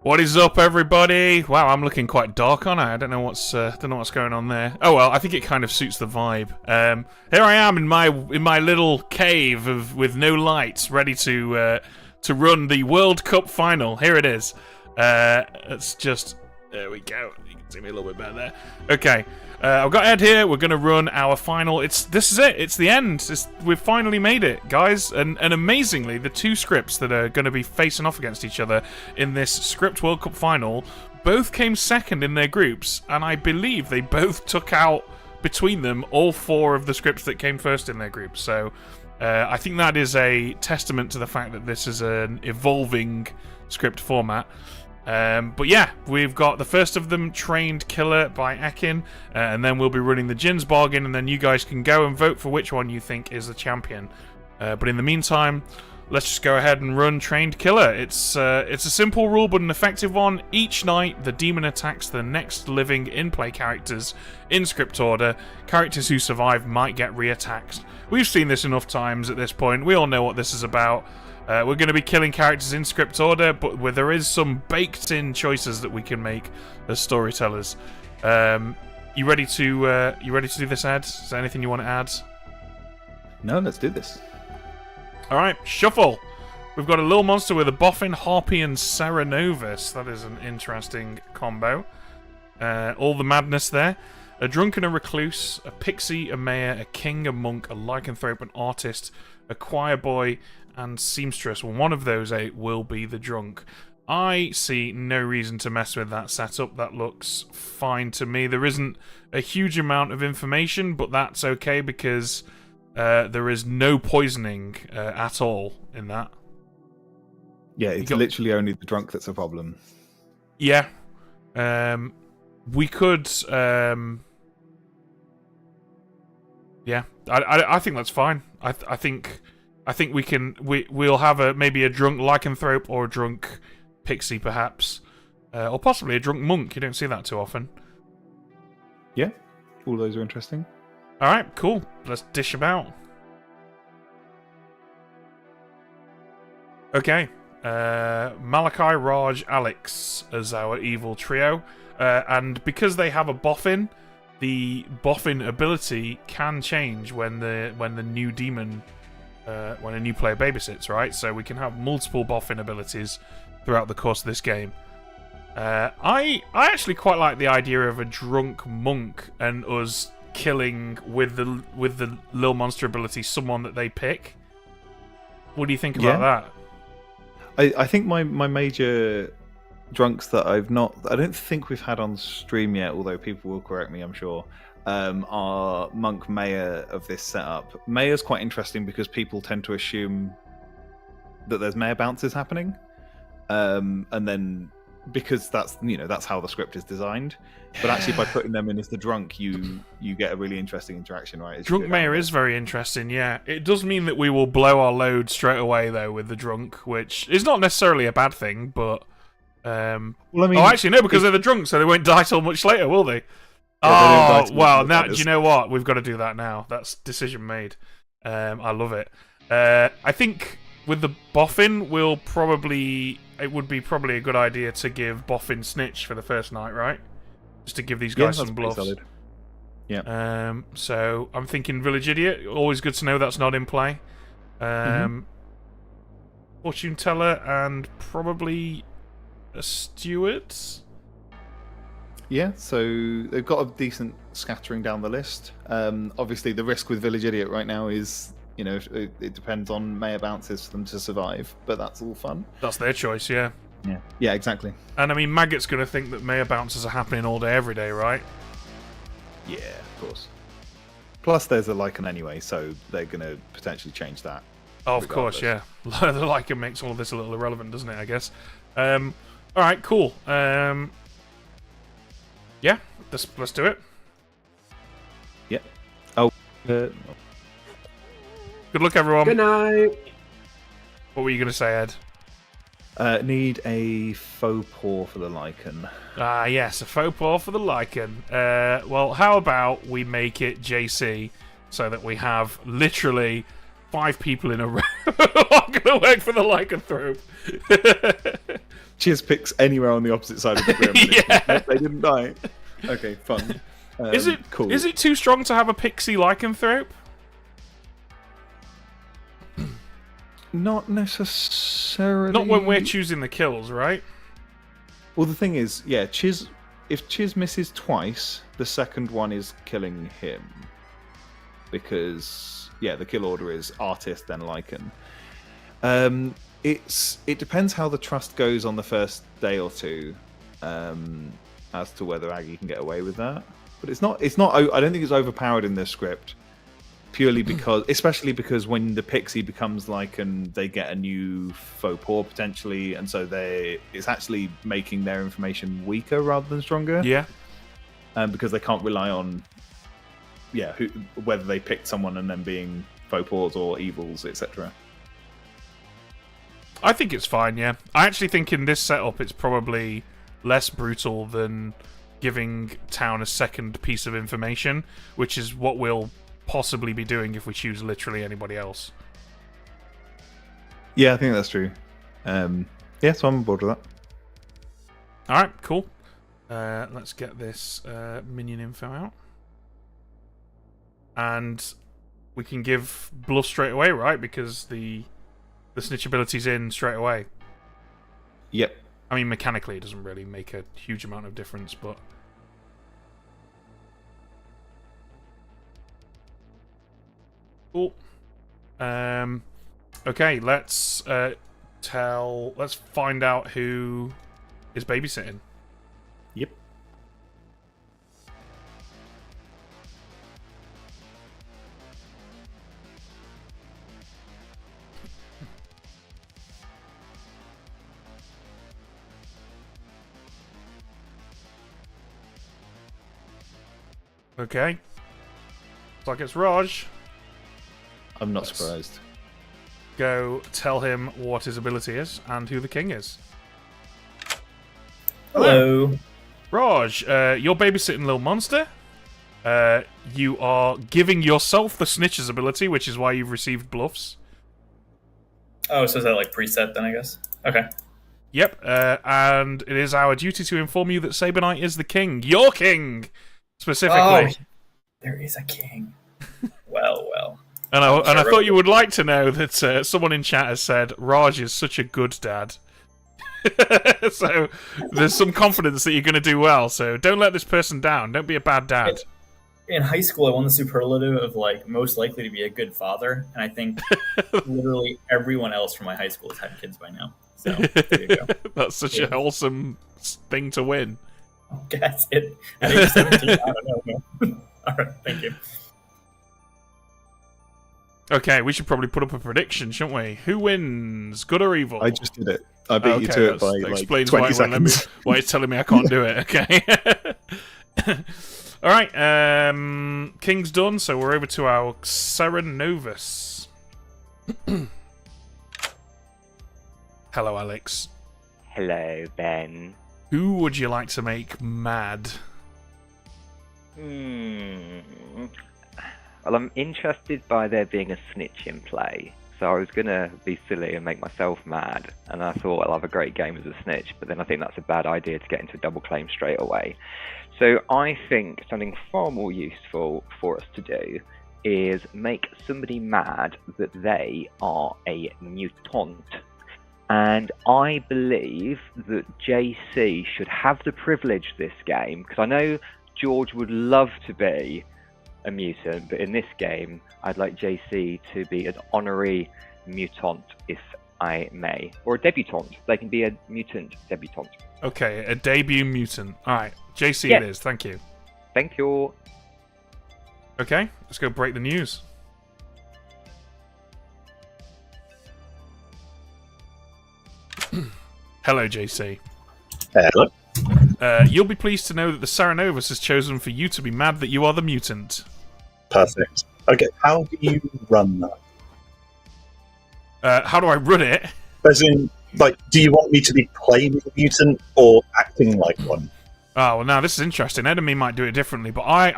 What is up, everybody? Wow, I'm looking quite dark, aren't I? I don't know what's going on there. Oh well, I think it kind of suits the vibe. Here I am in my little cave with no lights, ready to run the World Cup final. Here it is. It's just there we go. You can see me a little bit better there. Okay, I've got Ed here. We're gonna run our final. This is it. It's the end. We've finally made it, guys. And amazingly, the two scripts that are going to be facing off against each other in this Script World Cup final both came second in their groups, and I believe they both took out between them all four of the scripts that came first in their groups. So I think that is a testament to the fact that this is an evolving script format. But yeah, we've got the first of them, Trained Killer by Ekin, and then we'll be running the Jin's Bargain, and then you guys can go and vote for which one you think is the champion. But in the meantime, let's just go ahead and run Trained Killer. It's a simple rule but an effective one. Each night, the demon attacks the next living in-play characters in script order. Characters who survive might get re-attacked. We've seen this enough times at this point. We all know what this is about. We're going to be killing characters in script order, but where there is some baked-in choices that we can make as storytellers. You ready to do this, Ed? Is there anything you want to add? No, let's do this. All right, shuffle. We've got a little monster with a boffin, harpy, and Serenovus. That is an interesting combo. All the madness there. A drunk and a recluse, a pixie, a mayor, a king, a monk, a lycanthrope, an artist, a choir boy, and seamstress. One of those 8 will be the drunk. I see no reason to mess with that setup. That looks fine to me. There isn't a huge amount of information, but that's okay because there is no poisoning at all in that. Yeah, it's literally only the drunk that's a problem. Yeah. We could... yeah, I think that's fine. I think we'll have maybe a drunk lycanthrope or a drunk pixie perhaps, or possibly a drunk monk. You don't see that too often. Yeah, all those are interesting. All right, cool. Let's dish about. Okay, Malachi, Raj, Alex as our evil trio, and because they have a boffin, the boffin ability can change when the new demon. When a new player babysits, right? So we can have multiple boffin abilities throughout the course of this game. I actually quite like the idea of a drunk monk and us killing with the little monster ability someone that they pick. What do you think about that? I think my major drunks that I don't think we've had on stream yet, although people will correct me, I'm sure. Are Monk Mayor of this setup. Mayor's quite interesting because people tend to assume that there's Mayor bounces happening, and then because that's how the script is designed. But actually, by putting them in as the drunk, you get a really interesting interaction, right? Drunk Mayor is very interesting. Yeah, it does mean that we will blow our load straight away though with the drunk, which is not necessarily a bad thing. But well, I mean, actually no, because they're the drunk, so they won't die till much later, will they? Oh, well, now, do you know what? We've got to do that now. That's decision made. I love it. I think with the boffin, it would be probably a good idea to give boffin snitch for the first night, right? Just to give these guys some bluffs. Solid. Yeah. So I'm thinking Village Idiot. Always good to know that's not in play. Fortune Teller and probably a Steward. Yeah, so they've got a decent scattering down the list. Obviously, the risk with Village Idiot right now is, it depends on Mayor bounces for them to survive, but that's all fun. That's their choice, yeah. Yeah, exactly. And I mean, Maggot's going to think that Mayor bounces are happening all day, every day, right? Yeah, of course. Plus, there's a Lycan anyway, so they're going to potentially change that. Oh, of course, yeah. The Lycan makes all of this a little irrelevant, doesn't it, I guess? All right, cool. Yeah, let's do it. Yep. Oh. Good luck, everyone. Good night. What were you going to say, Ed? Need a faux paw for the Lycan. Ah, yes, a faux paw for the Lycan. Well, how about we make it JC so that we have literally 5 people in a row who are going to work for the lycanthrope. Chiz picks anywhere on the opposite side of the room. Yeah. They didn't die. Okay, fun. Is it cool? Is it too strong to have a pixie lycanthrope? Not necessarily. Not when we're choosing the kills, right? Well, the thing is, yeah, Chiz. If Chiz misses twice, the second one is killing him. Because the kill order is artist then lycan. It depends how the trust goes on the first day or two, as to whether Aggie can get away with that. But it's not. I don't think it's overpowered in this script, purely because, especially because when the pixie becomes lycan, they get a new faux paw potentially, and so it's actually making their information weaker rather than stronger. Yeah. Because they can't rely on, whether they picked someone and then being faux paws or evils, etc. I think it's fine, yeah. I actually think in this setup it's probably less brutal than giving Town a second piece of information, which is what we'll possibly be doing if we choose literally anybody else. Yeah, I think that's true. So I'm on board with that. Alright, cool. Let's get this minion info out. And we can give bluff straight away, right? Because the snitch ability's in straight away. Yep. I mean, mechanically it doesn't really make a huge amount of difference, but... Cool. Okay, let's find out who is babysitting. Yep. Okay. Looks like it's Raj. I'm not surprised. Go tell him what his ability is and who the king is. Hello. Raj, you're babysitting Little Monster. You are giving yourself the Snitcher's ability, which is why you've received bluffs. Oh, so is that like preset then, I guess? Okay. Yep, and it is our duty to inform you that Saberknight is the king. Your king! Specifically. Oh, there is a king. Well. And I thought you would like to know that someone in chat has said, Raj is such a good dad. So there's some confidence that you're going to do well, so don't let this person down. Don't be a bad dad. In high school, I won the superlative of like most likely to be a good father, and I think literally everyone else from my high school has had kids by now. So there you go. That's such a wholesome thing to win. That's it. At age 17, I don't know. All right, thank you. Okay, we should probably put up a prediction, shouldn't we? Who wins, good or evil? I just did it. I beat you to it by like 20 seconds. Why it's telling me I can't do it, okay. Alright, King's done, so we're over to our Serenovus. Hello, Alex. Hello, Ben. Who would you like to make mad? Well, I'm interested by there being a snitch in play. So I was going to be silly and make myself mad. And I thought I'll have a great game as a snitch. But then I think that's a bad idea to get into a double claim straight away. So I think something far more useful for us to do is make somebody mad that they are a mutant. And I believe that JC should have the privilege this game, because I know George would love to be a mutant, but in this game, I'd like JC to be an honorary mutant, if I may. Or a debutante. They can be a mutant debutante. Okay, a debut mutant. Alright, JC Yeah. it is, thank you. Thank you. Okay, let's go break the news. Hello, JC. Hello. You'll be pleased to know that the Serenovus has chosen for you to be mad that you are the mutant. Perfect. Okay, how do you run that? How do I run it? As in, like, do you want me to be playing a mutant or acting like one? Oh, well, now this is interesting. Enemy might do it differently, but I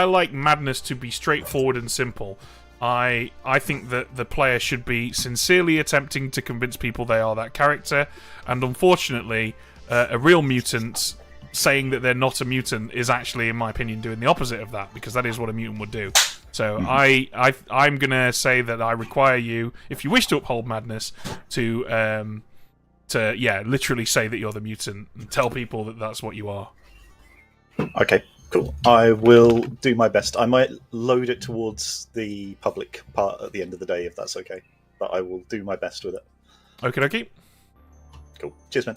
like madness to be straightforward and simple. I think that the player should be sincerely attempting to convince people they are that character, and unfortunately, a real mutant saying that they're not a mutant is actually, in my opinion, doing the opposite of that, because that is what a mutant would do. So I'm gonna say that I require you, if you wish to uphold madness, to literally say that you're the mutant and tell people that that's what you are. Okay, cool. I will do my best. I might load it towards the public part at the end of the day, if that's okay. But I will do my best with it. Okie dokie. Cool. Cheers, man.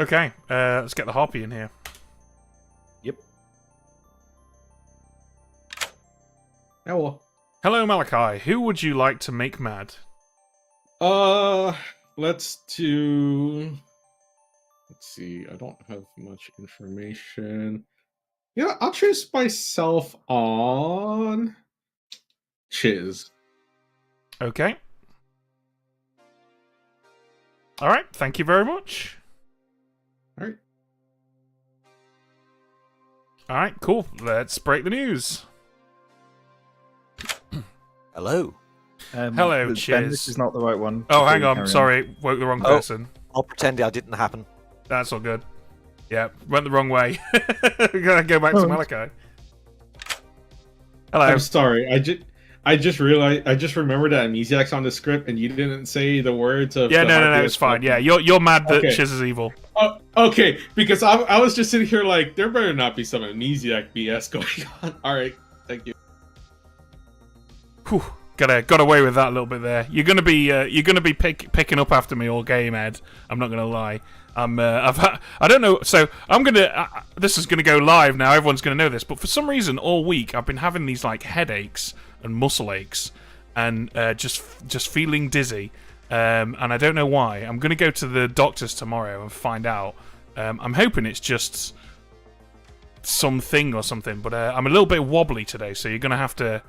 Okay, let's get the harpy in here. Yep. Hello. Hello, Malachi. Who would you like to make mad? Let's do. Let's see. I don't have much information. Yeah, I'll choose myself on Chiz. Okay. All right. Thank you very much. All right. All right. Cool. Let's break the news. Hello. Hello, Ben, Chiz. this is not the right one. Oh, Before hang you on. carry Sorry. Woke the wrong person. I'll pretend that didn't happen. That's all good. Yeah, went the wrong way. Gotta go back to Malachi. Hello. I'm sorry. I just realized. I just remembered that Amnesiac's on the script, and you didn't say the words of. Yeah, the no, Harpy it's fine. Yeah, you're mad that Okay. Chiz is evil. Oh, okay, because I was just sitting here like there better not be some Amnesiac BS going on. All right, thank you. Whew, got away with that a little bit there. You're gonna be picking up after me all game, Ed. I'm not gonna lie. I don't know. So I'm gonna. This is gonna go live now. Everyone's gonna know this. But for some reason, all week I've been having these like headaches and muscle aches, and just feeling dizzy. And I don't know why. I'm gonna go to the doctors tomorrow and find out. I'm hoping it's just something or something. But I'm a little bit wobbly today, so you're gonna have to.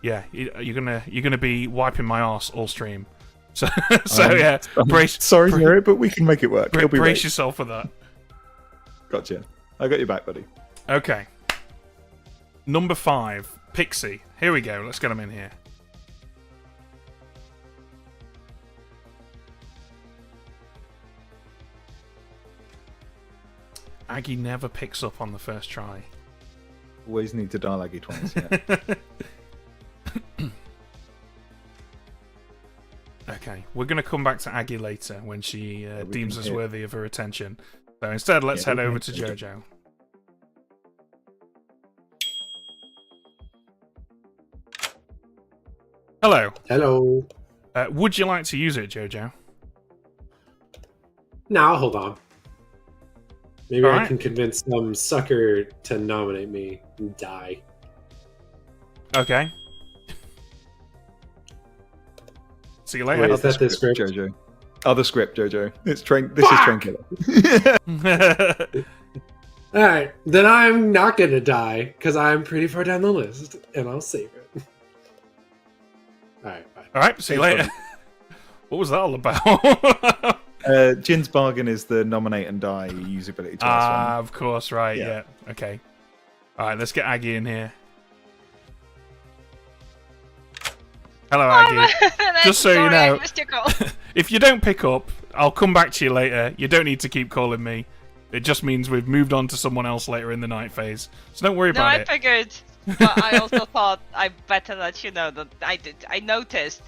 Yeah, you're gonna be wiping my arse all stream. So yeah, brace. Sorry, Zero, but we can make it work. It'll be Brace right. yourself for that. Gotcha. I got your back, buddy. Okay. Number 5, Pixie. Here we go. Let's get him in here. Aggie never picks up on the first try. Always need to dial Aggie twice. Yeah. Okay, we're going to come back to Aggie later when she deems can us hit. worthy of her attention. So instead, let's Yeah, head we over can to hit. Jojo. Hello. Hello. Would you like to use it, Jojo? Now hold on. Maybe All I right. can convince some sucker to nominate me and die. Okay. See you Wait, later. is that the script? Jojo. Other script, Jojo. It's train. This is Train Killer. All right, then I'm not gonna die because I'm pretty far down the list, and I'll save it. All right, bye. All right, see you later. What was that all about? Jin's bargain is the nominate and die usability twice one. Of course, right, yeah. Yeah. Okay. All right, let's get Aggie in here. Hello, Aggie. Just so you know, I missed your call. if you don't pick up, I'll come back to you later. You don't need to keep calling me. It just means we've moved on to someone else later in the night phase. So don't worry No, about I it. figured. But I also thought I better let you know that I noticed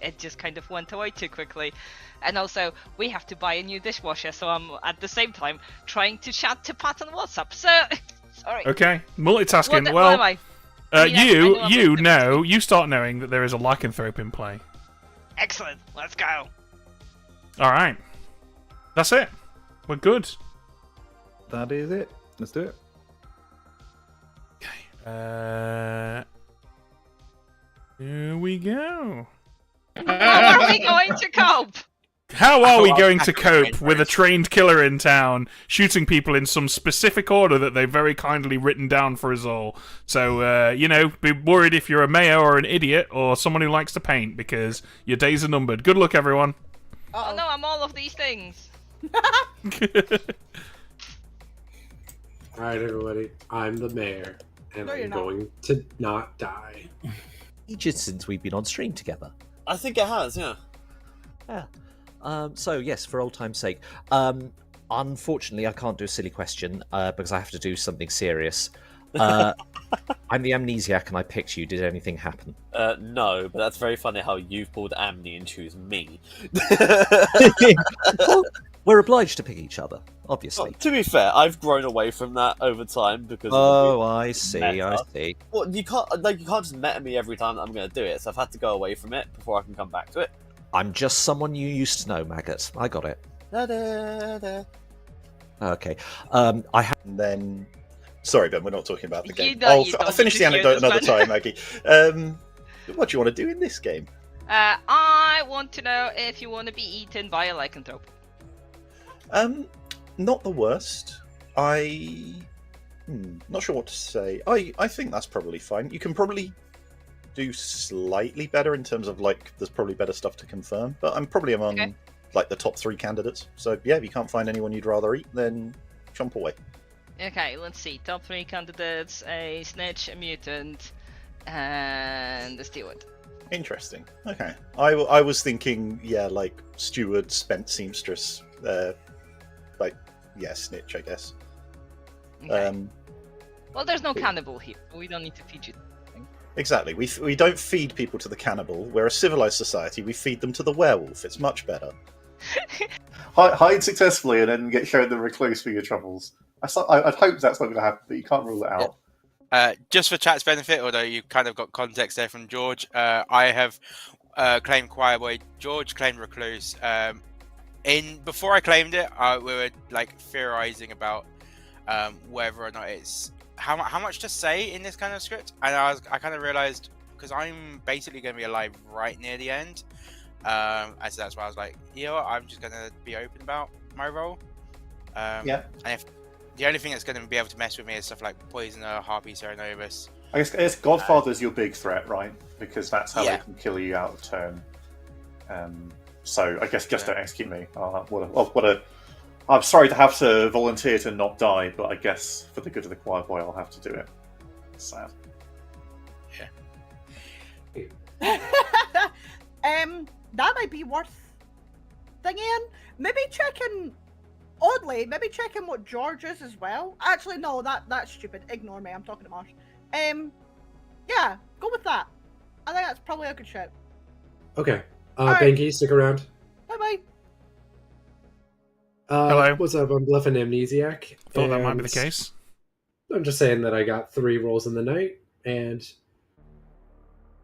it just kind of went away too quickly. And also, we have to buy a new dishwasher, so I'm at the same time trying to chat to Pat on WhatsApp. So, sorry. Okay, multitasking. What well, am I? I mean, I know you start knowing that there is a lycanthrope in play. Excellent. Let's go. All right, that's it. We're good. That is it. Let's do it. Here we go. How are we going to cope? How are we I'll going to tackle cope the with a race. trained killer in town shooting people in some specific order that they've very kindly written down for us all? So, be worried if you're a mayor or an idiot or someone who likes to paint because your days are numbered. Good luck, everyone. Oh no, I'm all of these things. All right, everybody. I'm the mayor, and No, you're I'm not. going to not die. Ages since we've been on stream together. I think it has, yeah. Yeah. So yes, for old time's sake. Unfortunately, I can't do a silly question because I have to do something serious. I'm the amnesiac, and I picked you. Did anything happen? No, but that's very funny how you've pulled Amni and choose me. Well, we're obliged to pick each other, obviously. To be fair, I've grown away from that over time because. Oh, I see. meta. I see. Well, you can't just meta me every time that I'm going to do it, so I've had to go away from it before I can come back to it. I'm just someone you used to know, Maggot. I got it. Da-da-da. Okay. I have. And then, sorry, Ben, we're not talking about the You game. know you I'll don't finish need the to hear anecdote this another one. time, Maggie. What do you want to do in this game? I want to know if you want to be eaten by a lycanthrope. Not the worst. Not sure what to say. I think that's probably fine. You can probably do slightly better in terms of like there's probably better stuff to confirm, but I'm probably among like the top 3 candidates. So yeah, if you can't find anyone you'd rather eat, then jump away. Okay, let's see. Top 3 candidates: a snitch, a mutant, and a steward. Interesting. Okay. I was thinking, yeah, like steward, spent seamstress, like yeah, snitch, I guess. Okay. Well, there's no cannibal here. We don't need to feed you. Exactly. We don't feed people to the cannibal. We're a civilized society. We feed them to the werewolf. It's much better. Hide successfully and then get shown the recluse for your troubles. I'd hope that's not going to happen, but you can't rule it out. Just for chat's benefit, although you kind of got context there from George, I have claimed Choirboy. George claimed Recluse. Before I claimed it, we were like theorizing about whether or not it's how much to say in this kind of script, and I kind of realized because I'm basically going to be alive right near the end, and so that's why I was like, you know what, I'm just going to be open about my role. Yeah. And if the only thing that's going to be able to mess with me is stuff like Poisoner, Harpy, Cerenovus. I guess Godfather's your big threat, right? Because that's how Yeah. they can kill you out of turn. So I guess just don't execute me. I'm sorry to have to volunteer to not die, but I guess for the good of the choir boy, I'll have to do it. It's sad. That might be worth thinking. Maybe checking what George is as well. Actually, no, that's stupid. Ignore me. I'm talking to Marsh. Yeah, go with that. I think that's probably a good shout. Okay. Alright. Benki, stick around. Bye bye. Hello. What's up? I'm Bluff and Amnesiac. Thought that might be the and case. I'm just saying that I got 3 rolls in the night, and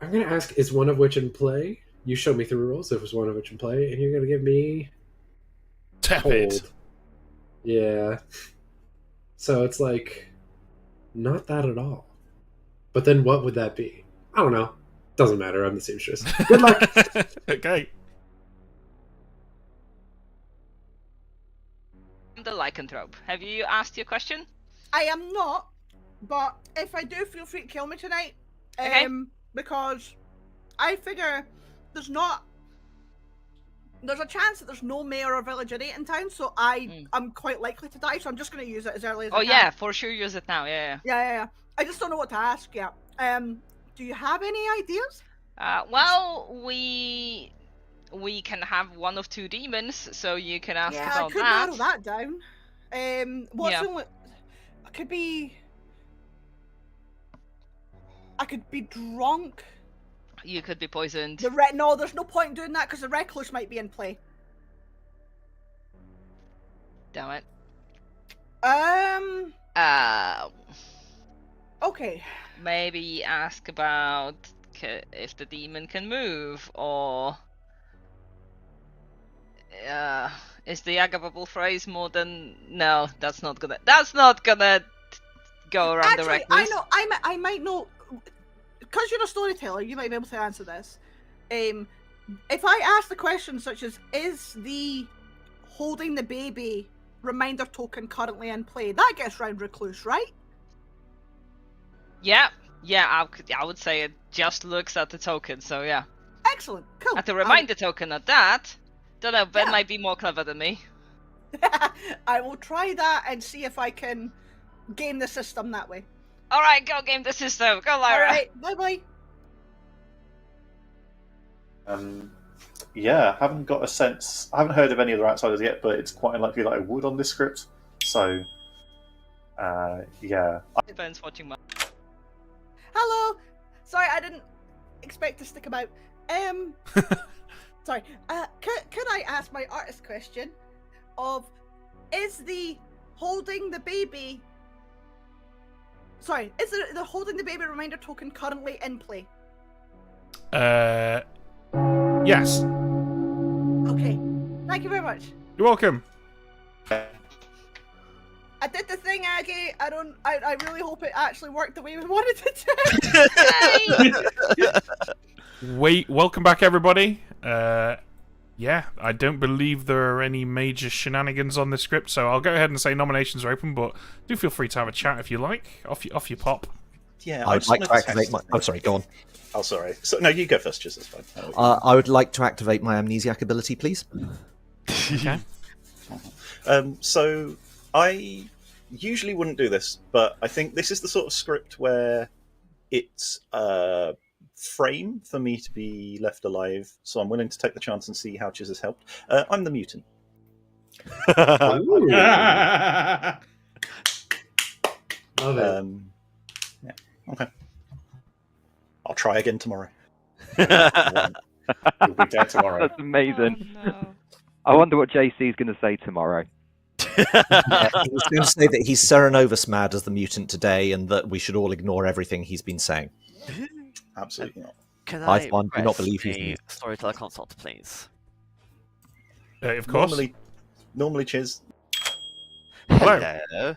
I'm going to ask, is one of which in play? You show me 3 rolls if it's one of which in play, and you're going to give me... Tepid. Cold. Yeah. So it's like, not that at all. But then what would that be? I don't know. Doesn't matter. I'm the seamstress. Good luck. Okay. The lycanthrope. Have you asked your question? I am not, but if I do, feel free to kill me tonight. Okay. Because I figure there's a chance that there's no mayor or village idiot in town, so I'm quite likely to die. So I'm just going to use it as early as I can. Yeah, for sure use it now. Yeah. I just don't know what to ask yet. Do you have any ideas? Well, we can have one of 2 demons, so you can ask Yeah, I about could that. narrow that down. What's the only... I could be drunk. You could be poisoned. No, there's no point in doing that because the recluse might be in play. Damn it. Okay. Maybe ask about if the demon can move, or is the agavable phrase more than... No, that's not gonna go around the recluse. I know. I might know, because you're a storyteller. You might be able to answer this. If I ask the question such as, "Is the holding the baby reminder token currently in play?" That gets round recluse, right? Yeah, I would say it just looks at the token, so yeah. Excellent, cool. At the reminder token at that. Don't know, Ben might be more clever than me. I will try that and see if I can game the system that way. All right, go game the system. Go, Lyra. All right, bye bye. Yeah, haven't got a sense. I haven't heard of any other outsiders yet, but it's quite unlikely that I would on this script. So, yeah. Depends watching my. Hello. Sorry, I didn't expect to stick about. Sorry. Can I ask my artist question? Is the holding the baby? Sorry, is the holding the baby reminder token currently in play? Yes. Okay. Thank you very much. You're welcome. I did the thing, Aggie. I really hope it actually worked the way we wanted it to. Welcome back, everybody. Yeah, I don't believe there are any major shenanigans on this script, so I'll go ahead and say nominations are open, but do feel free to have a chat if you like. Off you pop. Yeah, I'd like to activate my... Oh, sorry, go on. Oh, sorry. So, no, you go first, just that's fine. I would like to activate my amnesiac ability, please. Okay. So, I usually wouldn't do this, but I think this is the sort of script where it's a frame for me to be left alive, so I'm willing to take the chance and see how Chiz has helped. I'm the mutant. Love it. Yeah, okay. I'll try again tomorrow. You'll be dead tomorrow. That's amazing. Oh, no. I wonder what JC is going to say tomorrow. He's going to say that he's Serenovus mad as the mutant today, and that we should all ignore everything he's been saying. Absolutely not. Can I I do not believe request he's a storyteller consult, please? Of course. Normally, Chiz. Hello. Hello.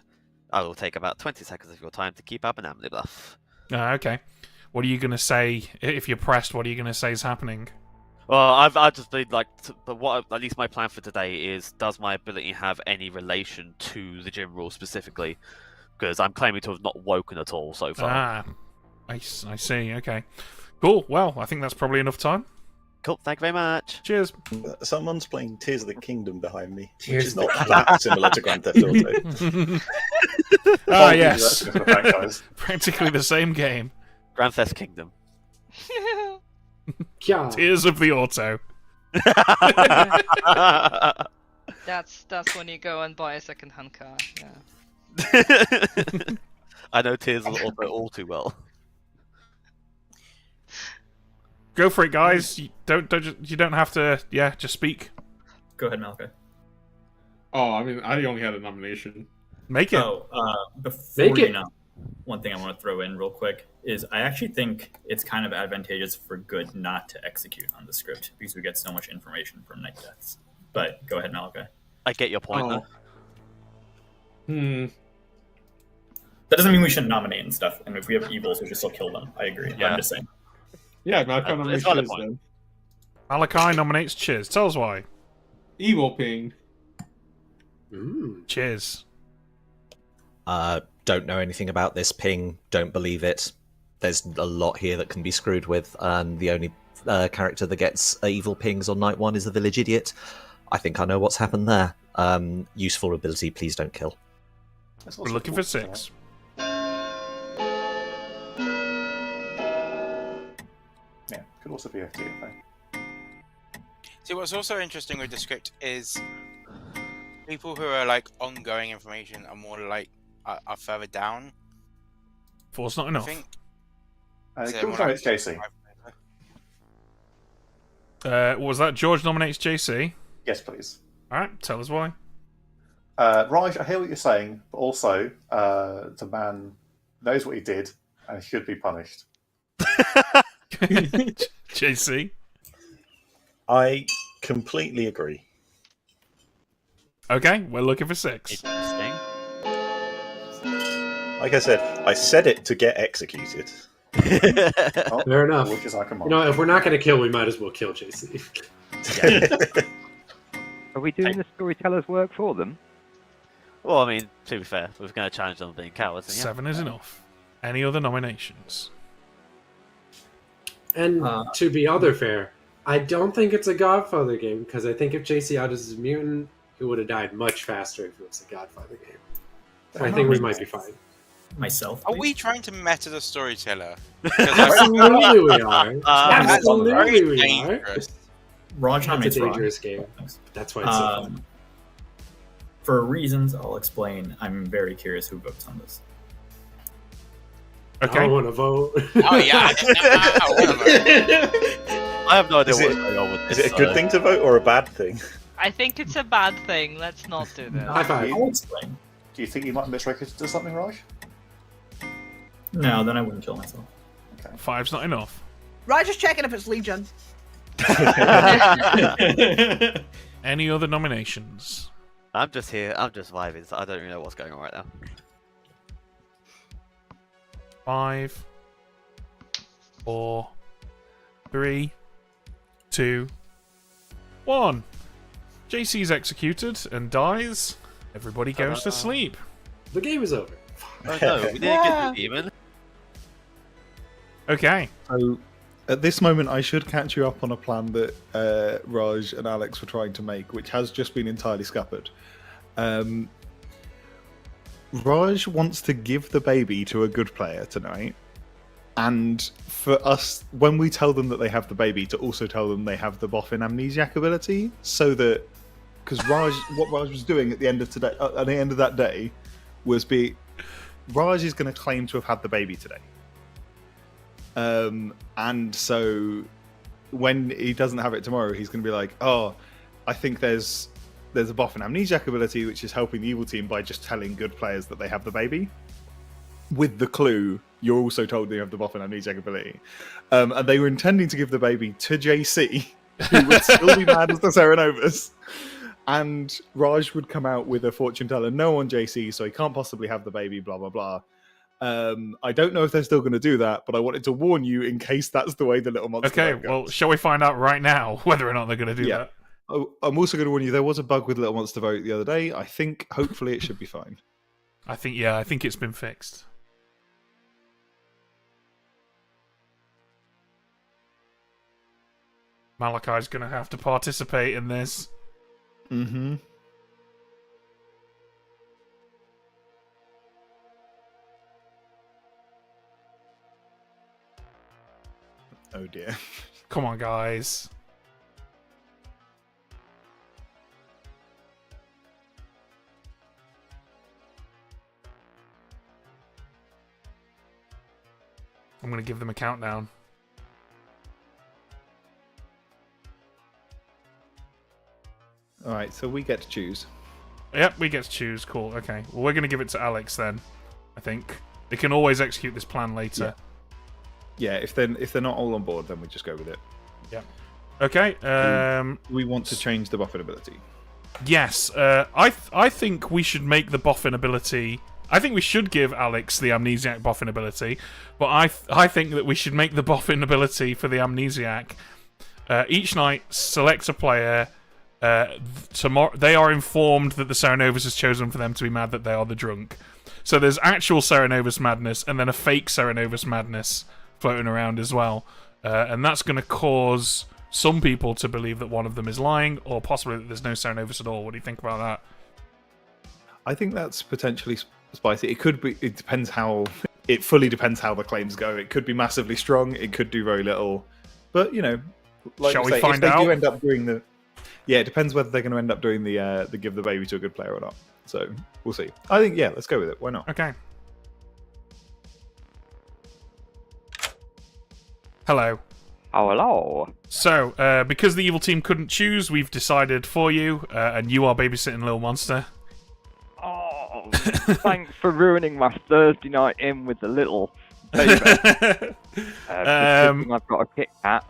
I will take about 20 seconds of your time to keep up an Amly bluff. Okay. What are you going to say if you're pressed? What are you going to say is happening? Well, I've just been like, but what at least my plan for today is: does my ability have any relation to the gym rule specifically? Because I'm claiming to have not woken at all so far. Ah, I see. Okay, cool. Well, I think that's probably enough time. Cool. Thank you very much. Cheers. Someone's playing Tears of the Kingdom behind me, Tears which is of the not that similar to Grand Theft Auto. Ah, yes. That's the fact, guys. Practically the same game. Grand Theft Kingdom. Yeah. Tears of the Auto. That's when you go and buy a second-hand car. Yeah. I know Tears of the Auto all too well. Go for it, guys. You don't have to. Yeah, just speak. Go ahead, Malachi. Oh, I mean, I only had a nomination. Make it. Oh, before Make you it. know, one thing I want to throw in real quick is I actually think it's kind of advantageous for good not to execute on the script because we get so much information from night deaths. But go ahead, Malachi. I get your point. Oh. That doesn't mean we shouldn't nominate and stuff. And if we have evils, we should still kill them. I agree. Yeah. I'm just saying. Yeah, Malachi It's nominates valid Chiz point. then. Malachi nominates Cheers. Tell us why. Evil ping. Cheers. Don't know anything about this ping. Don't believe it. There's a lot here that can be screwed with, and the only character that gets evil pings on night one is the village idiot. I think I know what's happened there. Useful ability, please don't kill. We're looking for 6. Yeah, could also be a TFA. See, what's also interesting with the script is people who are like ongoing information are more like are further down. 4's not I enough. think. George nominates JC. What was that? George nominates JC. Yes, please. All right, tell us why. Raj, I hear what you're saying, but also the man knows what he did and should be punished. JC. I completely agree. Okay, we're looking for 6. Interesting. Like I said it to get executed. Oh, Fair enough. Which is like a You know, if we're not going to kill, we might as well kill JC. Are we doing the storyteller's work for them? Well, I mean, to be fair, we're going to challenge them being cowards. And 7 is enough. Any other nominations? And to be other fair, I don't think it's a Godfather game, because I think if JC out is a mutant, he would have died much faster if it was a Godfather game. I think we might be fine. Myself. Are please? we trying to meta the storyteller? Absolutely we are. That's Absolutely very we are. dangerous. Raj It's a nominates Raj. dangerous game. That's why it's so fun. For reasons I'll explain, I'm very curious who votes on this. Okay. I want to vote. Oh yeah. I have no idea Is what's it- going on with Is this. it a good thing to vote or a bad thing? I think it's a bad thing. Let's not do that. High five. I'll explain. Do you think you might have misrepresented something, Raj? No, then I wouldn't kill myself. Okay. 5's not enough. Right, just checking if it's Legion. Any other nominations? I'm just here. I'm just vibing. So I don't really know what's going on right now. 5, 4, 3, 2, 1. JC's executed and dies. Everybody goes to sleep. The game is over. Oh no, we didn't get the demon. Okay. So, at this moment, I should catch you up on a plan that Raj and Alex were trying to make, which has just been entirely scuppered. Raj wants to give the baby to a good player tonight, and for us, when we tell them that they have the baby, to also tell them they have the Boffin Amnesiac ability, so that because what Raj was doing at the end of today, at the end of that day, was Raj is going to claim to have had the baby today. And so when he doesn't have it tomorrow, he's going to be like, "Oh, I think there's a Boffin Amnesiac ability which is helping the evil team by just telling good players that they have the baby." With the clue, you're also told they have the Boffin Amnesiac ability. And they were intending to give the baby to JC, who would still be mad as the Serenovus. And Raj would come out with a fortune teller no on JC, so he can't possibly have the baby, blah, blah, blah. I don't know if they're still going to do that, but I wanted to warn you in case that's the way the little monster Okay, vote goes. well, shall we find out right now whether or not they're going to do that? Oh, I'm also going to warn you, there was a bug with Little Monster Vote the other day. I think, hopefully, it should be fine. I think it's been fixed. Malachi's going to have to participate in this. Mm-hmm. Oh dear. Come on, guys. I'm going to give them a countdown. Alright, so we get to choose. Yep, we get to choose. Cool. Okay. Well, we're going to give it to Alex then, I think. They can always execute this plan later. Yeah, if they're not all on board, then we just go with it. Yeah. Okay. We want to change the Boffin ability. Yes. I think we should make the Boffin ability... I think we should give Alex the Amnesiac Boffin ability, but I think that we should make the Boffin ability for the Amnesiac. Each night, select a player... tomorrow they are informed that the Serenovus has chosen for them to be mad that they are the drunk. So there's actual Serenovus madness and then a fake Serenovus madness floating around as well. And that's going to cause some people to believe that one of them is lying, or possibly that there's no Serenovus at all. What do you think about that? I think that's potentially spicy. It could be. It depends how. It fully depends how the claims go. It could be massively strong. It could do very little. But you know, like Shall you we say, find if they out? do end up doing the. Yeah, it depends whether they're going to end up doing the give the baby to a good player or not. So we'll see. I think let's go with it. Why not? Okay. Hello. Oh, hello. So, because the evil team couldn't choose, we've decided for you, and you are babysitting Little Monster. Oh, thanks for ruining my Thursday night in with the little baby. I've got a Kit Kat.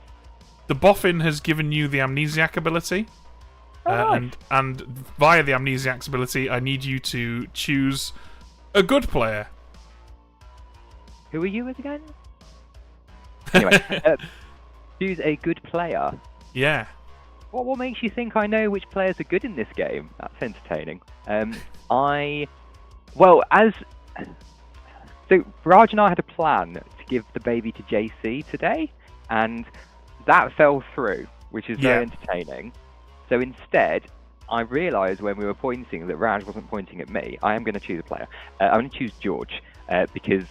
The Boffin has given you the Amnesiac ability. And via the Amnesiac's ability, I need you to choose a good player. Who are you with again? Anyway, choose a good player. Yeah. What makes you think I know which players are good in this game? That's entertaining. So Raj and I had a plan to give the baby to JC today, and that fell through, which is very entertaining. So instead, I realised when we were pointing that Raj wasn't pointing at me. I am going to choose a player. I'm going to choose George. because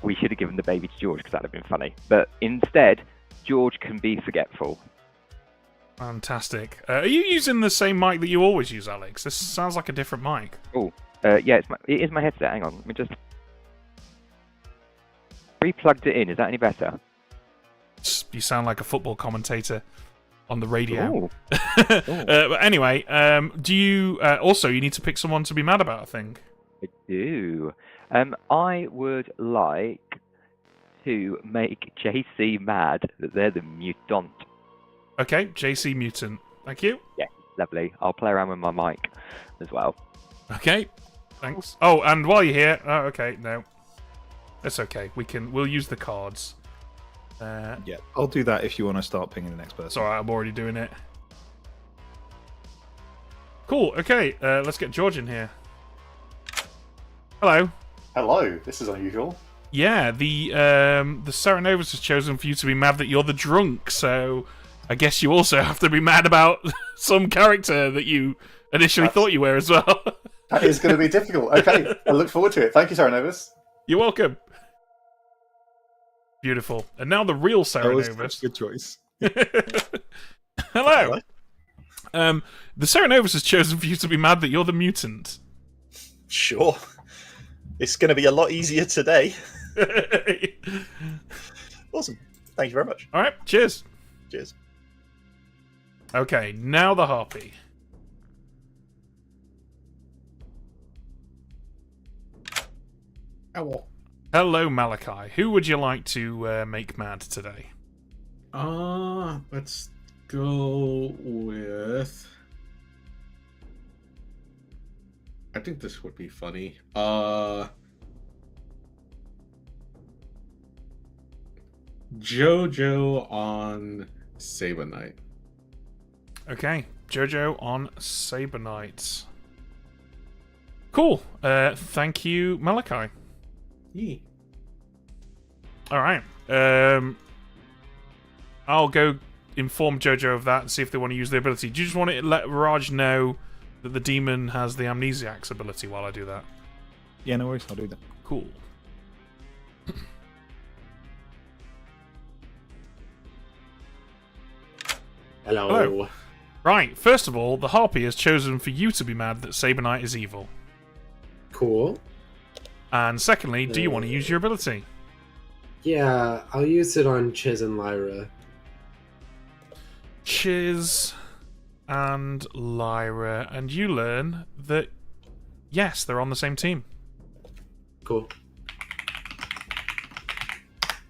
we should have given the baby to George because that'd have been funny. But instead, George can be forgetful. Fantastic. Are you using the same mic that you always use, Alex? This sounds like a different mic. Oh, yeah, it is my headset. Hang on, let me just re-plugged it in. Is that any better? You sound like a football commentator on the radio. Ooh. But anyway, do you also you need to pick someone to be mad about? I think. I do. I would like to make JC mad that they're the mutant. Okay, JC Mutant. Thank you. Yeah, lovely. I'll play around with my mic as well. Okay, thanks. Oh, and while you're here, okay, no, that's okay. We'll use the cards. Yeah, I'll do that if you want to start pinging the next person. It's alright, I'm already doing it. Cool. Okay, let's get George in here. Hello. Hello. This is unusual. Yeah, the Serenovus has chosen for you to be mad that you're the drunk, so I guess you also have to be mad about some character that you initially thought you were as well. That is going to be difficult. Okay, I look forward to it. Thank you, Serenovus. You're welcome. Beautiful. And now the real Serenovus. Good choice. Hello. The Serenovus has chosen for you to be mad that you're the mutant. Sure. It's going to be a lot easier today. Awesome. Thank you very much. All right. Cheers. Cheers. Okay, now the Harpy. Hello, Malachi. Who would you like to make mad today? Let's go with... I think this would be funny. Jojo on Saber Knight. Okay, Jojo on Saber Knight. Cool. Thank you, Malachi. Yeah. All right. I'll go inform Jojo of that and see if they want to use the ability. Do you just want to let Raj know that the demon has the Amnesiac's ability while I do that? Yeah, no worries. I'll do that. Cool. Hello. Right, first of all, the Harpy has chosen for you to be mad that Saber Knight is evil. Cool. And secondly, do you want to use your ability? Yeah, I'll use it on Chiz and Lyra. Chiz and Lyra, and you learn that, yes, they're on the same team. Cool.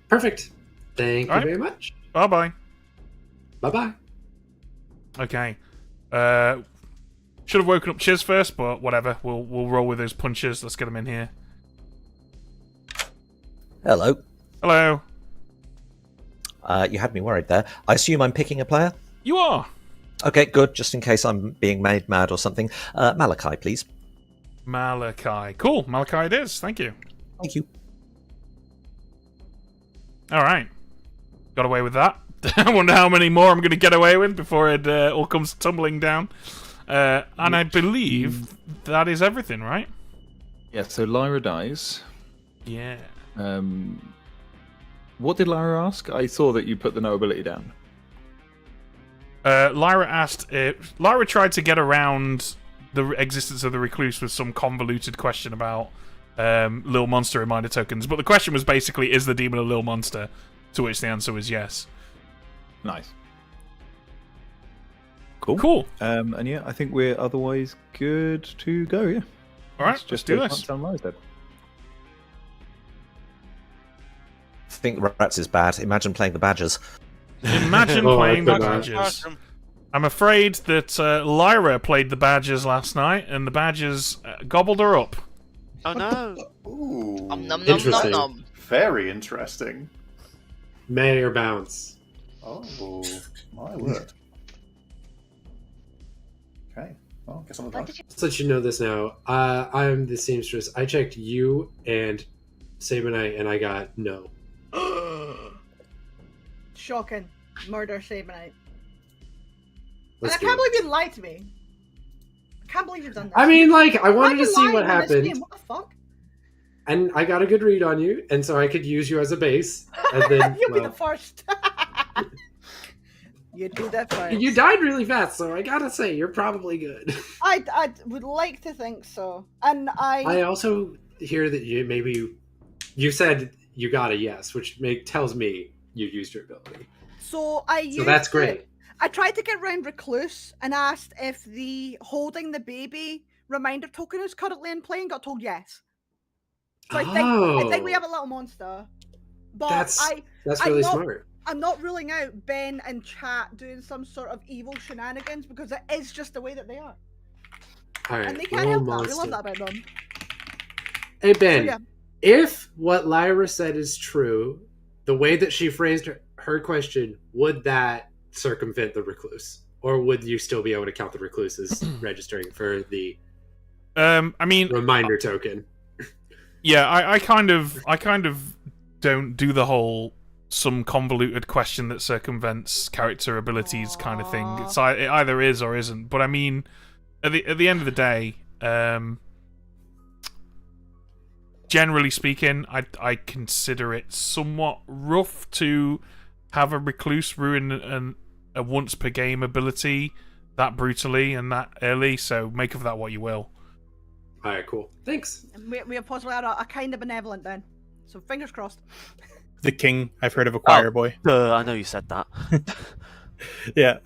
Perfect. Thank you very much. Bye-bye. Bye-bye. Okay. Should have woken up Chiz first, but whatever. We'll roll with those punches. Let's get them in here. Hello. Hello. You had me worried there. I assume I'm picking a player? You are. Okay, good. Just in case I'm being made mad or something. Malachi, please. Malachi. Cool. Malachi it is. Thank you. Thank you. All right. Got away with that. I wonder how many more I'm going to get away with before it all comes tumbling down. And I believe that is everything, right? Yeah, so Lyra dies. Yeah. What did Lyra ask? I saw that you put the no ability down. Lyra asked if... Lyra tried to get around the existence of the Recluse with some convoluted question about Lil Monster reminder tokens, but the question was basically, is the demon a Lil Monster? To which the answer was yes. Nice. Cool. Cool. And yeah, I think we're otherwise good to go, yeah. Alright, let's do this. Down Lyra's dead. I think Rats is bad. Imagine playing the Badgers. Imagine playing the Badgers. I'm afraid that Lyra played the Badgers last night, and the Badgers gobbled her up. Oh no! Ooh, Interesting. Very interesting. Mayor bounce. Oh, my word. Okay, well, I guess I'm the Just let you know this now. I'm the seamstress. I checked you and Saber Knight, and I got no. Shocking. Murder Saber Knight. And Let's I do can't it. believe you lied to me. I can't believe you've done that. I mean, like, I wanted Why to you see lying what in this happened. game? What the fuck? and I got a good read on you, and so I could use you as a base. And then You'll be the first. You do that first. you died really fast, so I gotta say you're probably good. I would like to think so, and I also hear that you said you got a yes, which tells me you used your ability. So that's great. I tried to get round Recluse and asked if the holding the baby reminder token is currently in play and got told yes. So I think we have a little monster. But that's really smart. I'm not ruling out Ben and chat doing some sort of evil shenanigans because it is just the way that they are. All right, And they can't help that. We love that about them. Hey Ben, So, yeah. if what Lyra said is true, the way that she phrased her question, would that circumvent the recluse? Or would you still be able to count the recluse as registering for the reminder token? Yeah, I kind of don't do the whole some convoluted question that circumvents character abilities kind of thing. It either is or isn't. But I mean, at the end of the day, generally speaking, I consider it somewhat rough to have a recluse ruin a once per game ability that brutally and that early. So make of that what you will. All right, cool. Thanks. We have possibly had a kind of benevolent then. So fingers crossed. The king, I've heard of a choir boy. I know you said that. Yeah.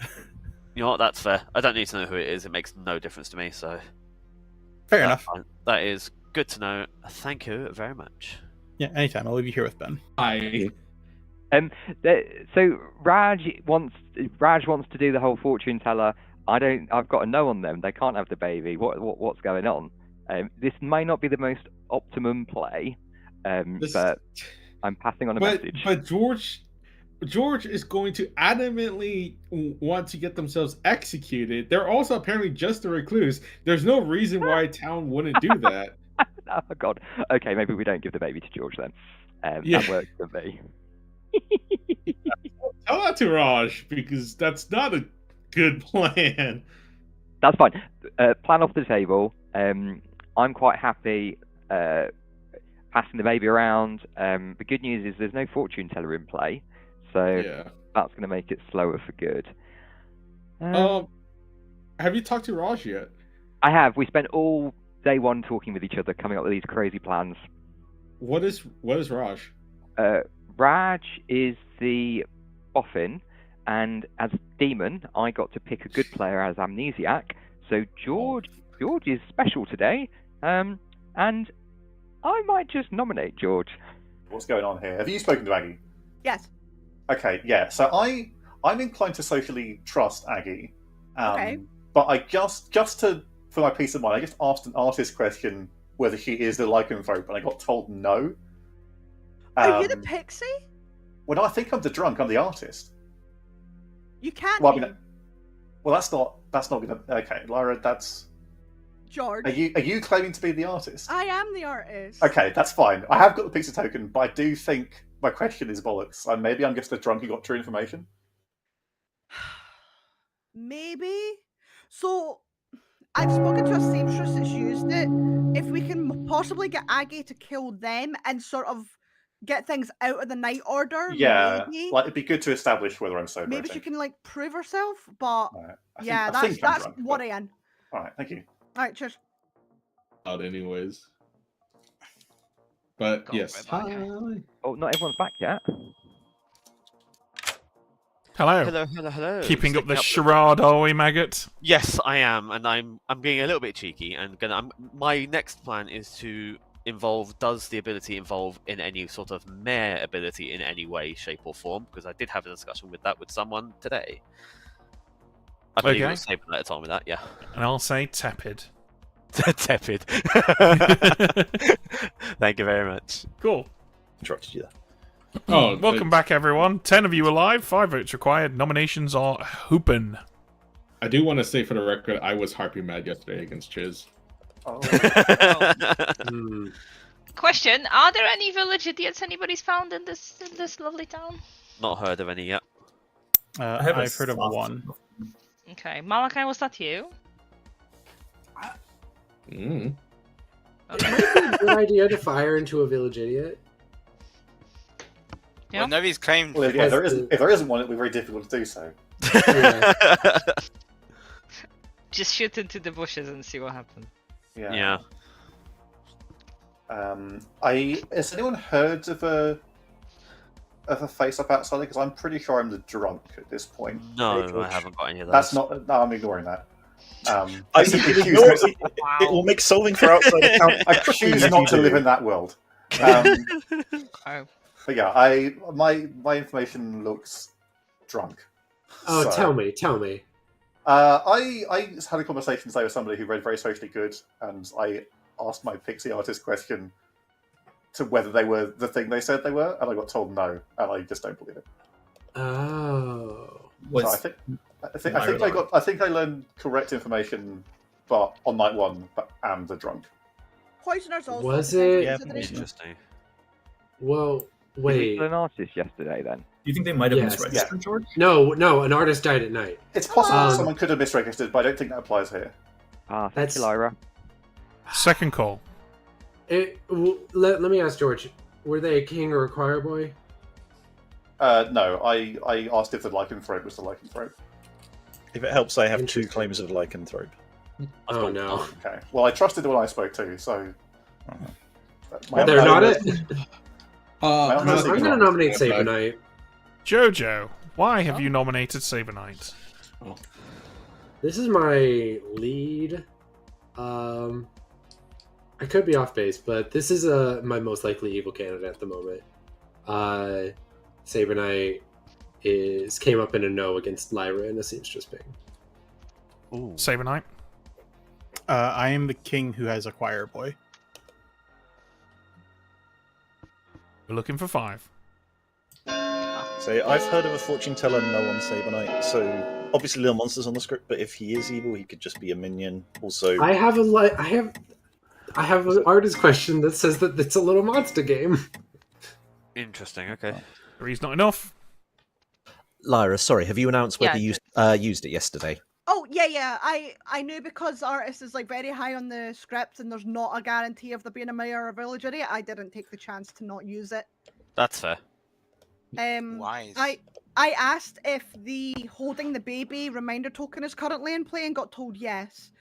You know what? That's fair. I don't need to know who it is. It makes no difference to me. So fair enough. Fine. That is good to know. Thank you very much. Yeah, anytime. I'll leave you here with Ben. Hi. So Raj wants to do the whole fortune teller. I've got a no on them. They can't have the baby. What's going on? This may not be the most optimum play, but I'm passing on a message. But George is going to adamantly want to get themselves executed. They're also apparently just a recluse. There's no reason why a town wouldn't do that. Oh God. Okay, maybe we don't give the baby to George then. That works for me. Tell that to Raj, because that's not a good plan. That's fine. Plan off the table. I'm quite happy passing the baby around. The good news is there's no fortune teller in play, so that's going to make it slower for good. Have you talked to Raj yet? I have. We spent all day one talking with each other, coming up with these crazy plans. What is Raj? Raj is the boffin, and as demon, I got to pick a good player as Amnesiac. So George is special today, and I might just nominate George. What's going on here? Have you spoken to Aggie? Yes. Okay, yeah. So I'm inclined to socially trust Aggie. Okay. But I just for my peace of mind, I just asked an artist question whether she is the lycanthrope, and I got told no. Are you the pixie? Well, I think I'm the drunk. I'm the artist. You can't. Well, that's not gonna. Okay, Lyra, that's. George. Are you claiming to be the artist? I am the artist. Okay, that's fine. I have got the pizza token, but I do think my question is bollocks. And maybe I'm just a drunk who got true information. Maybe. So, I've spoken to a seamstress that's used it. If we can possibly get Aggie to kill them and sort of get things out of the night order, yeah, maybe. Like it'd be good to establish whether I'm sober. Maybe she can like prove herself, but I think that's drunk, what I am. All right, thank you. All right, cheers. Out anyways. But yes. Hi. Oh, not everyone's back yet. Hello. Hello. Keeping up the charade, are we, Maggot? Yes, I am, and I'm being a little bit cheeky, and my next plan is to involve. Does the ability involve in any sort of mare ability in any way, shape, or form? Because I did have a discussion with that with someone today. I believe it was Saber that told me that. Yeah. And I'll say tepid. Tepid. Thank you very much. Cool. Interrupted you there. Oh, welcome back, everyone. 10 of you alive, 5 votes required. Nominations are hoopin'. I do want to say for the record, I was harpy mad yesterday against Chiz. Question: are there any village idiots anybody's found in this lovely town? Not heard of any yet. I've heard of one. Okay, Malachi, was that you? It might be a good idea to fire into a village idiot. Yeah. Well, nobody's claimed. Well, yeah, if there isn't one, it'll be very difficult to do so. Yeah. Just shoot into the bushes and see what happens. Yeah. Has anyone heard of a face-up outside? Because I'm pretty sure I'm the drunk at this point. No, I haven't got any of those. That's not. No, I'm ignoring that. It will make solving for outside account. I choose not to live in that world. But yeah, my information looks drunk. Oh, So- tell me. I had a conversation today with somebody who read very socially good, and I asked my pixie artist question to whether they were the thing they said they were, and I got told no, and I just don't believe it. Oh. So I think I learned correct information, but on night one, and the drunk. Poisoners also. Was potentially it? consideration. Interesting. Well, Did wait. you kill an artist yesterday then? Do you think they might have Yes. misregistered, George? No, an artist died at night. It's possible Um, someone could have misregistered, but I don't think that applies here. Thank That's- you, Lyra. Second call. Let me ask George. Were they a king or a choir boy? No, I asked if the lycanthrope was the lycanthrope. If it helps, I have 2 claims of lycanthrope. Oh no. Okay. Well, I trusted the one I spoke to, so. They're not it. I'm I'm going to nominate Sabanite. Jojo, why have you nominated Sabanite? This is my lead. I could be off base, but this is my most likely evil candidate at the moment. Sabanite came up in a no against Lyra and a seamstress ping. Ooh. Sabanite. I am the king who has a choir boy. We're looking for 5. So I've heard of a fortune teller, no on Sabanite. So obviously Little Monster's on the script, but if he is evil, he could just be a minion. Also, I have an artist question that says that it's a little monster game. Interesting. Okay. 3's not enough. Lyra, sorry, have you announced whether Yeah, you used it yesterday? Oh yeah. I knew because artist is like very high on the script, and there's not a guarantee of there being a mayor or a village idiot. I didn't take the chance to not use it. That's fair. Wise. I asked if the holding the baby reminder token is currently in play and got told yes.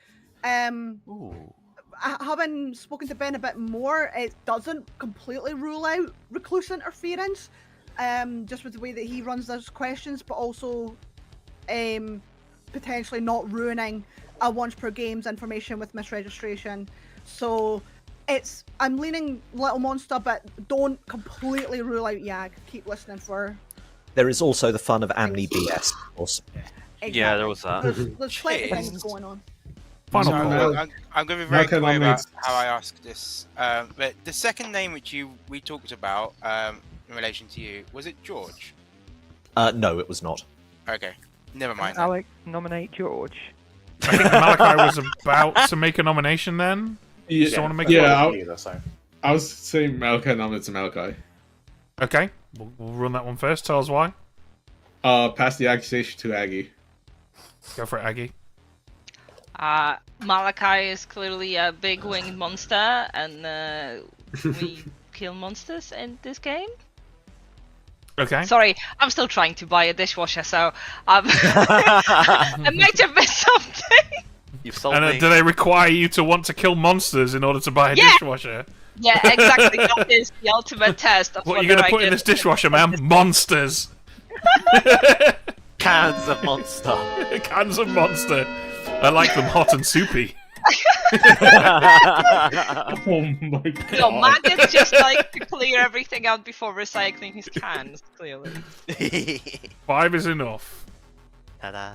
Ooh. Having spoken to Ben a bit more, it doesn't completely rule out recluse interference, just with the way that he runs those questions, but also potentially not ruining a once per game's information with misregistration. So I'm leaning Little Monster, but don't completely rule out Yag. Keep listening for. There is also the fun of Amni BS, of course. Exactly. Yeah, there was that. There's plenty of things going on. Final So call. I'm going to be very Malcolm clear about nominates- how I asked this. But the second name which we talked about in relation to you, was it George? No, it was not. Okay, never mind. Alex, nominate George. I think Malachi was about to make a nomination then. Yeah, So want to make I was saying Malachi nominates Malachi. Okay, we'll run that one first. Tell us why. Pass the accusation to Aggie. Go for it, Aggie. Malachi is clearly a big winged monster, and we kill monsters in this game. Okay. Sorry, I'm still trying to buy a dishwasher, so I might have missed something. You've sold And me. do they require you to want to kill monsters in order to buy a Yeah. dishwasher? Yeah, exactly. That is the ultimate test of What are you going whether to put I in can- this dishwasher, man? Monsters. Cans of monster. Cans of monster. I like them hot and soupy. Oh my god. No, Maggot's just like to clear everything out before recycling his cans, clearly. 5 is enough. Ta-da.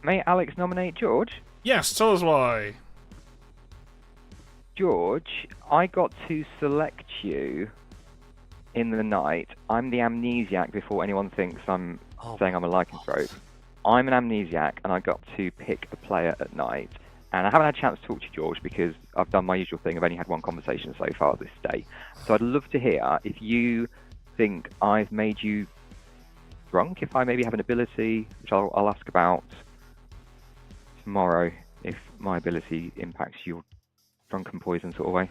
May Alex nominate George? Yes, tell us why. George, I got to select you in the night. I'm the amnesiac before anyone thinks I'm saying I'm a lycanthrope. I'm an amnesiac, and I got to pick a player at night. And I haven't had a chance to talk to George because I've done my usual thing. I've only had one conversation so far this day. So I'd love to hear if you think I've made you drunk, if I maybe have an ability, which I'll ask about tomorrow, if my ability impacts your drunken poison sort of way.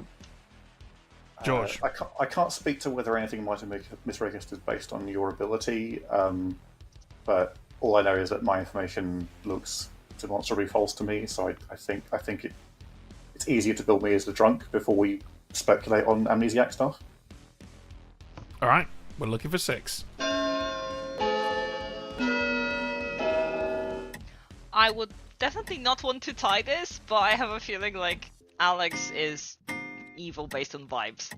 George. I can't speak to whether anything might have been misregistered based on your ability, but all I know is that my information looks demonstrably false to me. So I think it's easier to build me as the drunk before we speculate on amnesiac stuff. All right, we're looking for 6. I would definitely not want to tie this, but I have a feeling like Alex is evil based on vibes.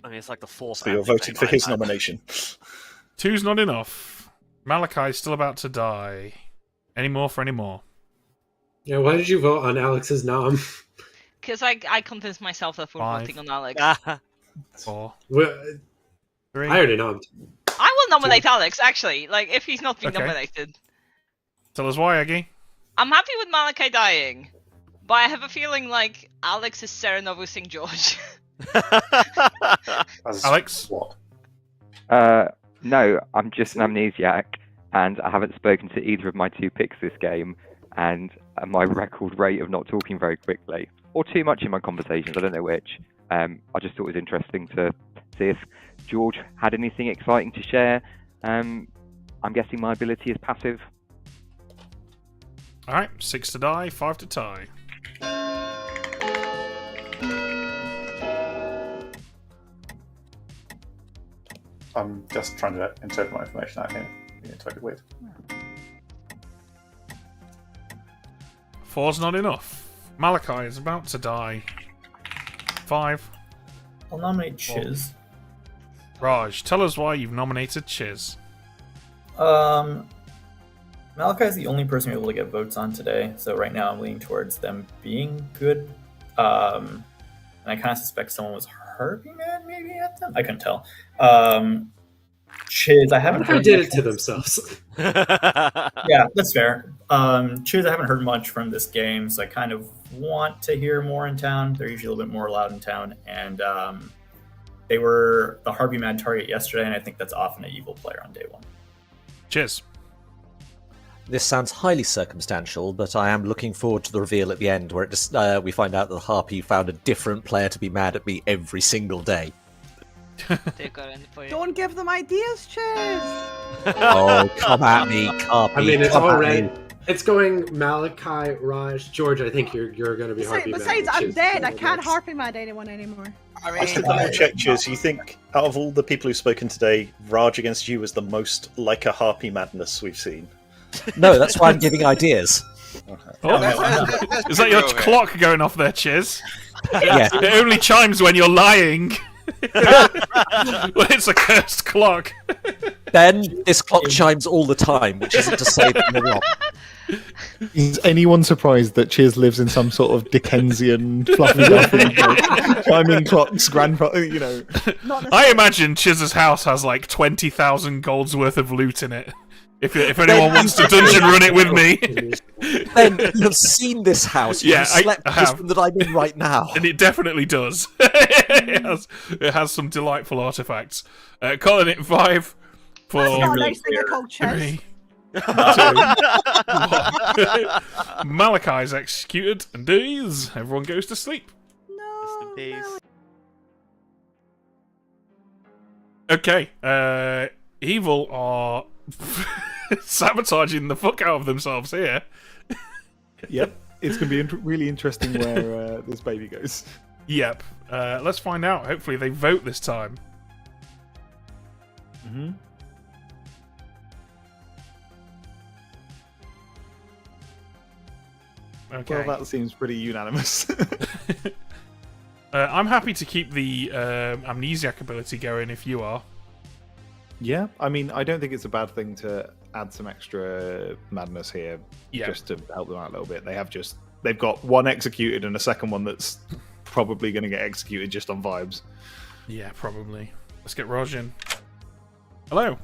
I mean, it's like the fourth. So you're voting for his nomination. 2's not enough. Malachi's still about to die. Any more for any more? Yeah, why did you vote on Alex's nom? Because I convinced myself that we're 5. voting on Alex. 4. Well, 3. I already nommed. I will nominate Alex, actually, like, if he's not been Okay. nominated. Tell us why, Aggie. I'm happy with Malachi dying, but I have a feeling like Alex is Serenovusing George. Alex? What? No, I'm just an amnesiac, and I haven't spoken to either of my 2 picks this game, and my record rate of not talking very quickly, or too much in my conversations, I don't know which. I just thought it was interesting to see if George had anything exciting to share. I'm guessing my ability is passive. Alright, 6 to die, 5 to tie. I'm just trying to interpret my information out here. Being totally weird. 4's not enough. Malachi is about to die. 5. I'll nominate Chiz. Raj, tell us why you've nominated Chiz. Malachi is the only person we're able to get votes on today, so right now I'm leaning towards them being good. And I kind of suspect someone was harping at maybe at them. I couldn't tell. Chiz, I haven't Who heard did much it to themselves? Yeah, that's fair. Chiz, I haven't heard much from this game, so I kind of want to hear more in town. They're usually a little bit more loud in town, and they were the Harvey Mad target yesterday, and I think that's often an evil player on day 1. Cheers. This sounds highly circumstantial, but I am looking forward to the reveal at the end, where we find out that the Harpy found a different player to be mad at me every single day. Don't give them ideas, Chiz. Oh, come at me, Harpy. I mean, it's come all at right. me. It's going Malachi, Raj, George. I think you're going to be Harpy. Besides, mad, I'm Chiz. dead. I can't harpy mad anyone anymore. Just to double check, Chiz, you think out of all the people who've spoken today, Raj against you was the most like a Harpy madness we've seen? No, that's why I'm giving ideas. Oh, is that your clock going off there, Chiz? Yeah. It only chimes when you're lying. Well, it's a cursed clock. Ben, this clock chimes all the time, which isn't to say that you're wrong. Is anyone surprised that Chiz lives in some sort of Dickensian fluffy duffy chiming clocks grandfather? You know, I imagine Chiz's house has like 20,000 gold's worth of loot in it. If anyone wants to dungeon run it with me. Ben, you have seen this house. You Yeah, slept I in this have. room that I'm in right now. And it definitely does. it has some delightful artifacts. Calling it 5, 4, That's not a nice thing to call Chiz. 3, 2, 1. Malachi's executed and dies. Everyone goes to sleep. No. Okay, Evil are sabotaging the fuck out of themselves here. yep. It's going to be really interesting where this baby goes. Yep. Let's find out. Hopefully they vote this time. Mm-hmm. Okay. Well, that seems pretty unanimous. I'm happy to keep the amnesiac ability going if you are. Yeah, I mean, I don't think it's a bad thing to add some extra madness here, just to help them out a little bit. They've got one executed and a second one that's probably going to get executed just on vibes. Yeah, probably. Let's get Raj in. Hello.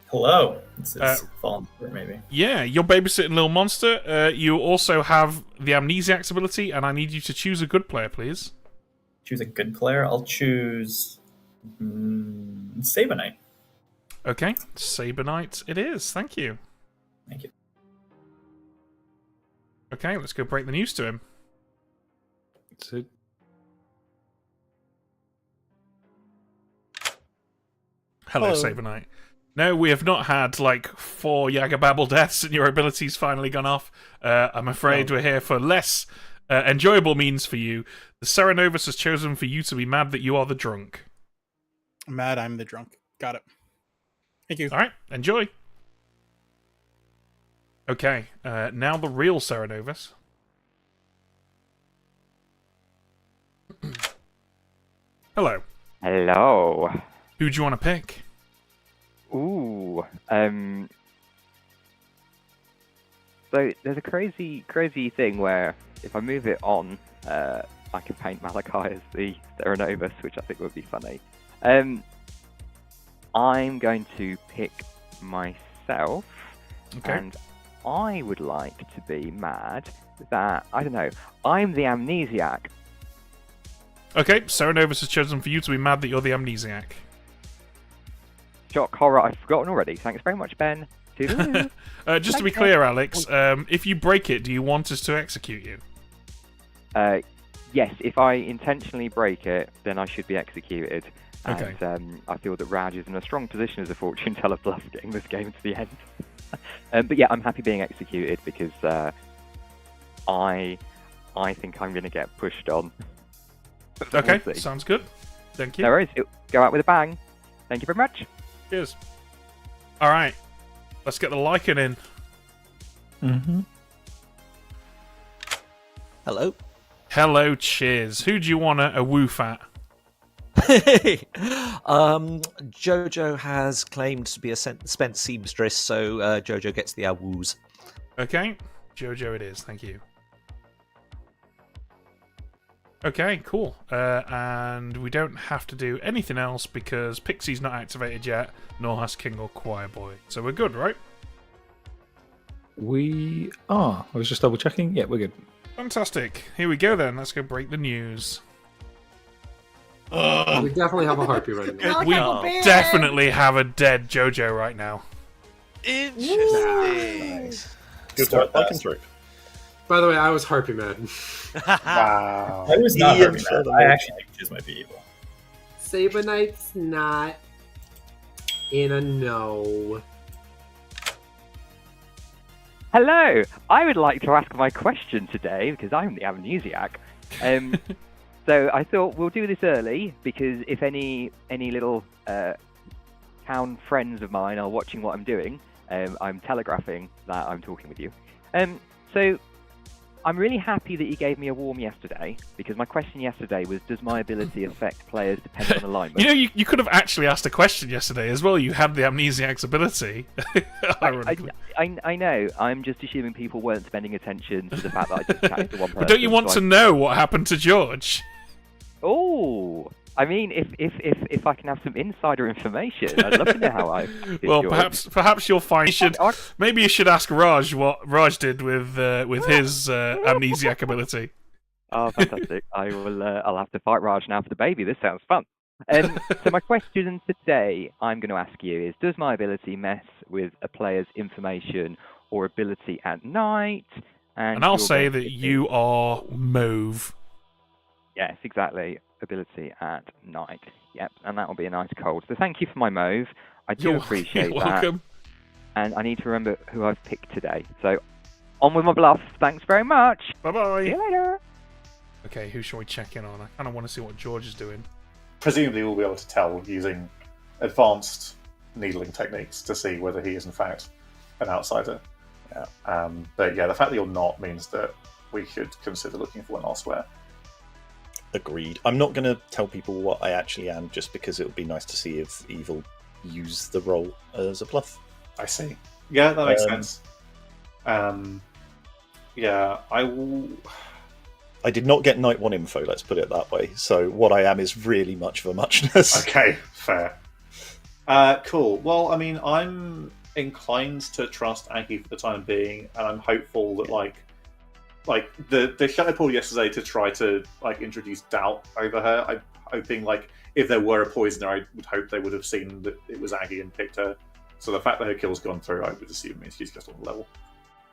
Hello. This is Fallen Spirit, maybe. Yeah, you're babysitting Little Monster. You also have the amnesiac ability, and I need you to choose a good player, please. Choose a good player. I'll choose Sabanite. Okay, Sabanite it is. Thank you. Thank you. Okay, let's go break the news to him. So, Hello, Saberknight. No, we have not had like 4 Yagababble deaths and your ability's finally gone off. I'm afraid we're here for less enjoyable means for you. The Serenovus has chosen for you to be mad that you are the drunk. Mad, I'm the drunk. Got it. Thank you. All right, enjoy. Okay, now the real Serenovus. Hello. Hello. Who do you want to pick? Ooh. So there's a crazy thing where if I move it on, I can paint Malachi as the Serenovus, which I think would be funny. I'm going to pick myself, and I would like to be mad that, I don't know, I'm the amnesiac. Okay, Serenovus has chosen for you to be mad that you're the amnesiac. Shock horror, I've forgotten already. Thanks very much, Ben. Just to be clear, Alex, if you break it, do you want us to execute you? Yes, if I intentionally break it, then I should be executed. Okay. And I feel that Raj is in a strong position as a fortune teller bluff getting this game to the end. But yeah, I'm happy being executed because I think I'm going to get pushed on. Okay, sounds good. Thank you. No worries. Go out with a bang. Thank you very much. Cheers. All right, let's get the Lycan in. Mm-hmm. Hello. Hello, cheers. Who do you want a woof at? Jojo has claimed to be a spent seamstress, so Jojo gets the woos. Okay, Jojo it is. Thank you. Okay, cool. And we don't have to do anything else because Pixie's not activated yet, nor has King or Choir Boy. So we're good, right? We are. I was just double checking. Yeah, we're good. Fantastic. Here we go then. Let's go break the news. We definitely have a harpy right now. We definitely have a dead Jojo right now. Interesting. Good work, Lycan through. By the way, I was harpy mad. Wow. I was not harpy mad. I actually think Chiz might be evil. Saber Knight's not in a no. Hello. I would like to ask my question today because I'm the amnesiac. So I thought we'll do this early because if any little town friends of mine are watching what I'm doing, I'm telegraphing that I'm talking with you. So I'm really happy that you gave me a warm yesterday because my question yesterday was, does my ability affect players depending on alignment? You know, you could have actually asked a question yesterday as well. You had the amnesiac's ability. Ironically. I know. I'm just assuming people weren't spending attention to the fact that I just chatted to one person. But don't you want to know what happened to George? Oh, I mean, if I can have some insider information, I'd love to know how I did. Well, George. perhaps you'll find. Maybe you should ask Raj what Raj did with his amnesiac ability. Oh, fantastic! I will. I'll have to fight Raj now for the baby. This sounds fun. So my question today, I'm going to ask you is: does my ability mess with a player's information or ability at night? And I'll say that you are mauve. Yes, exactly. Ability at night. Yep, and that will be a nice cold. So thank you for my mauve. I do appreciate you're that. welcome. And I need to remember who I've picked today. So on with my bluff. Thanks very much. Bye-bye. See you later. Okay, who shall we check in on? I kind of want to see what George is doing. Presumably we'll be able to tell using advanced needling techniques to see whether he is in fact an outsider. Yeah. But yeah, the fact that you're not means that we should consider looking for one elsewhere. Agreed. I'm not going to tell people what I actually am just because it would be nice to see if Evil use the role as a bluff. I see. Yeah, that makes sense. Yeah, I will... I did not get Night 1 info, let's put it that way. So what I am is really much of a muchness. Okay, fair. Cool. Well, I mean, I'm inclined to trust Aggie for the time being, and I'm hopeful that, like the shadow pull yesterday to try to introduce doubt over her. I'm hoping if there were a poisoner, I would hope they would have seen that it was Aggie and picked her. So the fact that her kill's gone through, I would assume means she's just on the level.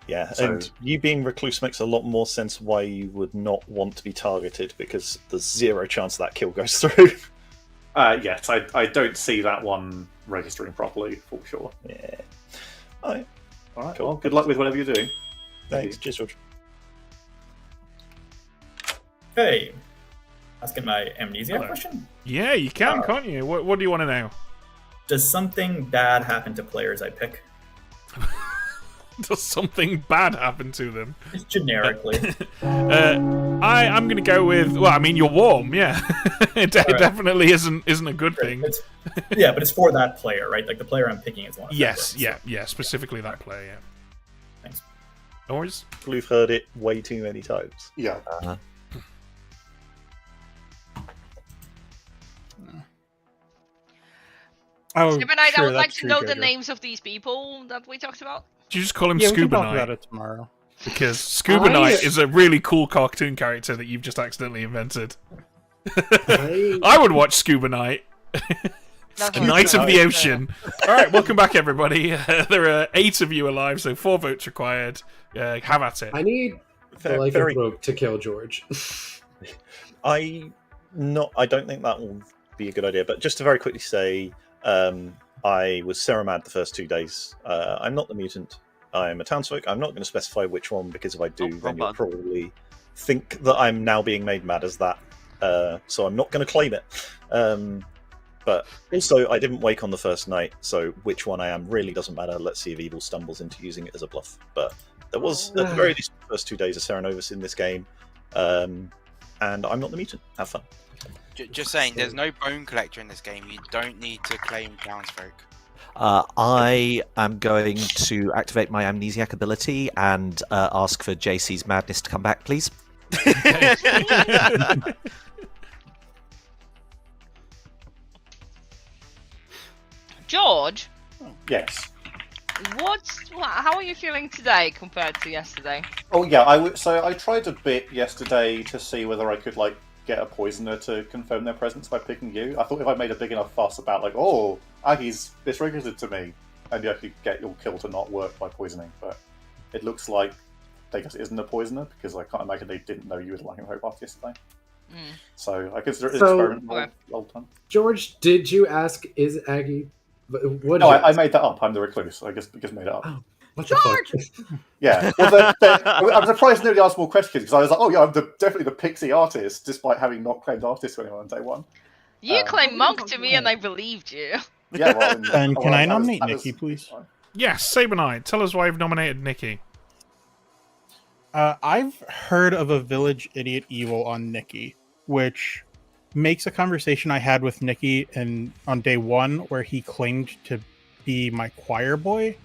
Yeah, and you being recluse makes a lot more sense why you would not want to be targeted because there's zero chance that kill goes through. Yes, I don't see that one registering properly for sure. Yeah. All right. Cool. Well, good luck with whatever you're doing. Thanks. Cheers, George. Hey, asking my amnesia question. Yeah, you can, can't you? What do you want to know? Does something bad happen to players I pick? Does something bad happen to them? Just generically. I'm going to go with. Well, I mean, you're warm. Yeah, it definitely isn't a good thing. Yeah, but it's for that player, right? Like the player I'm picking is one. Of Yes, them, yeah, specifically that player. Yeah. Thanks. Always. We've heard it way too many times. Yeah. Oh, Scuba Knight, I sure, would like that's to true, know the Jojo. names of these people that we talked about. Do you just call him Yeah, we can Scuba talk Knight? about it tomorrow. Because Scuba Knight is a really cool cartoon character that you've just accidentally invented. I would watch Scuba Knight. A Knight of the Ocean. Alright, welcome back, everybody. There are 8 of you alive, so 4 votes required. Have at it. I need the lycanthrope to kill George. I don't think that will be a good idea. But just to very quickly say, I was Ceramad the first 2 days. I'm not the mutant. I'm a townsfolk. I'm not going to specify which one, because if I do, then you'll probably think that I'm now being made mad as that. So I'm not going to claim it. But also, I didn't wake on the first night, so which one I am really doesn't matter. Let's see if Evil stumbles into using it as a bluff. But there was, at the very least, the first 2 days of Serenovus in this game. And I'm not the mutant. Have fun. Just saying, there's no bone collector in this game. You don't need to claim townsfolk. I am going to activate my amnesiac ability and ask for JC's madness to come back, please. George? Yes. How are you feeling today compared to yesterday? Oh yeah, so I tried a bit yesterday to see whether I could get a poisoner to confirm their presence by picking you. I thought if I made a big enough fuss about oh, Aggie's dysregulated to me, maybe I could get your kill to not work by poisoning. But it looks like they just isn't a poisoner, because I can't imagine they didn't know you were the Lycanthrope Bath yesterday. So I consider it an experiment well done. George, did you ask, is Aggie... No, I made that up. I'm the recluse. I just made it up. Oh, what the fuck? Yeah. Well, I'm surprised nobody asked more questions, because I was like, oh yeah, I'm definitely the pixie artist, despite having not claimed artist to anyone on day one. You claimed monk to me and I believed you. Yeah, well, And can I nominate Nikki, please? Yes, Saber Knight. Tell us why you've nominated Nikki. I've heard of a village idiot evil on Nikki, which makes a conversation I had with Nikki on day 1, where he claimed to be my choir boy,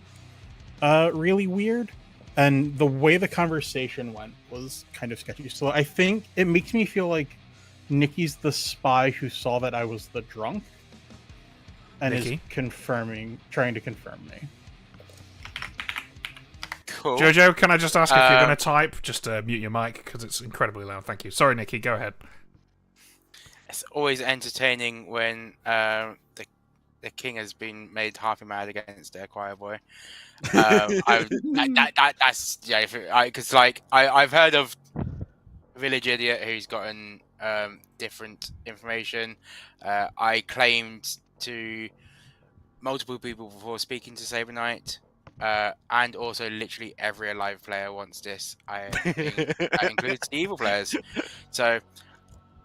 really weird. And the way the conversation went was kind of sketchy. So I think it makes me feel like Nikki's the spy who saw that I was the drunk and is trying to confirm me. Cool. Jojo, can I just ask if you're going to type? Just mute your mic, because it's incredibly loud. Thank you. Sorry, Nikki, go ahead. It's always entertaining when the king has been made half mad against their choir boy. That's yeah. Because I've heard of village idiot who's gotten different information. I claimed to multiple people before speaking to Saber Knight. And also literally every alive player wants this. That includes the evil players. So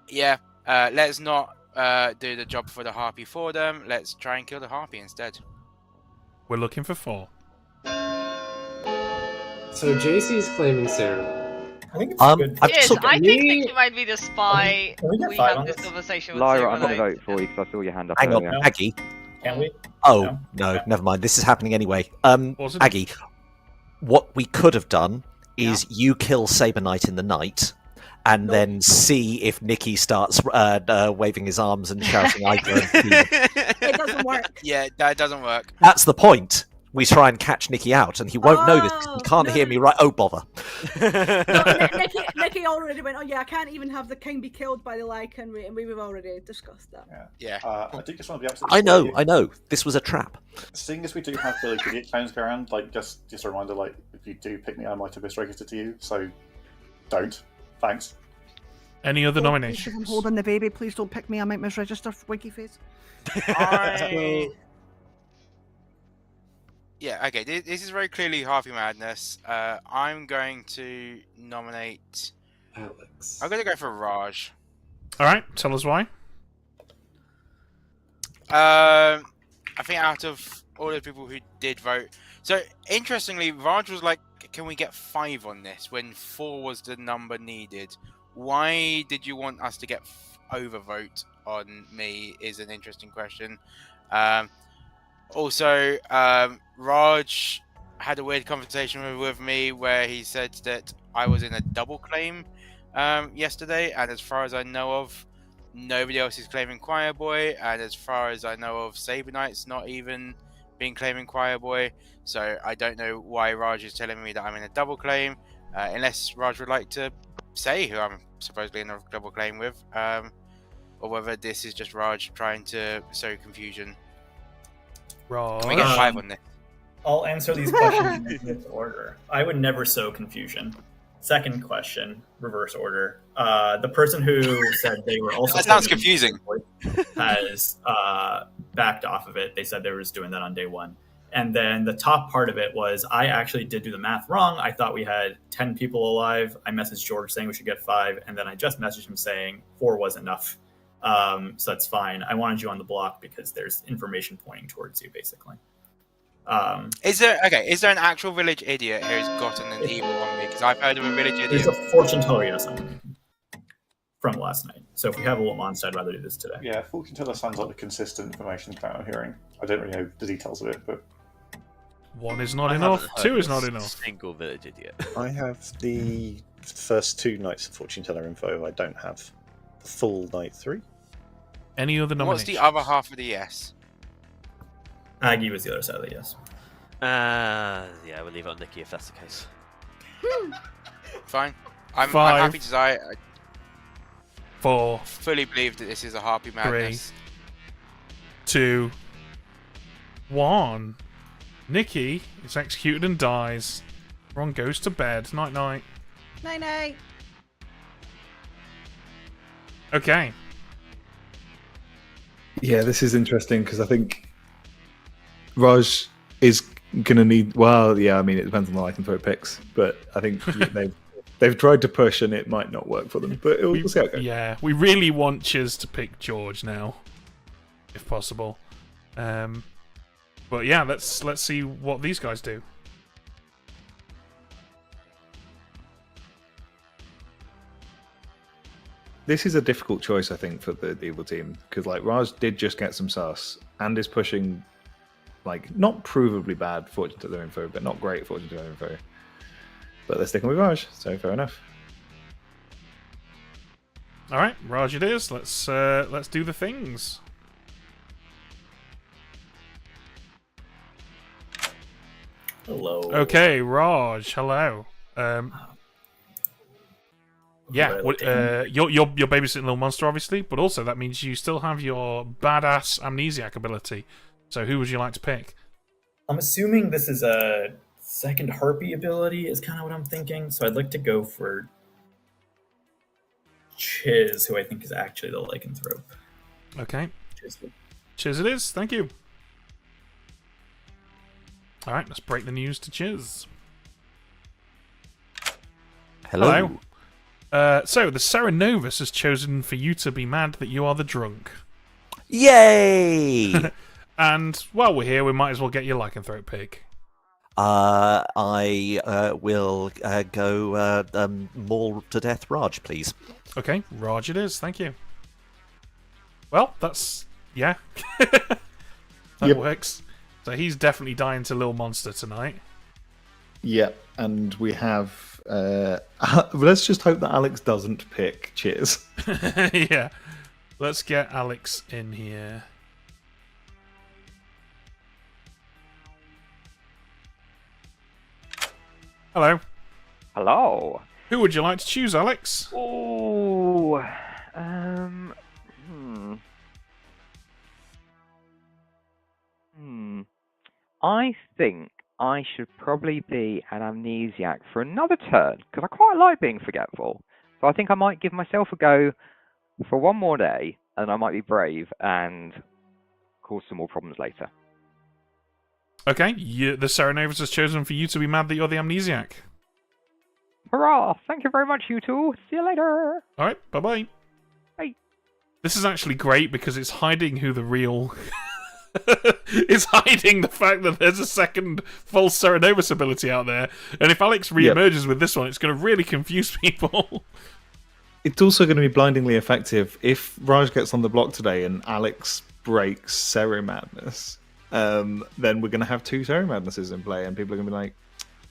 yeah, let's not do the job for the harpy for them. Let's try and kill the harpy instead. We're looking for 4. So JC's claiming Sarah. I think it's good. Yes, I think Nikki might be the spy. We had this conversation with Lyra, I'm Saber going to Knight. vote for you because I saw your hand up Hang earlier. on, Aggie. Can we? Oh, no, never mind. This is happening anyway. Aggie, what we could have done is you kill Saber Knight in the night, and then see if Nikki starts waving his arms and shouting, I guarantee. It doesn't work. Yeah, that doesn't work. That's the point. We try and catch Nikki out, and he won't know this. He can't hear me right. Oh, bother. Nikki already went, oh yeah, I can't even have the king be killed by the Lycan, and we've already discussed that. Yeah. I do just want to be absolutely I know. This was a trap. Seeing as we do have the idiot clowns go around, just a reminder, if you do pick me, I might have misregistered to you, so don't. Thanks. Any other I'm nominations? holding the baby. Please don't pick me. I might misregister for Winky Face. Yeah, okay. This is very clearly Harvey Madness. I'm going to nominate Alex. I'm going to go for Raj. All right, tell us why. I think out of all the people who did vote, so interestingly, Raj was like, "Can we get 5 on this?" When 4 was the number needed. Why did you want us to get overvote on me? Is an interesting question. Also, Raj had a weird conversation with me where he said that I was in a double claim yesterday, and as far as I know of, nobody else is claiming Choir Boy, and as far as I know of, Saber Knight's not even been claiming Choir Boy, so I don't know why Raj is telling me that I'm in a double claim, unless Raj would like to say who I'm supposedly in a double claim with, or whether this is just Raj trying to sow confusion. Raj. Can we get 5 on this? I'll answer these questions in this order. I would never sow confusion. Second question, reverse order. The person who said they were also that sounds confusing has backed off of it. They said they were just doing that on day 1. And then the top part of it was I actually did do the math wrong. I thought we had 10 people alive. I messaged George saying we should get 5, and then I just messaged him saying 4 was enough. So that's fine. I wanted you on the block because there's information pointing towards you, basically. Is there an actual village idiot who's gotten an evil on me? Because I've heard of a village idiot. There's a fortune teller, yes, from last night. So if we have a little monster, I'd rather do this today. Yeah, fortune teller sounds like the consistent information that I'm hearing. I don't really know the details of it, but 1 is not enough. 2 is not enough. Single village idiot. I have the first 2 nights of fortune teller info. I don't have the full night 3. Any other nominations? What's the other half of the yes? Aggie was the other side of the yes. Yeah, we'll leave it on Nikki if that's the case. Fine. I'm 5, happy to die. 4, Fully believe that this is a Harpy Madness. 3, 2, 1. Nikki is executed and dies. Ron goes to bed. Night night. Night night. Okay. Yeah, this is interesting because I think Raj is going to need. Well, yeah, I mean, it depends on the lycanthrope picks, but I think they've tried to push and it might not work for them. But we'll see how it goes. Yeah, we really want Chiz to pick George now, if possible. But yeah, let's see what these guys do. This is a difficult choice, I think, for the evil team because like Raj did just get some sus and is pushing like not provably bad fortune teller info, but not great fortune teller info. But they're sticking with Raj, so fair enough. All right, Raj, it is. Let's do the things. Hello. Okay, Raj. Hello. Yeah, you're babysitting little monster, obviously, but also that means you still have your badass amnesiac ability. So who would you like to pick? I'm assuming this is a second harpy ability is kind of what I'm thinking. So I'd like to go for Chiz, who I think is actually the lycanthrope. Okay. Chiz it is. Thank you. All right, let's break the news to Chiz. Hello. So the Serenovus has chosen for you to be mad that you are the drunk. Yay! And while we're here, we might as well get your lycanthrope pick. I will go maul to death Raj, please. Okay, Raj it is. Thank you. Well, that's... yeah. That works. So he's definitely dying to Lil Monster tonight. Yep, and we have... let's just hope that Alex doesn't pick Cheers. Yeah. Let's get Alex in here. Hello. Hello. Who would you like to choose, Alex? Oh, I think I should probably be an amnesiac for another turn, because I quite like being forgetful. So I think I might give myself a go for one more day, and I might be brave and cause some more problems later. Okay, the Serenovus has chosen for you to be mad that you're the amnesiac. Hurrah! Thank you very much, you two. See you later. All right, bye-bye. Bye. This is actually great because it's hiding who the real... it's hiding the fact that there's a second false Serenovus ability out there. And if Alex re-emerges with this one, it's going to really confuse people. It's also going to be blindingly effective if Raj gets on the block today and Alex breaks Sero Madness. Then we're going to have 2 Sero Madnesses in play, and people are going to be like,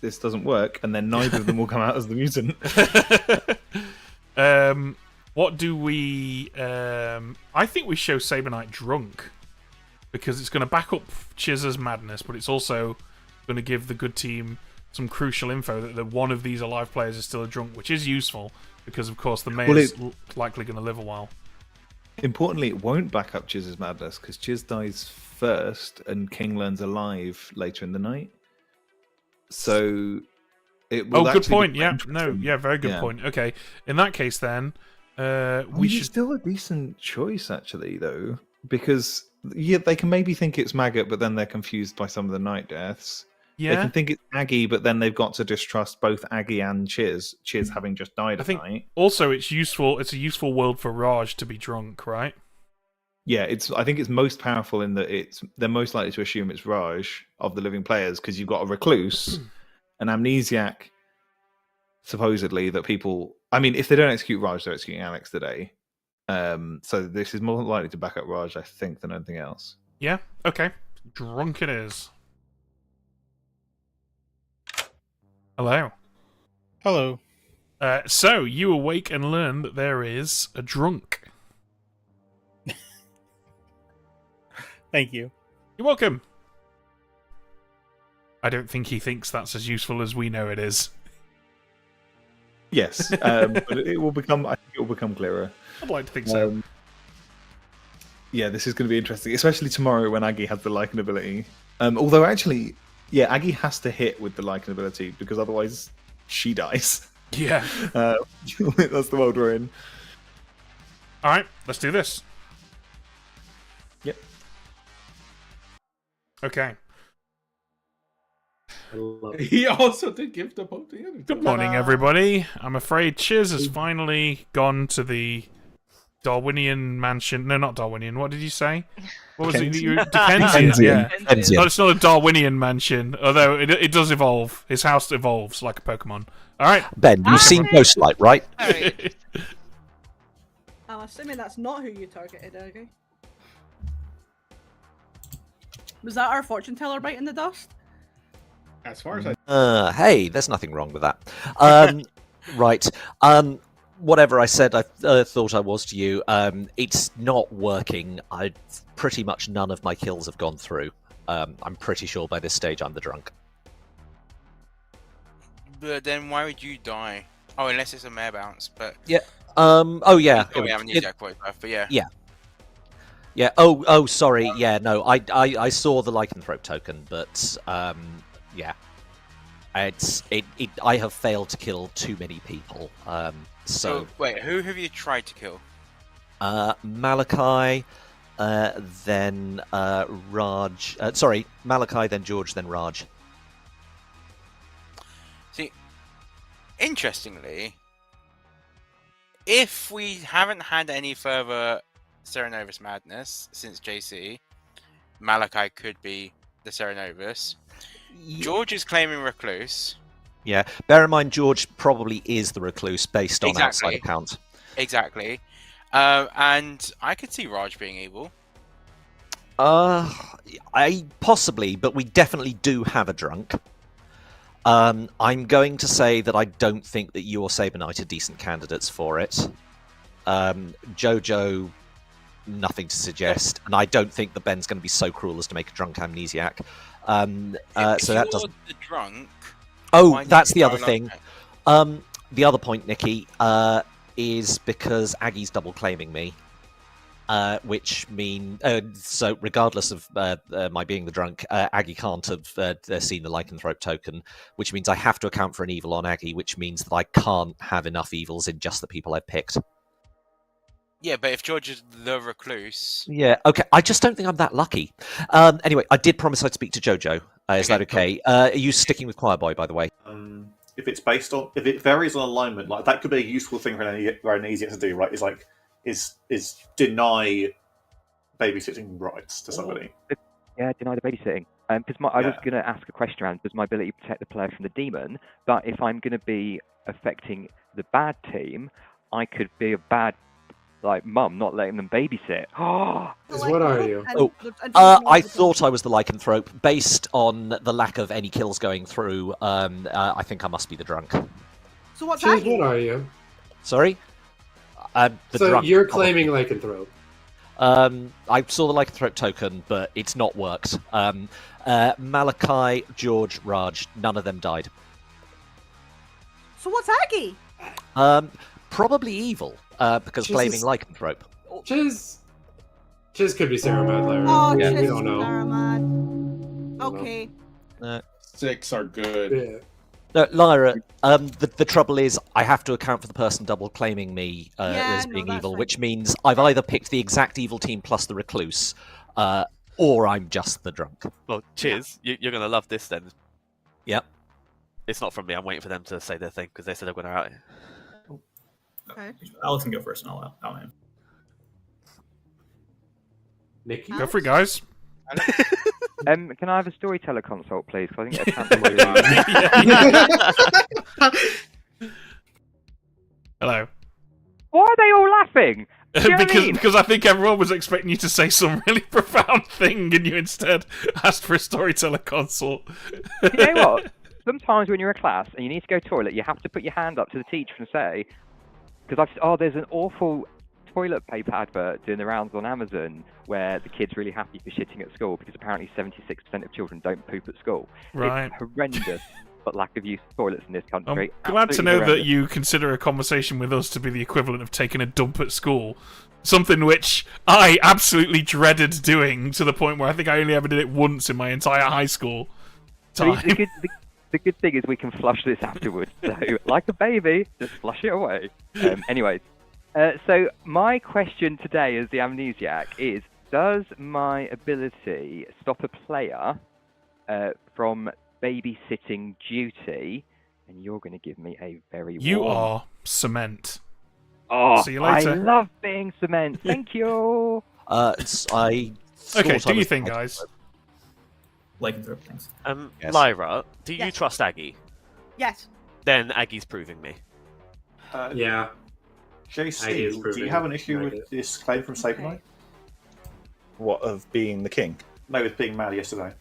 this doesn't work, and then neither of them will come out as the mutant. What do we... I think we show Saber Knight drunk, because it's going to back up Chiz's madness, but it's also going to give the good team some crucial info that one of these alive players is still a drunk, which is useful, because of course the mayor's likely going to live a while. Importantly, it won't back up Chiz's madness, because Chiz dies first, and King learns alive later in the night. So it will good point. Yeah, very good point. Okay, in that case, then we should. It's still a decent choice, actually, though, because they can maybe think it's Maggot, but then they're confused by some of the night deaths. Yeah, they can think it's Aggie, but then they've got to distrust both Aggie and Chiz. Chiz having just died at night. Also, it's useful. It's a useful world for Raj to be drunk, right? Yeah, I think it's most powerful in that they're most likely to assume it's Raj of the living players, because you've got a recluse, an amnesiac, supposedly, that people... I mean, if they don't execute Raj, they're executing Alex today. So this is more likely to back up Raj, I think, than anything else. Yeah, okay. Drunk it is. Hello. Hello. So, you awake and learn that there is a drunk. Thank you. You're welcome. I don't think he thinks that's as useful as we know it is. Yes, but it will become. I think it will become clearer. I'd like to think so. Yeah, this is going to be interesting, especially tomorrow when Aggie has the Lycan ability. Although, actually, yeah, Aggie has to hit with the Lycan ability, because otherwise she dies. Yeah. That's the world we're in. All right, let's do this. Yep. Okay. He also did give the vote to him. Good morning, everybody. I'm afraid Chiz has finally gone to the Darwinian mansion. No, not Darwinian. What did you say? What was it? Dickensian. Yeah. No, it's not a Darwinian mansion, although it does evolve. His house evolves like a Pokemon. All right. Ben, you've seen Ghostlight, right? I'm assuming that's not who you targeted, okay? Was that our fortune teller biting the dust? As far as I... Hey, there's nothing wrong with that. Right. Whatever I said, I thought I was to you. It's not working. Pretty much none of my kills have gone through. I'm pretty sure by this stage I'm the drunk. But then why would you die? Oh, unless it's a mare bounce, but... Yeah. Oh, yeah. We have amnesiac quite tough, but yeah. Yeah. Yeah. Oh, sorry. Yeah, no. I saw the lycanthrope token, but yeah, I have failed to kill too many people. So wait, who have you tried to kill? Malachi, then Raj. Sorry, Malachi, then George, then Raj. See, interestingly, if we haven't had any further Serenovus madness since JC, Malachi could be the Serenovus. George is claiming Recluse. Yeah, bear in mind George probably is the Recluse based on outside account. Exactly. And I could see Raj being evil. I possibly, but we definitely do have a drunk. I'm going to say that I don't think that you or Saber Knight are decent candidates for it. Jojo, nothing to suggest, and I don't think that Ben's going to be so cruel as to make a drunk amnesiac. So that doesn't. The drunk. Oh, that's the other thing. The other point, Nikki, is because Aggie's double claiming me, which mean so regardless of my being the drunk, Aggie can't have seen the lycanthrope token, which means I have to account for an evil on Aggie, which means that I can't have enough evils in just the people I've picked. Yeah, but if George is the Recluse... Yeah, okay. I just don't think I'm that lucky. Anyway, I did promise I'd speak to Jojo, Is that okay? Are you sticking with Choir Boy, by the way? If it's based on, if it varies on alignment, like that could be a useful thing for an easier to do, right? Is deny babysitting rights to somebody. Yeah, deny the babysitting. Because I was going to ask a question around, does my ability protect the player from the demon? But if I'm going to be affecting the bad team, I could be a bad, mum, not letting them babysit. What are you? I thought I was the lycanthrope. Based on the lack of any kills going through, I think I must be the drunk. So what's Cheers, Aggie? what are you? Sorry? The So drunk, you're claiming lycanthrope. I saw the lycanthrope token, but it's not worked. Malachi, George, Raj, none of them died. So what's Aggie? Probably evil, because Jesus. claiming lycanthrope. Chiz could be Sarah Mad Lyra. Oh, we Chiz don't know. Sarah Mad. Okay. 6 are good. Yeah. No, Lyra, the trouble is I have to account for the person double claiming me as being that's evil, fine. which means I've either picked the exact evil team plus the recluse, or I'm just the drunk. Well, cheers. You're going to love this then. Yep. It's not from me. I'm waiting for them to say their thing because they said they're going to out here. Okay. Alex can go first, and I'll out him. Nikki? Go for it, guys. Can I have a storyteller consult, please? Because I think a Hello. Why are they all laughing? Do you know what I mean? Because I think everyone was expecting you to say some really profound thing, and you instead asked for a storyteller consult. You know what? Sometimes when you're in class and you need to go to the toilet, you have to put your hand up to the teacher and say, because there's an awful toilet paper advert doing the rounds on Amazon where the kid's really happy for shitting at school because apparently 76% of children don't poop at school. Right. It's horrendous, but lack of use of toilets in this country. I'm glad to Absolutely know that horrendous. you consider a conversation with us to be the equivalent of taking a dump at school. Something which I absolutely dreaded doing to the point where I think I only ever did it once in my entire high school time. The good thing is we can flush this afterwards. So, like a baby, just flush it away. Anyways, so my question today as the amnesiac is, does my ability stop a player from babysitting duty? And you're going to give me a very You warm... are cement. Oh, See you later. I love being cement. Thank you. Okay, do your thing, guys. Lycanthrope, thanks. Yes. Lyra, do you Yes. trust Aggie? Yes. Then Aggie's proving me. Yeah. Aggie is JC, do proving you have an issue right. with this claim from Saberknight? What, of being the king? No, with being mad yesterday.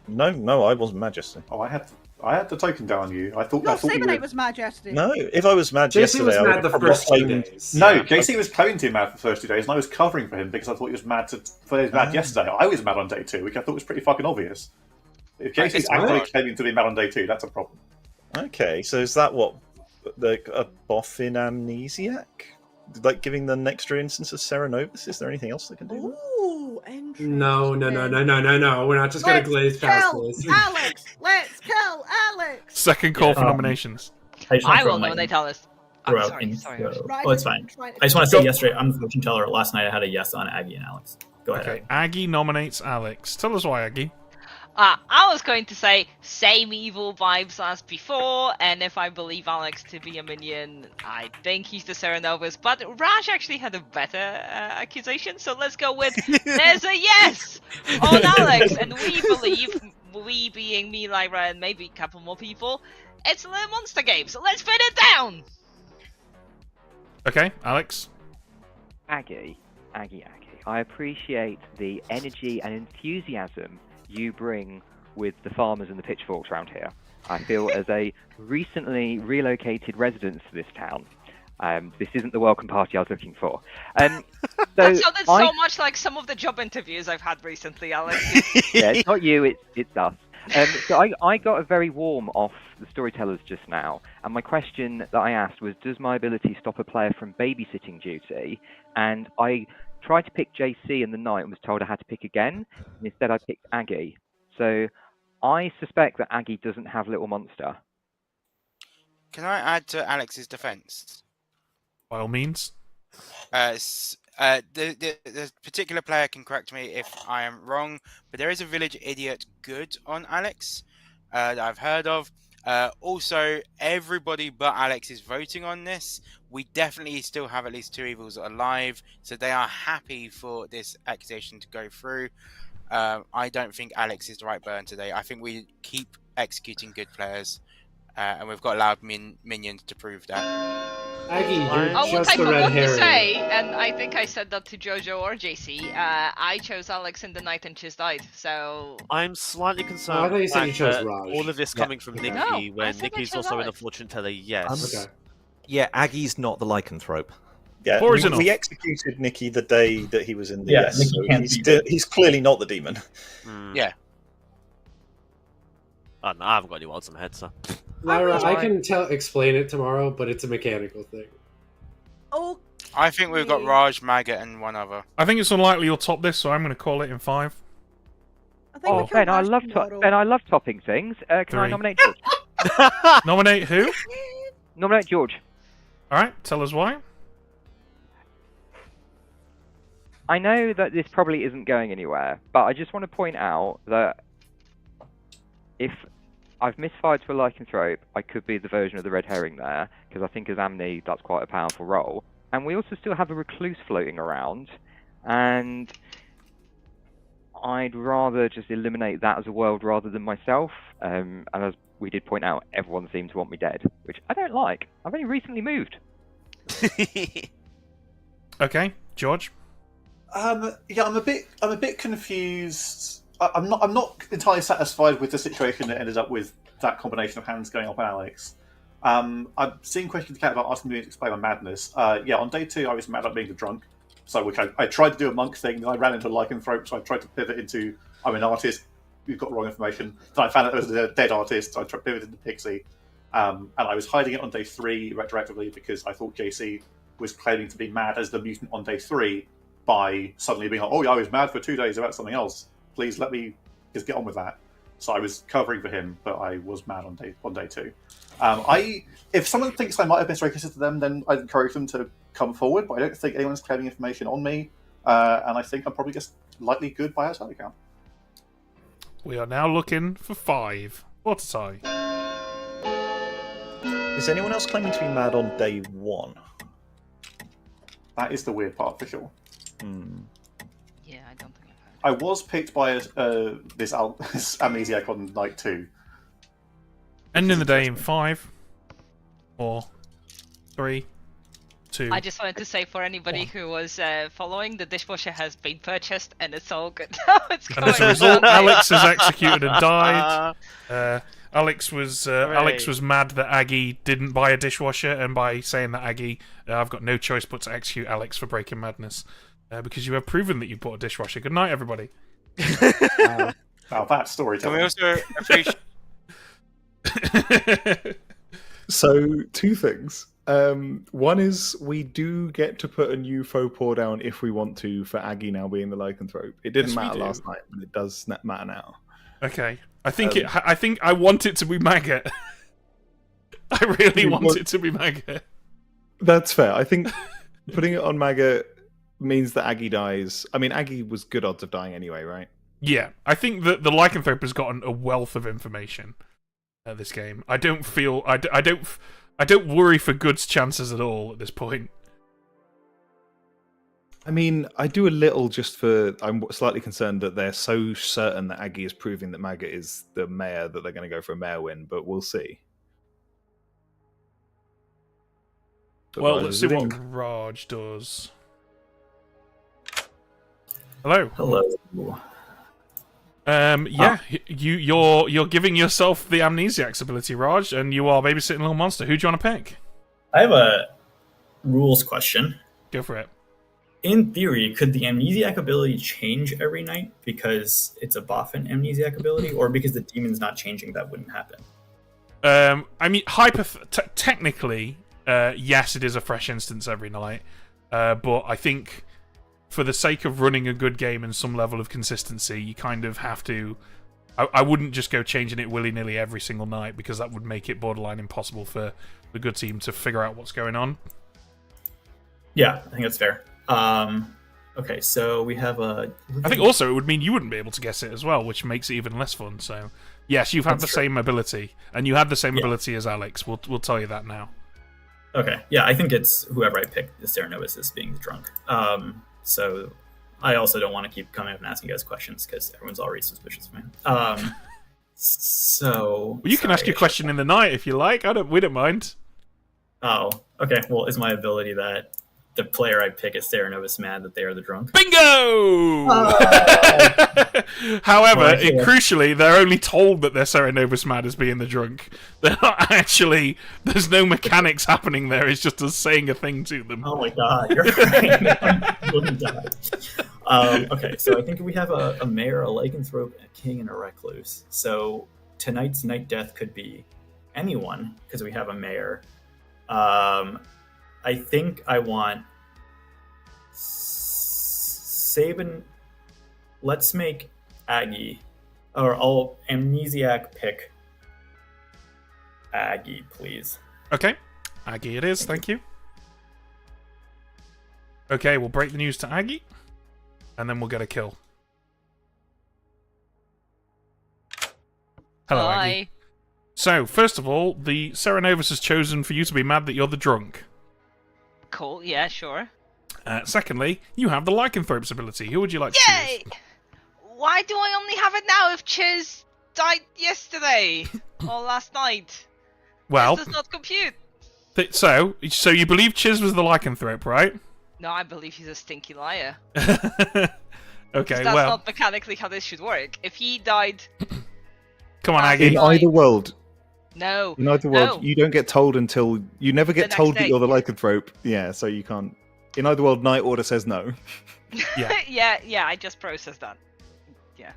No, I wasn't mad yesterday. Oh, I had the token down on you. I thought. No, I thought you Saberknight were... was mad yesterday. No, if I was mad JC yesterday, was I mad would the have probably first 2 claimed... days. No, Yeah. JC was claiming to be mad for the first 2 days, and I was covering for him because I thought he was mad yesterday. I was mad on day 2, which I thought was pretty fucking obvious. If JC's It's actually right. claiming to be mad on day 2, that's a problem. Okay, so is that what a buff in Amnesiac? Like giving them an extra instance of Serenovus? Is there anything else they can do? Ooh, interesting. No. We're not just going to glaze past kill this. Alex! Let's kill Alex! Second call for nominations. I will nominate Alice. I'm Throughout sorry. info. Right, Oh, it's fine. right. I just want to say yesterday, I'm the fortune teller. Last night I had a yes on Aggie and Alex. Go ahead. Okay, Aggie nominates Alex. Tell us why, Aggie. I was going to say same evil vibes as before, and if I believe Alex to be a minion, I think he's the Serenovus. But Raj actually had a better accusation, so let's go with there's a yes on Alex, and we believe, we being me, Lyra, and maybe a couple more people, it's a little monster game. So let's put it down. Okay, Alex. Aggie. I appreciate the energy and enthusiasm you bring with the farmers and the pitchforks around here. I feel as a recently relocated resident to this town, this isn't the welcome party I was looking for. That sounded so much like some of the job interviews I've had recently, Alex. Yeah, it's not you, it's us. So I got a very warm off the storytellers just now, and my question that I asked was, does my ability stop a player from babysitting duty? And I tried to pick JC in the night and was told I had to pick again, and instead I picked Aggie. So I suspect that Aggie doesn't have Little Monster. Can I add to Alex's defense? By all means. the particular player can correct me if I am wrong, but there is a village idiot good on Alex that I've heard of. Also, everybody but Alex is voting on this. We definitely still have at least 2 evils alive, so they are happy for this accusation to go through. I don't think Alex is the right burn today. I think we keep executing good players, and we've got loud minions to prove that. Aggie, you're Oh, what just I the red forgot to herring. say, and I think I said that to Jojo or JC, I chose Alex in the night and just died, so... I'm slightly concerned. Oh, I thought you said you with chose that Raj. all of this coming from Nikki, No, I when said I Nikki's chose also in a Alex. fortune teller. Yes. Okay. Yeah, Aggie's not the lycanthrope. Yeah, Poison we off. executed Nikki the day that he was in the Yeah, yes, Nikki so can't he's clearly not the demon. Yeah. I don't know, I haven't got any words in my head, so. Lyra, I can explain it tomorrow, but it's a mechanical thing. Oh, I think we've got Raj, Maggot, and one other. I think it's unlikely you'll top this, so I'm going to call it in 5. I think we Oh, killed Ben, I Raj love tomorrow. Ben, I love topping things. Can I 3. nominate George? Nominate who? Nominate George. Alright, tell us why. I know that this probably isn't going anywhere, but I just want to point out that if I've misfired to a lycanthrope, I could be the version of the red herring there, because I think as Amni, that's quite a powerful role. And we also still have a recluse floating around, and I'd rather just eliminate that as a world rather than myself. And as we did point out, everyone seemed to want me dead, which I don't like. I've only recently moved. Okay, George. Yeah, I'm a bit confused. I'm not entirely satisfied with the situation that ended up with that combination of hands going up on Alex. I'm seeing questions in the chat about asking me to explain my madness. Yeah, on day 2 I was mad at being a drunk, so which I tried to do a monk thing, then I ran into lycanthrope, so I tried to pivot into I'm an artist. You've got wrong information. Then I found out it was a dead artist, so I pivoted into Pixie. And I was hiding it on day 3 retroactively because I thought JC was claiming to be mad as the mutant on day 3 by suddenly being like, oh yeah, I was mad for 2 days about something else. Please let me just get on with that. So I was covering for him, but I was mad on day 2. If someone thinks I might have been racist to them, then I'd encourage them to come forward, but I don't think anyone's claiming information on me, and I think I'm probably just lightly good by outside account. We are now looking for 5. What a tie. Is anyone else claiming to be mad on day 1? That is the weird part for sure. Yeah, I don't think I was picked by this amnesiac on night 2. Ending the day in 5, 4, 3, 2. I just wanted to say for anybody who was following, the dishwasher has been purchased and it's all good now. It's And as a going result, well. Alex is executed and died. Alex was mad that Aggie didn't buy a dishwasher, and by saying that Aggie, I've got no choice but to execute Alex for breaking madness, because you have proven that you bought a dishwasher. Good night, everybody. Now that's storytelling. Can we also appreciate? So, 2 things. One is we do get to put a new faux paw down if we want to for Aggie now being the lycanthrope. It didn't Yes, we matter do. last night, but it does matter now. Okay, I think I want it to be Maggot. I really want it to be Maggot. That's fair. I think putting it on Maggot means that Aggie dies. I mean, Aggie was good odds of dying anyway, right? Yeah, I think that the lycanthrope has gotten a wealth of information at this game. I don't feel I don't worry for Good's chances at all at this point. I mean, I do a little just for... I'm slightly concerned that they're so certain that Aggie is proving that Maggot is the mayor that they're going to go for a mayor win, but we'll see. But Well, Raj let's is see winning. what Raj does. Hello. Hello. Yeah, you're giving yourself the amnesiac's ability, Raj, and you are babysitting a little monster. Who do you want to pick? I have a rules question. Go for it. In theory, could the amnesiac ability change every night because it's a boffin amnesiac ability, or because the demon's not changing, that wouldn't happen? I mean, technically, yes, it is a fresh instance every night, but I think for the sake of running a good game and some level of consistency, you kind of have to... I wouldn't just go changing it willy-nilly every single night, because that would make it borderline impossible for the good team to figure out what's going on. Yeah, I think that's fair. Okay, so we have a. I think also it would mean you wouldn't be able to guess it as well, which makes it even less fun. So, yes, you've had the same ability, and you had the same ability as Alex. We'll tell you that now. Okay, yeah, I think it's whoever I pick the Cerenovus as being the drunk. So I also don't want to keep coming up and asking you guys questions because everyone's already suspicious of me. So Well, you can ask your question in the night if you like. We don't mind. Oh, okay. Well, is my ability that the player I pick is Cerenovus mad that they are the drunk? Bingo! However, crucially, they're only told that they're Cerenovus mad as being the drunk. They're not actually. There's no mechanics happening there. It's just us saying a thing to them. Oh my god, you're right. I'm gonna die. Okay, so I think we have a mayor, a lycanthrope, a king, and a recluse. So tonight's night death could be anyone because we have a mayor. I think I want Sabin. Let's make Aggie, or I'll Amnesiac pick Aggie, please. Okay, Aggie it is. Thank you. Okay, we'll break the news to Aggie, and then we'll get a kill. Hello, Hi. Aggie. So, first of all, the Cerenovus has chosen for you to be mad that you're the drunk. Cool, yeah, sure. Secondly, you have the Lycanthrope's ability. Who would you like to Yay! choose? Why do I only have it now if Chiz died yesterday? Or last night? Well, This does not compute. So you believe Chiz was the Lycanthrope, right? No, I believe he's a stinky liar. Okay, That's well... not mechanically how this should work. If he died... Come on, Aggie. In either world, No. in either world, you don't get told until you never get next told that day. you're the lycanthrope. Yeah, so you can't. In either world, Night Order says no. Yeah. yeah, I just processed that. Yeah.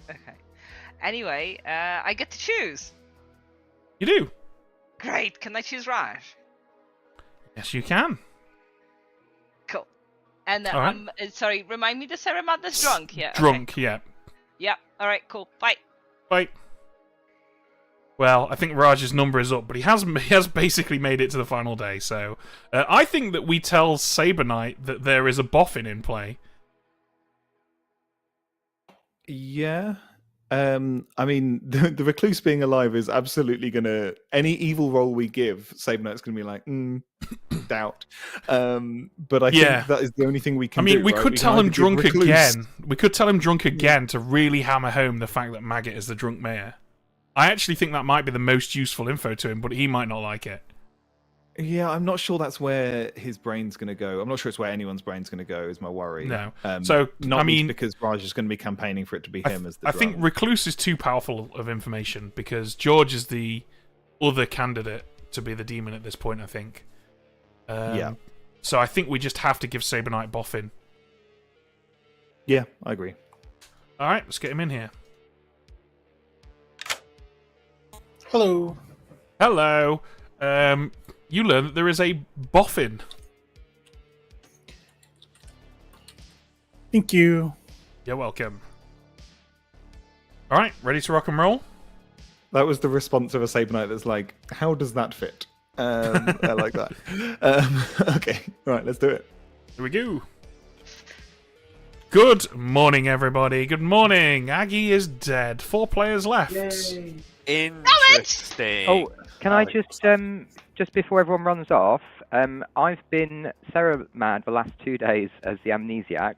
Okay. Anyway, I get to choose. You do. Great. Can I choose Raj? Yes, you can. Cool. And All right. sorry, remind me the Sarah Madness drunk. Yeah. Drunk, Okay. yeah. Yeah. All right. Cool. Bye. Bye. Well, I think Raj's number is up, but he has basically made it to the final day. So I think that we tell Saber Knight that there is a boffin in play. Yeah. I mean, the recluse being alive is absolutely gonna. Any evil role we give, Saber Knight's gonna be like, doubt. But I think that is the only thing we can. I mean, do, we right? could We tell can him either give drunk recluse- again. We could tell him drunk again to really hammer home the fact that Maggot is the drunk mayor. I actually think that might be the most useful info to him, but he might not like it. Yeah, I'm not sure that's where his brain's going to go. I'm not sure it's where anyone's brain's going to go. Is my worry. No. So not I least mean, because Raj is going to be campaigning for it to be him as the. I think drunk. Recluse is too powerful of information because George is the other candidate to be the demon at this point. I think. Yeah. So I think we just have to give Saber Knight boffin. Yeah, I agree. All right, let's get him in here. Hello. Hello. You learn that there is a boffin. Thank you. You're welcome. All right, ready to rock and roll? That was the response of a Saber Knight that's like, how does that fit? I like that. Okay, all right, let's do it. Here we go. Good morning, everybody. Good morning. Aggie is dead. 4 players left. Yay. Interesting. Oh, can I just before everyone runs off, I've been Sarah mad the last 2 days as the amnesiac,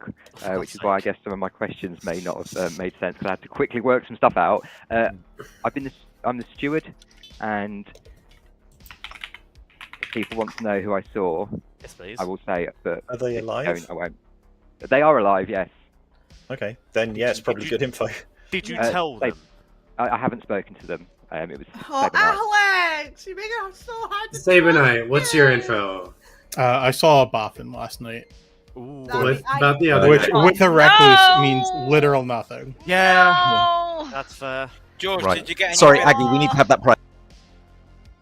which is why I guess some of my questions may not have made sense because I had to quickly work some stuff out. I'm the steward, and if people want to know who I saw, Yes, please. I will say it, but Are they if alive? don't, I won't. They are alive, yes. Okay, then yeah, it's probably good info. Did you tell them? I haven't spoken to them. It was Oh, Saber Knight. Alex! You make it so hard to Saber talk. Knight, what's your info? I saw a boffin last night. Ooh. What about the other Which, night? with a recluse, No! means literal nothing. Yeah, No! that's fair. George, Right. did you get any? Sorry, Aggie, we need to have that price.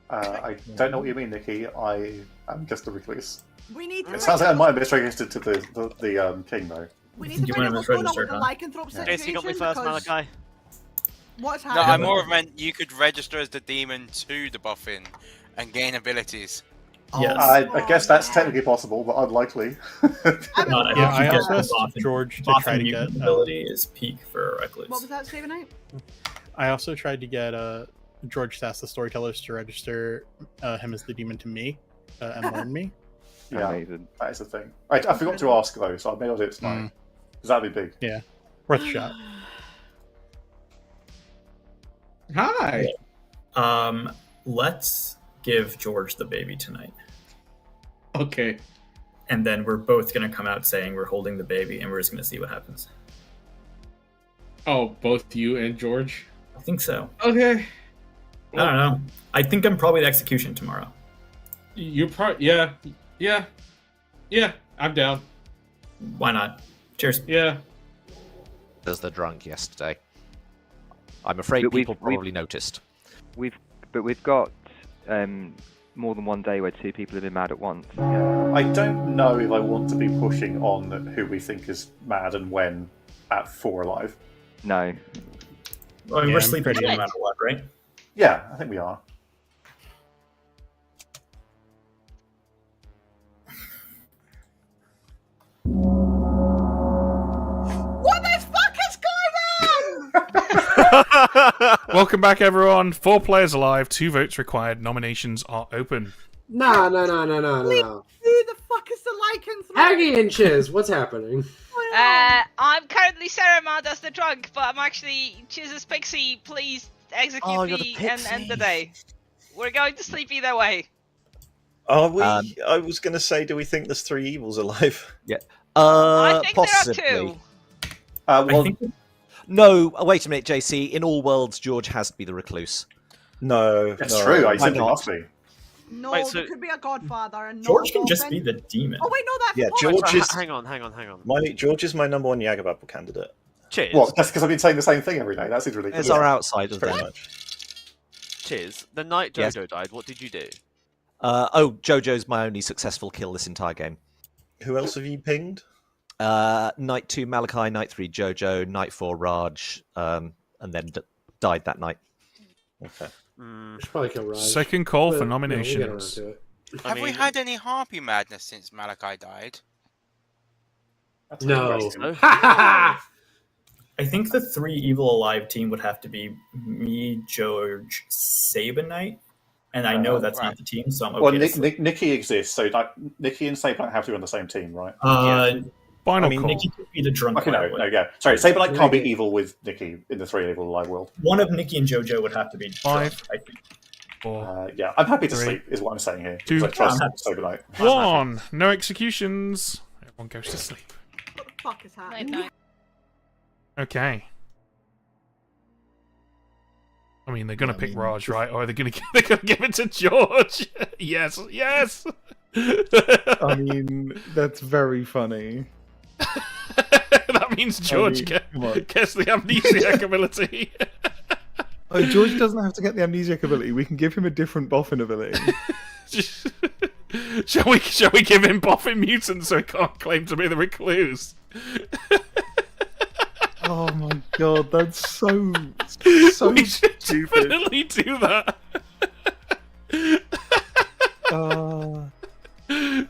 I don't know what you mean, Nikki. I am just a recluse. We need to It sounds like I might have been registered to the king, though. We need to You find out wanna what's going on register, with the huh? lycanthrope Jason, situation. you got me first, because Malachi. What's No, happening? I more of meant you could register as the demon to the boffin and gain abilities. Yes. I guess that's technically possible, but unlikely. I also asked George to try to get ability is peak for recluse. What was that, Stephen? I also tried to get George to ask the storytellers to register him as the demon to me and learn me. Yeah, Amazing. that is the thing. I forgot to ask though, so maybe I'll do it tonight. Because that'd be big. Yeah, worth a shot. Hi. Let's give George the baby tonight. Okay. And then we're both gonna come out saying we're holding the baby, and we're just gonna see what happens. Oh, both you and George? I think so. Okay. I don't know. I think I'm probably the execution tomorrow. You probably yeah. I'm down. Why not? Cheers. Yeah. As the drunk yesterday. I'm afraid people probably noticed. We've got more than one day where two people have been mad at once. I don't know if I want to be pushing on who we think is mad and when at 4 Alive. No. Well, we're sleeping no matter what, right? Yeah, I think we are. What the fuck is going on? Welcome back, everyone. 4 players alive, 2 votes required. Nominations are open. No. Who the fuck is the lycanthrope? Aggie and Chiz, what's happening? I'm currently Sarah mad as the drunk, but I'm actually Chiz's Pixie. Please execute me and end the day. We're going to sleep either way. Are we? I was going to say, do we think there's 3 evils alive? Yeah. I think possibly. there are 2. Well, no, wait a minute, JC. In all worlds, George has to be the recluse. No. That's no, true. I why simply not? must be. No, Wait, so- there could be a godfather and George no can just dolphin. be the demon. Oh wait, no, that's Yeah, Paul. George is. Hang on. George is my number 1 Yagababble candidate. Cheers. What? That's because I've been saying the same thing every day. That seems ridiculous. There's our outsiders Pretty then. much. Cheers. The night Yes. Jojo died, what did you do? Jojo's my only successful kill this entire game. Who else have you pinged? Night 2 Malachi, Night 3 Jojo, Night 4 Raj, and then died that night. Okay. Should probably kill Raj. Second call But, for you know, we'll get around nominations. to it. Have we had any Harpy madness since Malachi died? That's No. interesting. I think the 3 evil alive team would have to be me, George, Sabanite, and I know that's not the team, so I'm okay. Well, to sleep. Nikki exists, so like, Nikki and Sabanite have to be on the same team, right? Final I mean, call. Nikki could be the drunk. Okay, no, yeah. Sorry, Sabanite can't be evil with Nikki in the 3 evil alive world. One of Nikki and JoJo would have to be 5, drunk, I think. 4, Yeah, I'm happy to 3, sleep, is what I'm saying here. 2, because I trust Sabanite. 1. No executions. Everyone goes to sleep. What the fuck is happening? Night. Okay. I mean, they're gonna pick Raj, right? Or are they gonna give it to George? Yes. I mean, that's very funny. That means George come on. gets the amnesiac ability. Oh, George doesn't have to get the amnesiac ability. We can give him a different boffin ability. Shall we give him boffin mutant so he can't claim to be the recluse? Oh my god, that's so We should stupid. definitely do that.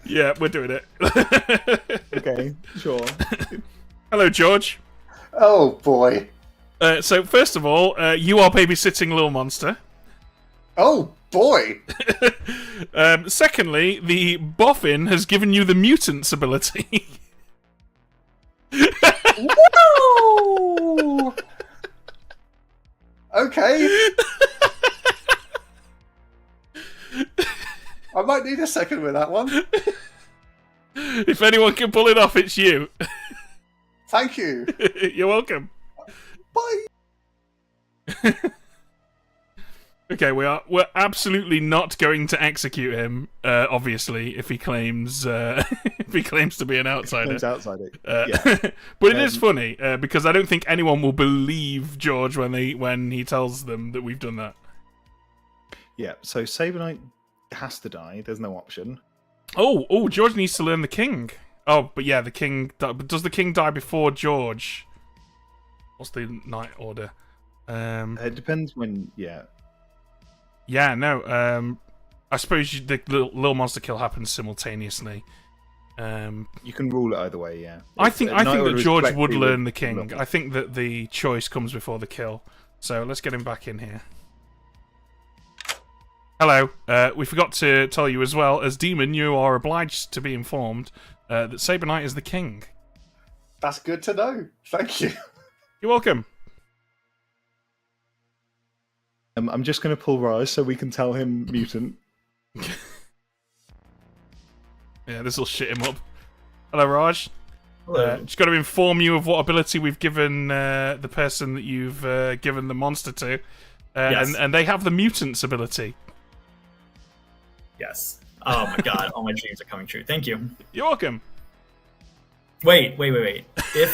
Yeah, we're doing it. Okay, sure. Hello, George. Oh boy. So first of all, you are babysitting Little Monster. Oh boy. Secondly, the boffin has given you the mutant's ability. Woo! Okay. I might need a second with that one. If anyone can pull it off, it's you. Thank you. You're welcome. Bye. Okay, we're absolutely not going to execute him. Obviously, if he claims to be an outsider. He's outsider. But it is funny because I don't think anyone will believe George when he tells them that we've done that. Yeah. So Sabanite has to die. There's no option. Oh, George needs to learn the king. Oh, but yeah, the king. But does the king die before George? What's the night order? It depends when. Yeah. Yeah, no. I suppose the little monster kill happens simultaneously. You can rule it either way, yeah. I think that George would collectively learn the king. I think that the choice comes before the kill. So let's get him back in here. Hello. We forgot to tell you as well, as Demon, you are obliged to be informed that Saber Knight is the king. That's good to know. Thank you. You're welcome. I'm just going to pull Raj so we can tell him mutant. Yeah, this will shit him up. Hello, Raj. Hello. Just got to inform you of what ability we've given the person that you've given the monster to. Yes. And they have the mutant's ability. Yes. Oh my god, all my dreams are coming true. Thank you. You're welcome. Wait. Yeah,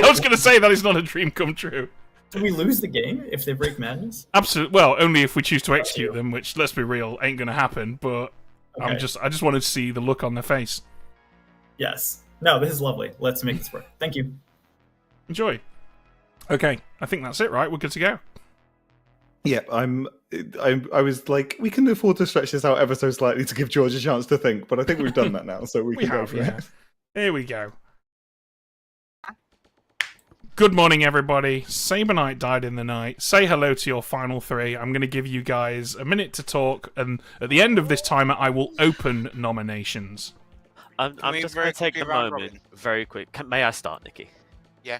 I was going to say that is not a dream come true. Do we lose the game if they break madness? Absolutely. Well, only if we choose to execute them, which, let's be real, ain't going to happen. But Okay. I just wanted to see the look on their face. Yes. No, this is lovely. Let's make this work. Thank you. Enjoy. Okay, I think that's it, right? We're good to go. Yeah, I was like, we can afford to stretch this out ever so slightly to give George a chance to think, but I think we've done that now, so we can go for it. Here we go. Good morning, everybody. Saber Knight died in the night. Say hello to your final three. I'm going to give you guys a minute to talk, and at the end of this timer, I will open nominations. I'm just going to take a moment, very quick. May I start, Nikki? Yeah.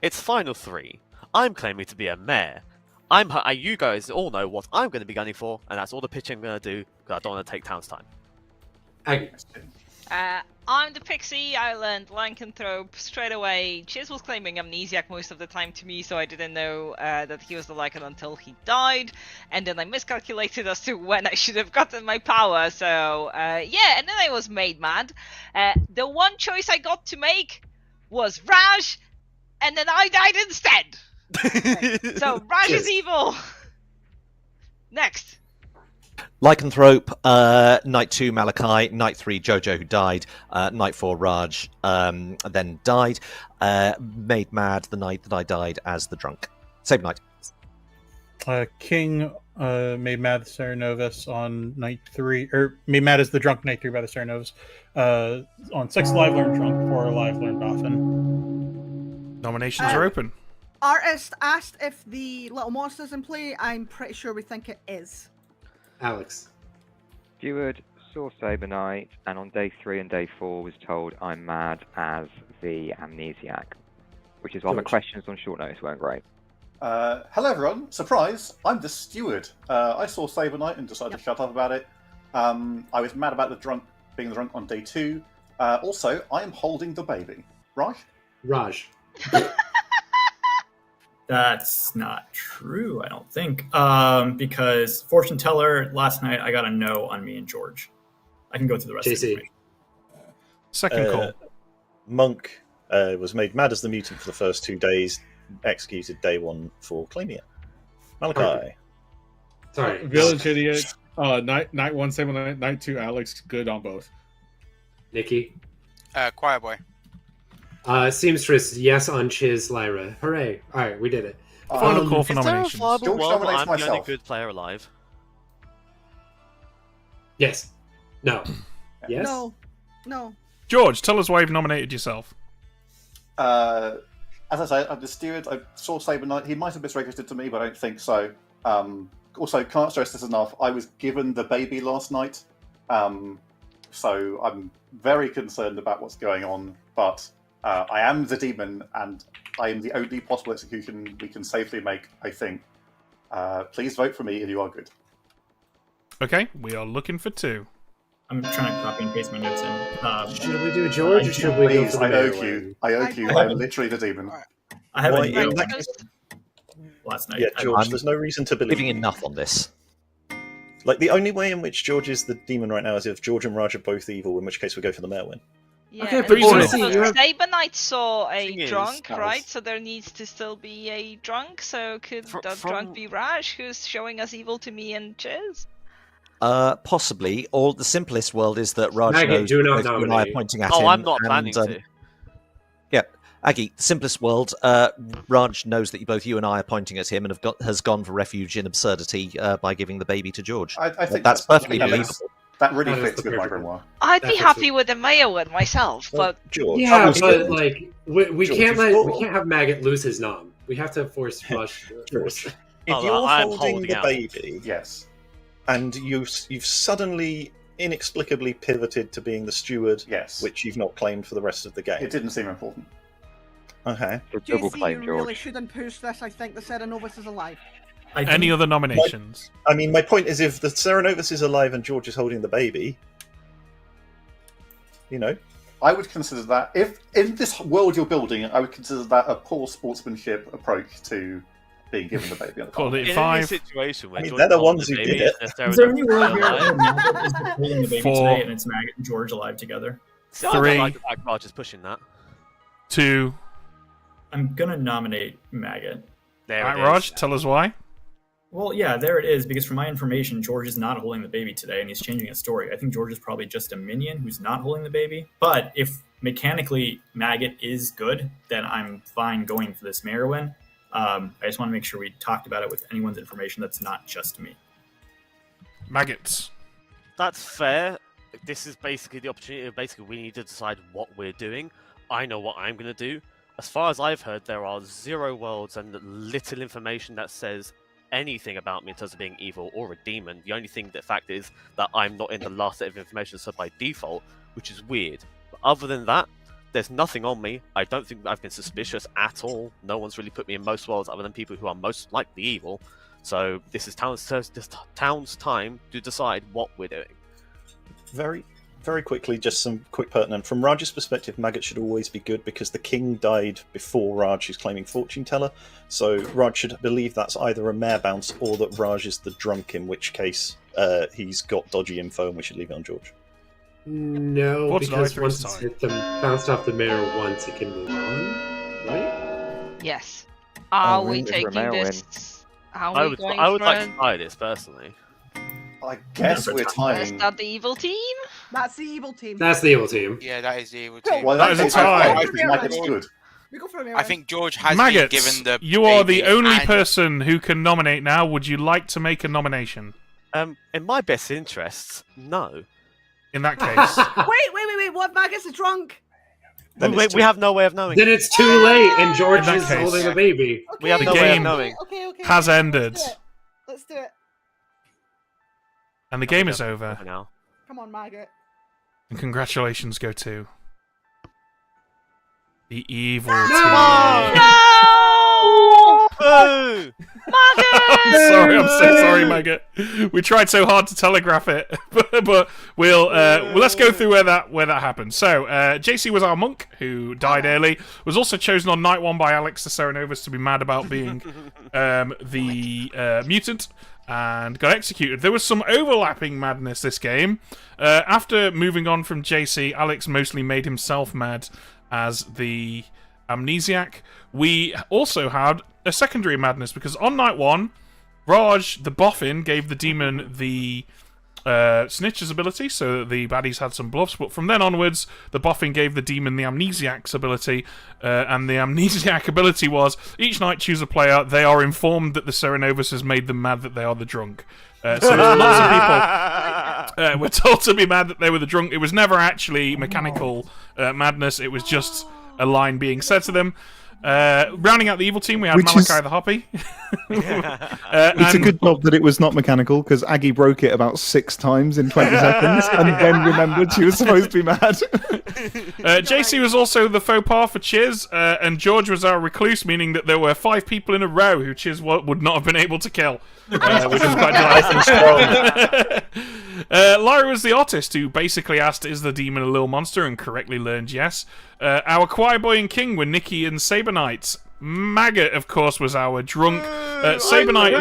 It's final three. I'm claiming to be a mayor. You guys all know what I'm going to be gunning for, and that's all the pitching I'm going to do, because I don't want to take town's time. I'm the Pixie. I learned Lycanthrope straight away. Chiz was claiming Amnesiac most of the time to me, so I didn't know that he was the Lycan until he died. And then I miscalculated as to when I should have gotten my power, so yeah, and then I was made mad. The one choice I got to make was Raj, and then I died instead. So Raj is evil. Next. Lycanthrope, Night 2 Malachi, Night 3 Jojo, who died, Night 4 Raj, then died, made mad the night that I died as the drunk. Same night. King made mad the Serenovus on night 3, or made mad as the drunk night 3 by the Serenovus. On 6 live learned drunk, 4 live learned often. Nominations are open. Artist asked if the little monster's in play. I'm pretty sure we think it is. Alex. Steward saw Saber Knight, and on day 3 and day 4 was told I'm mad as the Amnesiac, which is why my questions on short notice weren't great. Hello everyone, surprise, I'm the steward. I saw Saber Knight and decided to shut up about it. I was mad about being the drunk on day 2. Also, I am holding the baby. Raj? That's not true, I don't think. Because fortune teller, last night I got a no on me and George. I can go through the rest of the information. Second call. Monk was made mad as the mutant for the first 2 days, executed day 1 for claiming it. Malachi. Sorry. Village Idiot. Night 1, Saber Knight. Night 2, Alex. Good on both. Nikki. Choir Boy. Seamstress, yes on Chiz Lyra. Hooray. Alright, we did it. Final call for Is there a nominations. viable world where I'm the only myself. good player alive? Yes. No. Yes? No. George, tell us why you've nominated yourself. As I say, I'm the steward. I saw Saber Knight. He might have misregistered to me, but I don't think so. Also, can't stress this enough. I was given the baby last night, so I'm very concerned about what's going on. But I am the demon, and I am the only possible execution we can safely make, I think. Please vote for me if you are good. Okay, we are looking for 2. I'm trying to copy and paste my notes in. Should we do George or should we go Please, for the I mayor owe you. one? I owe you. I'm literally the demon. I have Why, a no in that case- last night. Yeah, George, I'm there's no reason to believe. Giving enough on this. Like, the only way in which George is the demon right now is if George and Raj are both evil, in which case we go for the male win. Yeah, Okay, and but also see, you have- Saber Knight saw a Thing is, drunk, guys- right? So there needs to still be a drunk. So could that from- drunk be Raj, who's showing us evil to me and Chiz? Possibly. Or the simplest world is that Raj Maggot, knows do not both you and I are nominate. pointing at Oh, him. I'm not planning to. Yeah, Aggie, simplest world. Raj knows that both you and I are pointing at him and has gone for refuge in absurdity by giving the baby to George. I think that's perfectly believable. That really fits with my grimoire. I'd be happy with the Mayo one myself, but George. Yeah, but like we George, can't you've we can't have Maggot lose his nom. We have to force Rush. George, if Oh, you're I'm holding holding the out. baby, Yes. and you've suddenly inexplicably pivoted to being the steward, Yes. which you've not claimed for the rest of the game. It didn't seem important. Okay. JC, you really shouldn't push this. I think the Serenovus is alive. Any other nominations? I mean, my point is, if the Serenovus is alive and George is holding the baby, you know, I would consider that, if in this world you're building, I would consider that a poor sportsmanship approach to being given the baby on the Called farm. it In 5. any situation where I mean, George they're the is holding ones who the did baby it. and Is there any world Serenova where alive, Maggot is holding the baby 4. today and it's Maggot and George alive together? See, I 3. don't like the fact Raj is pushing that. 2. I'm gonna nominate Maggot. There Right, it Raj, is. tell us why. Well, yeah, there it is. Because from my information, George is not holding the baby today, and he's changing his story. I think George is probably just a minion who's not holding the baby. But if mechanically Maggot is good, then I'm fine going for this mayor win. I just want to make sure we talked about it with anyone's information that's not just me. Maggots. That's fair. This is basically the opportunity. Basically, we need to decide what we're doing. I know what I'm going to do. As far as I've heard, there are 0 worlds and little information that says anything about me in terms of being evil or a demon. The only thing, the fact is that I'm not in the last set of information, so by default, which is weird. But other than that, there's nothing on me. I don't think I've been suspicious at all. No one's really put me in most worlds other than people who are most likely evil. So this is town's time to decide what we're doing. very, very quickly, just some quick pertinent. From Raj's perspective, Maggot should always be good because the king died before Raj, who's claiming fortune teller. So Raj should believe that's either a mare bounce or that Raj is the drunk, in which case he's got dodgy info and we should leave it on George. No, What's because the once time? it's hit them, bounced off the mayor once, it can move on, right? yes. Are we If taking Romeo this? Are I we would, going I would for like it? to try this personally. I guess we're Is tying. that the evil team? That's the evil team. That's the evil team. Yeah, that is the evil Cool. team. Well, That is a case, tie. I think Maggot's good. We go for a mayor I win. think George has Maggots, been given the. you are the baby only and- person who can nominate now. Would you like to make a nomination? In my best interests, no. In that case, Wait. What if Maggot's a drunk? Then it's We have no way of knowing. Then it's too late, and George In that is case- holding the baby. Okay, We have The no way of game knowing. Okay. has ended. Let's do it. and the game is over. Now. Come on, Maggot. And congratulations go to the evil No! team. No! Boo! I'm sorry, I'm so sorry, Maggot. We tried so hard to telegraph it, but let's go through where that happened. So, JC was our monk who died early. Was also chosen on night 1 by Alex the Serenovus to be mad about being the mutant, and got executed. There was some overlapping madness this game. After moving on from JC, Alex mostly made himself mad as the amnesiac. We also had a secondary madness because on night 1, Raj, the boffin, gave the demon the snitch's ability, so that the baddies had some bluffs, but from then onwards, the boffin gave the demon the amnesiac's ability, and the amnesiac ability was, each night choose a player, they are informed that the Serenovus has made them mad that they are the drunk. So lots of people were told to be mad that they were the drunk. It was never actually mechanical madness, it was just a line being said to them. Rounding out the evil team, we had Which Malachi is- the Hoppy. It's a good job that it was not mechanical because Aggie broke it about 6 times in 20 seconds and then remembered she was supposed to be mad. JC was also the faux pas for Chiz, and George was our recluse, meaning that there were 5 people in a row who Chiz would not have been able to kill, which was quite nice. Lyra was the artist who basically asked, is the demon a little monster, and correctly learned yes. Our choir boy and king were Nikki and Saber Knight. Maggot, of course, was our drunk. Saber Knight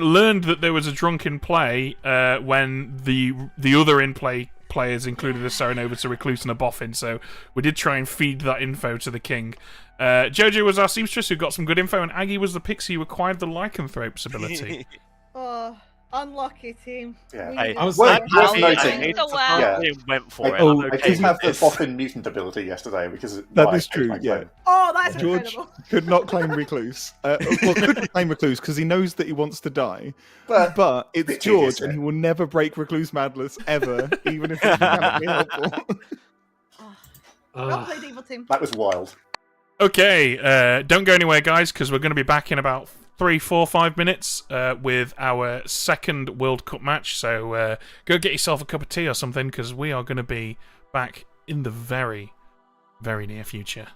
learned that there was a drunk in play when the other in play players included a Serenovus, a recluse, and a boffin. So we did try and feed that info to the king. Jojo was our seamstress who got some good info, and Aggie was the pixie who acquired the lycanthrope's ability. Unlucky team. Yeah. We Hey, did I was Worth, so I'm worth happy. noting. It's a well. Yeah. Liam went for it. Oh, I'm I okay did have with the this. Boffin mutant ability yesterday because That I is hate true, my yeah. claim. Oh, that's George incredible. could not claim Recluse. Well, couldn't claim Recluse because he knows that he wants to die. But But it's bit George, tedious, and he isn't it? will never break Recluse Madness ever, even if it's mechanically helpful. Well played, evil team. That was wild. Okay, don't go anywhere, guys, because we're going to be back in about 3, 4, 5 minutes with our second World Cup match. So go get yourself a cup of tea or something, because we are going to be back in the very, very near future.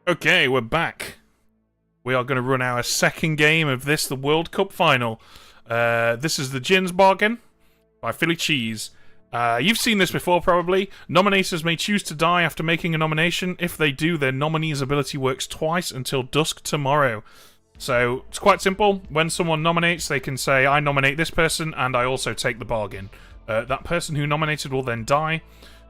Okay, we're back. We are going to run our second game of this, the World Cup final. This is the Gin's Bargain by Philly Cheese. You've seen this before, probably. Nominators may choose to die after making a nomination. If they do, their nominee's ability works twice until dusk tomorrow. So, it's quite simple. When someone nominates, they can say, I nominate this person, and I also take the bargain. That person who nominated will then die.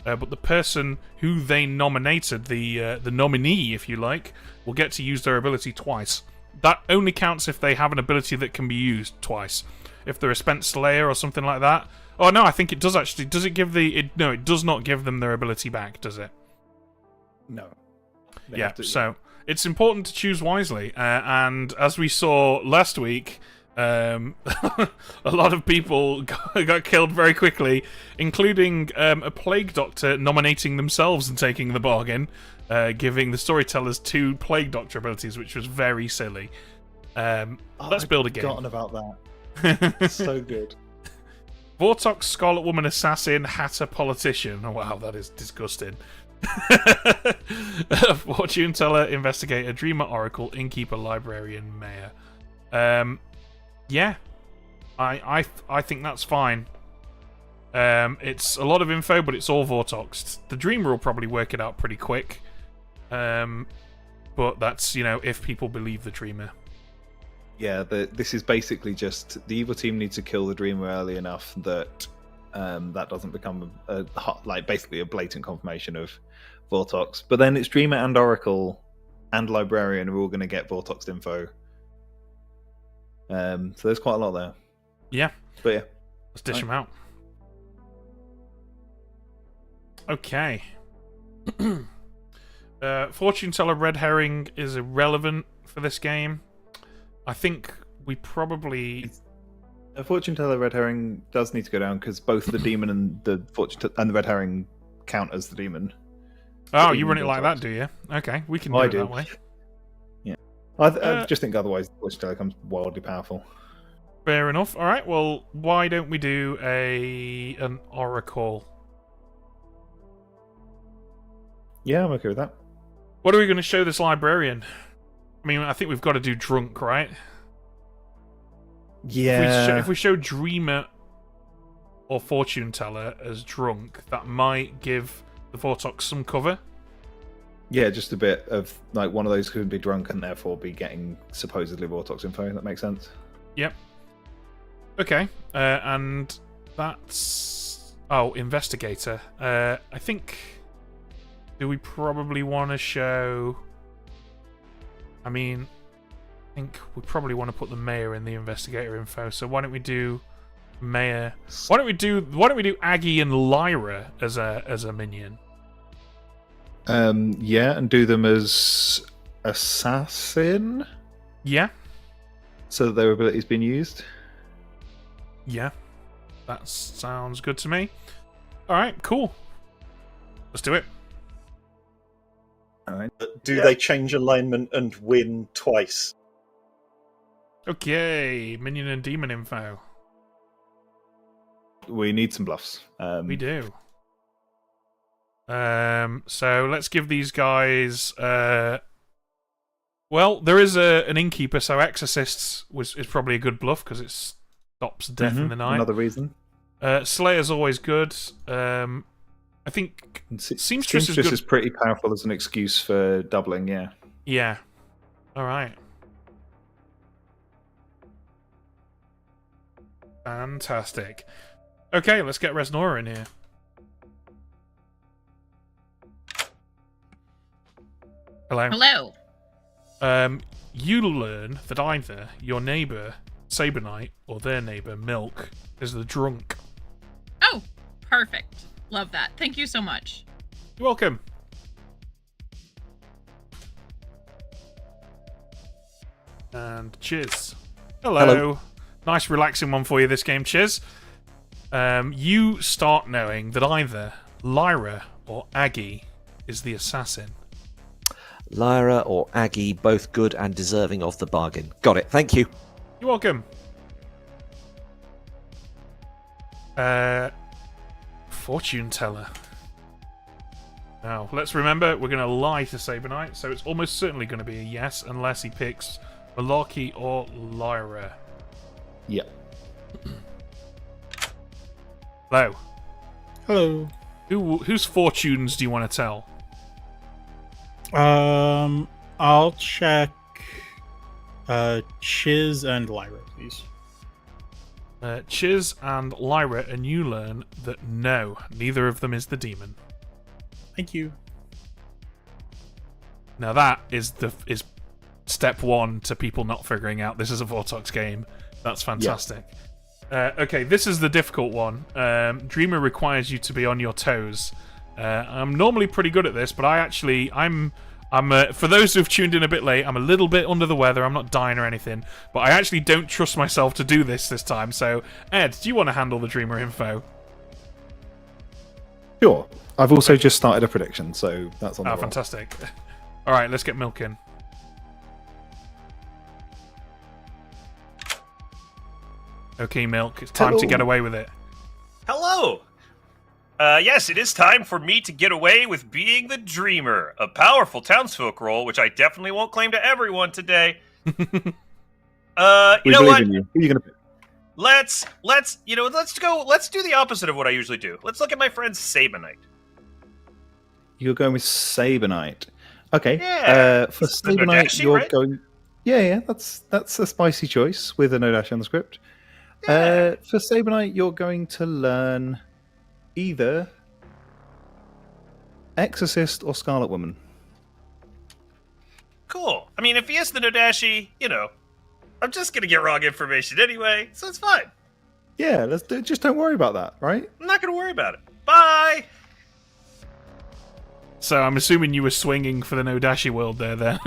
But the person who they nominated, the nominee, if you like, will get to use their ability twice. That only counts if they have an ability that can be used twice. If they're a spent slayer or something like that. Oh no, I think it does actually. Does it give no, it does not give them their ability back, does it? No. Yeah, so it's important to choose wisely. And as we saw last week, a lot of people got killed very quickly, including a plague doctor nominating themselves and taking the bargain, giving the storytellers 2 plague doctor abilities, which was very silly. Let's build a game. I've forgotten about that. So good. Vortox, Scarlet Woman, Assassin, Hatter, Politician. Oh wow, that is disgusting. Fortune Teller, Investigator, Dreamer, Oracle, Innkeeper, Librarian, Mayor. Yeah, I think that's fine. It's a lot of info, but it's all Vortoxed. The Dreamer will probably work it out pretty quick. But that's, if people believe the Dreamer. Yeah, this is basically just the evil team needs to kill the Dreamer early enough that that doesn't become basically a blatant confirmation of Vortox. But then it's Dreamer and Oracle and Librarian are all going to get Vortoxed info. So there's quite a lot there. Yeah. But yeah. Let's dish them out. Okay. Fortune Teller Red Herring is irrelevant for this game. I think we probably... A Fortune Teller Red Herring does need to go down because both the demon and the and the Red Herring count as the demon. Oh, you run it like that, do you? Okay, we can do it that way. Yeah. I just think otherwise Fortune Teller becomes wildly powerful. Fair enough. All right, well, why don't we do an Oracle? Yeah, I'm okay with that. What are we going to show this Librarian? I mean, I think we've got to do Drunk, right? Yeah. If we show Dreamer or Fortune Teller as Drunk, that might give the Vortox some cover. Yeah, just a bit of, one of those could be drunk and therefore be getting supposedly Vortox info. That makes sense. Yep. Okay, and that's... Oh, Investigator. I think... Do we probably want to show... I mean, I think we probably want to put the Mayor in the Investigator info. So why don't we do Mayor? Why don't we do Aggie and Lyra as a minion? Yeah, and do them as assassin. Yeah. So that their ability's been used. Yeah, that sounds good to me. All right, cool. Let's do it. All right. Do they change alignment and win twice? Okay, minion and demon info. We need some bluffs. We do. So let's give these guys. Well, there is an Innkeeper, so Exorcists is probably a good bluff because it stops death in the night. Another reason. Slayer's always good. I think Seamstress is pretty powerful as an excuse for doubling, yeah. Yeah. All right. Fantastic. Okay, let's get Resnora in here. Hello. Hello. You learn that either your neighbour, Saber Knight, or their neighbour, Milk, is the drunk. Oh, perfect. Love that. Thank you so much. You're welcome. And Chiz. Hello. Nice relaxing one for you this game, Chiz. You start knowing that either Lyra or Aggie is the assassin. Lyra or Aggie, both good and deserving of the bargain. Got it. Thank you. You're welcome. Fortune Teller. Now, let's remember, we're going to lie to Saber Knight, so it's almost certainly going to be a yes, unless he picks Malarkey or Lyra. Yep. Hello. Hello. Whose fortunes do you want to tell? I'll check Chiz and Lyra, please. Chiz and Lyra, and you learn that no, neither of them is the demon. Thank you. Now that is step one to people not figuring out this is a Vortox game. That's fantastic. Yeah. Okay, this is the difficult one. Dreamer requires you to be on your toes. I'm normally pretty good at this, but I'm for those who've tuned in a bit late, I'm a little bit under the weather. I'm not dying or anything, but I actually don't trust myself to do this time. So, Ed, do you want to handle the Dreamer info? Sure. I've also just started a prediction, so that's on the roll. Fantastic. All right, let's get milking. Okay, Milk, it's time to get away with it. Hello! Yes, it is time for me to get away with being the Dreamer, a powerful townsfolk role, which I definitely won't claim to everyone today. You know what? In you. Who are you gonna pick? Let's do the opposite of what I usually do. Let's look at my friend Saber Knight. You're going with Saber Knight. Okay. Yeah. For Saber Knight, you're right? going. Yeah, that's a spicy choice with a no dash on the script. Yeah. For Saber Knight, you're going to learn either Exorcist or Scarlet Woman. Cool. I mean, if he is the Nodashi, I'm just gonna get wrong information anyway, so it's fine. Yeah, let's do. Just don't worry about that, right? I'm not gonna worry about it. Bye. So I'm assuming you were swinging for the Nodashi world there, then.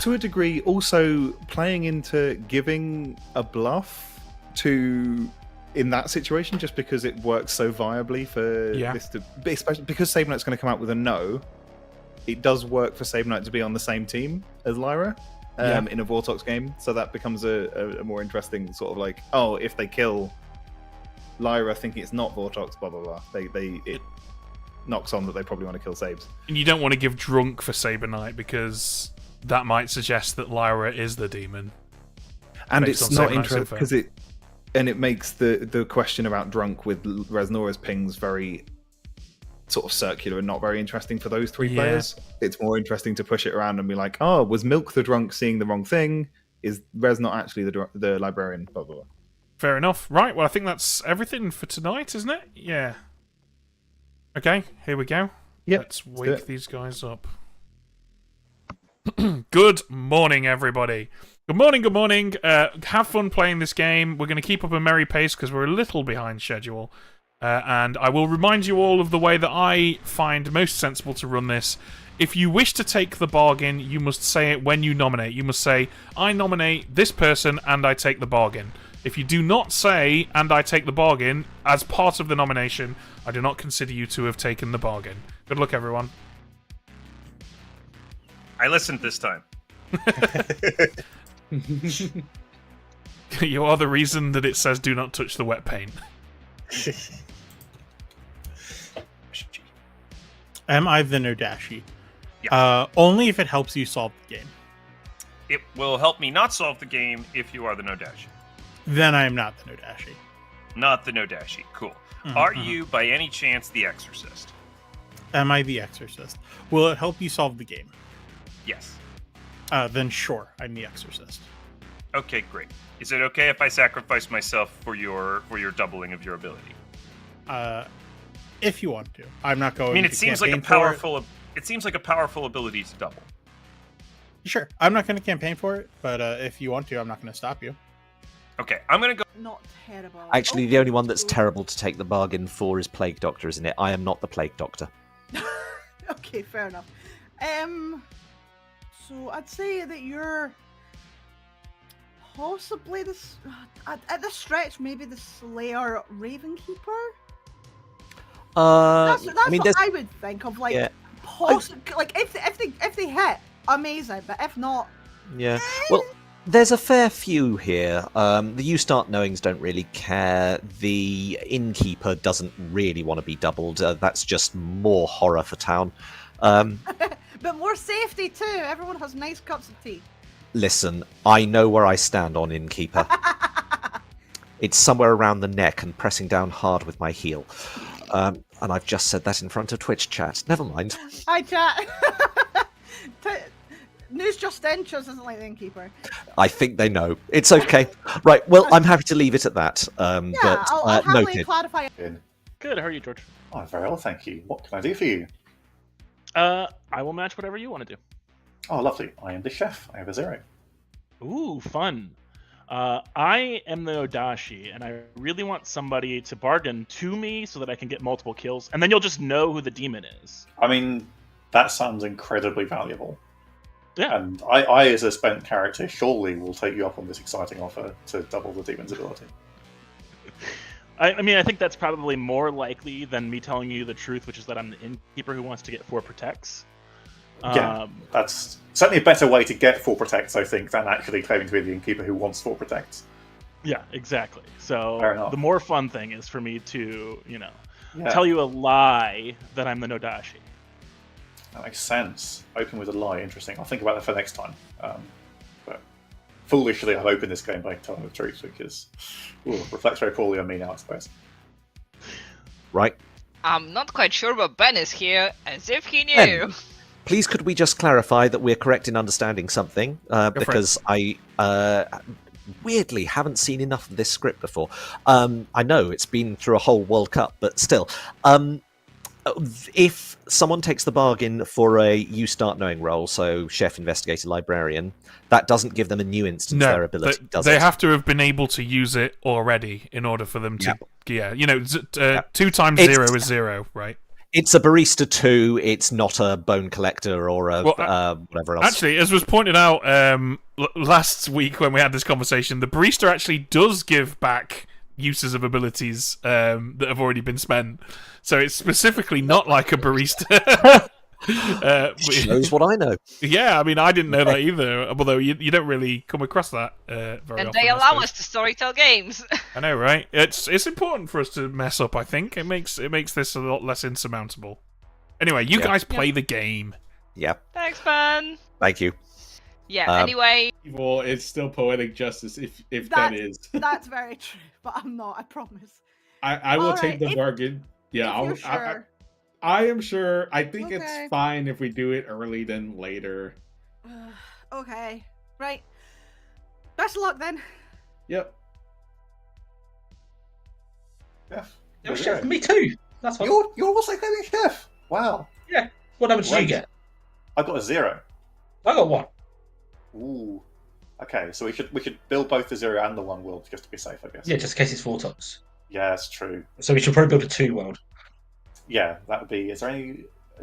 To a degree, also playing into giving a bluff to in that situation, just because it works so viably for this to, especially because Saber Knight's going to come out with a no. It does work for Saber Knight to be on the same team as Lyra in a Vortox game, so that becomes a more interesting sort of like, oh, if they kill Lyra thinking it's not Vortox, blah blah blah. It knocks on that they probably want to kill Sabes. And you don't want to give drunk for Saber Knight because that might suggest that Lyra is the demon. And it's not interesting because it makes the question about drunk with Resnora's pings very sort of circular and not very interesting for those three players. It's more interesting to push it around and be like, oh, was Milk the drunk seeing the wrong thing? Is Res not actually the librarian? Blah blah blah. Fair enough. Right, well, I think that's everything for tonight, isn't it? Yeah. Okay, here we go. Yep, let's wake these guys up. Good morning, everybody. Good morning. Have fun playing this game. We're going to keep up a merry pace because we're a little behind schedule. And I will remind you all of the way that I find most sensible to run this. If you wish to take the bargain, you must say it when you nominate. You must say, I nominate this person and I take the bargain. If you do not say, and I take the bargain, as part of the nomination, I do not consider you to have taken the bargain. Good luck, everyone. I listened this time. You are the reason that it says do not touch the wet paint. Am I the Nodashi? Yeah. Only if it helps you solve the game. It will help me not solve the game if you are the Nodashi. Then I am not the Nodashi. Not the Nodashi. Cool. Are you, by any chance, the Exorcist? Am I the Exorcist? Will it help you solve the game? Yes. Then sure, I'm the Exorcist. Okay, great. Is it okay if I sacrifice myself for your doubling of your ability? If you want to, I'm not going. I mean, it seems like a powerful. It seems like a powerful ability to double. Sure, I'm not going to campaign for it, but if you want to, I'm not going to stop you. Okay, I'm going to go. Not terrible. Actually, the only one that's terrible to take the bargain for is Plague Doctor, isn't it? I am not the Plague Doctor. Okay, fair enough. So I'd say that you're possibly at this stretch, maybe the Slayer Ravenkeeper. That's I mean, what I would think of. Like, yeah. like if they hit, amazing. But if not, yeah. Well, There's a fair few here. The You Start Knowings don't really care. The Innkeeper doesn't really want to be doubled. That's just more horror for town. But more safety too. Everyone has nice cups of tea. Listen, I know where I stand on Innkeeper. It's somewhere around the neck and pressing down hard with my heel. And I've just said that in front of Twitch chat. Never mind. Hi, chat. News just in, Chuz doesn't like the Innkeeper. I think they know. It's okay. Right, well, I'm happy to leave it at that. Yeah, But I'll happily noted. clarify. Good. How are you, George? Oh, very well, thank you. What can I do for you? I will match whatever you want to do. Oh, lovely. I am the chef. I have a 0. Ooh, fun. I am the Odashi, and I really want somebody to bargain to me so that I can get multiple kills, and then you'll just know who the demon is. I mean, that sounds incredibly valuable. Yeah. And I, as a spent character, surely will take you up on this exciting offer to double the demon's ability. I mean, I think that's probably more likely than me telling you the truth, which is that I'm the innkeeper who wants to get 4 protects. Yeah, that's certainly a better way to get 4 protects, I think, than actually claiming to be the innkeeper who wants 4 protects. Yeah, exactly. So Fair enough. the more fun thing is for me to, Yeah. tell you a lie that I'm the Nodashi. That makes sense. Open with a lie, interesting. I'll think about that for next time. But foolishly, I've opened this game by telling the truth because reflects very poorly on me now, I suppose. Right. I'm not quite sure, but Ben is here, as if he knew. Ben, please could we just clarify that we're correct in understanding something? Because I weirdly haven't seen enough of this script before. I know it's been through a whole World Cup, but still. If someone takes the bargain for a You Start Knowing role, so chef, investigator, librarian, that doesn't give them a new instance of their ability, does it? They have to have been able to use it already in order for them to... Yeah, 2 times 0 is 0, right? It's a barista 2, it's not a bone collector or a whatever else. Actually, as was pointed out last week when we had this conversation, the barista actually does give back uses of abilities that have already been spent. So it's specifically not like a barista. Shows what I know. Yeah, I mean, I didn't know that either. Although you don't really come across that very often. And they allow us to storytell games. I know, right? It's important for us to mess up. I think it makes this a lot less insurmountable. Anyway, you guys play the game. Yeah. Thanks, Ben. Thank you. Yeah. Anyway. Well, it's still poetic justice if that is. That's very true, but I'm not. I promise. I will take the bargain. Yeah, Sure. I am sure. I think it's fine if we do it early than later. Okay. Right. Best of luck then. Yep. Yeah. Chef, me too. That's fine. You're also claiming chef. Wow. Yeah. What number did you get? I got a 0. I got 1. Ooh. Okay, so we should build both the 0 and the 1 world just to be safe, I guess. Yeah, just in case it's 4 times. Yeah, that's true. So we should probably build a 2 world. Yeah, that would be. There's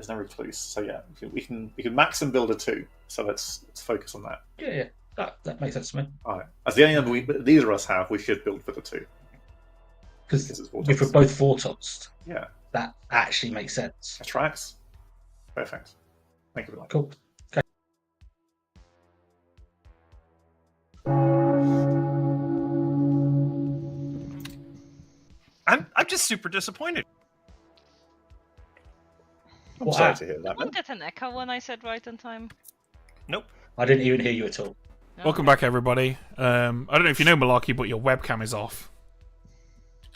no recluse, so yeah, we can max and build a 2. So let's focus on that. Yeah, that makes sense to me. All right, as the only number neither of us have, we should build for the 2. Because if we're both 4 tops, yeah, that actually makes sense. That tracks. Perfect. Thank you for that. Cool. Okay. I'm just super disappointed. I'm sorry to hear that. Did one get an echo when I said right on time? Nope. I didn't even hear you at all. Welcome back, everybody. I don't know if you know Malarkey, but your webcam is off.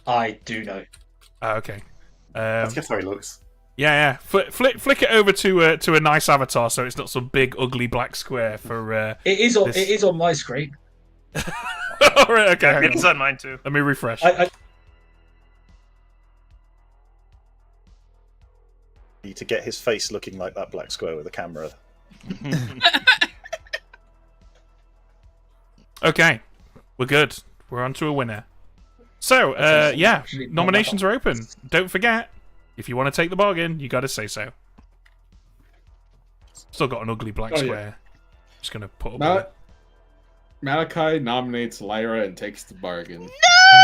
I do know. Okay. That's just how he looks. Yeah. Flick it over to a nice avatar, so it's not some big ugly black square for. It is on my screen. All right. Okay. hang It's on mine too. Let me refresh. To get his face looking like that black square with a camera. Okay, we're good. We're on to a winner. So, nominations are open. Don't forget, if you want to take the bargain, you got to say so. Still got an ugly black square. Just gonna put up with it. Malachi nominates Lyra and takes the bargain.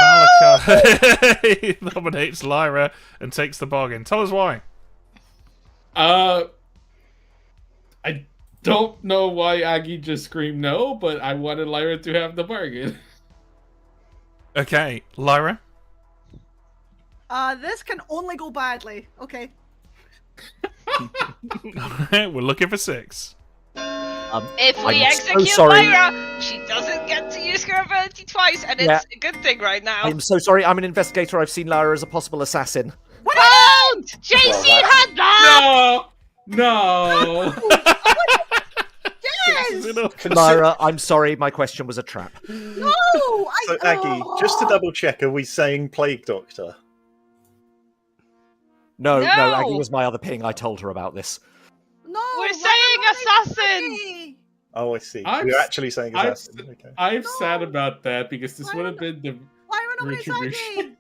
No! Malachi nominates Lyra and takes the bargain. Tell us why. don't know why Aggie just screamed no, but I wanted Lyra to have the bargain. Okay, Lyra. This can only go badly. Okay. We're looking for 6. If we I'm execute so sorry. Lyra, she doesn't get to use her ability twice, and Yeah. it's a good thing right now. I'm so sorry. I'm an investigator. I've seen Lyra as a possible assassin. Don't! JC had that! No! Yes! Lyra, I'm sorry. My question was a trap. No! So, Aggie, just to double check, are we saying Plague Doctor? No, No! Aggie was my other ping. I told her about this. No! We're saying assassin! Oh, I see. I'm We're s- actually saying I'm assassin. Okay. I'm sad about that because this would have been the Lyra nominates retribution. Aggie!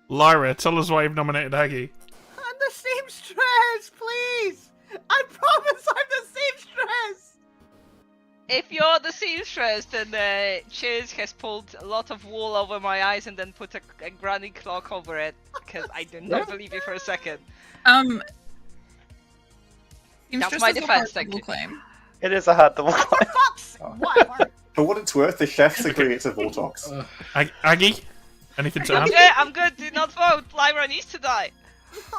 Lyra, tell us why you've nominated Aggie. I'm the seamstress, please! I promise I'm the seamstress! If you're the seamstress, then Cheers has pulled a lot of wool over my eyes and then put a granny clock over it, because I do not believe you for a second. That's my defense, thank you. Claim. It is a hard double claim. Whatever. For what it's worth, the chefs agree it's a Vortox. Aggie, anything to add? I'm good, do not vote. Lyra needs to die.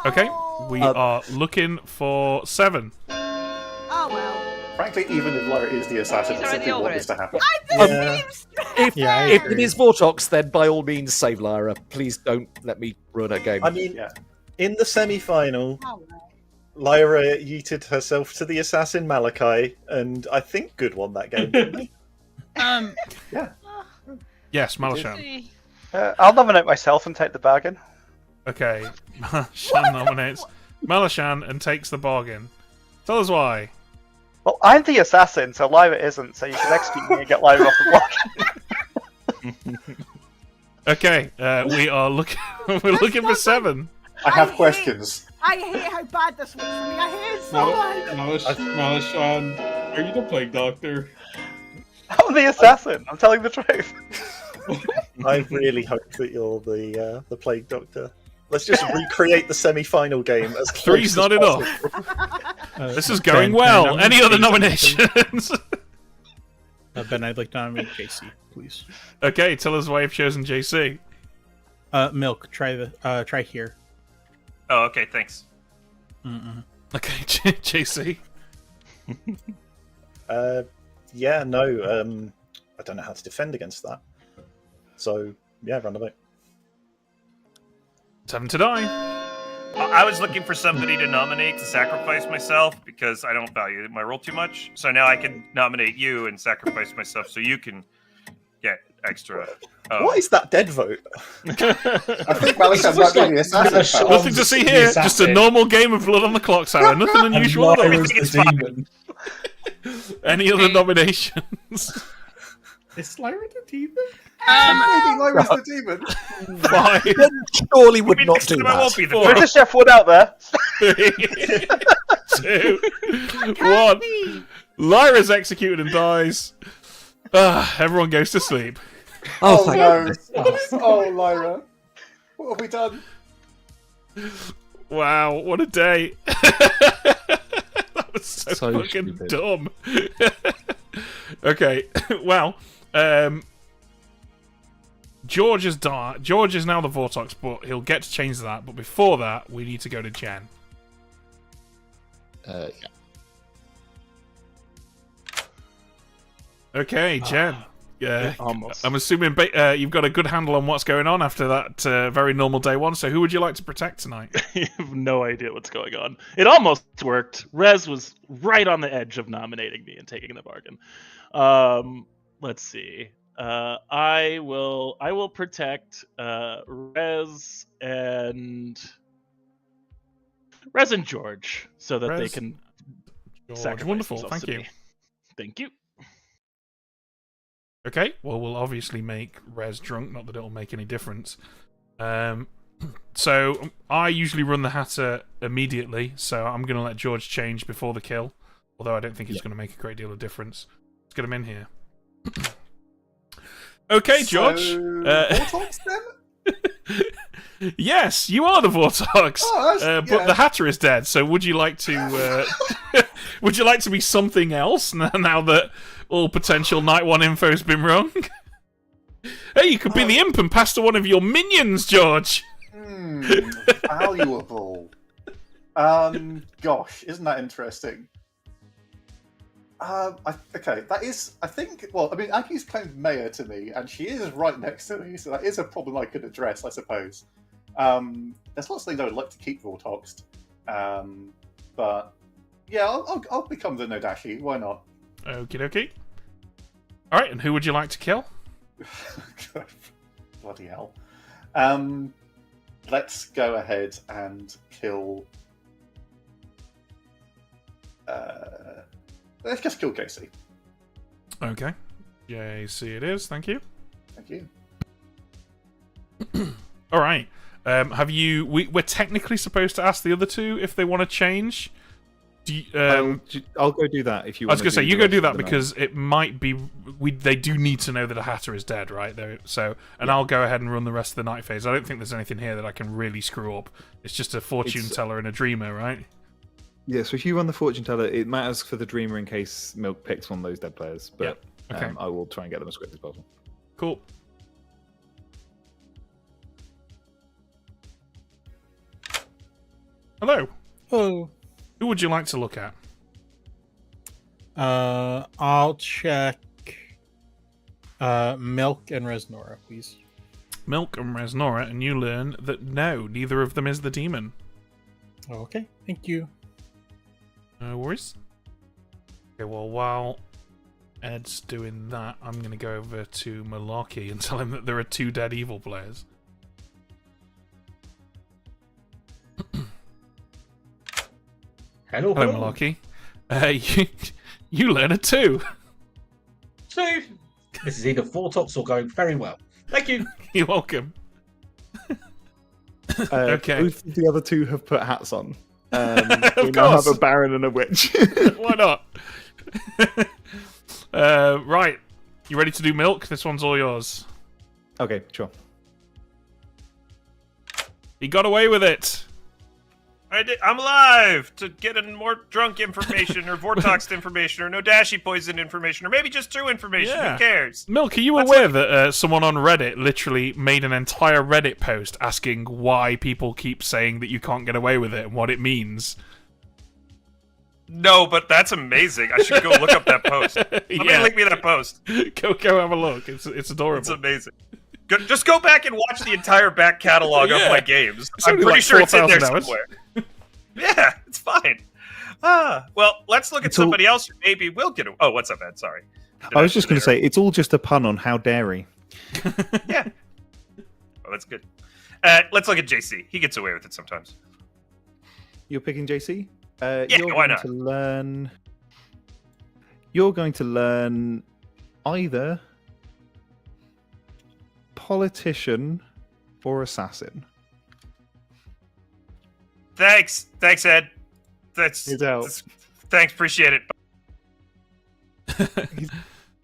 Okay, we are looking for 7. Oh well. Frankly, even if Lyra is the assassin, He's I simply already want over this to happen. I'm the seamstress! If, Yeah, I if agree. it is Vortox, then by all means save Lyra. Please don't let me ruin her game. I mean, in the semi-final, Oh well. Lyra yeeted herself to the assassin Malachi, and I think Good won that game, didn't they? Yes, Malashan. I'll nominate myself and take the bargain. Okay, Malashan nominates Malashan and takes the bargain. Tell us why. Well, I'm the assassin, so Lyra isn't, so you should execute me and get Lyra off the block. Okay, we are looking. We're looking for 7. I have questions. I hate how bad this looks for me. I hate it so much. Malashan, are you the Plague Doctor? I'm the assassin. I'm telling the truth. I really hope that you're the Plague Doctor. Let's just recreate the semi-final game as close 3's as not possible. enough. This is going well. Any other nominations? Ben, I'd like to nominate JC, please. Okay, tell us why you've chosen JC. Milk, try here. Oh, okay, thanks. Okay, JC. Yeah, no, I don't know how to defend against that. So, yeah, run the vote. 7 to die. I was looking for somebody to nominate to sacrifice myself because I don't value my role too much. So now I can nominate you and sacrifice myself so you can get extra. What is that dead vote? I think Malashan might be the assassin. pal. Nothing to see here. Just a normal game of Blood on the Clocktower. Nothing unusual. Lyra's Everything is the fine. demon. Any other nominations? Is Lyra the demon? Maybe Lyra's the demon. 5. Surely would not do I won't that. be the 4. British chef wood out there. 3, 2, 1. Lyra's executed and dies. Everyone goes to sleep. Oh, Oh thank no. goodness. Oh, Lyra. What have we done? Wow, what a day. That was so fucking stupid. dumb. Okay, well, George is George is now the Vortox, but he'll get to change that. But before that, we need to go to Jen. Yeah. Okay, Jen. Yeah, Almost. I'm assuming you've got a good handle on what's going on after that very normal day 1. So, who would you like to protect tonight? I have no idea what's going on. It almost worked. Rez was right on the edge of nominating me and taking the bargain. Let's see. I will protect Rez and George so that they Rez, can George, sacrifice wonderful. themselves Thank to you. me. Thank you. Okay, well, we'll obviously make Rez drunk, not that it'll make any difference. So, I usually run the Hatter immediately, so I'm going to let George change before the kill, although I don't think it's going to make a great deal of difference. Let's get him in here. Okay, George. So, Vortox then? Yes, you are the Vortox. Oh, but the Hatter is dead. So would you like to? Would you like to be something else now that all potential Night One info has been wrong? Hey, you could be the imp and pass to one of your minions, George. Valuable. Gosh, isn't that interesting? Okay, that is. I think. Well, I mean, Aggie's claimed Maya to me, and she is right next to me, so that is a problem I could address, I suppose. There's lots of things I would like to keep Vortoxed, but yeah, I'll become the Nodashi. Why not? Okie dokie. All right, and who would you like to kill? Bloody hell. Let's go ahead and kill. Let's just kill Casey. Okay. JC it is, thank you. Thank you. All right. Have you? We're technically supposed to ask the other two if they want to change. Do you, I'll go do that if you. I was want going to say you go do that night. because it might be they do need to know that a Hatter is dead, right? So, and I'll go ahead and run the rest of the night phase. I don't think there's anything here that I can really screw up. It's just a fortune teller and a dreamer, right? Yeah. So if you run the fortune teller, it matters for the dreamer in case Milk picks one of those dead players. But Okay. I will try and get them as quick as possible. Cool. Hello. Hello. Who would you like to look at? I'll check Milk and Resnora, please. Milk and Resnora, and you learn that no, neither of them is the demon. Okay, thank you. No worries. Okay, well, while Ed's doing that, I'm going to go over to Malarkey and tell him that there are 2 dead evil players. Hello, Hello, Malarkey. You learn a 2. 2. This is either Vortox or going very well. Thank you. You're welcome. Okay. Both of the other two have put hats on. We Of now have course. a Baron and a Witch. Why not? Right. You ready to do Milk? This one's all yours. Okay, sure. He got away with it. I'm alive to get in more drunk information or Vortox information or Nodashi poison information or maybe just true information. Yeah. Who cares? Milk, are you aware that someone on Reddit literally made an entire Reddit post asking why people keep saying that you can't get away with it and what it means? No, but that's amazing. I should go look up that post. Somebody link me that post. Go have a look. It's adorable. It's amazing. Just go back and watch the entire back catalog of my games. It's I'm only pretty like sure it's in there 4,000 hours. somewhere. Yeah, it's fine. Well, let's look at somebody else who maybe will get. Oh, what's up, Ed? Sorry. I was just going to say, it's all just a pun on how dairy. Yeah. Oh, that's good. Let's look at JC. He gets away with it sometimes. You're picking JC? Yeah, you're why going not? to learn. You're going to learn either politician or assassin. Thanks, Ed. Thanks, appreciate it.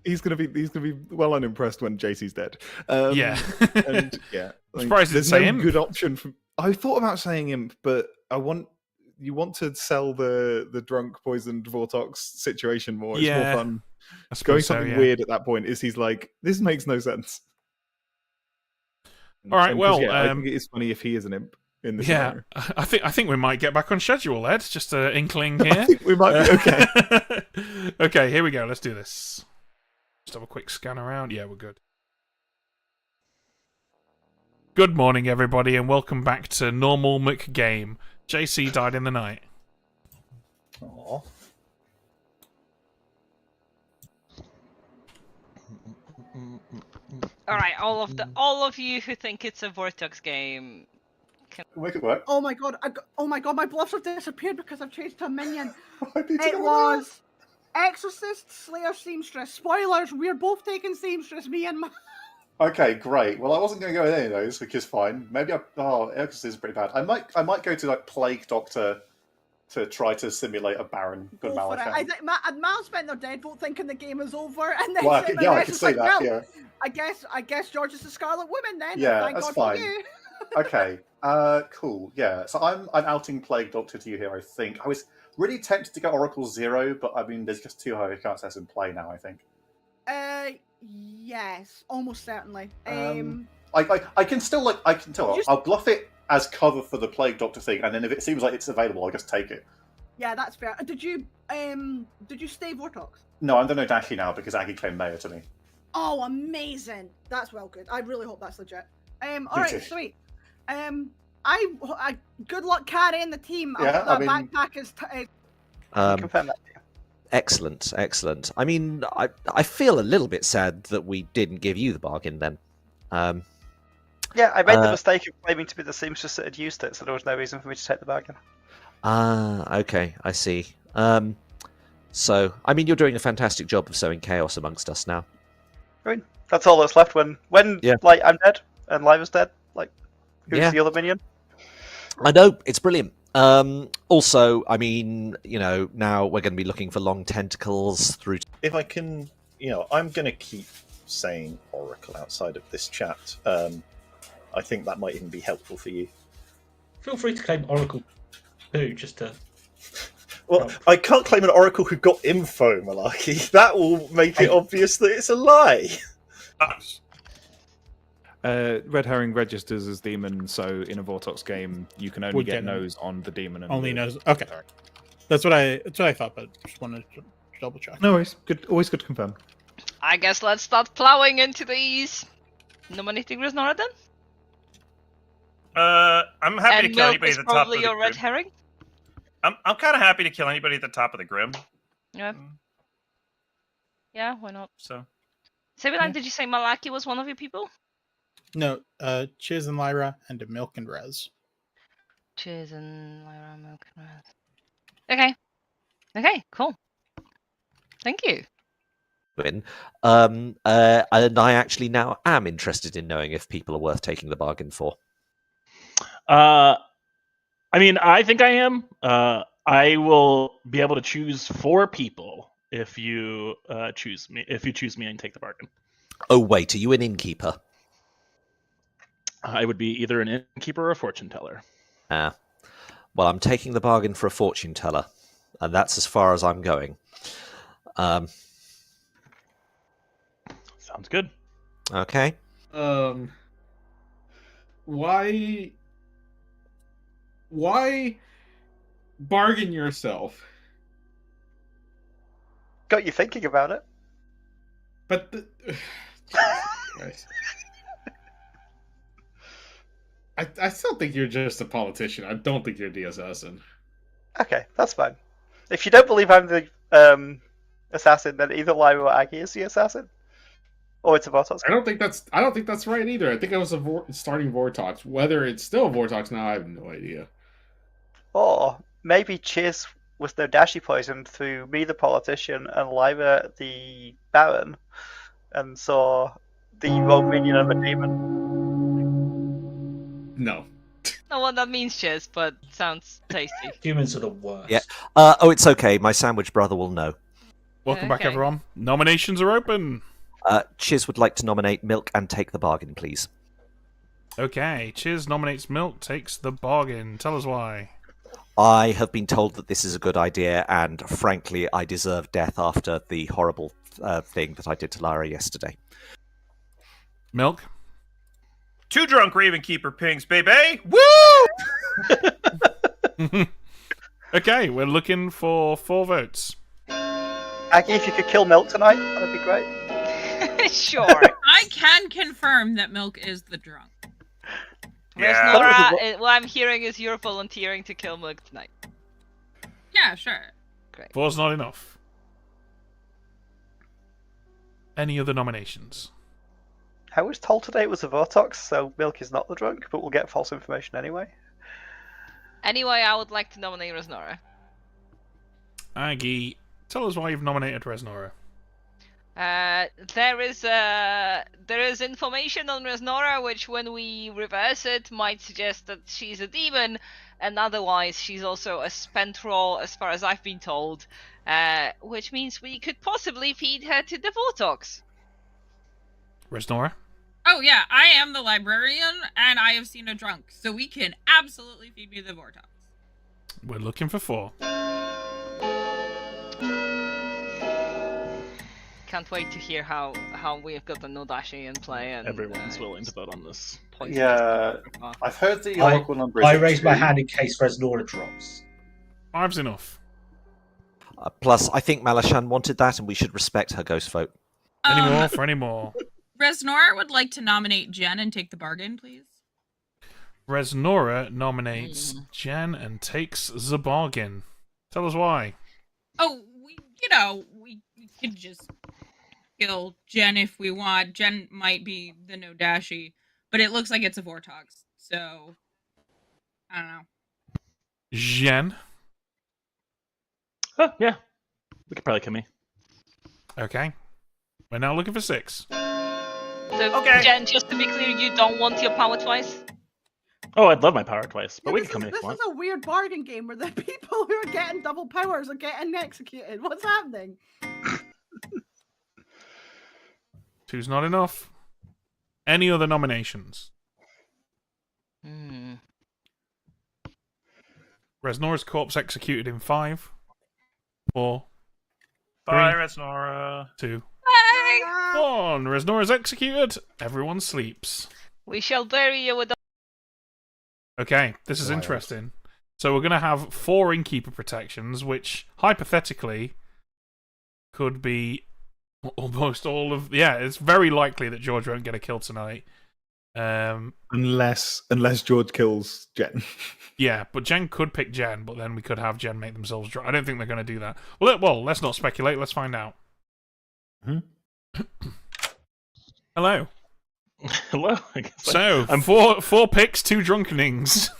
He's gonna be well unimpressed when JC's dead. Yeah. And yeah, I'm surprised you didn't there's say no imp. good option. I thought about saying imp, but you want to sell the drunk poisoned Vortox situation more. It's Yeah, more fun. I suppose Going so, something yeah. weird at that point is he's like, this makes no sense. All right, And 'cause, well, yeah, I think it is funny if he is an imp in this Yeah, scenario. I think we might get back on schedule, Ed. Just an inkling here. I think we might be okay. Okay, here we go. Let's do this. Just have a quick scan around. Yeah, we're good. Good morning, everybody, and welcome back to Normal McGame. JC died in the night. Aww. All right, all of you who think it's a Vortex game. Make it work. Oh my god! Oh my god! My bluffs have disappeared because I've changed to a minion. It It was Exorcist, Slayer, Seamstress. Spoilers: we're both taking Seamstress. Me and my. Okay, great. Well, I wasn't going to go with any of those, which is fine. Maybe Exorcist is pretty bad. I might go to like Plague Doctor to try to simulate a Baron. Good Go for it. Malachite. I think Mal spent their deadbolt thinking the game is over, and then Well, sent yeah, I my can message see like, that, well, yeah. I guess George is the Scarlet Woman then. Yeah, Thank that's God fine. for you. Okay. Cool. Yeah. So I'm outing Plague Doctor to you here. I think I was really tempted to go Oracle 0, but I mean, there's just 2 high chances in play now. I think. Yes, almost certainly. I can still I can tell. I'll bluff it as cover for the Plague Doctor thing, and then if it seems like it's available, I'll just take it. Yeah, that's fair. Did you stay Vortox? No, I'm going to Dashi now because Aggie claimed Mayor to me. Oh, amazing! That's well good. I really hope that's legit. All right, sweet. I good luck carrying the team. Yeah, I mean, backpack is. Confirm that. Excellent, excellent. I mean, I feel a little bit sad that we didn't give you the bargain then. Yeah, I made the mistake of claiming to be the seamstress that had used it, so there was no reason for me to take the bargain. Okay, I see. So, I mean, you're doing a fantastic job of sowing chaos amongst us now. I mean, that's all that's left when like I'm dead and Liva's dead. Like, who's the other minion? I know, it's brilliant. Also, I mean, now we're going to be looking for long tentacles through. If I can, I'm going to keep saying Oracle outside of this chat. I think that might even be helpful for you. Feel free to claim Oracle too, just to. Well, I can't claim an Oracle who got info, Malarkey. That will make it obvious that it's a lie. Red Herring registers as demon, so in a Vortox game, you can only get nose on the demon. And only nose. Okay, that's what I thought, but just wanted to double check. No worries. Good, always good to confirm. I guess let's start plowing into these. Nominating Resnora then. I'm happy to kill anybody is at the top of probably the your red grim. herring. I'm kind of happy to kill anybody at the top of the grim. Yeah. Yeah, why not? So. Sabilan, did you say Malaki was one of your people? No, Chiz and Lyra, and Milk and Rez. Chiz and Lyra, Milk and Rez. Okay. Okay, cool. Thank you. And I actually now am interested in knowing if people are worth taking the bargain for. I mean, I think I am. I will be able to choose 4 people if you choose me. If you choose me and take the bargain. Oh wait, are you an innkeeper? I would be either an innkeeper or a fortune teller. Well, I'm taking the bargain for a fortune teller, and that's as far as I'm going. Sounds good. Okay. Why bargain yourself? Got you thinking about it. But I still think you're just a politician. I don't think you're the assassin. Okay, that's fine. If you don't believe I'm the assassin, then either Lyra or Aggie is the assassin, or it's a Vortox. I don't think that's right either. I think I was starting Vortox. Whether it's still Vortox now, I have no idea. Or maybe Chiz was no dashi poisoned through me, the politician, and Lyra, the Baron, and saw the rogue minion of a demon. No. Not what that means, Chiz, but sounds tasty. Humans are the worst. Yeah. It's okay. My sandwich brother will know. Welcome back, everyone. Nominations are open. Chiz would like to nominate Milk and take the bargain, please. Okay, Chiz nominates Milk, takes the bargain. Tell us why. I have been told that this is a good idea, and frankly, I deserve death after the horrible thing that I did to Lyra yesterday. Milk? 2 drunk Raven Keeper pings, baby! Woo! Okay, we're looking for 4 votes. Aggie, if you could kill Milk tonight, that'd be great. Sure. I can confirm that Milk is the drunk. Resnora, what I'm hearing is you're volunteering to kill Milk tonight. Yeah, sure. Great. 4's not enough. Any other nominations? I was told today it was a Vortox, so Milk is not the drunk, but we'll get false information anyway. Anyway, I would like to nominate Resnora. Aggie, tell us why you've nominated Resnora. There is information on Resnora which, when we reverse it, might suggest that she's a demon, and otherwise she's also a spent roll, as far as I've been told. Which means we could possibly feed her to the Vortox. Resnora? Oh, Oh yeah, I am the librarian, and I have seen a drunk, so we can absolutely feed me the Vortox. We're looking for 4. Can't wait to hear how we've got the Nodashi in play, and everyone's willing to vote on this. Yeah, I've heard the I, Oracle number. I is raise my 2. hand in case Resnora drops. 5's enough. Plus, I think Malashan wanted that, and we should respect her ghost vote. Any more for any more? Resnora would like to nominate Jen and take the bargain, please. Resnora nominates Jen and takes the bargain. Tell us why. Oh, we could just kill Jen if we want. Jen might be the Nodashi, but it looks like it's a Vortox, so I don't know. Jen. Oh, yeah. We could probably kill me. Okay. We're now looking for 6. So, Jen, just to be clear, you don't want your power twice? Oh, I'd love my power twice, but we can come in if This you want. is a weird bargain game where the people who are getting double powers are getting executed. What's happening? 2's not enough. Any other nominations? Resnora's corpse executed in 5, 4, Bye, 3, Resnora. 2, Bye. 1. Resnora's executed. Everyone sleeps. We shall bury you with the... Okay, this is interesting. So we're going to have 4 Innkeeper protections, which hypothetically could be almost all of... Yeah, it's very likely that George won't get a kill tonight. Unless George kills Jen. Yeah, but Jen could pick Jen, but then we could have Jen make themselves draw. I don't think they're going to do that. Well, let's not speculate. Let's find out. Hello. Hello. So, I'm 4 picks, 2 drunkenings.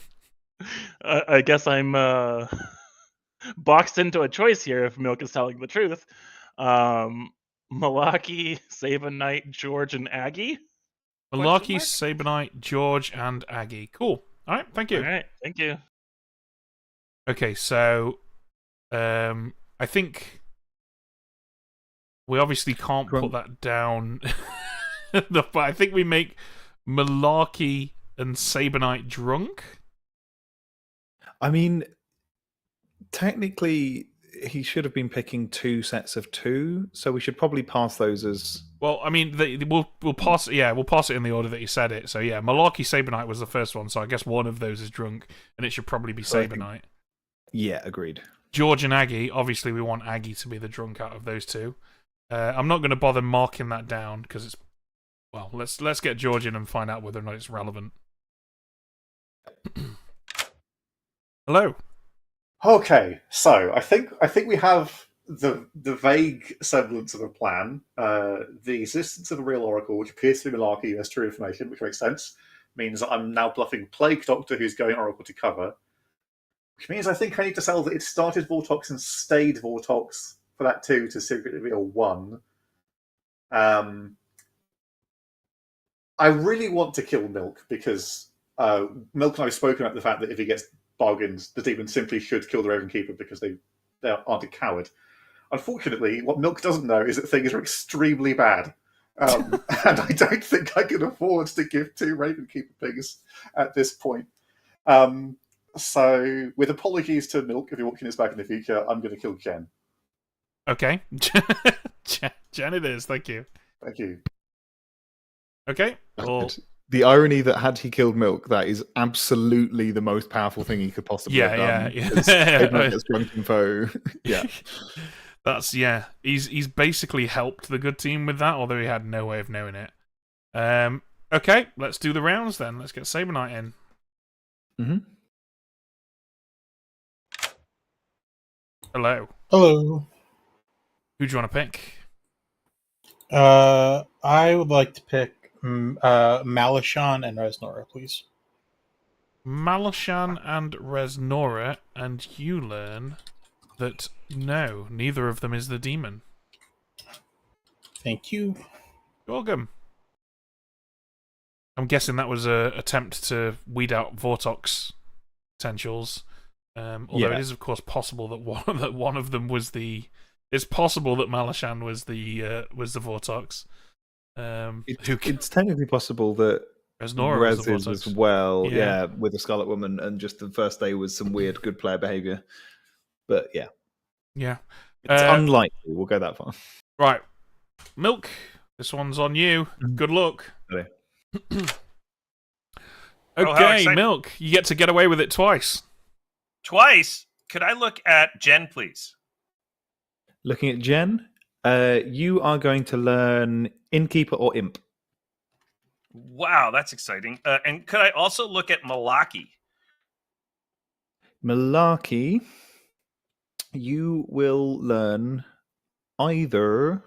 I guess I'm boxed into a choice here if Milk is telling the truth. Malaki, Sabanite, George, and Aggie? Malarkey, Sabanite, George, and Aggie. Cool. All right, thank you. All right, thank you. Okay, so I think we obviously can't put that down. But I think we make Malarkey and Sabanite drunk. I mean, technically, he should have been picking 2 sets of 2, so we should probably pass those as... Well, I mean, we'll pass. Yeah, we'll pass it in the order that you said it. So yeah, Malarkey Sabanite was the first one. So I guess one of those is drunk, and it should probably be Sabanite. Yeah, agreed. George and Aggie. Obviously, we want Aggie to be the drunk out of those 2. I'm not going to bother marking that down because it's... Well, let's get George in and find out whether or not it's relevant. Hello. Okay, so I think we have the vague semblance of a plan. The existence of a real oracle, which appears to be Malarkey, has true information, which makes sense. Means that I'm now bluffing Plague Doctor, who's going oracle to cover. Which means I think I need to sell that it started Vortox and stayed Vortox for that 2 to secretly reveal 1. I really want to kill Milk because Milk and I have spoken about the fact that if he gets bargains, the demon simply should kill the Raven Keeper because they aren't a coward. Unfortunately, what Milk doesn't know is that things are extremely bad. And I don't think I can afford to give 2 Raven Keeper pigs at this point. So, with apologies to Milk, if you're watching this back in the future, I'm going to kill Jen. Okay. Jen it is, thank you. Thank you. Okay. Well, the irony that had he killed Milk, that is absolutely the most powerful thing he could possibly have done. Yeah. Gets drunken foe. Yeah. That's He's basically helped the good team with that, although he had no way of knowing it. Okay, let's do the rounds then. Let's get Sabanite in. Mm-hmm. Hello. Hello. Who do you want to pick? I would like to pick Malashan and Resnora, please. Malashan and Resnora, and you learn that no, neither of them is the demon. Thank you. You're welcome. I'm guessing that was an attempt to weed out Vortox potentials. Although it is, of course, possible that one of them was the. It's possible that Malashan was the Vortox. It's technically possible that Nora Rez was the is Vortex. as well, Yeah. with the Scarlet Woman, and just the first day was some weird good player behavior. But yeah. Yeah. It's unlikely we'll go that far. Right. Milk, this one's on you. Good luck. Okay. how Okay, exciting. Milk, you get to get away with it twice. Twice? Could I look at Jen, please? Looking at Jen, you are going to learn Innkeeper or Imp. Wow, that's exciting. And could I also look at Malaki? Malarkey, you will learn either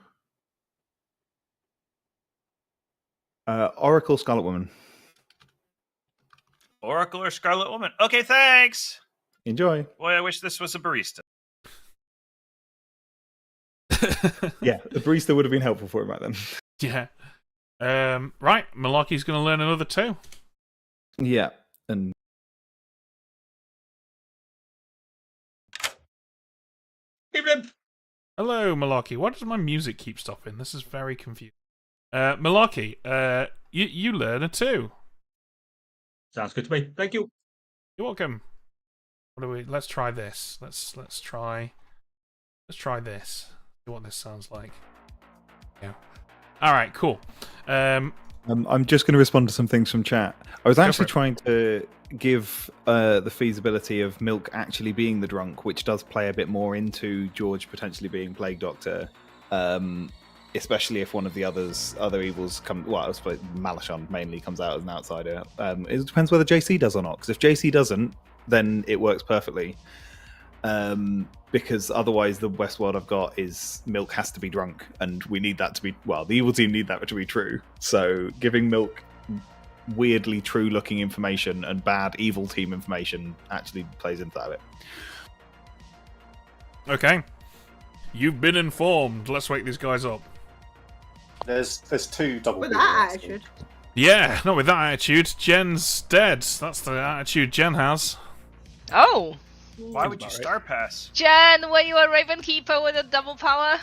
Oracle Scarlet Woman. Oracle or Scarlet Woman? Okay, thanks. Enjoy. Boy, I wish this was a barista. Yeah, the barista would have been helpful for him right then. Yeah. Right, Malarkey's going to learn another 2. Yeah, and Evening. Hello, Malarkey. Why does my music keep stopping? This is very confusing. Malarkey, you learn a 2. Sounds good to me. Thank you. You're welcome. What do we? Let's try this. Let's try this. See what this sounds like. Yeah. All right. Cool. I'm just going to respond to some things from chat. I was Go actually for it. trying to give the feasibility of Milk actually being the drunk, which does play a bit more into George potentially being Plague Doctor, especially if one of the other evils come. Well, I suppose Malachon mainly comes out as an outsider. It depends whether JC does or not. Because if JC doesn't, then it works perfectly. Because otherwise the Westworld I've got is Milk has to be drunk, and we need that to be, well, the evil team need that to be true. So giving Milk weirdly true looking information and bad evil team information actually plays into that a bit. Okay. You've been informed. Let's wake these guys up. There's 2 double. With that attitude. Yeah, not with that attitude. Jen's dead. That's the attitude Jen has. Oh, Why would you star pass? Jen, were you a Raven Keeper with a double power?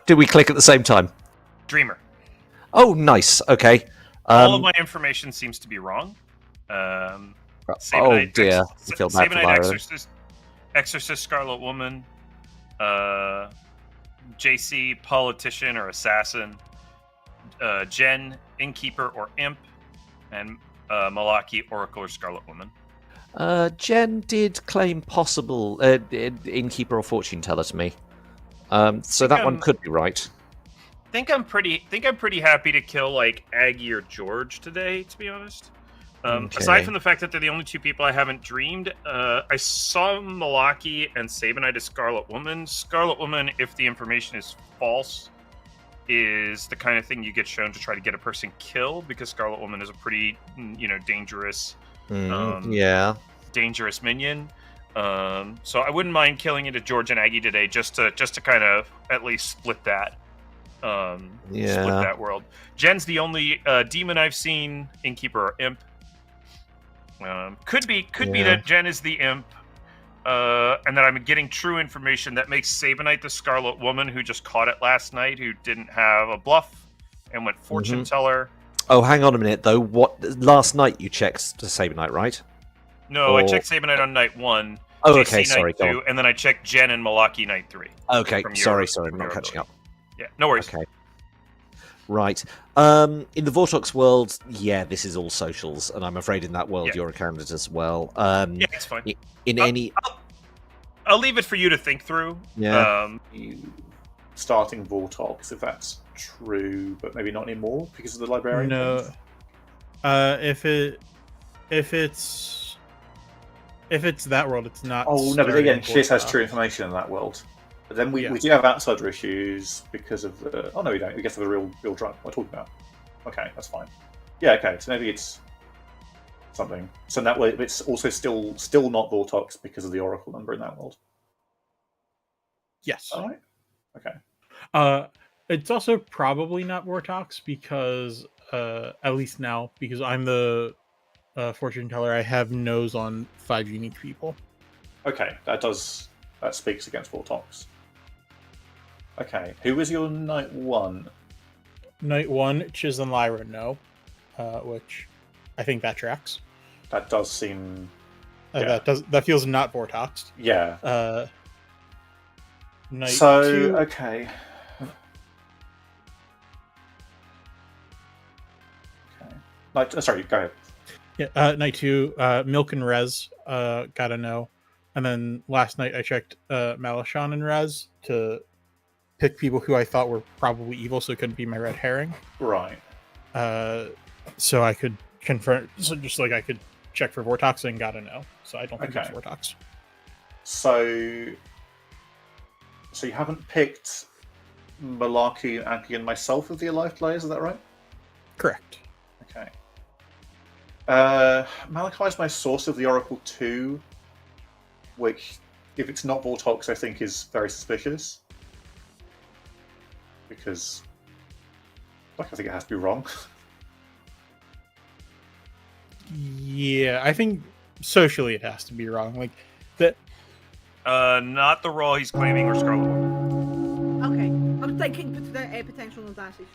Did we click at the same time? Dreamer. Oh, nice. Okay. All of my information seems to be wrong. Oh Sabanite, dear. I feel bad for Sabanite Lyra. Exorcist, Scarlet Woman, JC, Politician or Assassin, Jen, Innkeeper or Imp, and Malaki, Oracle or Scarlet Woman. Jen did claim possible Innkeeper or Fortune Teller to me. So that one could be right. Think I'm pretty happy to kill like Aggie or George today, to be honest. Okay. Aside from the fact that they're the only 2 people I haven't dreamed, I saw Malaki and Sabanite as Scarlet Woman. Scarlet Woman, if the information is false, is the kind of thing you get shown to try to get a person killed, because Scarlet Woman is a pretty, dangerous, dangerous minion. So I wouldn't mind killing into George and Aggie today, just to kind of at least split that. Split that world. Jen's the only demon I've seen, Innkeeper or Imp. Could be that Jen is the Imp, and that I'm getting true information that makes Sabanite the Scarlet Woman, who just caught it last night, who didn't have a bluff and went fortune teller. Oh, hang on a minute though. What last night you checked to Sabanite, right? No, I checked Sabanite on night 1. Oh, JC okay, sorry. Night 2, and then I checked Jen and Malaki night 3. Okay, sorry, I'm from not your catching up. Yeah, no worries. Okay. Right. In the Vortox world, this is all socials, and I'm afraid in that world you're a candidate as well. Yeah, it's fine. I'll leave it for you to think through. Yeah. Starting Vortox, if that's true, but maybe not anymore because of the librarian. No. thing. If it's that world, it's not. Oh no, but starting again, Shiz has Vortox. true information in that world. But then we do have outsider issues because of the. Oh no, we don't. We get to the real drunk. What are we talking about? Okay, that's fine. Yeah, okay. So maybe it's something. So in that way, it's also still not Vortox because of the Oracle number in that world. Yes. All right. Okay. It's also probably not Vortox because, at least now, because I'm the fortune teller, I have nose on 5 unique people. Okay, that speaks against Vortox. Okay, who was your night 1? Night 1, Chiz and Lyra, no. Which I think that tracks. That does seem. That feels not Vortoxed. Yeah. Night so 2. Okay. Sorry, go ahead. Yeah, night 2, Milk and Rez, gotta know. And then last night I checked Malachon and Rez to pick people who I thought were probably evil, so it couldn't be my red herring. Right. So I could confirm, so just like I could check for Vortox and gotta know. So I don't think it's Vortox. So you haven't picked Malarkey, Aggie, and myself as the alive players, is that right? Correct. Okay. Malachi is my source of the Oracle 2, which, if it's not Vortox, I think is very suspicious. Because, I think it has to be wrong. Yeah, I think socially it has to be wrong. Like that. Not the role he's claiming or Scarlet. Okay, I'm thinking potential Nodashi's.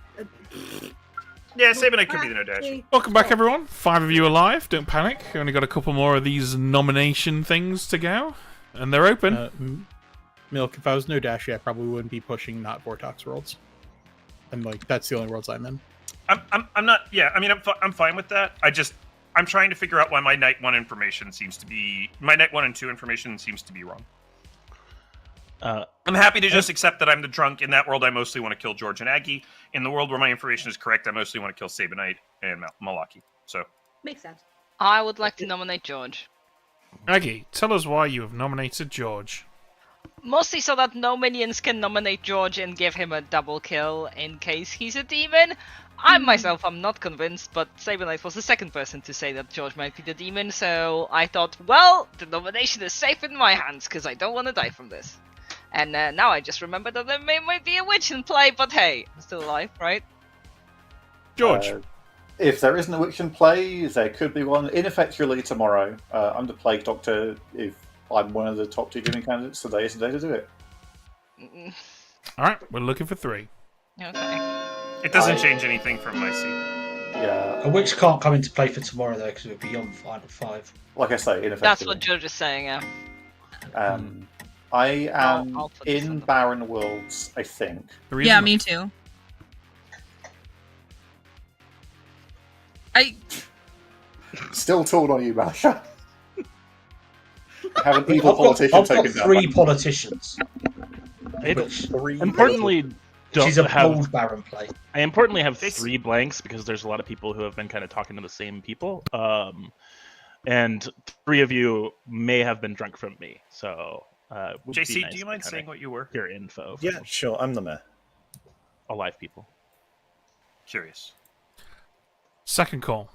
Yeah, Sabinite could be the Nodashi. Welcome back, everyone. 5 of you alive. Don't panic. Only got a couple more of these nomination things to go, and they're open. Milk, if I was Nodashi, I probably wouldn't be pushing not Vortox worlds. And like that's the only worlds I'm in. I'm not. Yeah, I mean, I'm fine with that. I'm trying to figure out why my night 1 information seems to be my night 1 and 2 information seems to be wrong. I'm happy to just accept that I'm the drunk. In that world, I mostly want to kill George and Aggie. In the world where my information is correct, I mostly want to kill Sabinite and Malaki. So makes sense. I would like to nominate George. Aggie, tell us why you have nominated George. Mostly so that no minions can nominate George and give him a double kill in case he's a demon. I myself am not convinced, but Sabinite was the second person to say that George might be the demon, so I thought, well, the nomination is safe in my hands, because I don't want to die from this. And now I just remember that there might be a witch in play, but hey, I'm still alive, right? George. If there isn't a witch in play, there could be one. Ineffectually tomorrow, I'm the Plague Doctor. If I'm one of the top 2 demon candidates, today is the day to do it. Alright, we're looking for 3. Okay. It doesn't change anything from my seat. Yeah. A witch can't come into play for tomorrow, though, because it would be on final 5. Like I say, ineffectually. That's what George is saying, yeah. I am I'll put this in Barren Worlds, I think. Yeah, me too. Still torn on you, Masha. Have an evil politician I've got taken down. 3 politicians. Importantly, don't She's a have bold Baron play. I importantly have 3 blanks because there's a lot of people who have been kind of talking to the same people. And 3 of you may have been drunk from me. So, would be JC, nice do you to mind kinda saying what you were? Hear info. Yeah, sure. I'm the mayor. Alive people. Curious. Second call.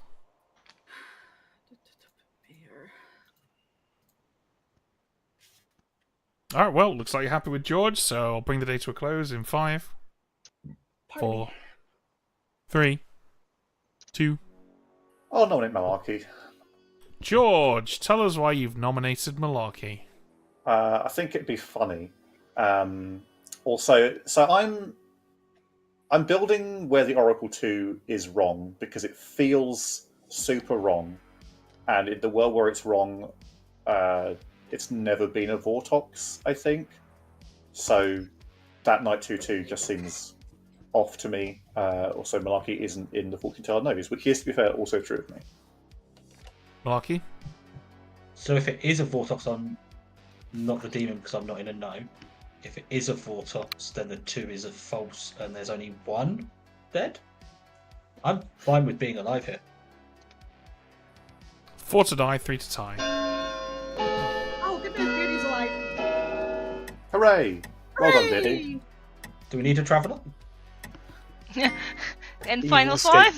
Alright, well, looks like you're happy with George, so I'll bring the day to a close in 5, 4, 3, 2. I'll nominate Malarkey. George, tell us why you've nominated Malarkey. I think it'd be funny. Also, so I'm building where the Oracle 2 is wrong because it feels super wrong, and in the world where it's wrong, it's never been a Vortox, I think. So that Night 2-2 just seems off to me. Also, Malarkey isn't in the Fortune Teller Novice, which is, to be fair, also true of me. Malarkey? So if it is a Vortox, I'm not the demon because I'm not in a know. If it is a Vortox, then the 2 is a false and there's only 1 dead. I'm fine with being alive here. 4 to die, 3 to tie. Oh, goodness, Beauty's alive. Hooray! Well done, Diddy. Do we need a traveller? In final 5?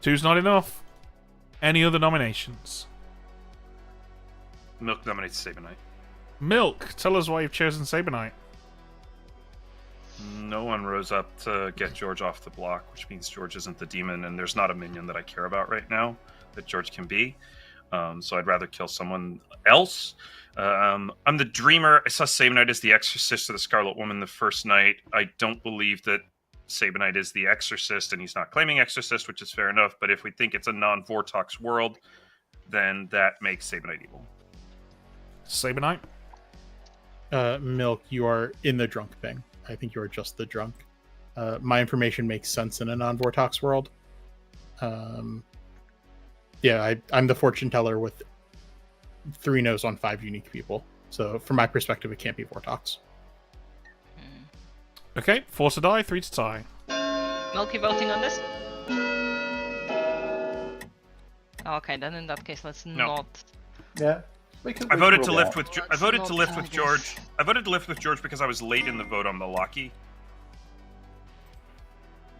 2's not enough. Any other nominations? Milk nominates Sabinite. Milk, tell us why you've chosen Sabinite. No one rose up to get George off the block, which means George isn't the demon, and there's not a minion that I care about right now that George can be. So I'd rather kill someone else. I'm the Dreamer. I saw Sabanite as the Exorcist of the Scarlet Woman the first night. I don't believe that Sabanite is the Exorcist, and he's not claiming Exorcist, which is fair enough. But if we think it's a non-Vortox world, then that makes Sabanite evil. Sabanite? Milk, you are in the drunk thing. I think you are just the drunk. My information makes sense in a non-Vortox world. Yeah, I'm the fortune teller with 3 no's on 5 unique people. So from my perspective, it can't be Vortox. Okay, 4 to die, 3 to tie. Milky voting on this? Okay, then in that case, let's not. Yeah. I voted to lift with. I voted to lift with George. I voted to lift with George because I was late in the vote on Malaki.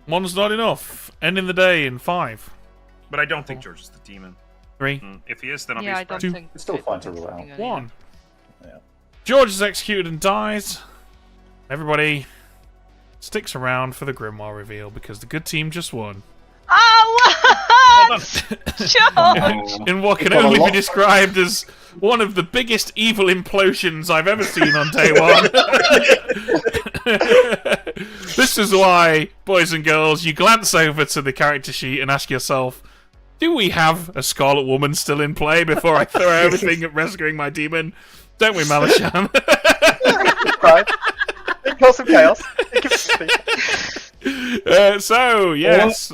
1's not enough. Ending the day in 5. But I don't think George is the demon. 3. If he is, then I'll Yeah, be I don't surprised. think. It's still fine to rule out. 1. Yeah. George is executed and dies. Everybody sticks around for the Grimoire reveal because the good team just won. Oh, what? George! In what can We've got a only be lot- described as one of the biggest evil implosions I've ever seen on day 1. This is why, boys and girls, you glance over to the character sheet and ask yourself, do we have a Scarlet Woman still in play before I throw everything at rescuing my demon? Don't we, Malasham? Right. It caused some chaos. It gives speed. So, yes,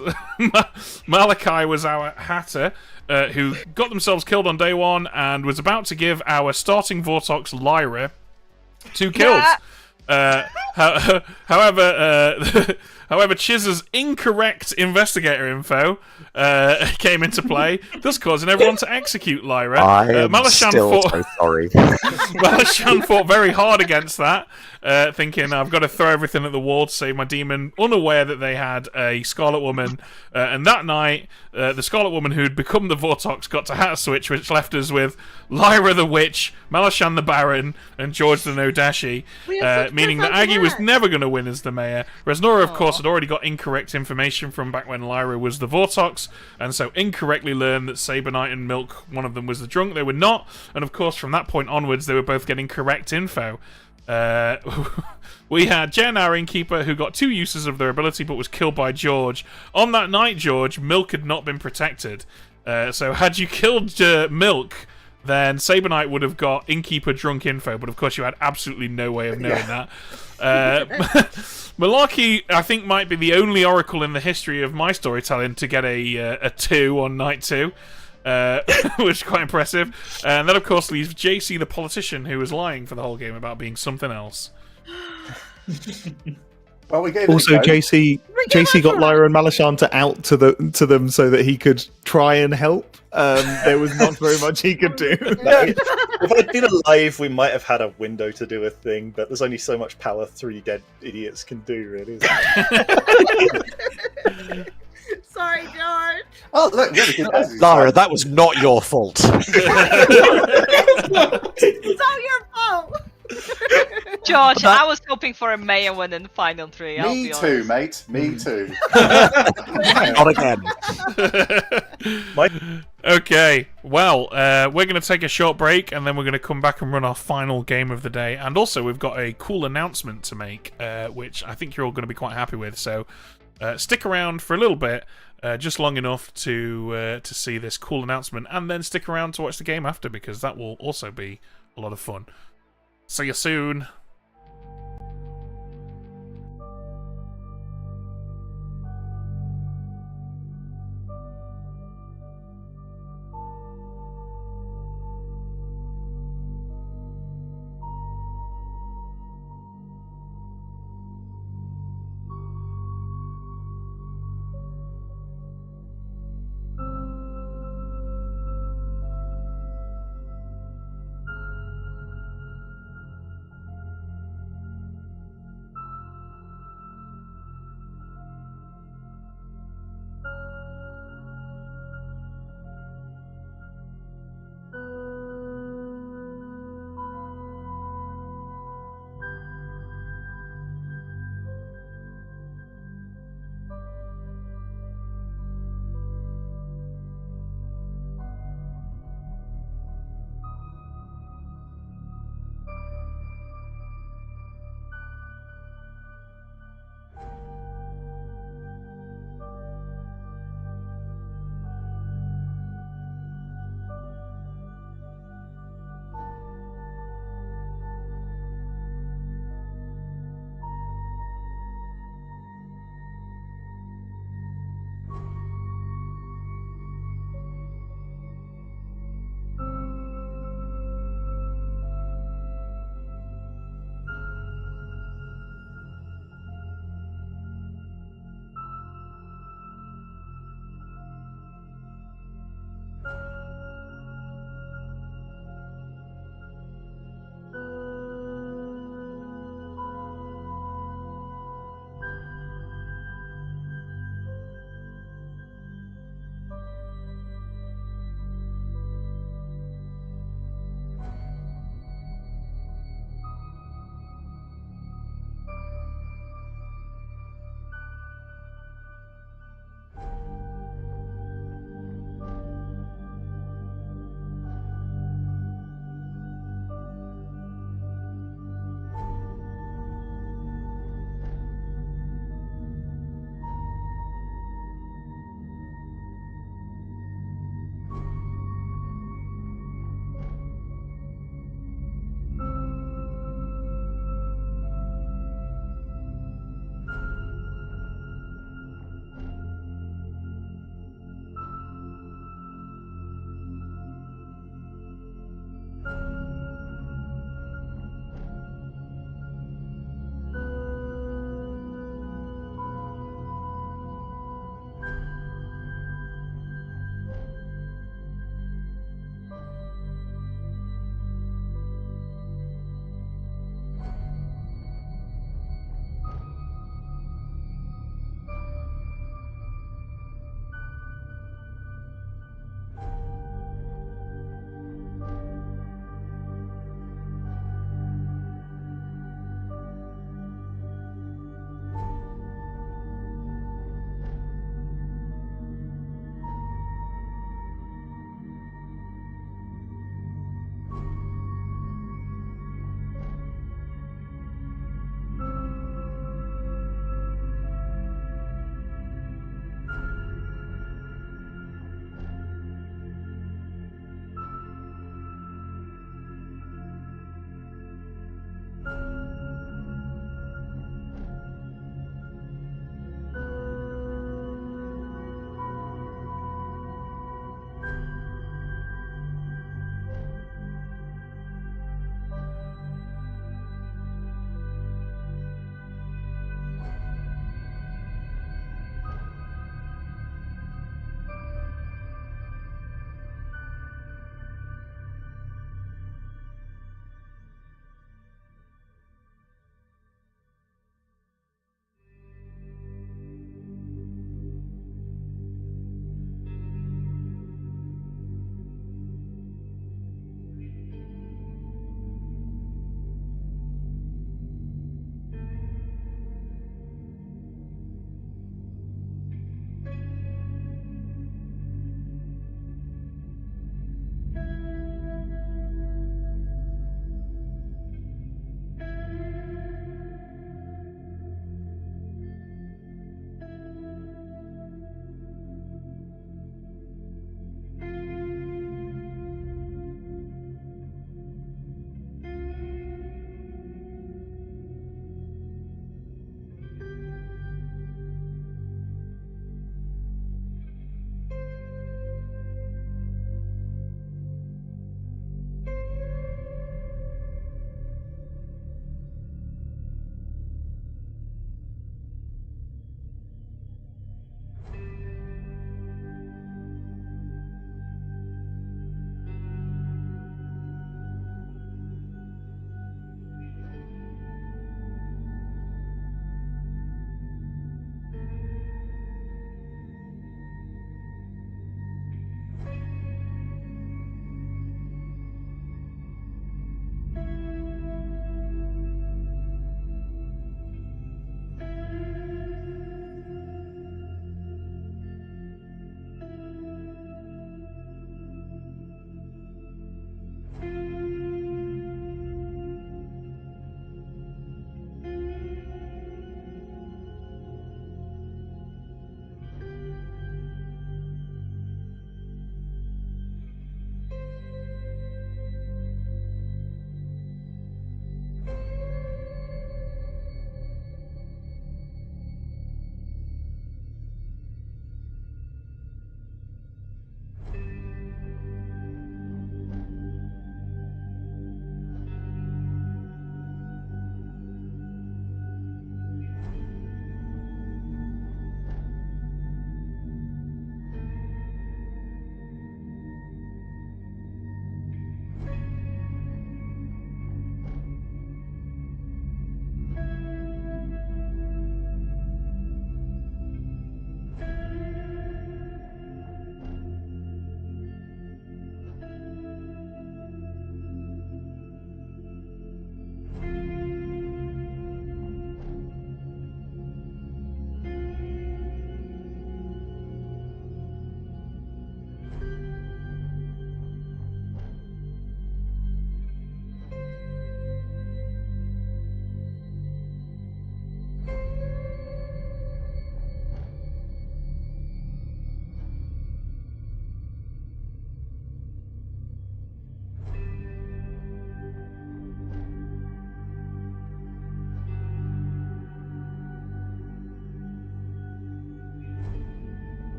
Malachi was our hatter, who got themselves killed on day 1 and was about to give our starting Vortox, Lyra, 2 kills. However, Chiz's incorrect investigator info came into play, thus causing everyone to execute Lyra. I am Malashan still fought... so sorry. Malashan fought very hard against that, thinking I've got to throw everything at the wall to save my demon, unaware that they had a Scarlet Woman. And that night, the Scarlet Woman who'd become the Vortox got to hat switch, which left us with Lyra the Witch, Malashan the Baron, and George the Nodashi, meaning that Aggie was never going to win as the mayor. Resnora, of course, had already got incorrect information from back when Lyra was the Vortox, and so incorrectly learned that Sabanite and Milk, one of them was the drunk. They were not, and of course from that point onwards they were both getting correct info. We had Jen, our innkeeper, who got 2 uses of their ability but was killed by George. On that night, George, Milk had not been protected. So had you killed Milk, then Sabanite would have got innkeeper drunk info, but of course you had absolutely no way of knowing that. Malarkey, I think, might be the only oracle in the history of my storytelling to get a 2 on night 2. Which is quite impressive. And that, of course, leaves JC the politician, who was lying for the whole game about being something else. Well, we gave Also, it a go. JC got Lyra and Malashan to out to them so that he could try and help. There was not very much he could do. If I'd been alive, we might have had a window to do a thing, but there's only so much power 3 dead idiots can do, really. Sorry, George. Oh, look, really good. Lara, that was not your fault. It's all your fault. George, I was hoping for a mayor win in the final 3. I'll Me be too, honest. mate. Me too. Not again. Okay, well, we're going to take a short break, and then we're going to come back and run our final game of the day. And also, we've got a cool announcement to make, which I think you're all going to be quite happy with. So stick around for a little bit, just long enough to see this cool announcement, and then stick around to watch the game after, because that will also be a lot of fun. See you soon.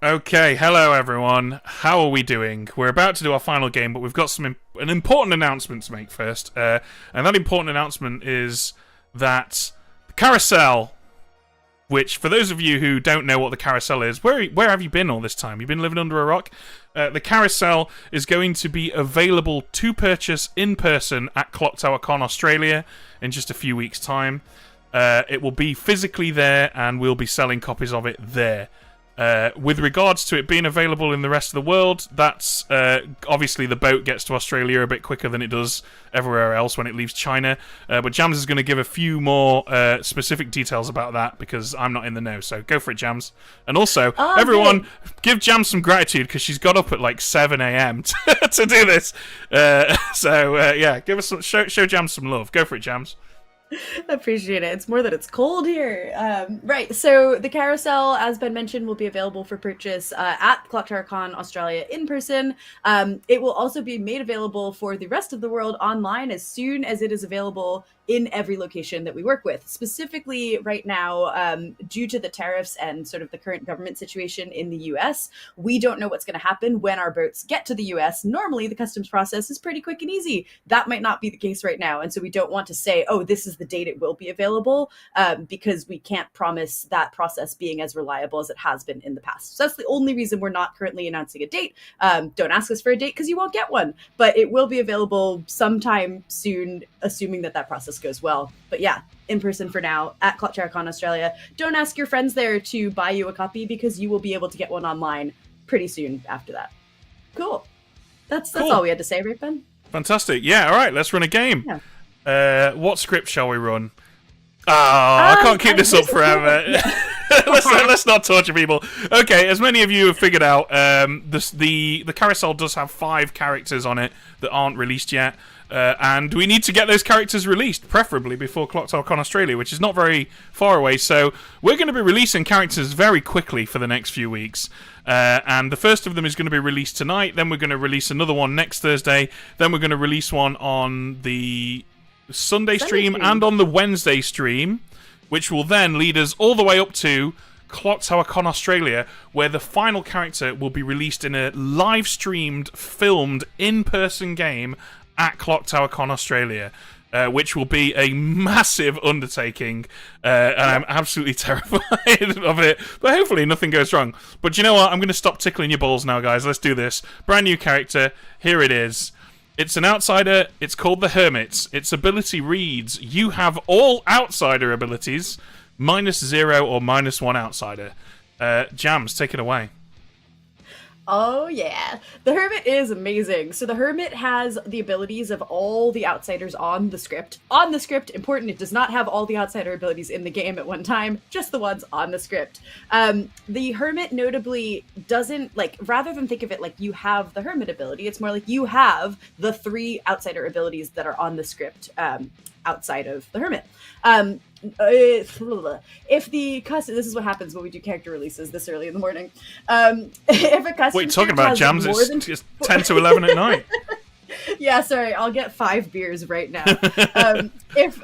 Okay, hello everyone. How are we doing? We're about to do our final game, but we've got an important announcement to make first. And that important announcement is that the carousel, which, for those of you who don't know what the carousel is, where have you been all this time? You've been living under a rock? The carousel is going to be available to purchase in person at Clocktower Con Australia in just a few weeks' time. It will be physically there, and we'll be selling copies of it there. With regards to it being available in the rest of the world, that's obviously the boat gets to Australia a bit quicker than it does everywhere else when it leaves China. But Jams is going to give a few more specific details about that because I'm not in the know. So go for it, Jams. And also, everyone, give Jams some gratitude because she's got up at like 7 a.m. to do this. Yeah, give us some, show Jams some love. Go for it, Jams. Appreciate it. It's more that it's cold here. Right, so the carousel, as Ben mentioned, will be available for purchase at Clocktower Con Australia in person. It will also be made available for the rest of the world online as soon as it is available in every location that we work with. Specifically right now, due to the tariffs and sort of the current government situation in the US, we don't know what's going to happen when our boats get to the US. Normally, the customs process is pretty quick and easy. That might not be the case right now. And so we don't want to say, oh, this is the date it will be available, because we can't promise that process being as reliable as it has been in the past. So that's the only reason we're not currently announcing a date. Don't ask us for a date because you won't get one, but it will be available sometime soon, assuming that process goes well. But yeah, in person for now at Clocktower Con Australia. Don't ask your friends there to buy you a copy because you will be able to get one online pretty soon after that. Cool. That's cool. All we had to say, right, Ben? Fantastic. Yeah, all right, let's run a game. Yeah. What script shall we run? I can't keep this up forever. Let's not torture people. Okay, as many of you have figured out, the carousel does have 5 characters on it that aren't released yet. And we need to get those characters released, preferably before Clocktower Con Australia, which is not very far away. So we're going to be releasing characters very quickly for the next few weeks. And the first of them is going to be released tonight. Then we're going to release another one next Thursday. Then we're going to release one on the Sunday stream and on the Wednesday stream, which will then lead us all the way up to Clocktower Con Australia, where the final character will be released in a live-streamed, filmed, in-person game at Clocktower Con Australia, which will be a massive undertaking, and I'm absolutely terrified of it, but hopefully nothing goes wrong. But you know what? I'm going to stop tickling your balls now, guys. Let's do this. Brand new character. Here it is. It's an outsider. It's called the Hermit. Its ability reads, you have all outsider abilities, -0 or -1 outsider. Jams, take it away. Oh yeah, the Hermit is amazing. So the Hermit has the abilities of all the outsiders on the script. On the script, important, it does not have all the outsider abilities in the game at one time, just the ones on the script. The Hermit notably doesn't, rather than think of it like you have the Hermit ability, it's more like you have the 3 outsider abilities that are on the script outside of the Hermit. If the custom, this is what happens when we do character releases this early in the morning. If a custom, what are you talking about, Jams? It's 10 to 11 at night. Yeah, sorry, I'll get 5 beers right now. If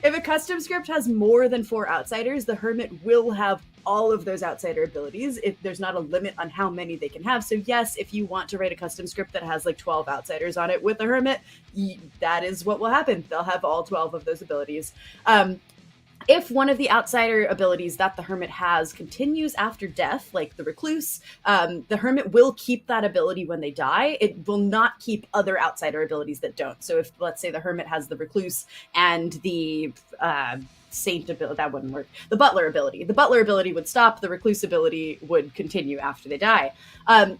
a custom script has more than 4 outsiders, the Hermit will have all of those outsider abilities. If there's not a limit on how many they can have. So yes, if you want to write a custom script that has 12 outsiders on it with the Hermit, that is what will happen. They'll have all 12 of those abilities. If one of the outsider abilities that the Hermit has continues after death, like the Recluse, the Hermit will keep that ability when they die. It will not keep other outsider abilities that don't. So if, let's say, the Hermit has the Recluse and the Saint ability, that wouldn't work. The Butler ability would stop. The Recluse ability would continue after they die.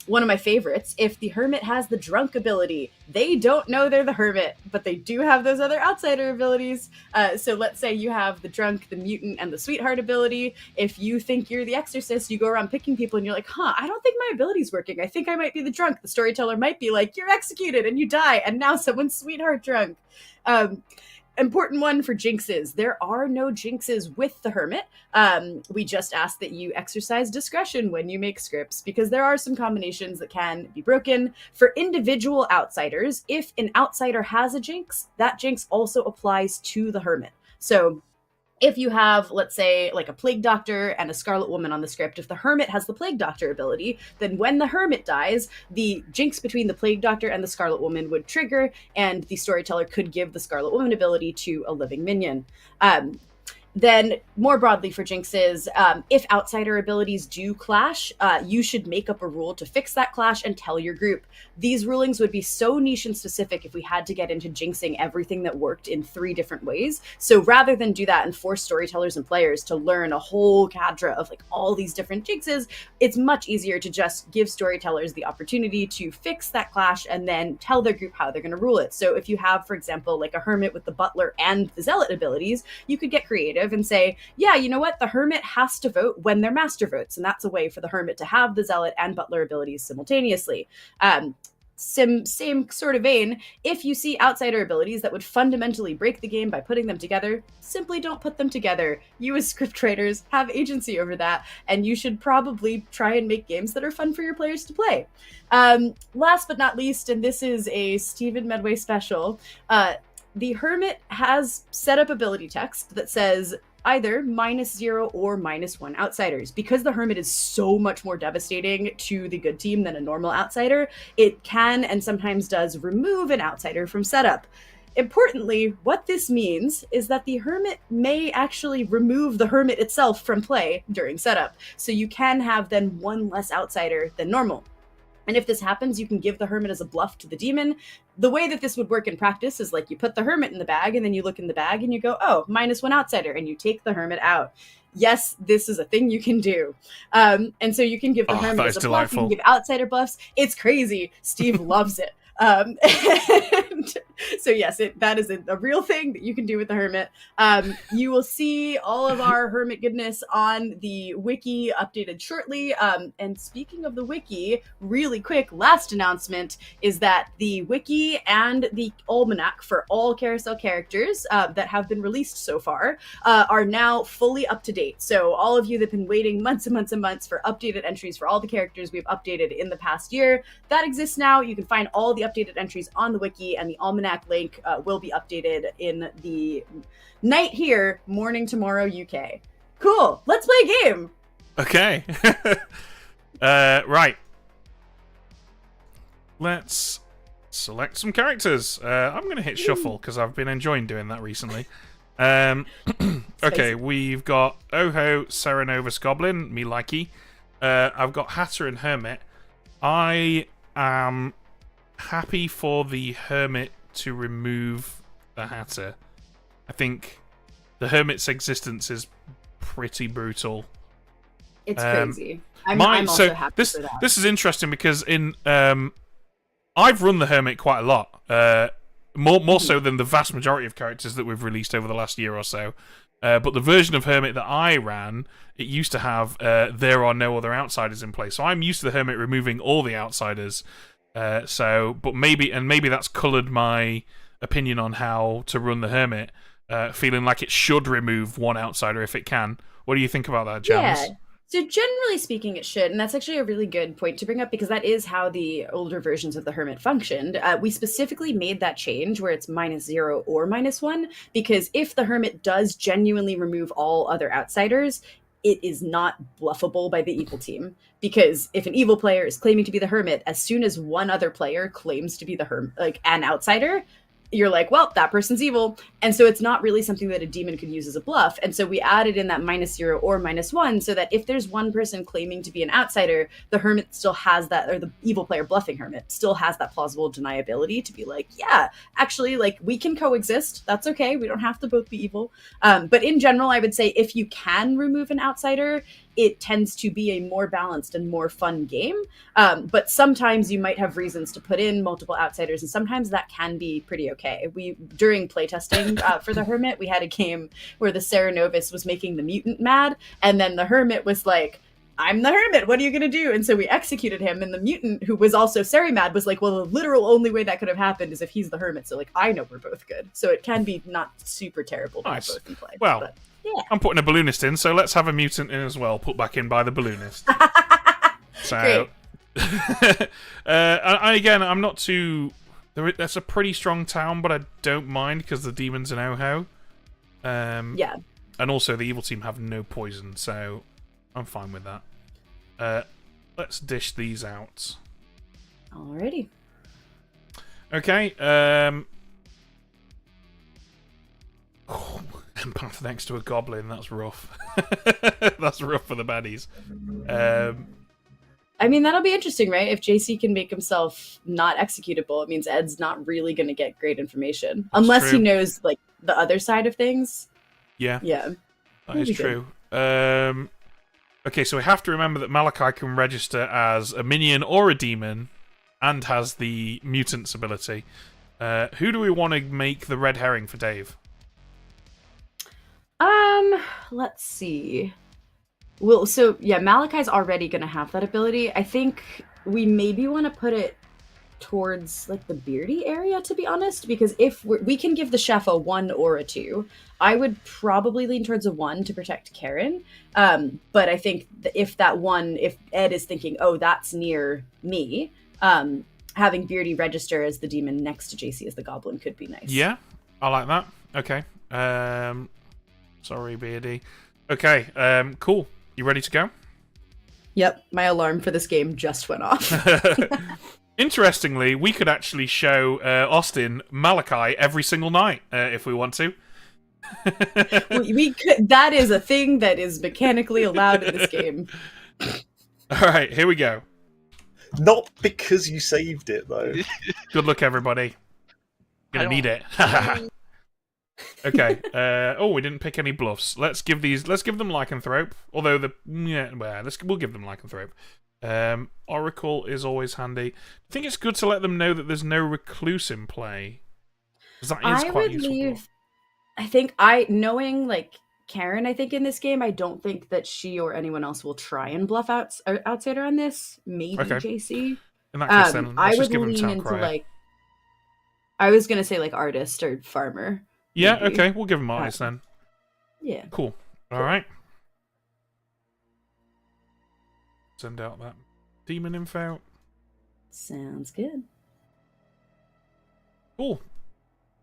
One of my favorites, if the Hermit has the Drunk ability, they don't know they're the Hermit, but they do have those other outsider abilities. So let's say you have the Drunk, the Mutant, and the Sweetheart ability. If you think you're the Exorcist, you go around picking people and you're like, I don't think my ability's working. I think I might be the Drunk. The storyteller might be like, you're executed and you die, and now someone's Sweetheart drunk. Important one for jinxes. There are no jinxes with the Hermit. We just ask that you exercise discretion when you make scripts, because there are some combinations that can be broken. For individual outsiders, if an outsider has a jinx, that jinx also applies to the Hermit. So if you have, let's say, like a Plague Doctor and a Scarlet Woman on the script, if the Hermit has the Plague Doctor ability, then when the Hermit dies, the jinx between the Plague Doctor and the Scarlet Woman would trigger, and the storyteller could give the Scarlet Woman ability to a living minion. Then, more broadly for jinxes, if outsider abilities do clash, you should make up a rule to fix that clash and tell your group. These rulings would be so niche and specific if we had to get into jinxing everything that worked in 3 different ways. So rather than do that and force storytellers and players to learn a whole cadre of like all these different jinxes, it's much easier to just give storytellers the opportunity to fix that clash and then tell their group how they're going to rule it. So if you have, for example, like a Hermit with the Butler and the Zealot abilities, you could get creative and say, yeah, you know what, the Hermit has to vote when their master votes, and that's a way for the Hermit to have the Zealot and Butler abilities simultaneously. Same sort of vein, if you see outsider abilities that would fundamentally break the game by putting them together, simply don't put them together. You as scriptwriters have agency over that, and you should probably try and make games that are fun for your players to play. Last but not least, and this is a Stephen Medway special, the Hermit has set up ability text that says either -0 or -1 outsiders. Because the Hermit is so much more devastating to the good team than a normal outsider, it can and sometimes does remove an outsider from setup. Importantly, what this means is that the Hermit may actually remove the Hermit itself from play during setup, so you can have then 1 less outsider than normal. And if this happens, you can give the Hermit as a bluff to the demon. The way that this would work in practice is like you put the Hermit in the bag, and then you look in the bag and you go, oh, -1 outsider, and you take the Hermit out. Yes, this is a thing you can do. And so you can give the Hermit as a bluff, you can give outsider buffs. It's crazy. Steve loves it. And so yes, that is a real thing that you can do with the Hermit. You will see all of our Hermit goodness on the wiki updated shortly. And speaking of the wiki, really quick, last announcement is that the wiki and the almanac for all carousel characters that have been released so far are now fully up to date. So all of you that have been waiting months and months and months for updated entries for all the characters we've updated in the past year, that exists now. You can find all the updated entries on the wiki, and the almanac link will be updated in the night here, morning tomorrow UK. Cool, let's play a game. Okay. Right. Let's select some characters. I'm going to hit shuffle because I've been enjoying doing that recently. Okay, we've got Oho, Serenovus Goblin, me likey. I've got Hatter and Hermit. I am happy for the Hermit to remove the Hatter. I think the Hermit's existence is pretty brutal. It's crazy. I'm also happy for that. This is interesting because I've run the Hermit quite a lot. More so than the vast majority of characters that we've released over the last year or so. But the version of Hermit that I ran, it used to have there are no other outsiders in play. So I'm used to the Hermit removing all the outsiders. But maybe that's coloured my opinion on how to run the Hermit, feeling like it should remove 1 outsider if it can. What do you think about that, Jams? Yeah. So generally speaking, it should, and that's actually a really good point to bring up because that is how the older versions of the Hermit functioned. We specifically made that change where it's -0 or -1 because if the Hermit does genuinely remove all other outsiders, it is not bluffable by the evil team. Because if an evil player is claiming to be the Hermit, as soon as one other player claims to be the like an outsider, you're like, well, that person's evil. And so it's not really something that a demon could use as a bluff. And so we added in that -0 or -1 so that if there's one person claiming to be an outsider, the Hermit still has that, or the evil player bluffing Hermit still has that plausible deniability to be like, yeah, actually, like, we can coexist. That's okay. We don't have to both be evil. But in general, I would say if you can remove an outsider, it tends to be a more balanced and more fun game. But sometimes you might have reasons to put in multiple outsiders, and sometimes that can be pretty okay. During playtesting for the Hermit, we had a game where the Serenovus was making the mutant mad, and then the Hermit was like, I'm the Hermit, what are you gonna do? And so we executed him, and the mutant, who was also Seri-mad, was like, well, the literal only way that could have happened is if he's the Hermit, so like, I know we're both good. So it can be not super terrible to have both in play. Well, but, yeah. I'm putting a balloonist in, so let's have a mutant in as well, put back in by the balloonist. So, again, I'm not too... That's a pretty strong town, but I don't mind because the demon's an Oho. Yeah. And also, the evil team have no poison, so I'm fine with that. Let's dish these out. Alrighty. Okay. Empath next to a goblin. That's rough. That's rough for the baddies. I mean, that'll be interesting, right? If JC can make himself not executable, it means Ed's not really going to get great information. Unless he knows, like, the other side of things. Yeah. Yeah. That is true. Okay, so we have to remember that Malachi can register as a minion or a demon and has the mutant's ability. Who do we want to make the red herring for Dave? Let's see. Well, so yeah, Malachi's already gonna have that ability. I think we maybe want to put it towards like the beardy area, to be honest, because if we can give the chef a 1 or a 2, I would probably lean towards a 1 to protect Karen. But I think if that 1, if Ed is thinking, oh, that's near me, having beardy register as the demon next to JC as the goblin could be nice. Yeah, I like that. Okay. Sorry, beardy. Okay. Cool. You ready to go? Yep, my alarm for this game just went off. Interestingly, we could actually show Austin Malachi every single night if we want to. we could. That is a thing that is mechanically allowed in this game. All right, here we go. Not because you saved it, though. Good luck, everybody. Gonna need it. Okay. Oh, we didn't pick any bluffs. Let's give them lycanthrope. Although we'll give them lycanthrope. Oracle is always handy. I think it's good to let them know that there's no recluse in play. That is quite useful. I think knowing like Karen, I think in this game, I don't think that she or anyone else will try and bluff outsider on this. Maybe JC. In that case, then I let's would just give them lean town into crier. like. I was gonna say like artist or farmer. Yeah. maybe. Okay. We'll give them artist then. Yeah. Cool. All right. Send out that demon info. Sounds good. Cool.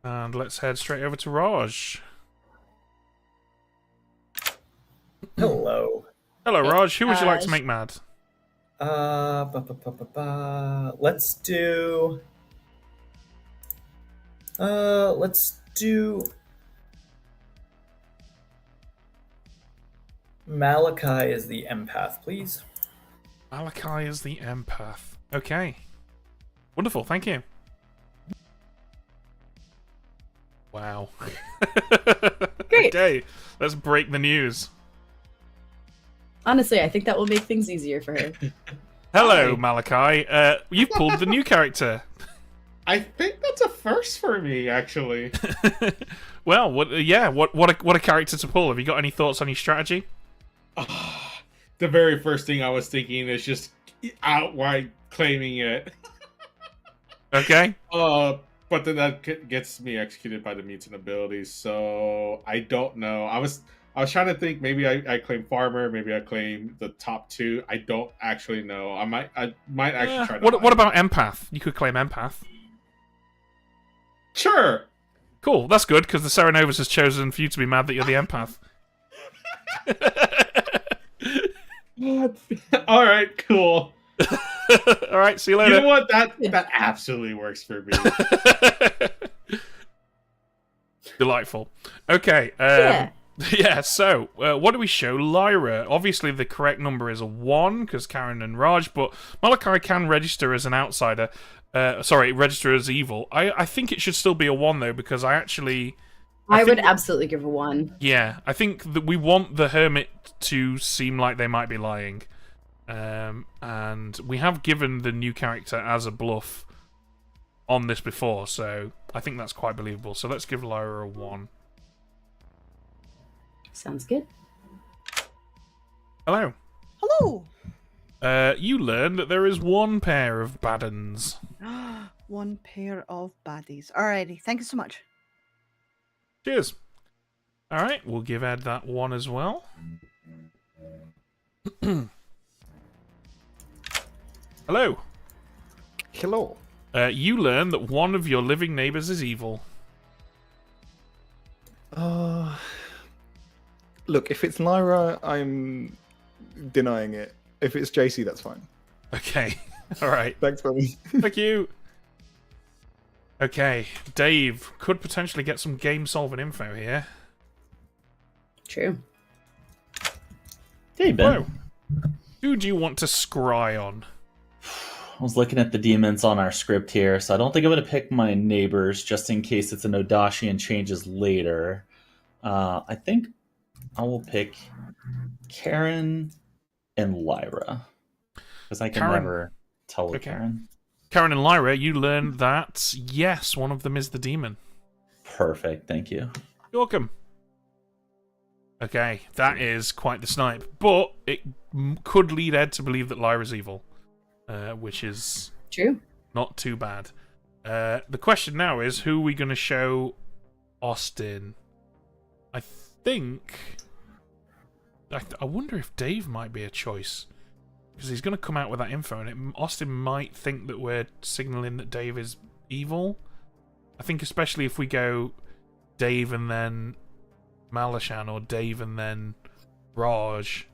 And let's head straight over to Raj. Hello. Hello, Raj. Who would you like to Raj. make mad? Let's do. Let's do. Malachi is the empath, please. Malachi is the empath. Okay. Wonderful. Thank you. Wow. Great. Okay. Let's break the news. Honestly, I think that will make things easier for her. Hello, Malachi. You pulled the new character. I think that's a first for me, actually. Well, what a character to pull. Have you got any thoughts on your strategy? The very first thing I was thinking is just outright claiming it. Okay. But then that gets me executed by the mutant abilities, so I don't know. I was trying to think. Maybe I claim farmer. Maybe I claim the top 2. I don't actually know. I might actually try. What about empath? You could claim empath. Sure. Cool. That's good because the Serenovus has chosen for you to be mad that you're the empath. All right. Cool. All right. See you later. You know what? That absolutely works for me. Delightful. Okay. Yeah. So, what do we show Lyra? Obviously, the correct number is a 1 because Karen and Raj, but Malachi can register as an outsider. Register as evil. I think it should still be a 1 though because I would absolutely give a 1. Yeah, I think that we want the hermit to seem like they might be lying. And we have given the new character as a bluff on this before, so I think that's quite believable. So let's give Lyra a 1. Sounds good. Hello. Hello. You learn that there is 1 pair of baddens. 1 pair of baddies. Alrighty, thank you so much. Cheers. Alright, we'll give Ed that 1 as well. Hello. Hello. You learn that one of your living neighbors is evil. Look, if it's Lyra, I'm denying it. If it's JC, that's fine. Okay. All right. Thanks, buddy. Thank you. Okay, Dave could potentially get some game-solving info here. True. Hey, Ben. Whoa. Who do you want to scry on? I was looking at the demons on our script here, so I don't think I'm going to pick my neighbors just in case it's an Odashi and changes later. I think I will pick Karen and Lyra. Because I can never tell with Karen. Karen and Lyra, you learned that, yes, one of them is the demon. Perfect, thank you. You're welcome. Okay, that is quite the snipe. But it could lead Ed to believe that Lyra's evil. Which is true. Not too bad. The question now is, who are we going to show Austin? I think... I wonder if Dave might be a choice. Because he's going to come out with that info, and Austin might think that we're signaling that Dave is evil. I think especially if we go Dave and then Malashan, or Dave and then Raj.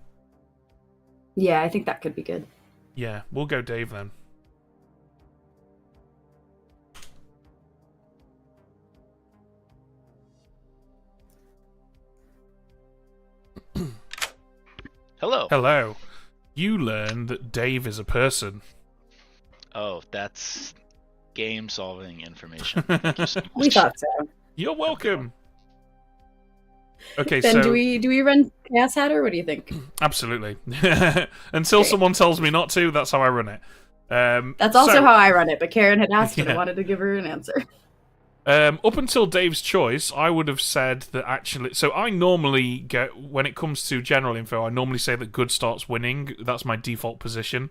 Yeah, I think that could be good. Yeah, we'll go Dave then. Hello. Hello. You learn that Dave is a person. Oh, that's game-solving information. Thank you so much. We thought so. You're welcome. Okay, Then so do we run Chaos Hatter? What do you think? absolutely. Until someone tells me not to, that's how I run it. That's also how I run it, but Karen had asked and I Yeah. wanted to give her an answer. Up until Dave's choice, I would have said that actually... So I normally get... When it comes to general info, I normally say that good starts winning. That's my default position.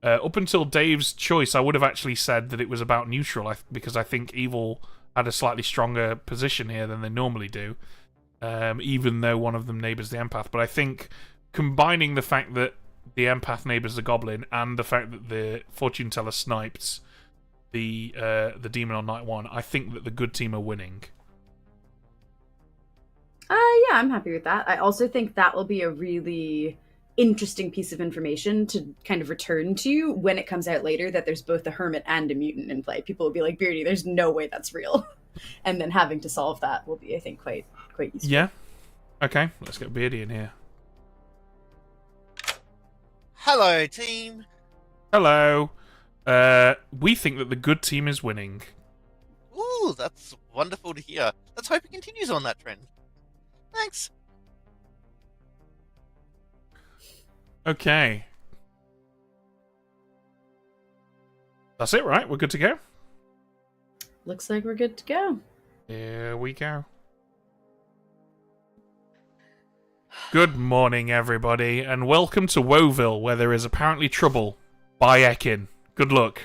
Up until Dave's choice, I would have actually said that it was about neutral, because I think evil had a slightly stronger position here than they normally do. Even though one of them neighbours the empath. But I think combining the fact that the empath neighbours the goblin and the fact that the fortune teller sniped the demon on night one, I think that the good team are winning. Yeah, I'm happy with that. I also think that will be a really interesting piece of information to kind of return to when it comes out later that there's both a hermit and a mutant in play. People will be like, Beardy, there's no way that's real. And then having to solve that will be, I think, quite useful. Yeah? Okay, let's get Beardy in here. Hello, team. Hello. We think that the good team is winning. Ooh, that's wonderful to hear. Let's hope it continues on that trend. Thanks. Okay. That's it, right? We're good to go? Looks like we're good to go. Here we go. Good morning, everybody, and welcome to Woeville, where there is apparently trouble. By Ekin. Good luck.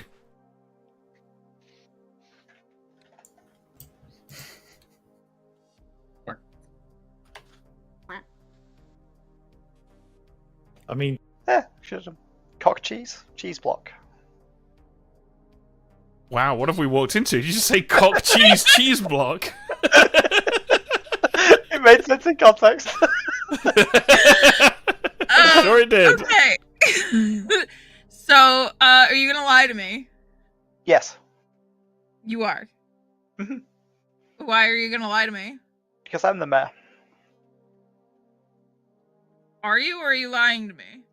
I mean... should have cock cheese block. Wow, what have we walked into? Did you just say cock cheese block? It made sense in context. Sure it did. Okay. So, are you gonna lie to me? Yes. You are. Why are you gonna lie to me? Because I'm the mayor. Are you, or are you lying to me?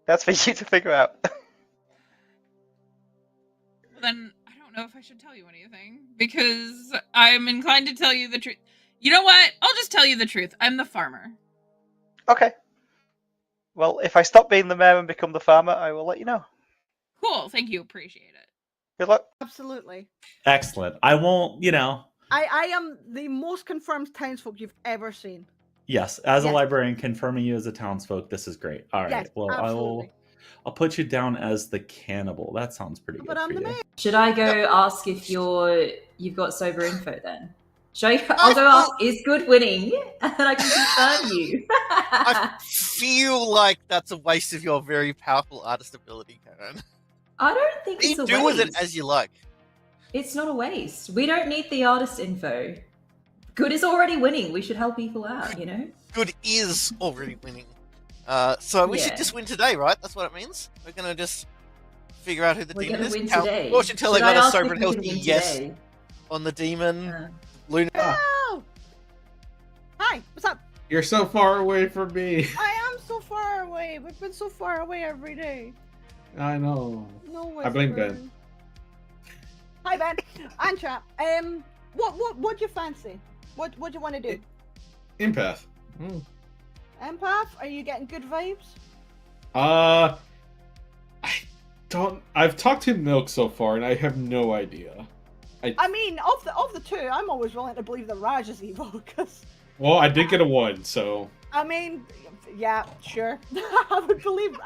That's for you to figure out. Well, then I don't know if I should tell you anything because I'm inclined to tell you the truth. You know what? I'll just tell you the truth. I'm the farmer. Okay. Well, if I stop being the mayor and become the farmer, I will let you know. Cool. Thank you. Appreciate it. Good luck. Absolutely. Excellent. I won't, I am the most confirmed townsfolk you've ever seen. Yes, as a Yes. librarian, confirming you as a townsfolk, this is great. All right. Yes, Well, absolutely. I'll put you down as the cannibal. That sounds pretty good But I'm for the you. mayor. Should I go ask if you've got sober info then? I'll go ask, is good winning? And then I can confirm you. I feel like that's a waste of your very powerful artist ability, Karen. I don't think You it's a do waste. with it as you like. It's not a waste. We don't need the artist info. Good is already winning. We should help people out, you know? Good is already winning. So we should just win today, right? That's what it means. We're gonna just figure out who the We're demon gonna is. win today. Fortune teller Should I got a ask sober if and we can healthy win yes today? on the demon. Luna. Oh! Hi, what's up? You're so far away from me. I am so far away. We've been so far away every day. I know. No I blame whisper. Ben. Hi Ben, and chat. What do you fancy? What do you want to do? Empath. Empath? Are you getting good vibes? I don't. I've talked to Milk so far, and I have no idea. I mean, of the two, I'm always willing to believe that Raj is evil because. Well, I did get a 1, so. I mean, yeah, sure. I believe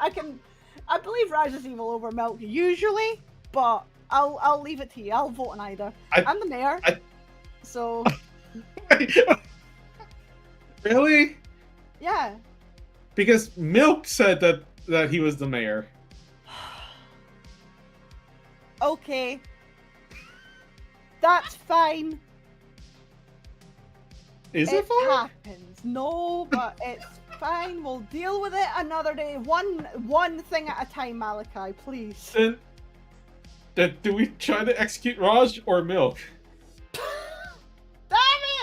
Raj is evil over Milk usually, but I'll leave it to you. I'll vote on either. I'm the mayor, so. Really? Yeah. Because Milk said that he was the mayor. Okay. That's fine. Is it fine? It happens. No, but it's fine. We'll deal with it another day. One thing at a time, Malachi, please. Then do we try to execute Raj or Milk? Damn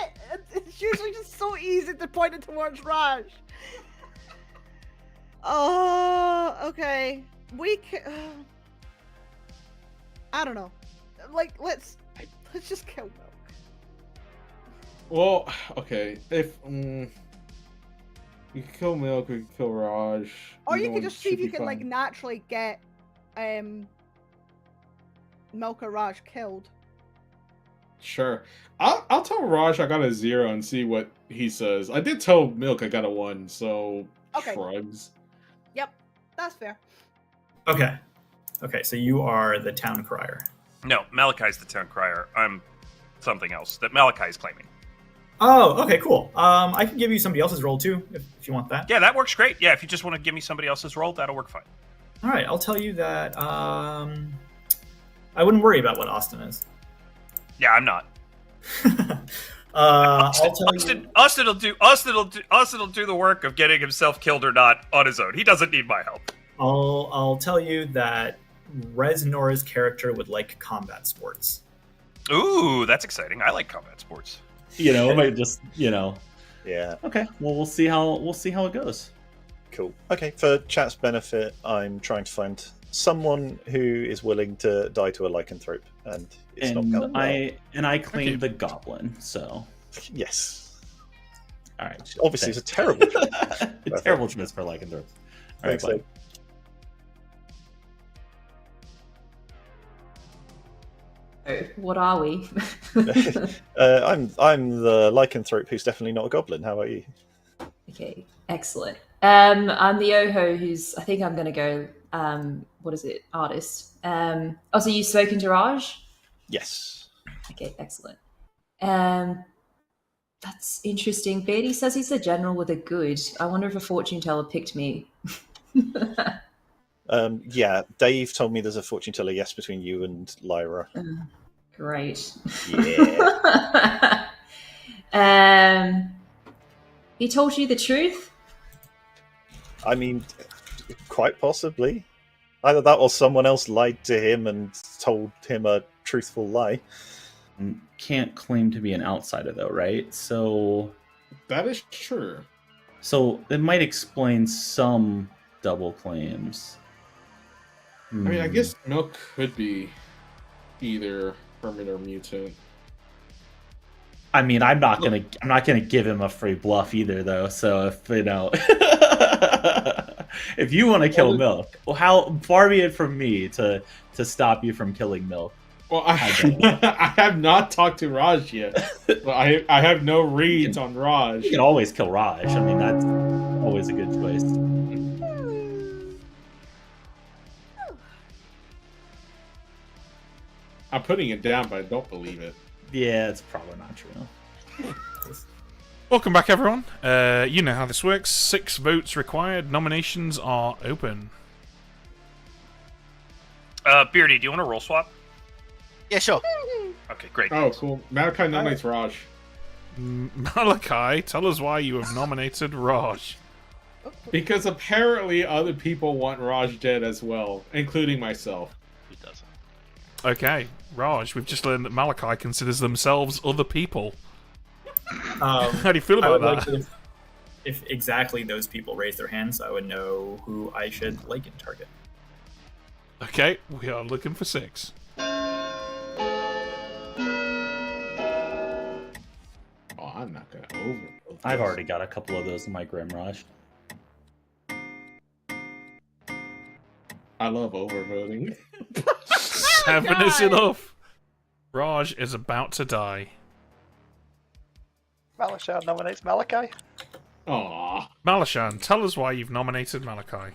it! It's usually just so easy to point it towards Raj. Oh, okay. We can. I don't know. Like, let's just kill Milk. Well, okay. If we could kill Milk, we could kill Raj. Or either you could one just see should if you be can like fine. naturally get Milk or Raj killed. Sure. I'll tell Raj I got a 0 and see what he says. I did tell Milk I got a 1, so Okay. shrugs. Yep, that's fair. Okay. Okay, so you are the town crier. No, Malachi's the town crier. I'm something else that Malachi's claiming. Oh, okay, cool. I can give you somebody else's role too, if you want that. Yeah, that works great. Yeah, if you just want to give me somebody else's role, that'll work fine. All right, I'll tell you that. I wouldn't worry about what Austin is. Yeah, I'm not. I'll tell you. Austin'll do the work of getting himself killed or not on his own. He doesn't need my help. I'll tell you that Rez Nora's character would like combat sports. Ooh, that's exciting. I like combat sports. It might just, Yeah. Okay. Well, we'll see how it goes. Cool. Okay. For chat's benefit, I'm trying to find someone who is willing to die to a lycanthrope, and it's not going well. I claimed the goblin. So yes. All right. Obviously, it's a terrible choice. A terrible choice for lycanthrope. All right, Thanks, bye. What are we? I'm the lycanthrope who's definitely not a goblin. How about you? Okay, excellent. I'm the Oho who's, I think I'm going to go, what is it, artist. So you've spoken to Raj? Yes. Okay, excellent. That's interesting. Beatty says he's a general with a good. I wonder if a fortune teller picked me. Yeah, Dave told me there's a fortune teller yes between you and Lyra. Great. Yeah. He told you the truth? I mean, quite possibly. Either that or someone else lied to him and told him a truthful lie. Can't claim to be an outsider, though, right? So that is true. So it might explain some double claims. I mean, I guess Milk could be either hermit or mutant. I mean, I'm not gonna give him a free bluff either, though. So if if you want to kill Milk, well, how far be it from me to stop you from killing Milk? Well, I have not talked to Raj yet. But I have no reads on Raj. You can always kill Raj. I mean, that's always a good choice. I'm putting it down, but I don't believe it. Yeah, it's probably not true. Welcome back, everyone. You know how this works. 6 votes required. Nominations are open. Beardy, do you want to roll swap? Yeah, sure. Okay, great. Oh, cool. Malachi nominates Raj. Malachi, tell us why you have nominated Raj. Because apparently other people want Raj dead as well, including myself. Who doesn't? Okay, Raj, we've just learned that Malachi considers themselves other people. How do you feel about I would that? like if exactly those people raise their hands, I would know who I should like and target. Okay, we are looking for 6. Oh, I'm not gonna over. I've already got a couple of those in my Grimraj. I love overvoting. 7 is enough. Raj is about to die. Malashan nominates Malachi. Aww. Malashan, tell us why you've nominated Malachi.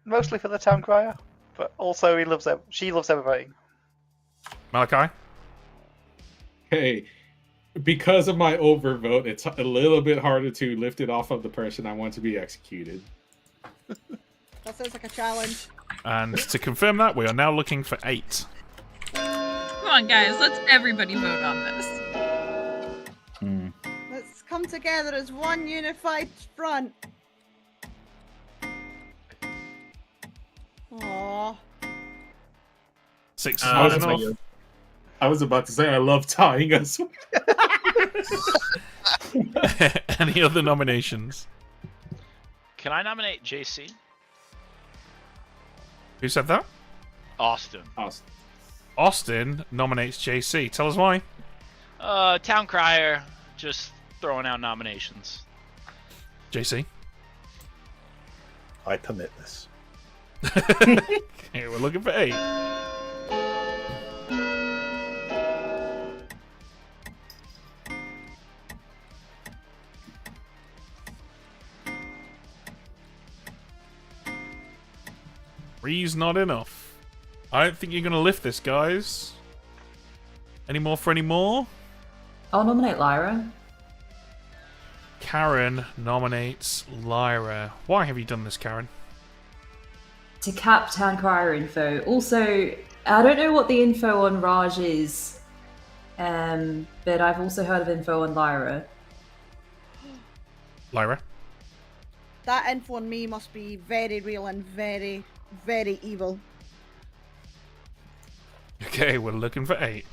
Mostly for the town crier, but also she loves everybody. Malachi? Hey, because of my overvote, it's a little bit harder to lift it off of the person I want to be executed. That sounds like a challenge. And to confirm that, we are now looking for 8. Come on, guys, let's everybody vote on this. Let's come together as one unified front. Aww. 6 is not enough. I was about to say I love tying us. Any other nominations? Can I nominate JC? Who said that? Austin. Austin nominates JC. Tell us why. Town Crier, just throwing out nominations. JC? I permit this. Okay, we're looking for 8. Three's not enough. I don't think you're going to lift this, guys. Any more for any more? I'll nominate Lyra. Karen nominates Lyra. Why have you done this, Karen? To cap Town Crier info. Also, I don't know what the info on Raj is, but I've also heard of info on Lyra. Lyra? That info on me must be very real and very, very evil. Okay, we're looking for 8.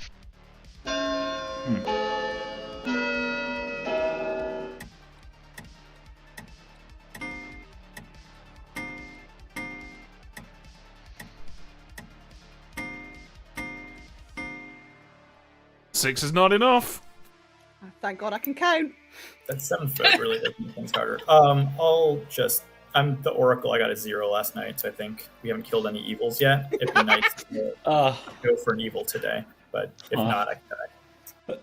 Six is not enough. Thank God I can count. That 7th vote really does make things harder. I'm the Oracle. I got a 0 last night, so I think we haven't killed any evils yet. It'd be nice to go for an evil today, but if not, I can die.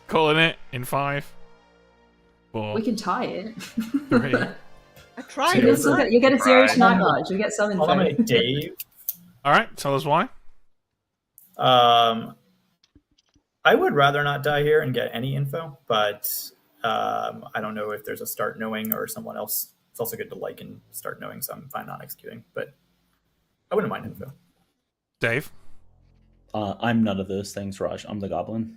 Calling it in 5, 4. We can tie it. 3. I tried. You get a 0 tonight, Raj. You get some info. I'll nominate Dave. All right, tell us why. I would rather not die here and get any info, but I don't know if there's a start knowing or someone else. It's also good to like and start knowing, so I'm fine not executing, but I wouldn't mind info. Dave? I'm none of those things, Raj. I'm the goblin.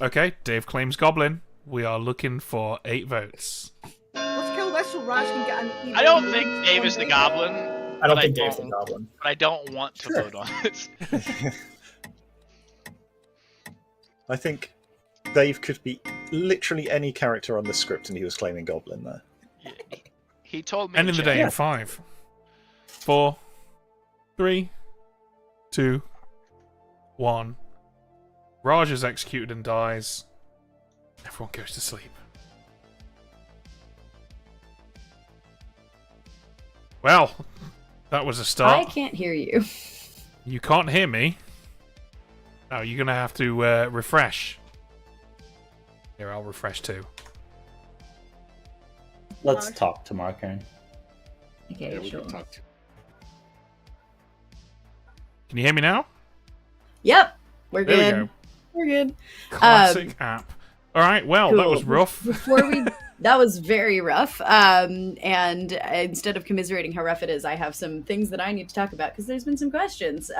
Okay, Dave claims goblin. We are looking for 8 votes. Let's kill this so Raj can get an evil. I don't think Dave is the goblin. I don't think Dave's the goblin. But I don't want to vote on this. I think Dave could be literally any character on the script, and he was claiming Goblin there. He told me. Ending the day in 5, 4, 3, 2, 1. Raj is executed and dies. Everyone goes to sleep. Well, that was a start. I can't hear you. You can't hear me? Oh, you're going to have to refresh. Here, I'll refresh too. Let's talk tomorrow, Karen. Okay, we sure. can talk. Can you hear me now? Yep, we're There we good. go. We're good. Classic app. All right, well, that Cool. was rough. Before we, that was very rough. And instead of commiserating how rough it is, I have some things that I need to talk about because there's been some questions.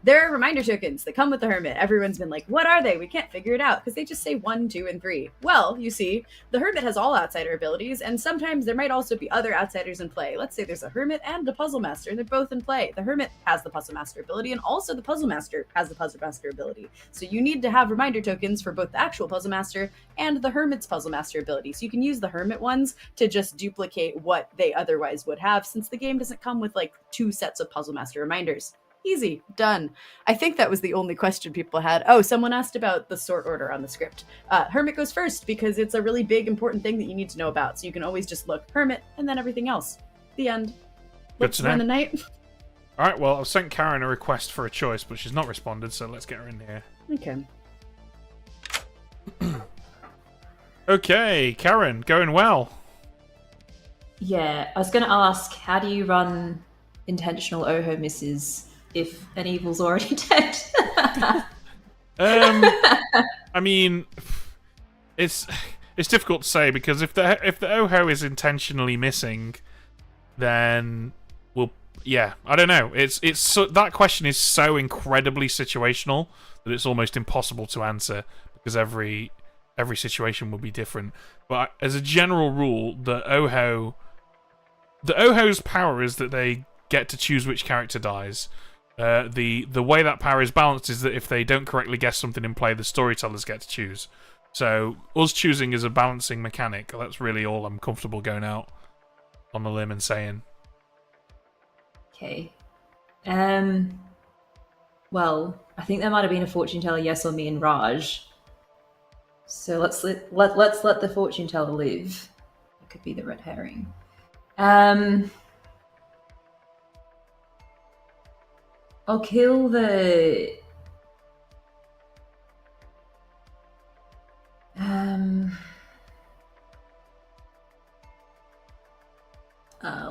There are reminder tokens that come with the Hermit. Everyone's been like, what are they? We can't figure it out because they just say 1, 2, and 3. Well, you see, the Hermit has all outsider abilities, and sometimes there might also be other outsiders in play. Let's say there's a Hermit and a Puzzle Master, and they're both in play. The Hermit has the Puzzle Master ability, and also the Puzzle Master has the Puzzle Master ability. So you need to have reminder tokens for both the actual Puzzle Master and the Hermit's Puzzle Master ability. So you can use the Hermit ones to just duplicate what they otherwise would have, since the game doesn't come with like 2 sets of Puzzle Master reminders. Easy, done. I think that was the only question people had. Oh, someone asked about the sort order on the script. Hermit goes first because it's a really big, important thing that you need to know about. So you can always just look Hermit and then everything else. The end. Let's run the night. All right, well, I've sent Karen a request for a choice, but she's not responded, so let's get her in here. Okay. Okay, Karen, going well. Yeah, I was going to ask, how do you run intentional Oho misses if an evil's already dead? I mean, it's difficult to say because if the Oho is intentionally missing, then I don't know. It's so, that question is so incredibly situational that it's almost impossible to answer because every situation will be different. But as a general rule, the Oho's power is that they get to choose which character dies. The way that power is balanced is that if they don't correctly guess something in play, the storytellers get to choose. So us choosing is a balancing mechanic. That's really all I'm comfortable going out on the limb and saying. Okay. Well, I think there might have been a fortune teller, yes, or me and Raj. So let's let the fortune teller live. It could be the red herring. I'll kill the...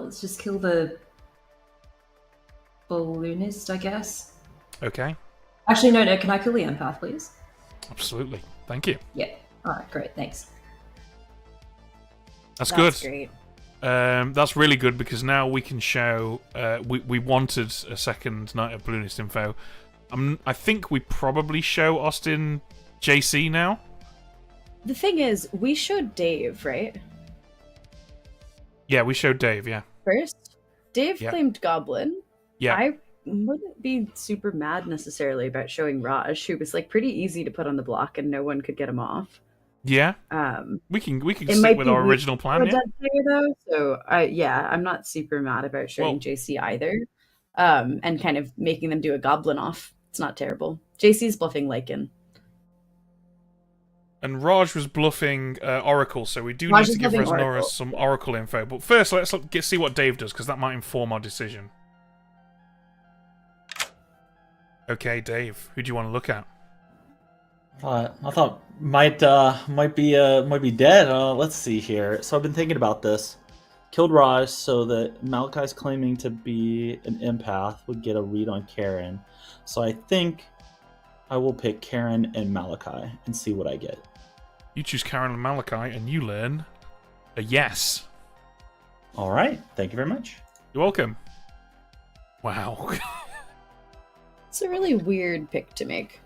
let's just kill the balloonist, I guess. Okay. Actually, no, can I kill the empath, please? Absolutely. Thank you. Yeah. Alright, great, thanks. That's good. Great. That's really good because now we can show. We wanted a second Night of Balloonist info. I think we probably show Austin JC now. The thing is, we showed Dave, right? Yeah, we showed Dave. Yeah. First, Dave Yeah. claimed Goblin. Yeah. I wouldn't be super mad necessarily about showing Raj, who was like pretty easy to put on the block and no one could get him off. Yeah. We can stick with our original plan. Yeah. Though, so I'm not super mad about showing JC either. And kind of making them do a goblin off. It's not terrible. JC's bluffing Lycan. And Raj was bluffing Oracle, so we do Raj need is to give bluffing Resnora Oracle. some Oracle info. But first, let's see what Dave does, because that might inform our decision. Okay, Dave, who do you want to look at? I thought might be dead. Let's see here. So I've been thinking about this. Killed Raj so that Malachi's claiming to be an empath would get a read on Karen. So I think I will pick Karen and Malachi and see what I get. You choose Karen and Malachi, and you learn a yes. All right. Thank you very much. You're welcome. Wow. It's a really weird pick to make.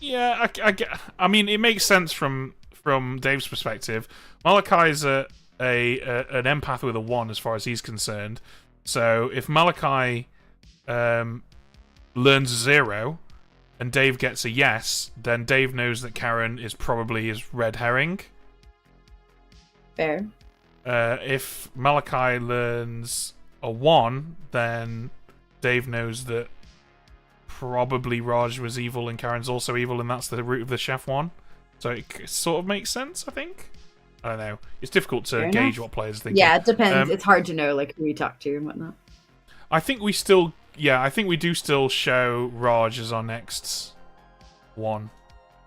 Yeah, I mean, it makes sense from Dave's perspective. Malachi's an empath with a 1 as far as he's concerned. So if Malachi learns 0 and Dave gets a yes, then Dave knows that Karen is probably his red herring. Fair. If Malachi learns a 1, then Dave knows that probably Raj was evil and Karen's also evil, and that's the root of the chef 1. So it sort of makes sense, I think. I don't know. It's difficult to Fair gauge enough. what players think. Yeah, it depends. It's hard to know like who we talk to and whatnot. I think we still, I think we do still show Raj as our next one,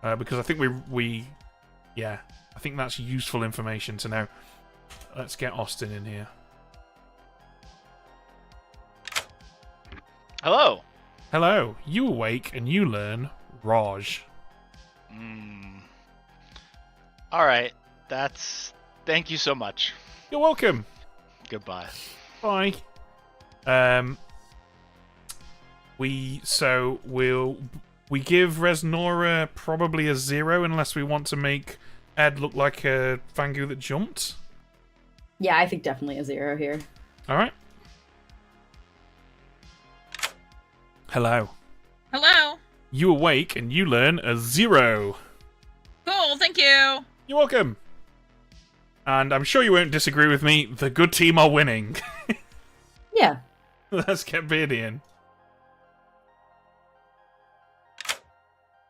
because I think I think that's useful information to know. Let's get Austin in here. Hello. Hello. You awake and you learn Raj. All right. Thank you so much. You're welcome. Goodbye. Bye. We give Resnora probably a 0 unless we want to make Ed look like a Fangu that jumped. Yeah, I think definitely a 0 here. All right. Hello. Hello. You awake and you learn a 0. Cool, thank you. You're welcome. And I'm sure you won't disagree with me. The good team are winning. Yeah. Let's get Beardy in.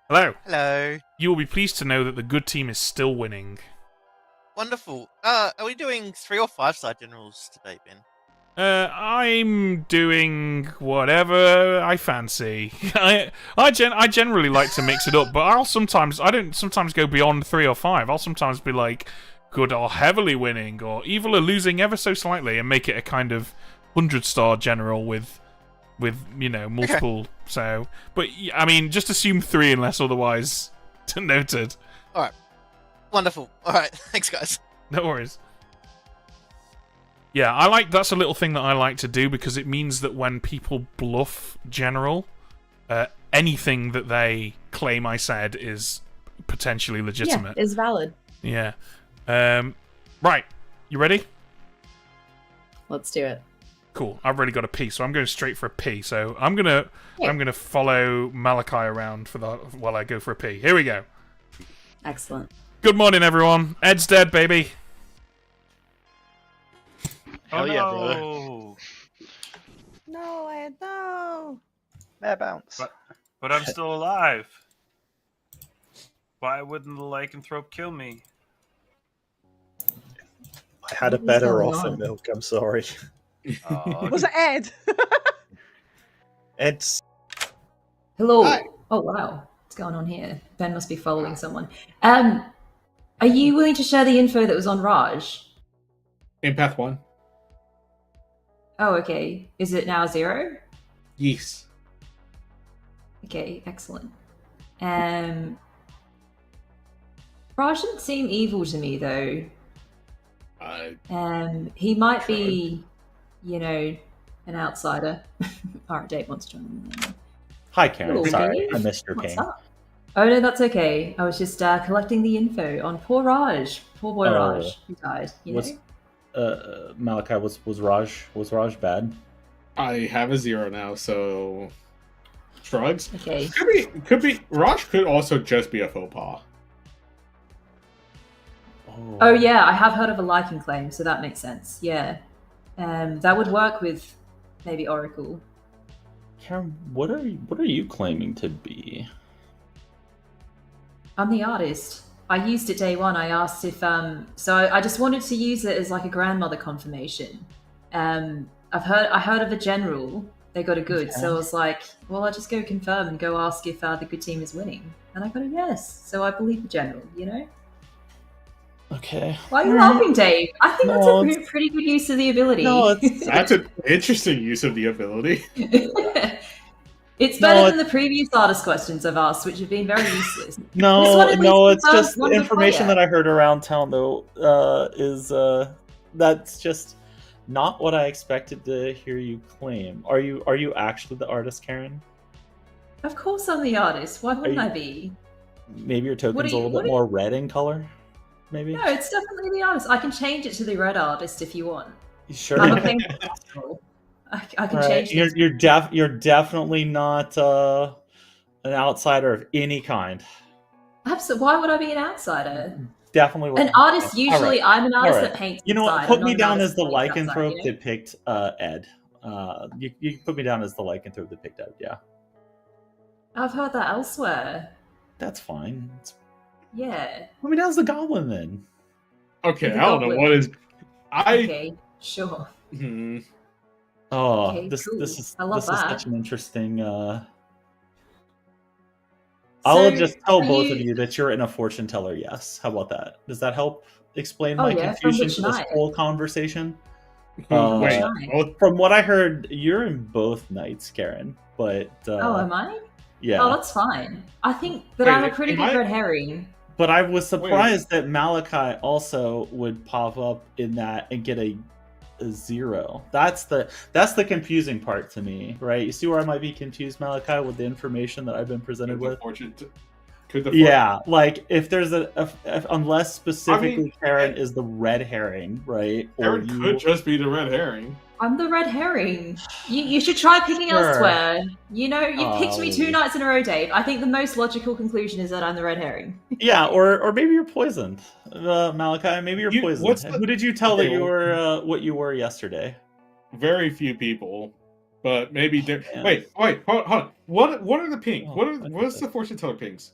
Hello. Hello. You will be pleased to know that the good team is still winning. Wonderful. Are we doing 3 or 5 side generals today, Ben? I'm doing whatever I fancy. I generally like to mix it up, but I don't sometimes go beyond 3 or 5. I'll sometimes be like good or heavily winning, or evil or losing ever so slightly, and make it a kind of 100-star general with multiple. Okay. So, but I mean, just assume 3 unless otherwise noted. All right. Wonderful. All right. Thanks, guys. No worries. Yeah, that's a little thing that I like to do because it means that when people bluff general, anything that they claim I said is potentially legitimate. Yeah, is valid. Yeah. Right. You ready? Let's do it. Cool. I've already got a P, so I'm going straight for a P. So I'm gonna follow Malachi around while I go for a P. Here we go. Excellent. Good morning, everyone. Ed's dead, baby. Oh no. yeah, bro. No, Ed, no. Mayor bounce. But I'm still alive. Why wouldn't the lycanthrope kill me? I had a better offer, Milk. I'm sorry. Was it Ed? Ed's. Hello. Hi. Oh wow, what's going on here? Ben must be following someone. Are you willing to share the info that was on Raj? In Path 1. Oh, okay. Is it now 0? Yes. Okay, excellent. Raj didn't seem evil to me though. He might be, an outsider. Alright, Dave wants to join in. Hi, Karen. Hello, Sorry, Dave. I missed your What's ping. up? Oh no, that's okay. I was just collecting the info on poor Raj. Poor boy Raj, who died. Malachi, was Raj bad? I have a 0 now, so shrugs. Okay. Could be. Raj could also just be a faux pas. Oh yeah, I have heard of a lichen claim, so that makes sense. Yeah, that would work with maybe Oracle. Karen, what are you claiming to be? I'm the artist. I used it day 1. I asked if so I just wanted to use it as like a grandmother confirmation. I heard of a general. They got a good, so I was like, well, I'll just go confirm and go ask if the good team is winning, and I got a yes. So I believe the general. Okay. Why are you laughing, Dave? I think that's a pretty good use of the ability. No, That's an interesting use of the ability. It's better than the previous artist questions I've asked, which have been very useless. No, it's just the information that I heard around town, though, is that's just not what I expected to hear you claim. Are you actually the artist, Karen? Of course I'm the artist. Why wouldn't I be? Maybe your token's a little bit more red in color? Maybe? No, it's definitely the artist. I can change it to the red artist if you want. Sure. I'm a pink I can change it. You're definitely not an outsider of any kind. Absolutely. Why would I be an outsider? Definitely. An artist, usually, I'm an artist that paints. You know what? inside. Put I'm me not an down artist as the that paints outside, lycanthrope that picked Ed. You put me down as the lycanthrope that picked Ed, yeah. I've heard that elsewhere. That's fine. Yeah. Put me down as the goblin then. Okay, I don't know what is. Okay, sure. Oh, Okay, this cool. is I love that. such an interesting. I'll just tell both of you that you're in a fortune teller. Yes, how about that? Does that help explain my confusion to this whole conversation? From what I heard, you're in both nights, Karen. But am I? Yeah. Oh, that's fine. I think that I'm a pretty good red herring. But I was surprised that Malachi also would pop up in that and get a 0. That's the confusing part to me, right? You see where I might be confused, Malachi, with the information that I've been presented with. Yeah, like if there's unless specifically Karen is the red herring, right? Karen could just be the red herring. I'm the red herring. You should try picking elsewhere. You know, you picked me 2 nights in a row, Dave. I think the most logical conclusion is that I'm the red herring. Yeah, or maybe you're poisoned, Malachi. Maybe you're poisoned. Who did you tell that you were what you were yesterday? Very few people, but maybe. Wait, hold on. What are the pings? What's the fortune teller pings?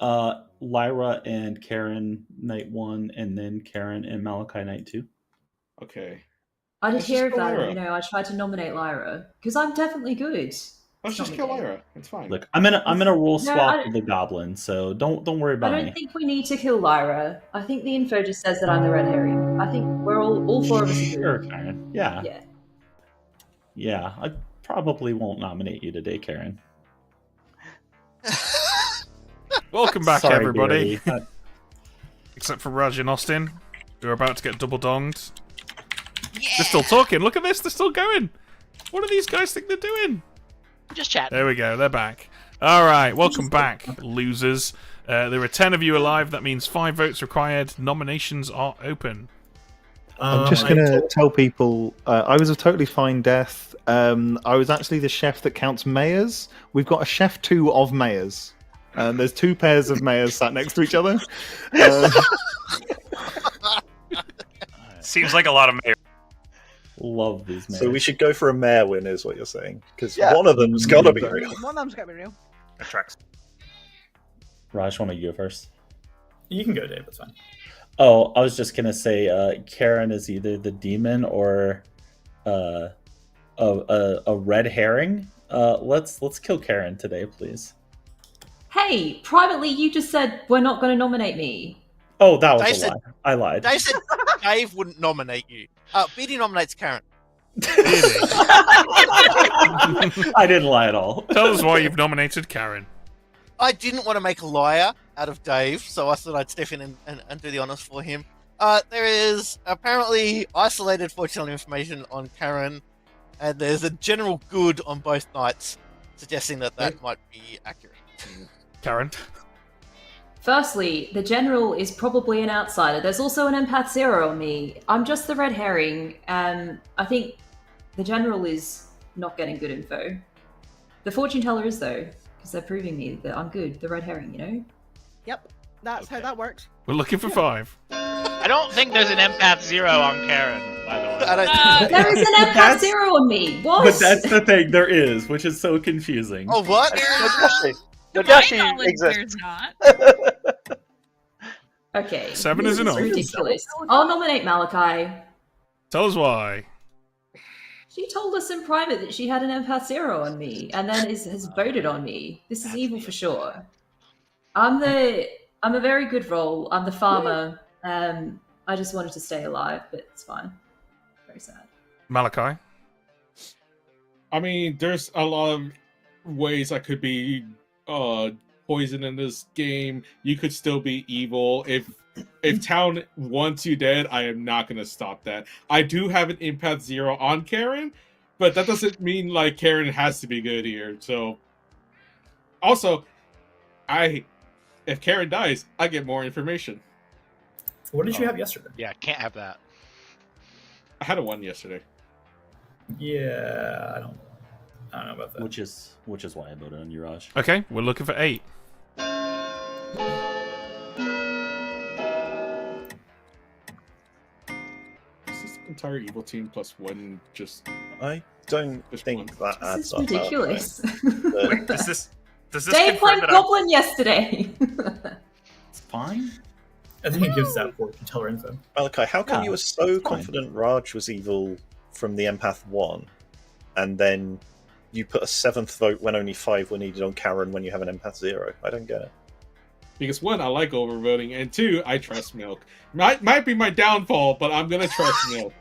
Lyra and Karen night 1, and then Karen and Malachi night 2. Okay. I did hear of that. Lyra. You know, I tried to nominate Lyra because I'm definitely good. Let's just kill Lyra. It's fine. Look, I'm gonna roll swap with the goblin, so don't worry about I me. don't think we need to kill Lyra. I think the info just says that I'm the red herring. I think we're all 4 of us are good. Sure, Karen. Yeah. Yeah. Yeah, I probably won't nominate you today, Karen. Welcome back, Sorry, everybody. Beardy. Except for Raj and Austin, who are about to get double donged. They're still talking. Look at this. They're still going. What do these guys think they're doing? Just chatting. There we go. They're back. All right. Welcome back, losers. There are 10 of you alive. That means 5 votes required. Nominations are open. I'm just going to tell people I was a totally fine death. I was actually the chef that counts mayors. We've got a chef 2 of mayors. There's 2 pairs of mayors sat next to each other. Seems like a lot of mayors. Love these mayors. So we should go for a mayor win, is what you're saying? Because one of them's got to be real. One of them's got to be real. That tracks. Raj, want to go first? You can go, Dave. That's fine. Oh, I was just gonna say, Karen is either the demon or a red herring. Let's kill Karen today, please. Hey, privately, you just said we're not going to nominate me. Oh, that was Dave a lie. I lied. Dave said Dave wouldn't nominate you. Beatty nominates Karen. I didn't lie at all. Tell us why you've nominated Karen. I didn't want to make a liar out of Dave, so I thought I'd step in and do the honors for him. There is apparently isolated fortune information on Karen, and there's a general good on both nights, suggesting that might be accurate. Karen? Firstly, the general is probably an outsider. There's also an empath 0 on me. I'm just the red herring. I think the general is not getting good info. The fortune teller is, though, because they're proving me that I'm good. The red herring, you know? Yep, that's how that works. We're looking for 5. I don't think there's an empath 0 on Karen, by the way. There is an empath 0 on me. What? But that's the thing. There is, which is so confusing. Oh, what? Nodashi exists. Not. Okay. 7 this is enough. ridiculous. I'll nominate Malachi. Tell us why. She told us in private that she had an empath 0 on me, and then has voted on me. This is evil for sure. I'm a very good role. I'm the farmer. I just wanted to stay alive, but it's fine. Very sad. Malachi? I mean, there's a lot of ways I could be poison in this game. You could still be evil. If town wants you dead, I am not going to stop that. I do have an empath 0 on Karen, but that doesn't mean like Karen has to be good here. So also, if Karen dies, I get more information. What did you have yesterday? Yeah, can't have that. I had a 1 yesterday. Yeah, I don't know about that. Which is why I voted on you, Raj. Okay, we're looking for 8. Is this entire evil team plus 1 just... I don't think that adds This is up. ridiculous. Wait, does this Dave confirm played that Goblin yesterday. It's fine. I think it gives that fortune teller info. Malachi, how come Yeah, you were so fine. confident Raj was evil from the empath 1, and then you put a 7th vote when only 5 were needed on Karen when you have an empath 0? I don't get it. Because 1, I like overvoting, and 2, I trust Milk. Might be my downfall, but I'm gonna trust Milk.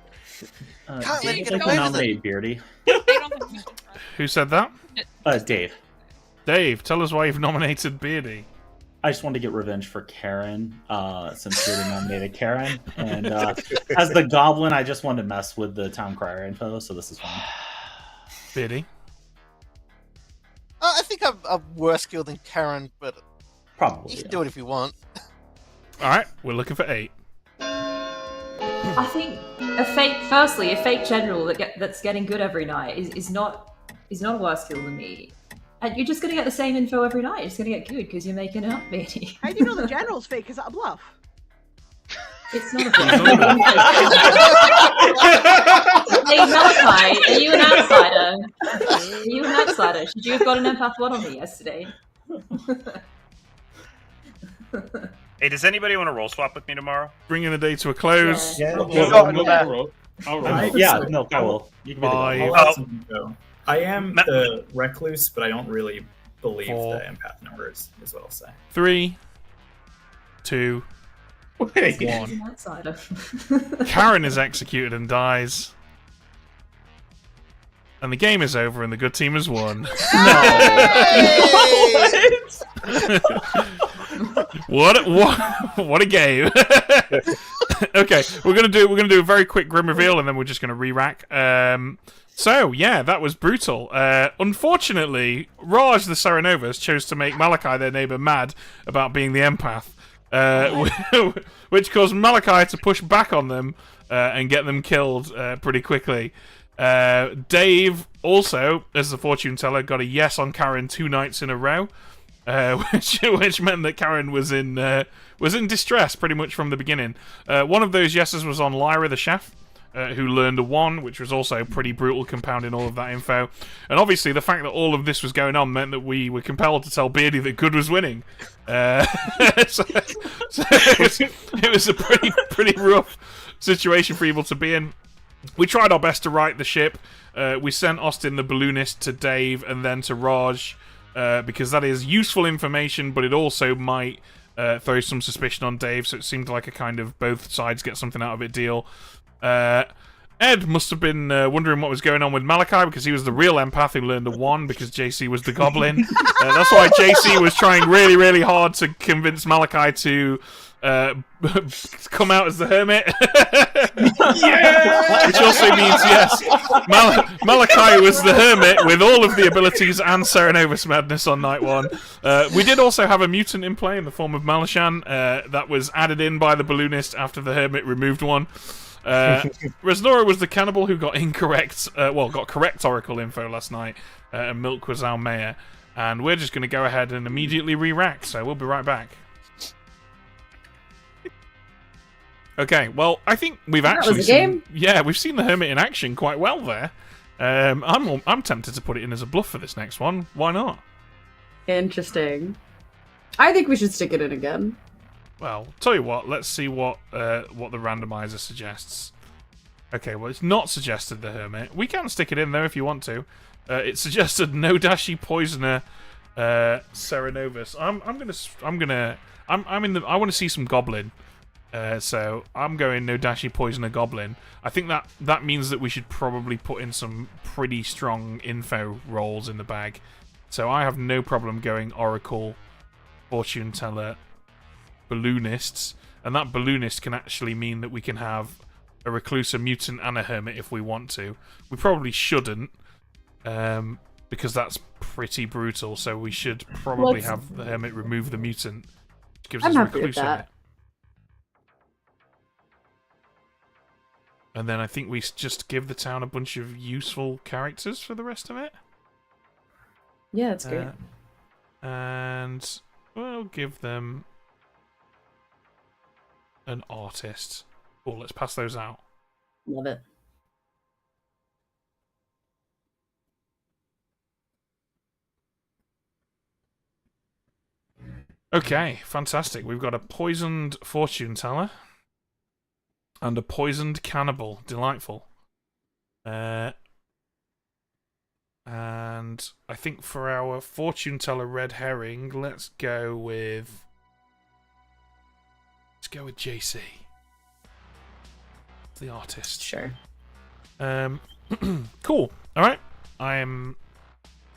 Can't let Dave, you I'd get like away to with nominate Beardy. Who said that? Dave. Dave, tell us why you've nominated Beardy. I just wanted to get revenge for Karen, since we nominated Karen. And as the goblin, I just wanted to mess with the town crier info, so this is fine. Biddy? I think I'm worse skilled than Karen, but probably you can do it if you want. Alright, we're looking for 8. I think a fake general that's getting good every night is not a worse skill than me. And you're just gonna get the same info every night. You're just gonna get good because you're making it up, Beatty. How do you know the general's fake? Is that a bluff? It's not a bluff. Hey Malachi, are you an outsider? Are you an outsider? Should you have got an empath 1 on me yesterday? Hey, does anybody want to roll swap with me tomorrow? Bringing the day to a close. I'll roll. No, I will. You can be the I'll goblin. add some info. I am the recluse, but I don't really believe 4. the empath number is what I'll say. 3, 2, Wait. 1. An outsider. Karen is executed and dies. And the game is over and the good team has won. What a game. Okay, we're gonna do a very quick grim reveal and then we're just gonna re-rack. So yeah, that was brutal. Unfortunately, Raj the Serenovus chose to make Malachi, their neighbor, mad about being the empath, which caused Malachi to push back on them and get them killed pretty quickly. Dave also, as the fortune teller, got a yes on Karen 2 nights in a row, which meant that Karen was in distress pretty much from the beginning. One of those yeses was on Lyra the chef, who learned a 1, which was also pretty brutal, compounding all of that info. And obviously, the fact that all of this was going on meant that we were compelled to tell Beardy that good was winning. So it was a pretty rough situation for Evil to be in. We tried our best to right the ship. We sent Austin the balloonist to Dave and then to Raj, because that is useful information, but it also might throw some suspicion on Dave, so it seemed like a kind of both sides get something out of it deal. Ed must have been wondering what was going on with Malachi, because he was the real empath who learned a 1 because JC was the goblin. That's why JC was trying really, really hard to convince Malachi to come out as the hermit. Yeah! Which also means, yes, Malachi was the hermit with all of the abilities and Serenovus madness on night 1. We did also have a mutant in play in the form of Malashan that was added in by the balloonist after the hermit removed 1. Resnora was the cannibal who got correct Oracle info last night, and Milk was our mayor. And we're just going to go ahead and immediately re-rack, so we'll be right back. Okay, well, I think we've actually seen... Yeah, we've seen the Hermit in action quite well there. I'm tempted to put it in as a bluff for this next one. Why not? Interesting. I think we should stick it in again. Well, tell you what, let's see what the randomizer suggests. Okay, well, it's not suggested the Hermit. We can stick it in, though, if you want to. It suggested No Dashi Poisoner Serenovus. I want to see some Goblin. So I'm going No Dashi Poisoner Goblin. I think that means that we should probably put in some pretty strong info rolls in the bag. So I have no problem going Oracle, Fortune Teller, Balloonists, and that Balloonist can actually mean that we can have a Recluse, a Mutant, and a Hermit if we want to. We probably shouldn't, because that's pretty brutal, so we should probably have the Hermit remove the Mutant, which gives us a Recluse Hermit. And then I think we just give the town a bunch of useful characters for the rest of it. Yeah, that's great. And we'll give them an artist. Oh, let's pass those out. Love it. Okay, fantastic. We've got a poisoned fortune teller. And a poisoned cannibal. Delightful. And I think for our fortune teller red herring, let's go with JC. The artist. Sure. Cool. Alright. I'm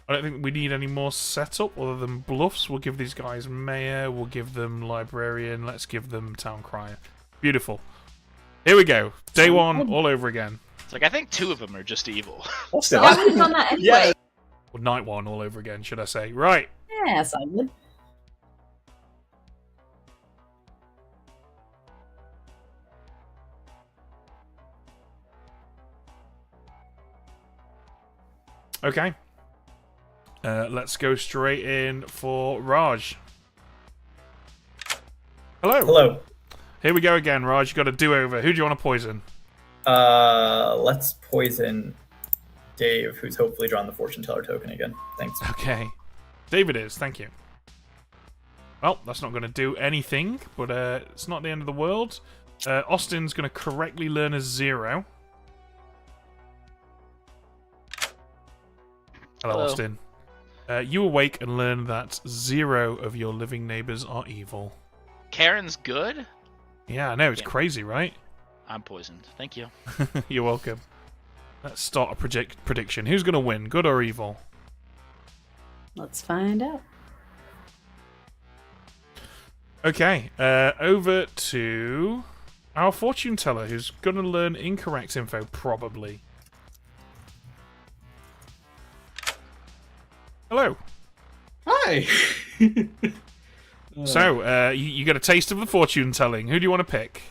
I don't think we need any more setup other than bluffs. We'll give these guys mayor. We'll give them librarian. Let's give them town crier. Beautiful. Here we go. Day one all over again. It's like I think 2 of them are just evil. Yeah, I would have done that anyway. Or night one all over again, should I say? Right. Yes, I would. Okay. Let's go straight in for Raj. Hello. Hello. Here we go again, Raj. You got a do-over. Who do you want to poison? Let's poison Dave, who's hopefully drawn the fortune teller token again. Thanks. Okay. David is. Thank you. Well, that's not going to do anything, but it's not the end of the world. Austin's going to correctly learn a 0. Hello, Hello. Austin. You awake and learn that 0 of your living neighbors are evil. Karen's good? Yeah, I know. It's crazy, right? I'm poisoned. Thank you. You're welcome. Let's start a prediction. Who's going to win, good or evil? Let's find out. Okay, over to our fortune teller, who's going to learn incorrect info, probably. Hello. Hi. So, you get a taste of the fortune telling. Who do you want to pick?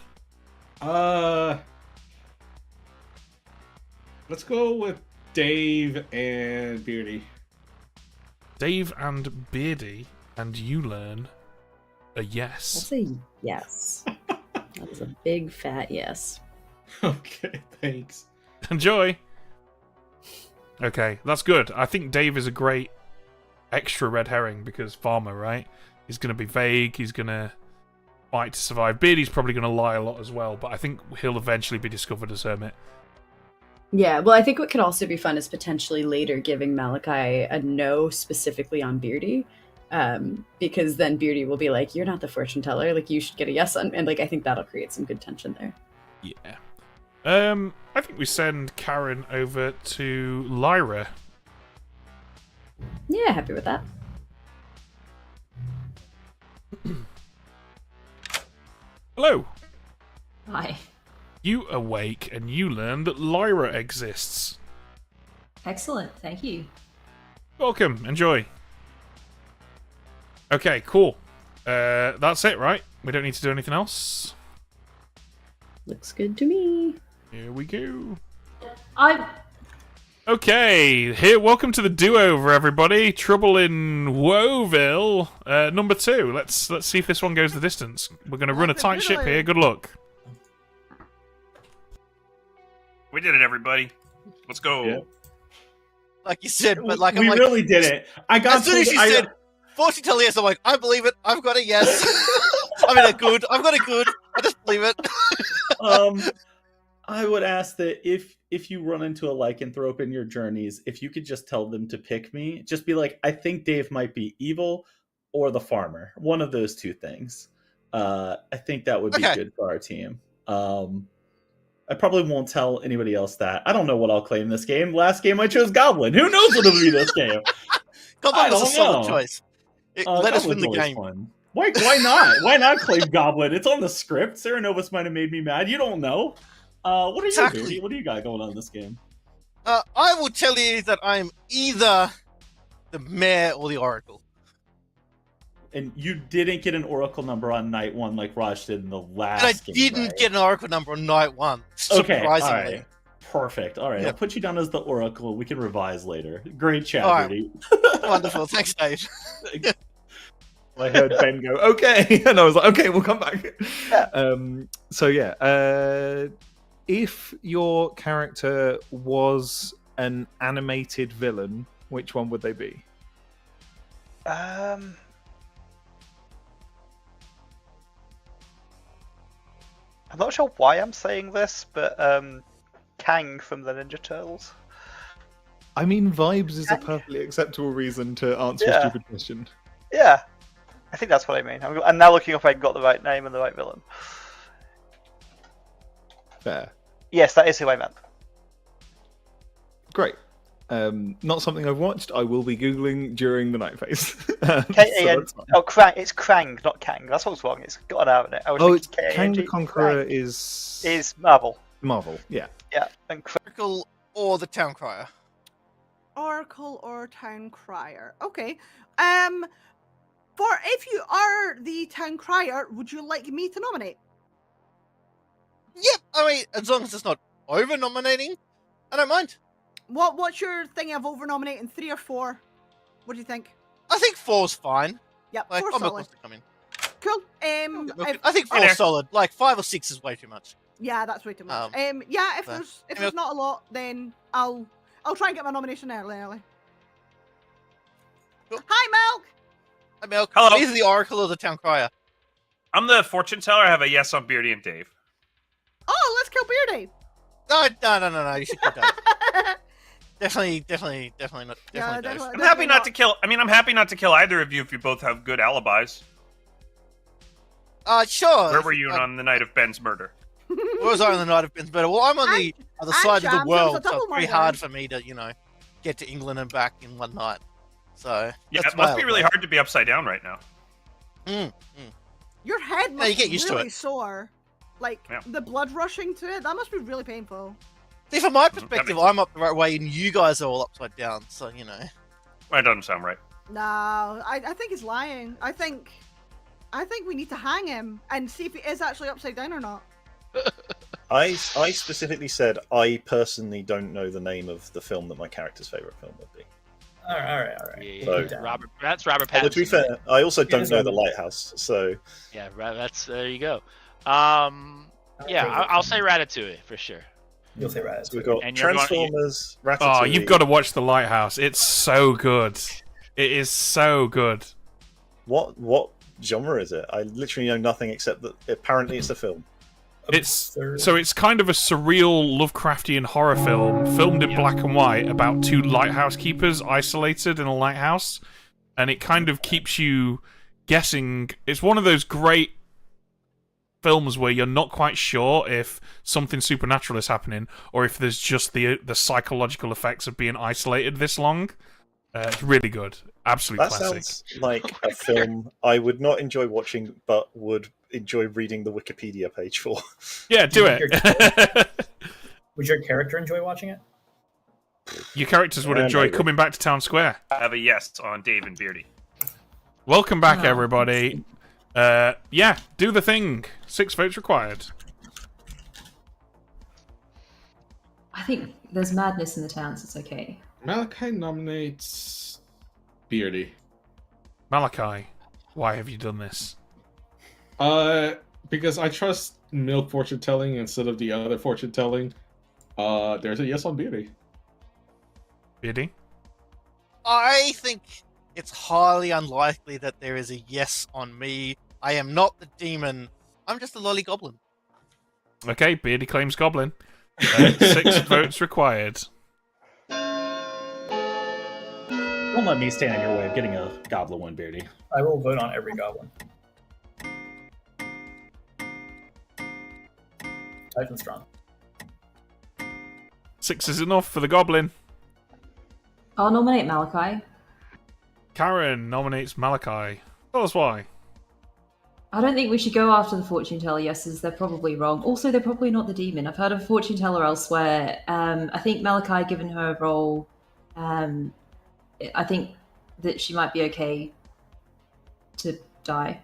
Let's go with Dave and Beardy. Dave and Beardy, and you learn a yes. That's a yes. That was a big fat yes. Okay, thanks. Enjoy. Okay, that's good. I think Dave is a great extra red herring because farmer, right? He's going to be vague. He's going to fight to survive. Beardy's probably going to lie a lot as well, but I think he'll eventually be discovered as hermit. Yeah, well, I think what could also be fun is potentially later giving Malachi a no specifically on Beardy, because then Beardy will be like, "You're not the fortune teller. Like, you should get a yes on," and like I think that'll create some good tension there. Yeah. I think we send Karen over to Lyra. Yeah, happy with that. Hello. Hi. You awake and you learn that Lyra exists. Excellent. Thank you. Welcome. Enjoy. Okay, cool. That's it, right? We don't need to do anything else. Looks good to me. Here we go. I Okay, welcome to the do-over, everybody. Trouble in Woeville, number 2. Let's see if this one goes the distance. We're going to run a tight ship here. Good luck. We did it, everybody. Let's go. Yeah. Like you said, but like we I'm like, really did it. I got as soon as you said fortune teller yes, I'm like, I believe it. I've got a yes. I mean, a good. I've got a good. I just believe it. I would ask that if you run into a lycanthrope in your journeys, if you could just tell them to pick me, just be like, I think Dave might be evil or the farmer. One of those two things. I think that would be good for our team. I probably won't tell anybody else that. I don't know what I'll claim this game. Last game I chose Goblin. Who knows what it'll be this game? Goblin was a solid choice. Let us win the game. Fun. Why not? Why not claim Goblin? It's on the script. Serenovus might have made me mad. You don't know. What are you doing? What do you got going on in this game? I will tell you that I'm either the mayor or the oracle. And you didn't get an oracle number on night 1 like Raj did in the last And I game, didn't right? get an oracle number on night 1. Okay, Surprisingly. all right. Perfect. All right, Yep. I'll put you down as the oracle. We can revise later. Great chat, All right. Rudy. Wonderful. Thanks, Dave. I heard Ben go, okay, and I was like, okay, we'll come back. If your character was an animated villain, which one would they be? I'm not sure why I'm saying this, but Kang from the Ninja Turtles. I mean, vibes is a perfectly acceptable reason to answer a stupid question. Yeah, I think that's what I mean. I'm now looking if I got the right name and the right villain. Fair. Yes, that is who I meant. Great. Not something I've watched. I will be googling during the night phase. K-A-N. Krang. It's Krang, not Kang. That's what's wrong. It's got an R in it. I was Oh, it's thinking Kang the K-A-N-G. Conqueror Krang is Marvel. Marvel. Yeah. Yeah, and Oracle or the Town Crier. Oracle or Town Crier. Okay. For if you are the Town Crier, would you like me to nominate? Yep. I mean, as long as it's not over nominating, I don't mind. What's your thing of over nominating? 3 or 4? What do you think? I think 4's fine. Yep, Like, 4's I'll milk solid. wants to come in. Cool. I think 4's solid. Like 5 or 6 is way too much. Yeah, that's way too much. Yeah, if but- there's not a lot, then I'll try and get my nomination early. Hi, Milk. Hi, Milk. Hello. Either the Oracle or the Town Crier. I'm the fortune teller. I have a yes on Beardy and Dave. Oh, let's kill Beardy. No. You should kill Dave. Definitely not. Yeah, Definitely Dave. I'm happy not to kill. I mean, I'm happy not to kill either of you if you both have good alibis. Sure. Where were you on the night of Ben's murder? Where was I on the night of Ben's murder? Well, I'm on the other side of the Shams, it was a world, so double it's pretty murder. hard for me to, get to England and back in one night. So Yeah, that's it must my be really hard to be upside down right now. Your head Yeah, must you get be used to really it. sore. Like Yeah. the blood rushing to it. That must be really painful. See, from my perspective, I'm up the right way, and you guys are all upside down. So That doesn't sound right. No, I think he's lying. I think we need to hang him and see if he is actually upside down or not. I specifically said I personally don't know the name of the film that my character's favorite film would be. All right. Yeah, So- That's Robert Pattinson. But to be fair, I also don't just know one- The Lighthouse, so Yeah, that's there you go. Yeah, I'll say Ratatouille for sure. You'll say Ratatouille. we've got And you're going- Transformers, Oh, Ratatouille. you've got to watch The Lighthouse. It's so good. It is so good. What genre is it? I literally know nothing except that apparently it's a film. It's kind of a surreal Lovecraftian horror film filmed in black and white about 2 lighthouse keepers isolated in a lighthouse, and it kind of keeps you guessing. It's one of those great films where you're not quite sure if something supernatural is happening or if there's just the psychological effects of being isolated this long. It's really good. Absolute That classic. sounds like a film I would not enjoy watching, but would enjoy reading the Wikipedia page for. Yeah, do it. Would your character enjoy watching it? Your characters would Yeah, enjoy maybe. coming back to Town Square. I have a yes on Dave and Beardy. Welcome back, Oh. everybody. Yeah, do the thing. 6 votes required. I think there's madness in the town, so it's okay. Malachi nominates Beardy. Malachi, why have you done this? Because I trust milk fortune telling instead of the other fortune telling. There's a yes on Beardy. Beardy? I think it's highly unlikely that there is a yes on me. I am not the demon. I'm just a lolly goblin. Okay, Beardy claims Goblin. 6 votes required. Don't let me stand in your way of getting a goblin one, Beardy. I will vote on every goblin. Tight and strong. 6 is enough for the Goblin. I'll nominate Malachi. Karen nominates Malachi. Tell us why. I don't think we should go after the fortune teller yeses. They're probably wrong. Also, they're probably not the demon. I've heard of a fortune teller elsewhere. I think Malachi, given her role, I think that she might be okay to die.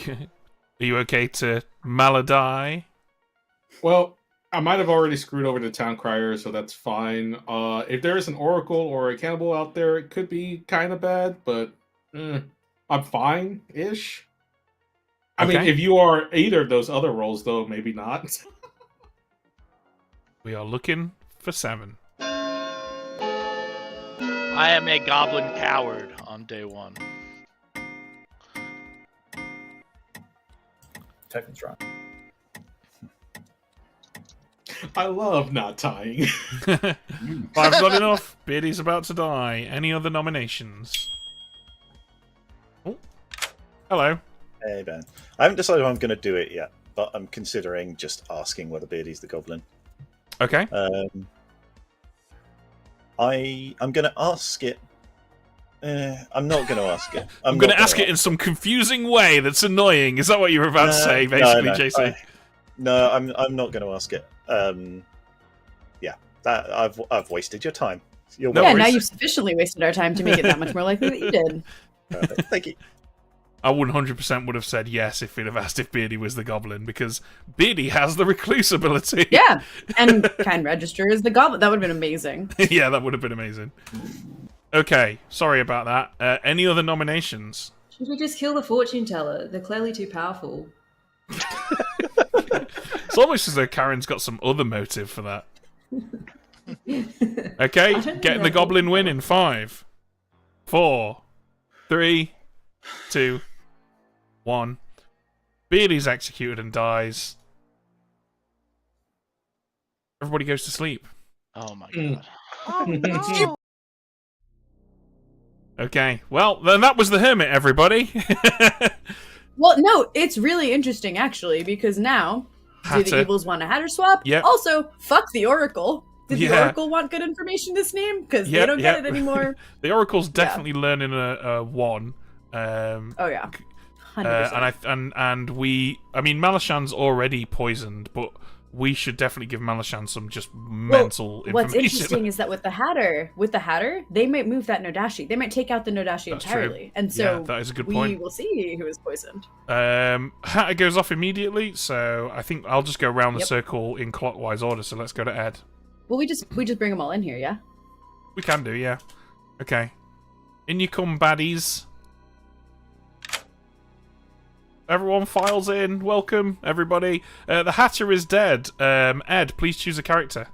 Are you okay to maladie? Well, I might have already screwed over the town crier, so that's fine. If there is an oracle or a cannibal out there, it could be kind of bad, but I'm fine-ish. I mean, Okay. if you are either of those other roles, though, maybe not. We are looking for 7. I am a goblin coward on day 1. Tight and strong. I love not tying. 5's not enough. Beardy's about to die. Any other nominations? Oh. Hello. Hey, Ben. I haven't decided if I'm going to do it yet, but I'm considering just asking whether Beardy's the goblin. Okay. I'm going to ask it. I'm not going to ask it. I'm going to ask it in some confusing way that's annoying. Is that what you were about to say, basically, JC? No, I'm not going to ask it. Yeah, that I've wasted your time. Now you've sufficiently wasted our time to make it that much more likely that you did. Perfect. Thank you. I 100% would have said yes if he'd have asked if Beardy was the goblin, because Beardy has the recluse ability. Yeah, and Kind Register is the goblin. That would have been amazing. Yeah, that would have been amazing. Okay, sorry about that. Any other nominations? Should we just kill the fortune teller? They're clearly too powerful. It's almost as though Karen's got some other motive for that. Okay, getting the goblin win in 5, 4, 3, 2, 1. Beardy's executed and dies. Everybody goes to sleep. Oh my god. Oh, no. Okay, well, then that was the hermit, everybody. Well, no, it's really interesting, actually, because now, do the Hatter. evils want a Hatter swap? Yep. Also, fuck the Oracle. Did the Yeah. Oracle want good information this name? Because they Yep, don't yep. get it anymore. The Oracle's definitely learning a 1. Oh, yeah. 100%. And we, I mean, Malashan's already poisoned, but we should definitely give Malashan some just mental information. What's interesting is that with the Hatter, they might move that Nodashi. They might take out the Nodashi That's entirely. true. And so Yeah, that is a good we point. will see who is poisoned. Hatter goes off immediately, so I think I'll just go around the Yep. circle in clockwise order. So let's go to Ed. Well, we just bring them all in here, yeah? We can do, yeah. Okay. In you come, baddies. Everyone files in. Welcome, everybody. The Hatter is dead. Ed, please choose a character.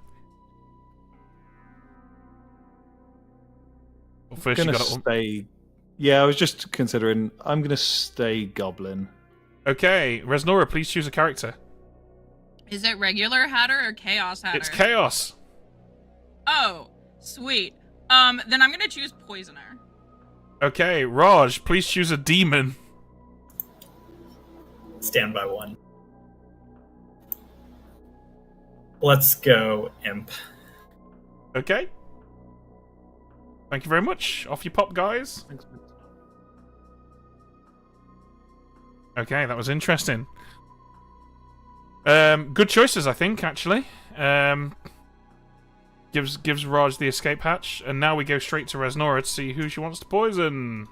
Well, first, you gonna got to stay. Yeah, I was just considering. I'm gonna stay Goblin. Okay, Resnora, please choose a character. Is it regular Hatter or Chaos Hatter? It's Chaos. Oh, sweet. Then I'm gonna choose Poisoner. Okay, Raj, please choose a demon. Stand by one. Let's go, Imp. Okay. Thank you very much. Off you pop, guys. Okay, that was interesting. Good choices, I think, actually. Gives Raj the escape hatch, and now we go straight to Resnora to see who she wants to poison.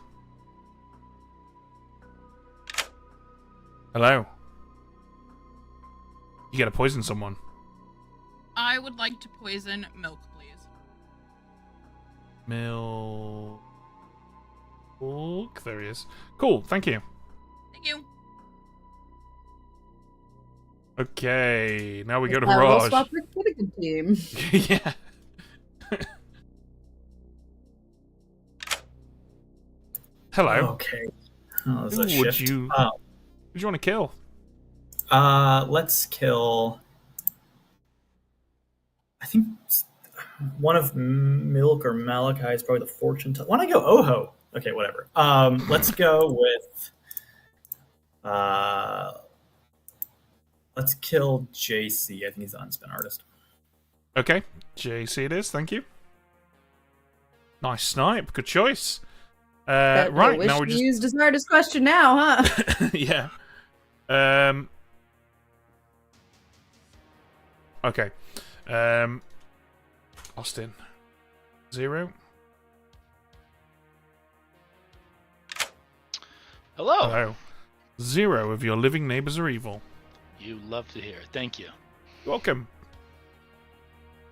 Hello. You gotta poison someone. I would like to poison Milk, please. Milk. There he is. Cool, thank you. Thank you. Okay, now we go to We'll Raj. swap with a good team. Yeah. Hello. Okay. Oh, Who would you want to kill? Let's kill. I think one of Milk or Malachi is probably the fortune teller. Why don't I go Oho? Okay, whatever. Let's go with. Let's kill JC. I think he's the unspent artist. Okay, JC it is. Thank you. Nice snipe. Good choice. Right now we just used as hardest question now, huh? yeah. Okay. Austin. 0. Hello. Hello. 0 of your living neighbors are evil. You love to hear it. Thank you. Welcome.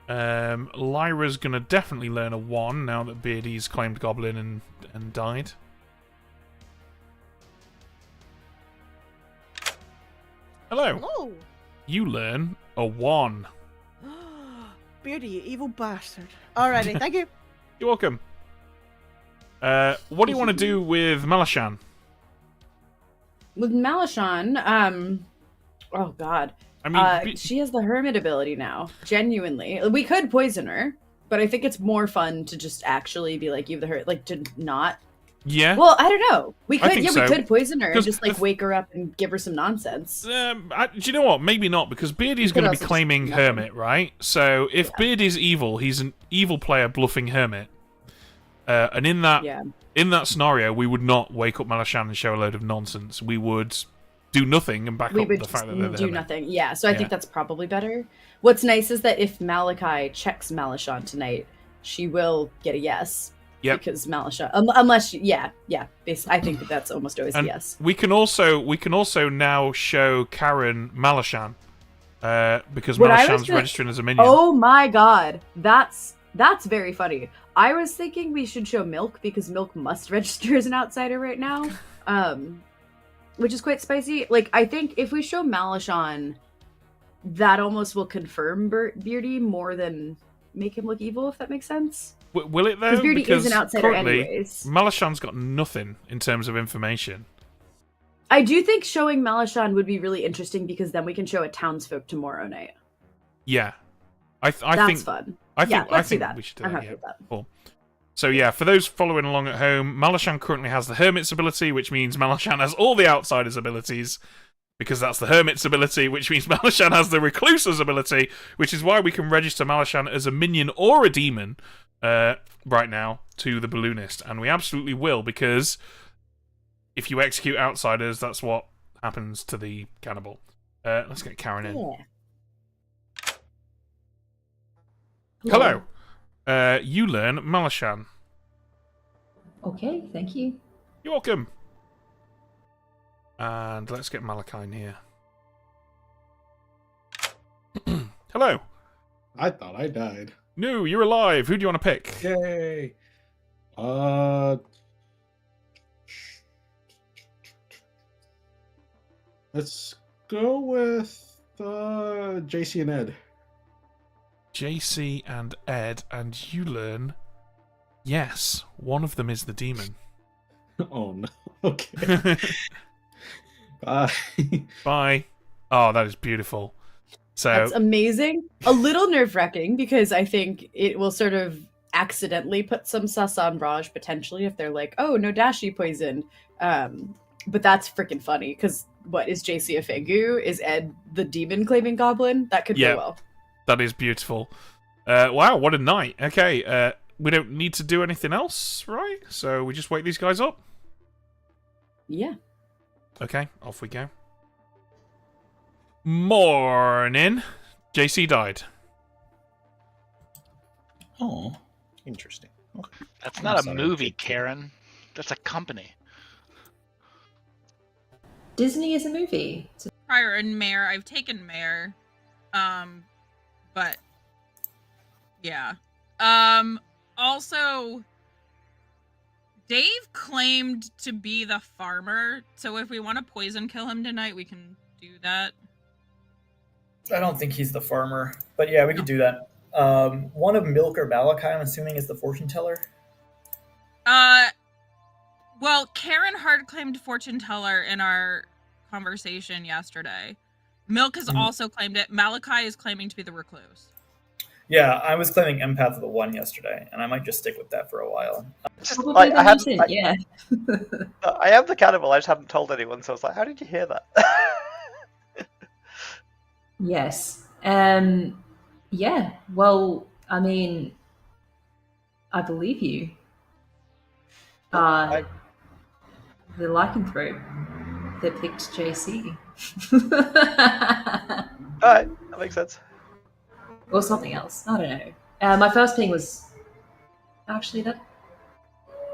Lyra's gonna definitely learn a 1 now that Beardy's claimed Goblin and died. Hello. Hello. You learn a 1. Beardy, you evil bastard. Alrighty, thank you. You're welcome. What do you want to do with Malashan? With Malashan, oh god. I mean, she has the hermit ability now. Genuinely. We could poison her, but I think it's more fun to just actually be like, you have the hermit, like to not Yeah. Well, I don't know. We I could, think yeah, so. we could poison her and 'Cause just like wake her up and give her some nonsense. Do you know what? Maybe not, because Beardy's could going to be also just claiming do nothing. Hermit, right? So if Beardy's evil, he's an evil player bluffing Hermit. And in that scenario, we would not wake up Malashan and show a load of nonsense. We would do nothing and back We up would the just fact that they're the do Hermit. nothing. Yeah, so I think that's probably better. What's nice is that if Malachi checks Malashan tonight, she will get a yes. Yep. Because Malashan, unless I think that's almost always a And yes. we can also now show Karen Malashan, because What I was Malashan's gonna- registering as a minion. Oh my god, that's very funny. I was thinking we should show Milk because Milk must register as an outsider right now, which is quite spicy. Like, I think if we show Malashan, that almost will confirm Beardy more than make him look evil, if that makes sense. Will it though? Because Beardy is an outsider currently, anyways. Malashan's got nothing in terms of information. I do think showing Malashan would be really interesting because then we can show a townsfolk tomorrow night. Yeah, I That's think fun. I think Let's do I think that. we should do I'm that. happy Yeah, with that. cool. So yeah, for those following along at home, Malashan currently has the Hermit's ability, which means Malashan has all the Outsiders' abilities, because that's the Hermit's ability, which means Malashan has the Recluse's ability, which is why we can register Malashan as a minion or a demon right now to the Balloonist, and we absolutely will, because if you execute Outsiders, that's what happens to the Cannibal. Let's get Karen in. Hello. You learn Malashan. Okay, thank you. You're welcome. And let's get Malachi in here. Hello. I thought I died. No, you're alive. Who do you want to pick? Yay. Let's go with JC and Ed. JC and Ed, and you learn. Yes, one of them is the demon. Oh no. Okay. Bye. Bye. Oh, that is beautiful. So That's amazing. A little nerve-wracking because I think it will sort of accidentally put some sus on Raj potentially if they're like, oh, no dashi poisoned. But that's freaking funny because what is JC a Fangu? Is Ed the demon claiming goblin? That could go well. That is beautiful. Wow, what a night. Okay, we don't need to do anything else, right? So we just wake these guys up? Yeah. Okay, off we go. Morning. JC died. Oh, interesting. Okay. That's not a movie, Karen. That's a company. Disney is a movie. Prior and Mayor, I've taken Mayor. But yeah. Also Dave claimed to be the farmer, so if we want to poison kill him tonight, we can do that. I don't think he's the farmer, but yeah, we could do that. One of Milk or Malachi, I'm assuming, is the fortune teller. Well, Karen hard claimed fortune teller in our conversation yesterday. Milk has also claimed it. Malachi is claiming to be the recluse. Yeah, I was claiming empath of the one yesterday, and I might just stick with that for a while. Just, Probably like, the I had, mutant, yeah. I am the cannibal. I just haven't told anyone, so I was like, "How did you hear that?" Yes. Yeah. Well, I mean, I believe you. The lycanthrope that picked JC. Alright, that makes sense. Or something else. I don't know. My first ping was actually that.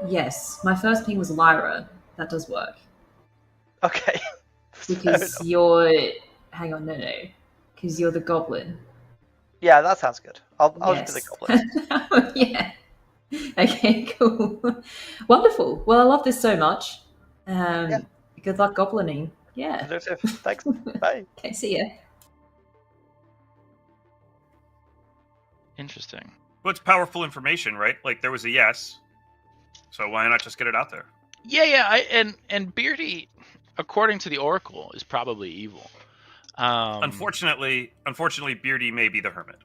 Yes, my first ping was Lyra. That does work. Okay. Because you're. Hang on, no. Because you're the goblin. Yeah, that sounds good. I'll Yes. just be the goblin. Yeah. Okay, cool. Wonderful. Well, I love this so much. Good luck goblining. Yeah. Thanks. Bye. Okay, see ya. Interesting. Well, it's powerful information, right? Like, there was a yes. So why not just get it out there? Yeah. And Beardy, according to the Oracle, is probably evil. Unfortunately, Beardy may be the hermit.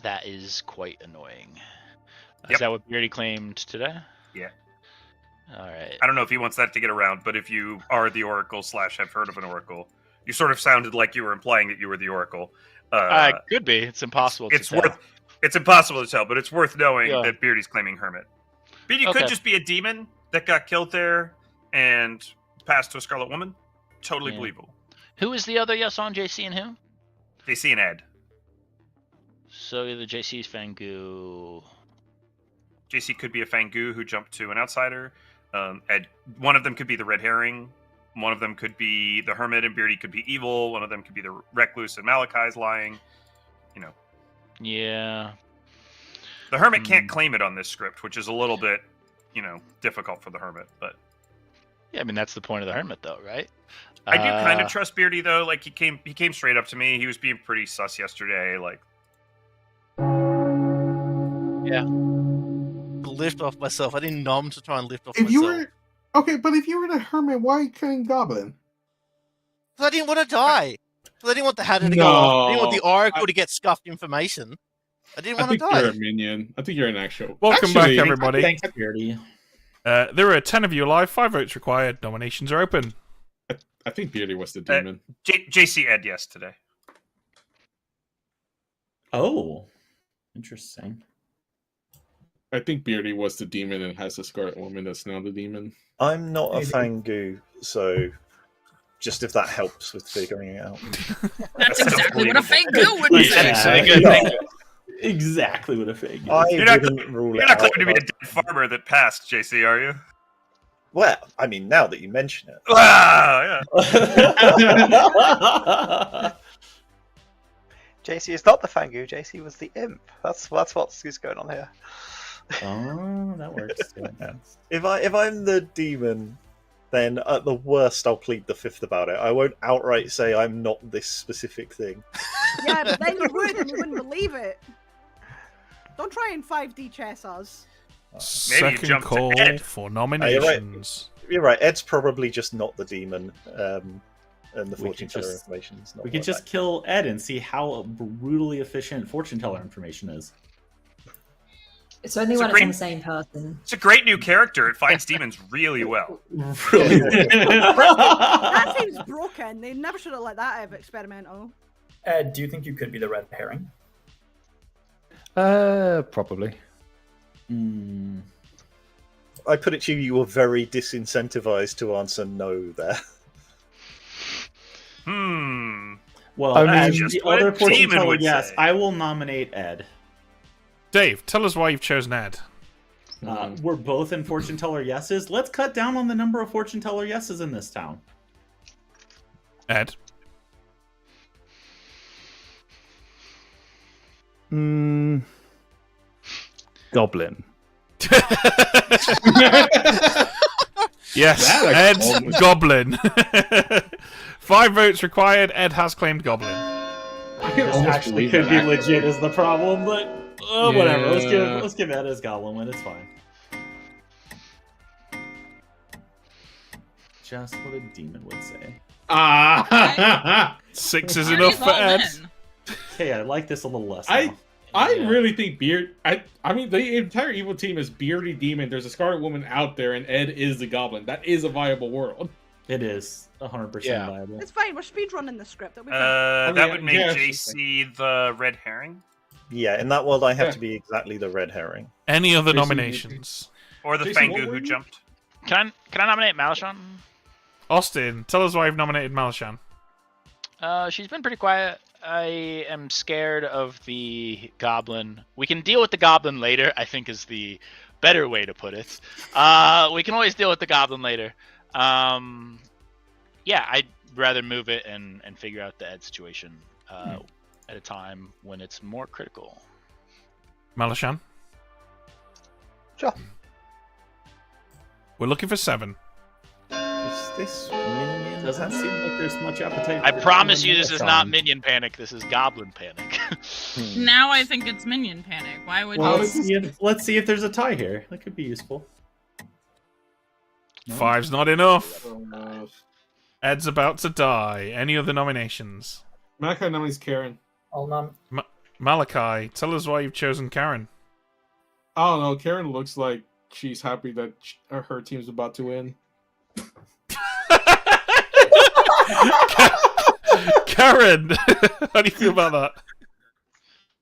That is quite annoying. Is that what Beardy claimed today? Yeah. All right. I don't know if he wants that to get around, but if you are the Oracle / have heard of an Oracle, you sort of sounded like you were implying that you were the Oracle. Could be. It's impossible to tell. It's impossible to tell, but it's worth knowing Yeah. that Beardy's claiming Hermit. Beardy Okay. could just be a demon that got killed there and passed to a Scarlet Woman. Totally believable. Who is the other yes on JC and who? JC and Ed. So either JC's Fangu. JC could be a Fangu who jumped to an outsider. Ed, one of them could be the Red Herring. One of them could be the Hermit, and Beardy could be evil. One of them could be the Recluse, and Malachi's lying. You know. Yeah. The Hermit can't claim it on this script, which is a little bit, difficult for the Hermit. But Yeah, I mean that's the point of the Hermit, though, right? I do kind of trust Beardy, though. Like he came straight up to me. He was being pretty sus yesterday. Like, Yeah. Lift off myself. I didn't nom to try and lift off If myself. you were okay, but if you were the hermit, why couldn't Goblin? Because I didn't want to die. Because I didn't want the Hatter to go off. I didn't want the Oracle to get scuffed information. I didn't want to die. You're a minion. I think you're an actual. Welcome back, everybody. Thanks, Beardy. There are 10 of you alive, 5 votes required. Nominations are open. I think Beardy was the demon. JC Ed, yes, today. Oh, interesting. I think Beardy was the demon and has a Scarlet Woman that's now the demon. I'm not a Fangu, so just if that helps with figuring it out. That's exactly what a Fangu would say. Exactly what a Fangu. You're not claiming to be a dead farmer that passed, JC, are you? Well, I mean, now that you mention it. Wow, yeah. JC is not the Fangu. JC was the imp. That's what's going on here. Oh, that works. If I'm the demon, then at the worst I'll plead the fifth about it. I won't outright say I'm not this specific thing. Yeah, but then you would, and you wouldn't believe it. Don't try and 5D chess us. Second call for nominations. You're right. Ed's probably just not the demon, and the fortune teller information is not. We could just kill Ed and see how brutally efficient fortune teller information is. It's only when it's on the same person. It's a great new character. It finds demons really well. That seems broken. They never should have let that out of experimental. Ed, do you think you could be the Red Herring? Probably. I put it to you, you were very disincentivized to answer no there. Well, I mean, as just the what other fortune Demon teller, would yes, say. I will nominate Ed. Dave, tell us why you've chosen Ed. We're both in fortune teller yeses. Let's cut down on the number of fortune teller yeses in this town. Ed. Goblin. Yes, Ed's Goblin. 5 votes required. Ed has claimed Goblin. This actually could be legit is the problem, but whatever. Let's give Ed his Goblin win. It's fine. Just what a demon would say. 6 is enough for Ed. Okay, I like this a little less. I now. really think I mean, the entire evil team is Beardy Demon. There's a Scarlet Woman out there, and Ed is the Goblin. That is a viable world. It is 100% viable. It's fine. We're speedrunning the script. That would make JC the Red Herring. Yeah, in that world I have to be exactly the Red Herring. Any other nominations? Or the Jason, Fangu who jumped. Can I nominate Malashan? Austin, tell us why you've nominated Malashan. She's been pretty quiet. I am scared of the Goblin. We can deal with the Goblin later, I think is the better way to put it. We can always deal with the Goblin later. Yeah, I'd rather move it and figure out the Ed situation at a time when it's more critical. Malashan? Sure. We're looking for 7. Is this minion? Doesn't seem like there's much appetite. I for promise you, Minion this is Malashan. not Minion Panic. This is Goblin Panic. Now I think it's Minion Panic. Why would Well, you? let's see if there's a tie here. That could be useful. 5's not enough. Ed's about to die. Any other nominations? Malachi nominates Karen. I'll Malachi, tell us why you've chosen Karen. I don't know. Karen looks like she's happy that her team's about to win. Karen, how do you feel about that?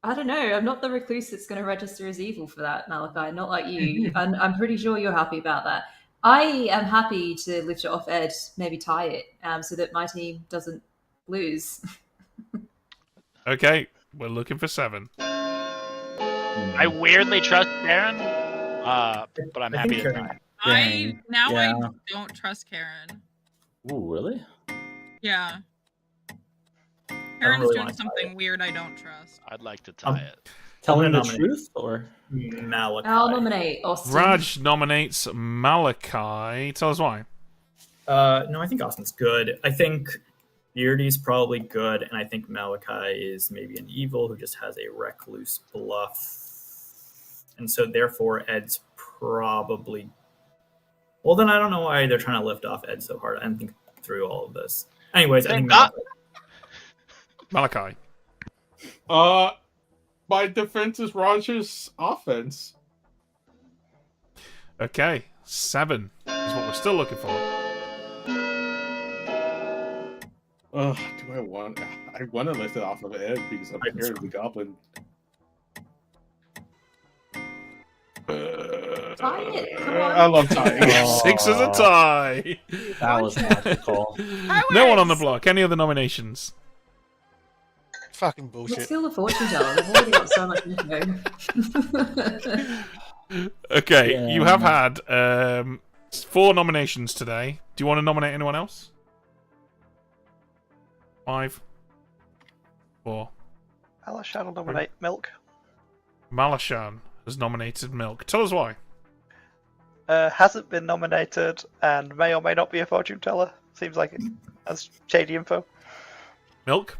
I don't know. I'm not the recluse that's going to register as evil for that, Malachi. Not like you. And I'm pretty sure you're happy about that. I am happy to lift it off Ed, maybe tie it, so that my team doesn't lose. Okay, we're looking for 7. I weirdly trust Karen, but I'm happy to die. I Yeah. don't trust Karen. Ooh, really? Yeah. Karen's really doing wanna tie something weird I don't trust. I'd like to tie it. Telling the nominate truth, or Malachi. I'll nominate Austin. Raj nominates Malachi. Tell us why. No, I think Austin's good. I think Beardy's probably good, and I think Malachi is maybe an evil who just has a recluse bluff. And so therefore Ed's probably... Well, then I don't know why they're trying to lift off Ed so hard. I didn't think through all of this. Anyways, I think Malachi. My defense is Raj's offense. Okay, 7 is what we're still looking for. Do I want to lift it off of Ed because I'm scared of the goblin. Tie it. Come on. I love tying. 6 is a tie. that was magical. No one on the block. Any other nominations? Fucking We'll bullshit. steal the fortune teller. They've already got so much info. Okay, Yeah. you have had 4 nominations today. Do you want to nominate anyone else? 5, 4. Alashan will nominate Milk. Malashan has nominated Milk. Tell us why. Hasn't been nominated and may or may not be a fortune teller. Seems like it has shady info. Milk?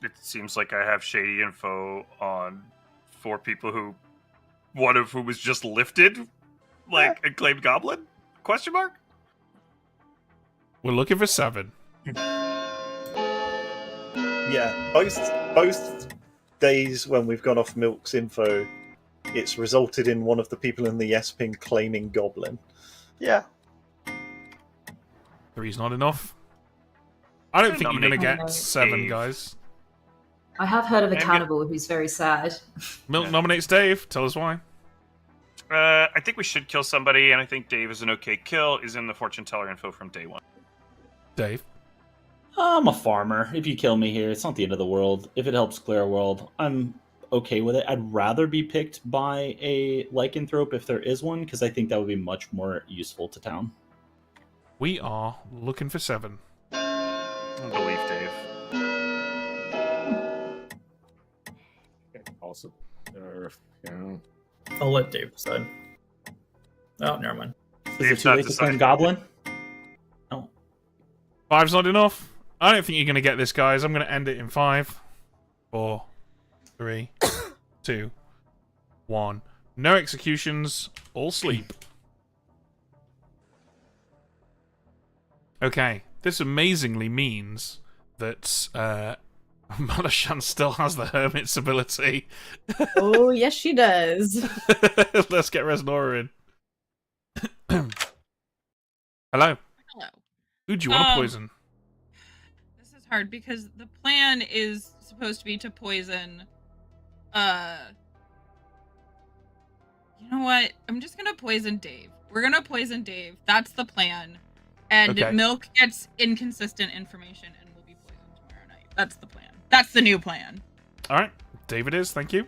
It seems like I have shady info on 4 people who, one of whom was just lifted, like a claimed goblin? Question mark? We're looking for 7. Yeah, both days when we've gone off Milk's info, it's resulted in one of the people in the yes ping claiming goblin. Yeah. 3's not enough. I don't think you're going to Nominate get 7, Dave. guys. I have heard of a Maybe- cannibal who's very sad. Milk nominates Dave. Tell us why. I think we should kill somebody, and I think Dave is an okay kill. Is in the fortune teller info from day 1. Dave? I'm a farmer. If you kill me here, it's not the end of the world. If it helps clear a world, I'm okay with it. I'd rather be picked by a lycanthrope if there is one, because I think that would be much more useful to town. We are looking for 7. I believe Dave. Awesome. I'll let Dave decide. Oh, never mind. Is it too late to claim goblin? 5's not enough. I don't think you're going to get this, guys. I'm going to end it in 5, 4, 3, 2, 1. No executions. All sleep. Okay. This amazingly means that Malashan still has the Hermit's ability. Oh, yes, she does. Let's get Resnora in. Hello. Hello. Who do you want to poison? This is hard because the plan is supposed to be to poison. You know what? I'm just gonna poison Dave. We're gonna poison Dave. That's the plan. And Okay. Milk gets inconsistent information and will be poisoned tomorrow night. That's the plan. That's the new plan. All right. David is. Thank you.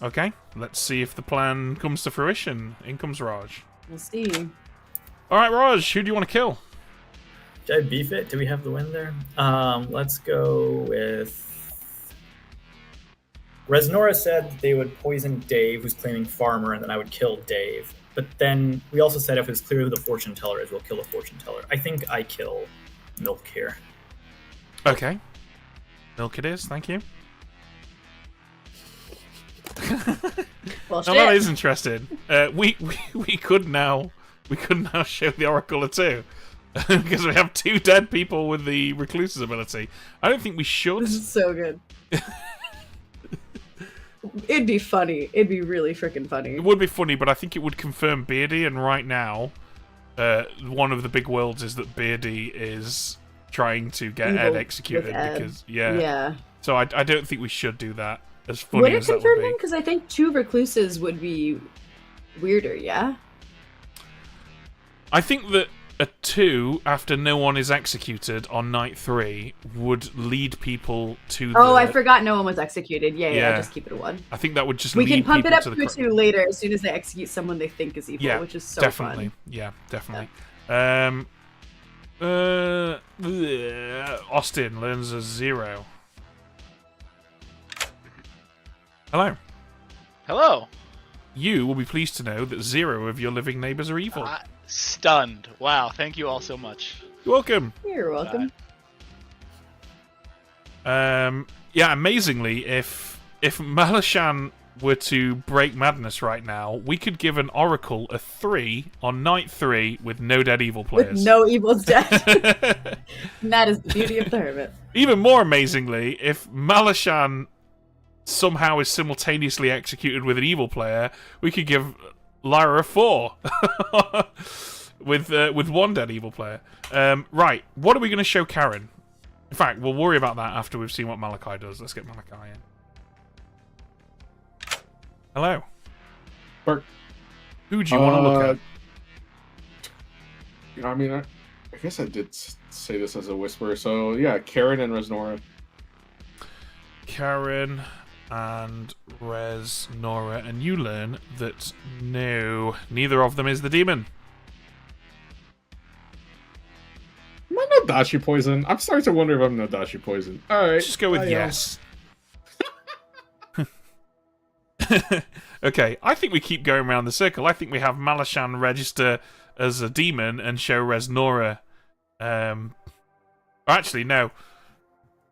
Okay. Let's see if the plan comes to fruition. In comes Raj. We'll see. All right, Raj. Who do you want to kill? Did I beef it? Do we have the win there? Let's go with... Resnora said they would poison Dave, who's claiming farmer, and then I would kill Dave. But then we also said if it's clear who the fortune teller is, we'll kill the fortune teller. I think I kill Milk here. Okay. Milk it is. Thank you. Well, Now that is interesting. We could now show the Oracle or 2 because we have 2 dead people with the Recluse's ability. I don't think we should. This is so good. It'd be funny. It'd be really freaking funny. It would be funny, but I think it would confirm Beardy, and right now, one of the big worlds is that Beardy is trying to get Evil Ed executed with Ed. because yeah. Yeah. So I don't think we should do that. As funny Would it as that confirm would be. him? Because I think 2 recluses would be weirder, yeah? I think that a 2 after no one is executed on night 3 would lead people to Oh, the... I forgot no one was executed. Yeah, Yeah. just keep it a 1. I think that would just We lead can pump it people up to to the a 2 later as soon as they execute someone they think is evil, yeah, which is so definitely. fun. Yeah, definitely. Austin learns a 0. Hello. Hello. You will be pleased to know that 0 of your living neighbors are evil. Stunned. Wow, thank you all so much. You're welcome. You're welcome. Yeah, amazingly, if Malashan were to break madness right now, we could give an Oracle a 3 on night 3 with no dead evil players. With no evils dead. And that is the beauty of the Hermit. Even more amazingly, if Malashan somehow is simultaneously executed with an evil player, we could give Lyra a 4 with 1 dead evil player. Right, what are we going to show Karen? In fact, we'll worry about that after we've seen what Malachi does. Let's get Malachi in. Hello. Bert. Who do you want to look at? I mean, I guess I did say this as a whisper. So yeah, Karen and Resnora. Karen and Resnora, and you learn that no, neither of them is the demon. Am I Nodashi poison? I'm starting to wonder if I'm Nodashi poison. All right, just go with yes. Okay, I think we keep going around the circle. I think we have Malashan register as a demon and show Resnora. Actually, no.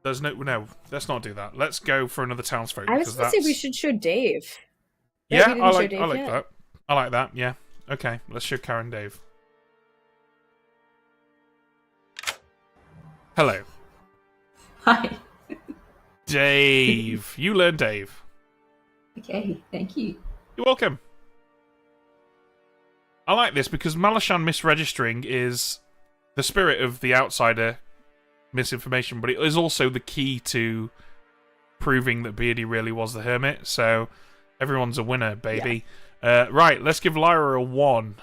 There's no. Let's not do that. Let's go for another townsfolk. I was going to say we should show Dave. Yeah, we I didn't show like Dave yet. that. I like that. Yeah. Okay, let's show Karen Dave. Hello. Hi. Dave. You learn Dave. Okay, thank you. You're welcome. I like this because Malashan misregistering is the spirit of the outsider misinformation, but it is also the key to proving that Beardy really was the hermit, so everyone's a winner, baby. Yeah. Right, let's give Lyra a 1.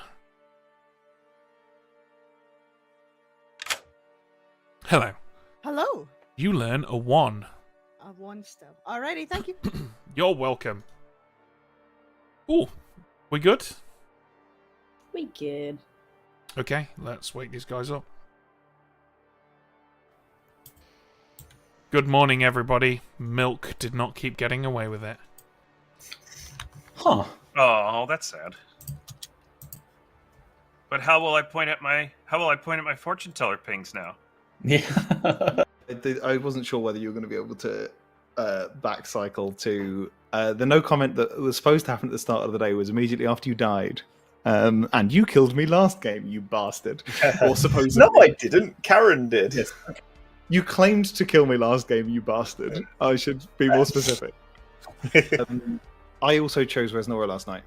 Hello. Hello. You learn a 1. A 1 still. Alrighty, thank you. You're welcome. Ooh, we good? We good. Okay, let's wake these guys up. Good morning, everybody. Milk did not keep getting away with it. Huh. Oh, that's sad. But how will I point at my fortune teller pings now? Yeah. I wasn't sure whether you were going to be able to back cycle to the no comment that was supposed to happen at the start of the day was immediately after you died. And you killed me last game, you bastard. Or supposedly. No, I didn't. Karen did. Yes. You claimed to kill me last game, you bastard. I should be more specific. I also chose Resnora last night.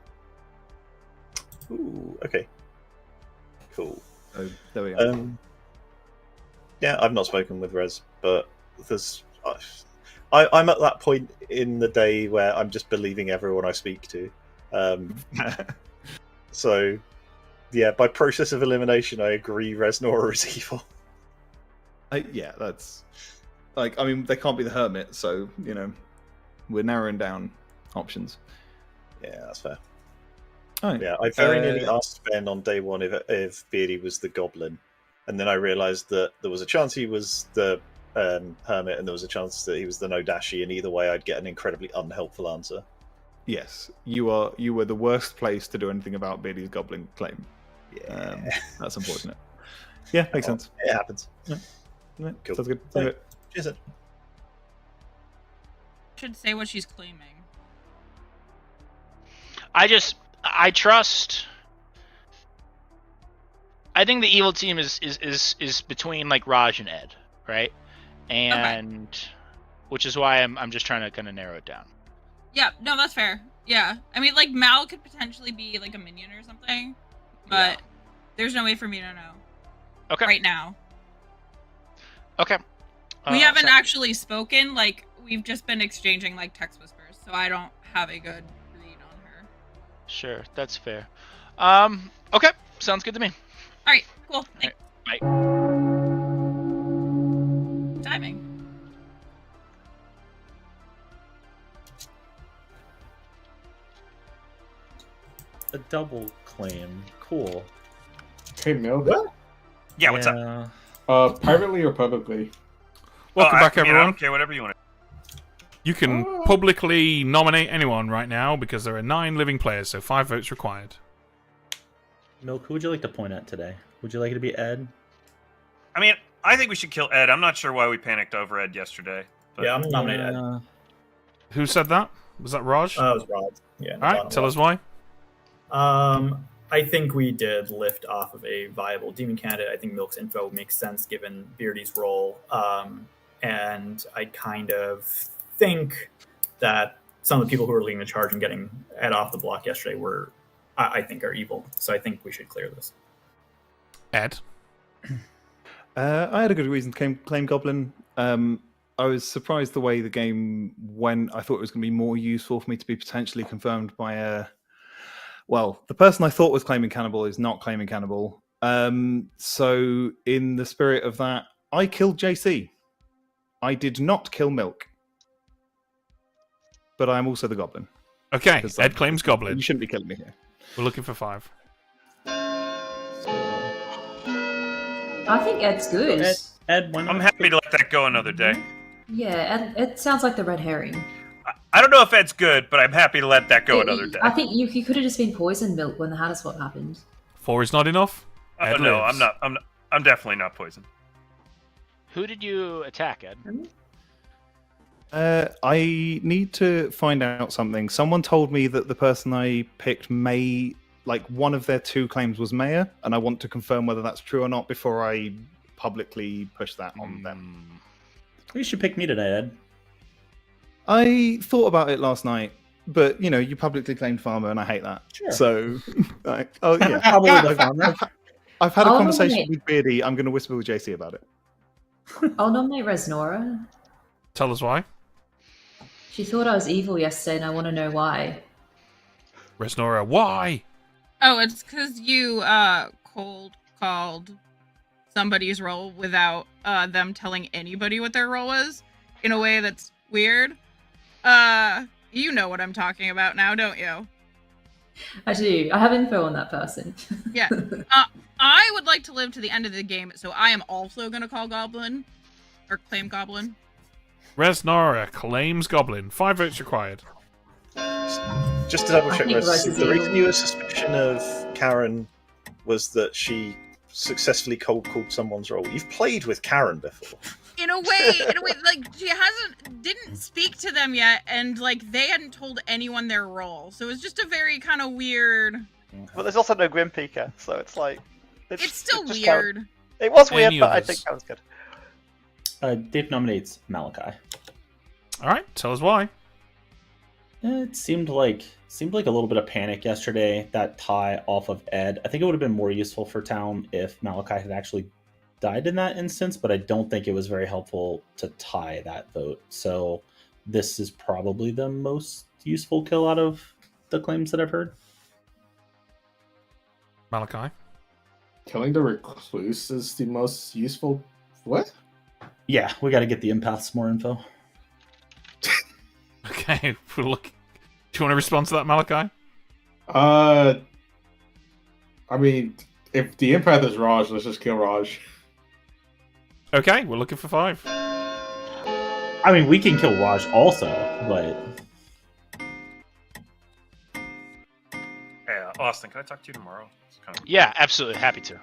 Ooh, okay. Cool. So, there we go. Yeah, I've not spoken with Res, but there's... I'm at that point in the day where I'm just believing everyone I speak to. So, yeah, by process of elimination, I agree Resnora is evil. Yeah, that's... Like, I mean, they can't be the hermit, so, you know, we're narrowing down options. Yeah, that's fair. Right. Yeah, I very nearly asked Ben on day 1 if Beardy was the goblin, and then I realised that there was a chance he was the hermit, and there was a chance that he was the Nodashi, and either way I'd get an incredibly unhelpful answer. Yes, you were the worst place to do anything about Beardy's goblin claim. Yeah. That's unfortunate. Yeah, makes sense. It happens. Yeah, Cool. sounds good. Right. Cheers. Should say what she's claiming. I trust. I think the evil team is between like Raj and Ed, right? And which is why I'm just trying to kind of narrow it down. Yeah, no, that's fair. Yeah, I mean, like Mal could potentially be like a minion or something, but there's no way for me to know. Okay. Right now, Okay. we haven't so- actually spoken. Like we've just been exchanging like text whispers, so I don't have a good read on her. Sure, that's fair. Okay, sounds good to me. All right, cool. Thanks. Bye. Timing. A double claim. Cool. Hey, Milk. Yeah, what's up? Privately or publicly? Welcome back, I mean, I everyone. don't care, whatever you want. You can publicly nominate anyone right now because there are 9 living players, so 5 votes required. Milk, who would you like to point at today? Would you like it to be Ed? I mean, I think we should kill Ed. I'm not sure why we panicked over Ed yesterday. But... Yeah, I'm nominated Ed. Who said that? Was that Raj? It was Raj. Yeah. All right, tell us why. I think we did lift off of a viable demon candidate. I think Milk's info makes sense given Beardy's role. And I kind of think that some of the people who were leading the charge and getting Ed off the block yesterday were, I think, are evil. So I think we should clear this. Ed? I had a good reason to claim Goblin. I was surprised the way the game went. I thought it was going to be more useful for me to be potentially confirmed by a... Well, the person I thought was claiming Cannibal is not claiming Cannibal. So in the spirit of that, I killed JC. I did not kill Milk. But I am also the Goblin. Okay, Ed claims Goblin. You shouldn't be killing me here. We're looking for 5. I think Ed's good. Ed, I'm happy to let that go another day. Yeah, Ed sounds like the red herring. I don't know if Ed's good, but I'm happy to let that go another day. I think you could have just been poisoned Milk when the Hatter swap happened. 4 is not enough? Ed No, lives. I'm definitely not poisoned. Who did you attack, Ed? I need to find out something. Someone told me that the person I picked may... Like, one of their 2 claims was mayor, and I want to confirm whether that's true or not before I publicly push that on them. You should pick me today, Ed. I thought about it last night, but, you know, you publicly claimed Farmer, and I hate that. Sure. So, oh, yeah. Probably the Farmer. I've had a I'll conversation nominate- with Beardy. I'm going to whisper with JC about it. I'll nominate Resnora. Tell us why. She thought I was evil yesterday, and I want to know why. Resnora, why? Oh, it's because you cold called somebody's role without them telling anybody what their role was in a way that's weird. You know what I'm talking about now, don't you? I do. I have info on that person. Yeah. I would like to live to the end of the game, so I am also gonna call Goblin or claim Goblin. Resnora claims Goblin. 5 votes required. Just to double I check, think Rez, Rez is the reason evil. you were suspicion of Karen was that she successfully cold called someone's role. You've played with Karen before. In a way, like she didn't speak to them yet, and like they hadn't told anyone their role, so it's just a very kind of weird. But there's also no Grim Peaker, so it's like It's still it just weird. counts. It was weird, Any but I others? think that was good. Dave nominates Malachi. All right, tell us why. It seemed like a little bit of panic yesterday, that tie off of Ed. I think it would have been more useful for town if Malachi had actually died in that instance, but I don't think it was very helpful to tie that vote. So this is probably the most useful kill out of the claims that I've heard. Malachi? Killing the recluse is the most useful. What? Yeah, we got to get the empaths more info. Okay, we'll look. Do you want to respond to that, Malachi? I mean, if the empath is Raj, let's just kill Raj. Okay, we're looking for 5. I mean, we can kill Raj also, but... Hey, Austin, can I talk to you tomorrow? It's kind of... Yeah, absolutely. Happy to.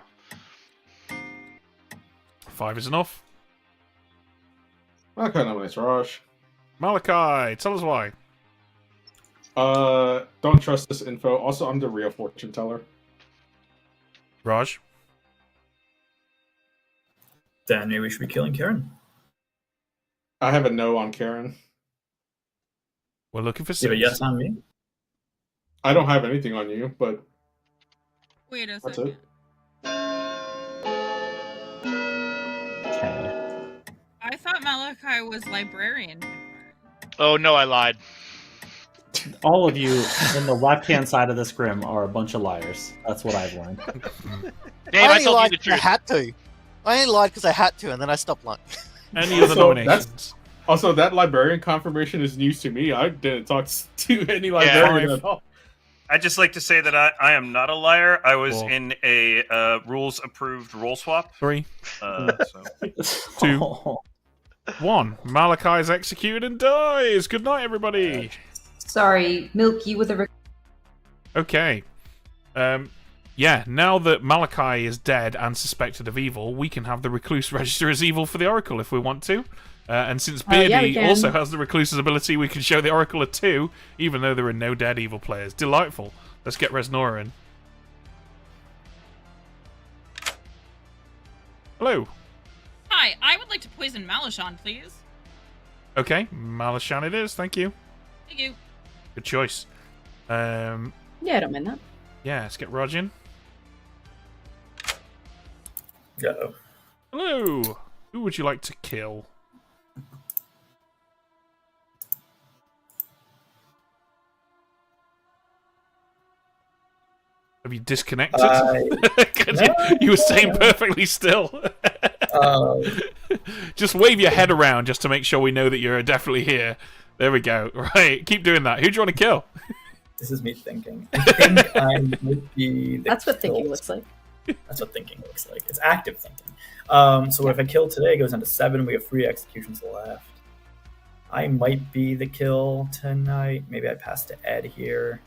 5 is enough. Okay, nominates Raj. Malachi, tell us why. Don't trust this info. Also, I'm the real fortune teller. Raj? Then maybe we should be killing Karen. I have a no on Karen. We're looking for You have a 6. yes on me? I don't have anything on you, but Wait a that's second. it. I thought Malachi was librarian. Oh no, I lied. All of you in the left-hand side of this grim are a bunch of liars. That's what I've learned. Dave, I only told you lied the 'cause I truth. had to. I only lied because I had to, and then I stopped lying. Any other nominations? Also, that librarian confirmation is news to me. I didn't talk to any librarian at all. I'd just like to say that I am not a liar. I was 4. in a rules-approved roll swap. 3. So. 2. 1. Malachi's executed and dies. Good night, everybody. Sorry, Milk, you were the. Okay. Yeah, now that Malachi is dead and suspected of evil, we can have the Recluse register as evil for the Oracle if we want to. And since Beardy yeah, we can. also has the Recluse's ability, we can show the Oracle a 2, even though there are no dead evil players. Delightful. Let's get Resnora in. Hello. Hi, I would like to poison Malishon, please. Okay, Malashan it is. Thank you. Thank you. Good choice. Yeah, I don't mind that. Yeah, let's get Rog in. Go. Hello. Who would you like to kill? Have you disconnected? You were staying perfectly still. Just wave your head around just to make sure we know that you're definitely here. There we go. Right, keep doing that. Who do you want to kill? This is me thinking. I think I would be the That's what thinking looks like. That's what thinking looks like. It's active thinking. So if I kill today, it goes down to 7. We have 3 executions left. I might be the kill tonight. Maybe I pass to Ed here.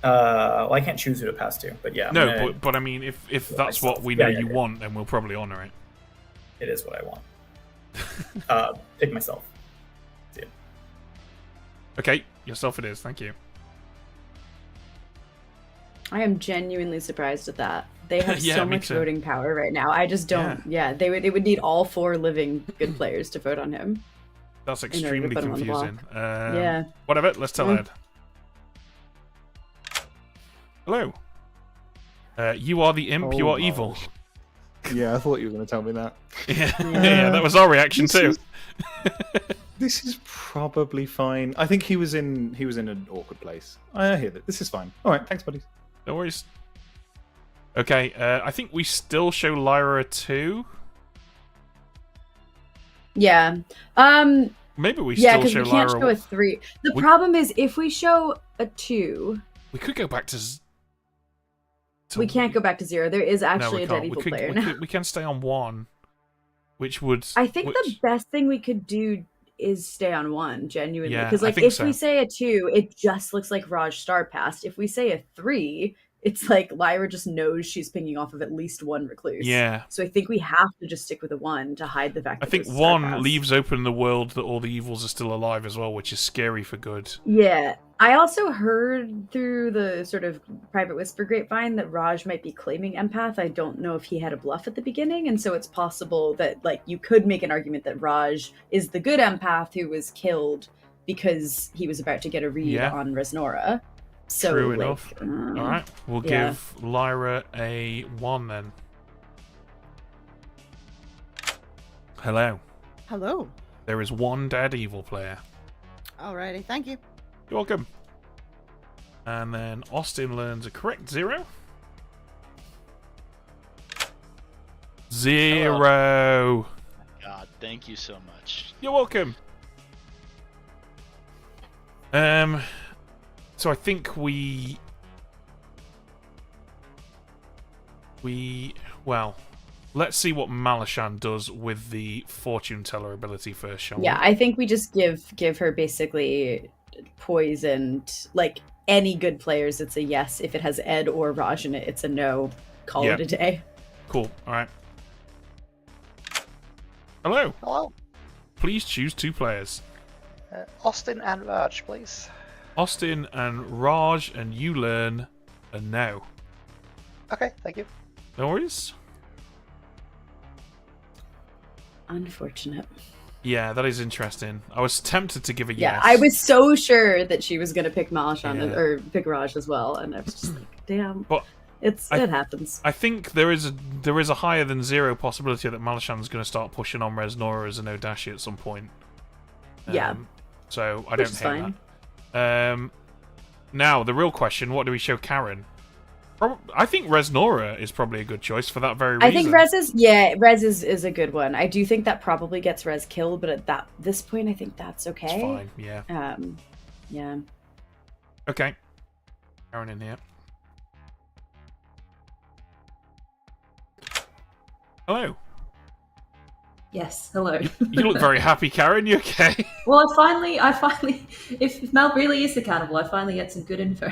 Well, I can't choose who to pass to, but yeah. I'm No, gonna but I mean, if kill that's myself. what we know Yeah, you yeah. want, then we'll probably honor it. It is what I want. Pick myself. See ya. Okay, yourself it is. Thank you. I am genuinely surprised at that. They have Yeah, so me much too. voting power right now. I just don't. Yeah, it would need all 4 living good players to vote on him. That's in order to extremely put him on the block. confusing. Yeah. Whatever, let's tell Mm. Ed. Hello. You are the imp, you Oh are my. evil. Yeah, I thought you were going to tell me that. Yeah, that was our reaction too. This is probably fine. I think he was in an awkward place. I hear that. This is fine. All right, thanks, buddies. No worries. Okay, I think we still show Lyra a 2. Yeah. Maybe we Yeah, still because show we can't Lyra. show a 3. The We- problem is if we show a 2, We could go back to. we can't go back to 0. There is actually no, a we dead can't. evil We could, player we, now. could, we can stay on 1, which would. I think the best thing we could do is stay on 1, genuinely. Yeah, Because I like think if so. we say a 2, it just looks like Raj Star passed. If we say a 3, it's like Lyra just knows she's pinging off of at least 1 recluse. Yeah. So I think we have to just stick with a 1 to hide the fact I that think there's a star 1 pass. leaves open the world that all the evils are still alive as well, which is scary for good. Yeah. I also heard through the sort of private whisper grapevine that Raj might be claiming empath. I don't know if he had a bluff at the beginning, and so it's possible that like you could make an argument that Raj is the good empath who was killed because he was about to get a read Yeah. on Resnora. So, True like, enough. All right, we'll yeah. give Lyra a 1 then. Hello. Hello. There is 1 dead evil player. Alrighty, thank you. You're welcome. And then Austin learns a correct 0. 0. God, thank you so much. You're welcome. So I think well, let's see what Malashan does with the fortune teller ability first, shall we? Yeah, I think we just give her basically poisoned, like any good players it's a yes. If it has Ed or Raj in it, it's a no. Call Yep. it a day. Cool. All right. Hello. Hello. Please choose 2 players. Austin and Raj, please. Austin and Raj, and you learn a no. Okay, thank you. No worries. Unfortunate. Yeah, that is interesting. I was tempted to give a Yeah, yes. I was so sure that she was going to pick Malashan Yeah. or pick Raj as well, and I was just like, damn. But it happens. I think there is a higher than zero possibility that Malashan's going to start pushing on Resnora as an Odashi at some point. Yeah. So I Which don't is hate fine. that. Now the real question: what do we show Karen? I think Resnora is probably a good choice for that very reason. I think Rez is a good one. I do think that probably gets Rez killed, but at this point, I think that's okay. It's fine. Yeah. Yeah. Okay. Karen in here. Hello. Yes, hello. You look very happy, Karen. You okay? Well, I finally, if Mel really is accountable, I finally get some good info.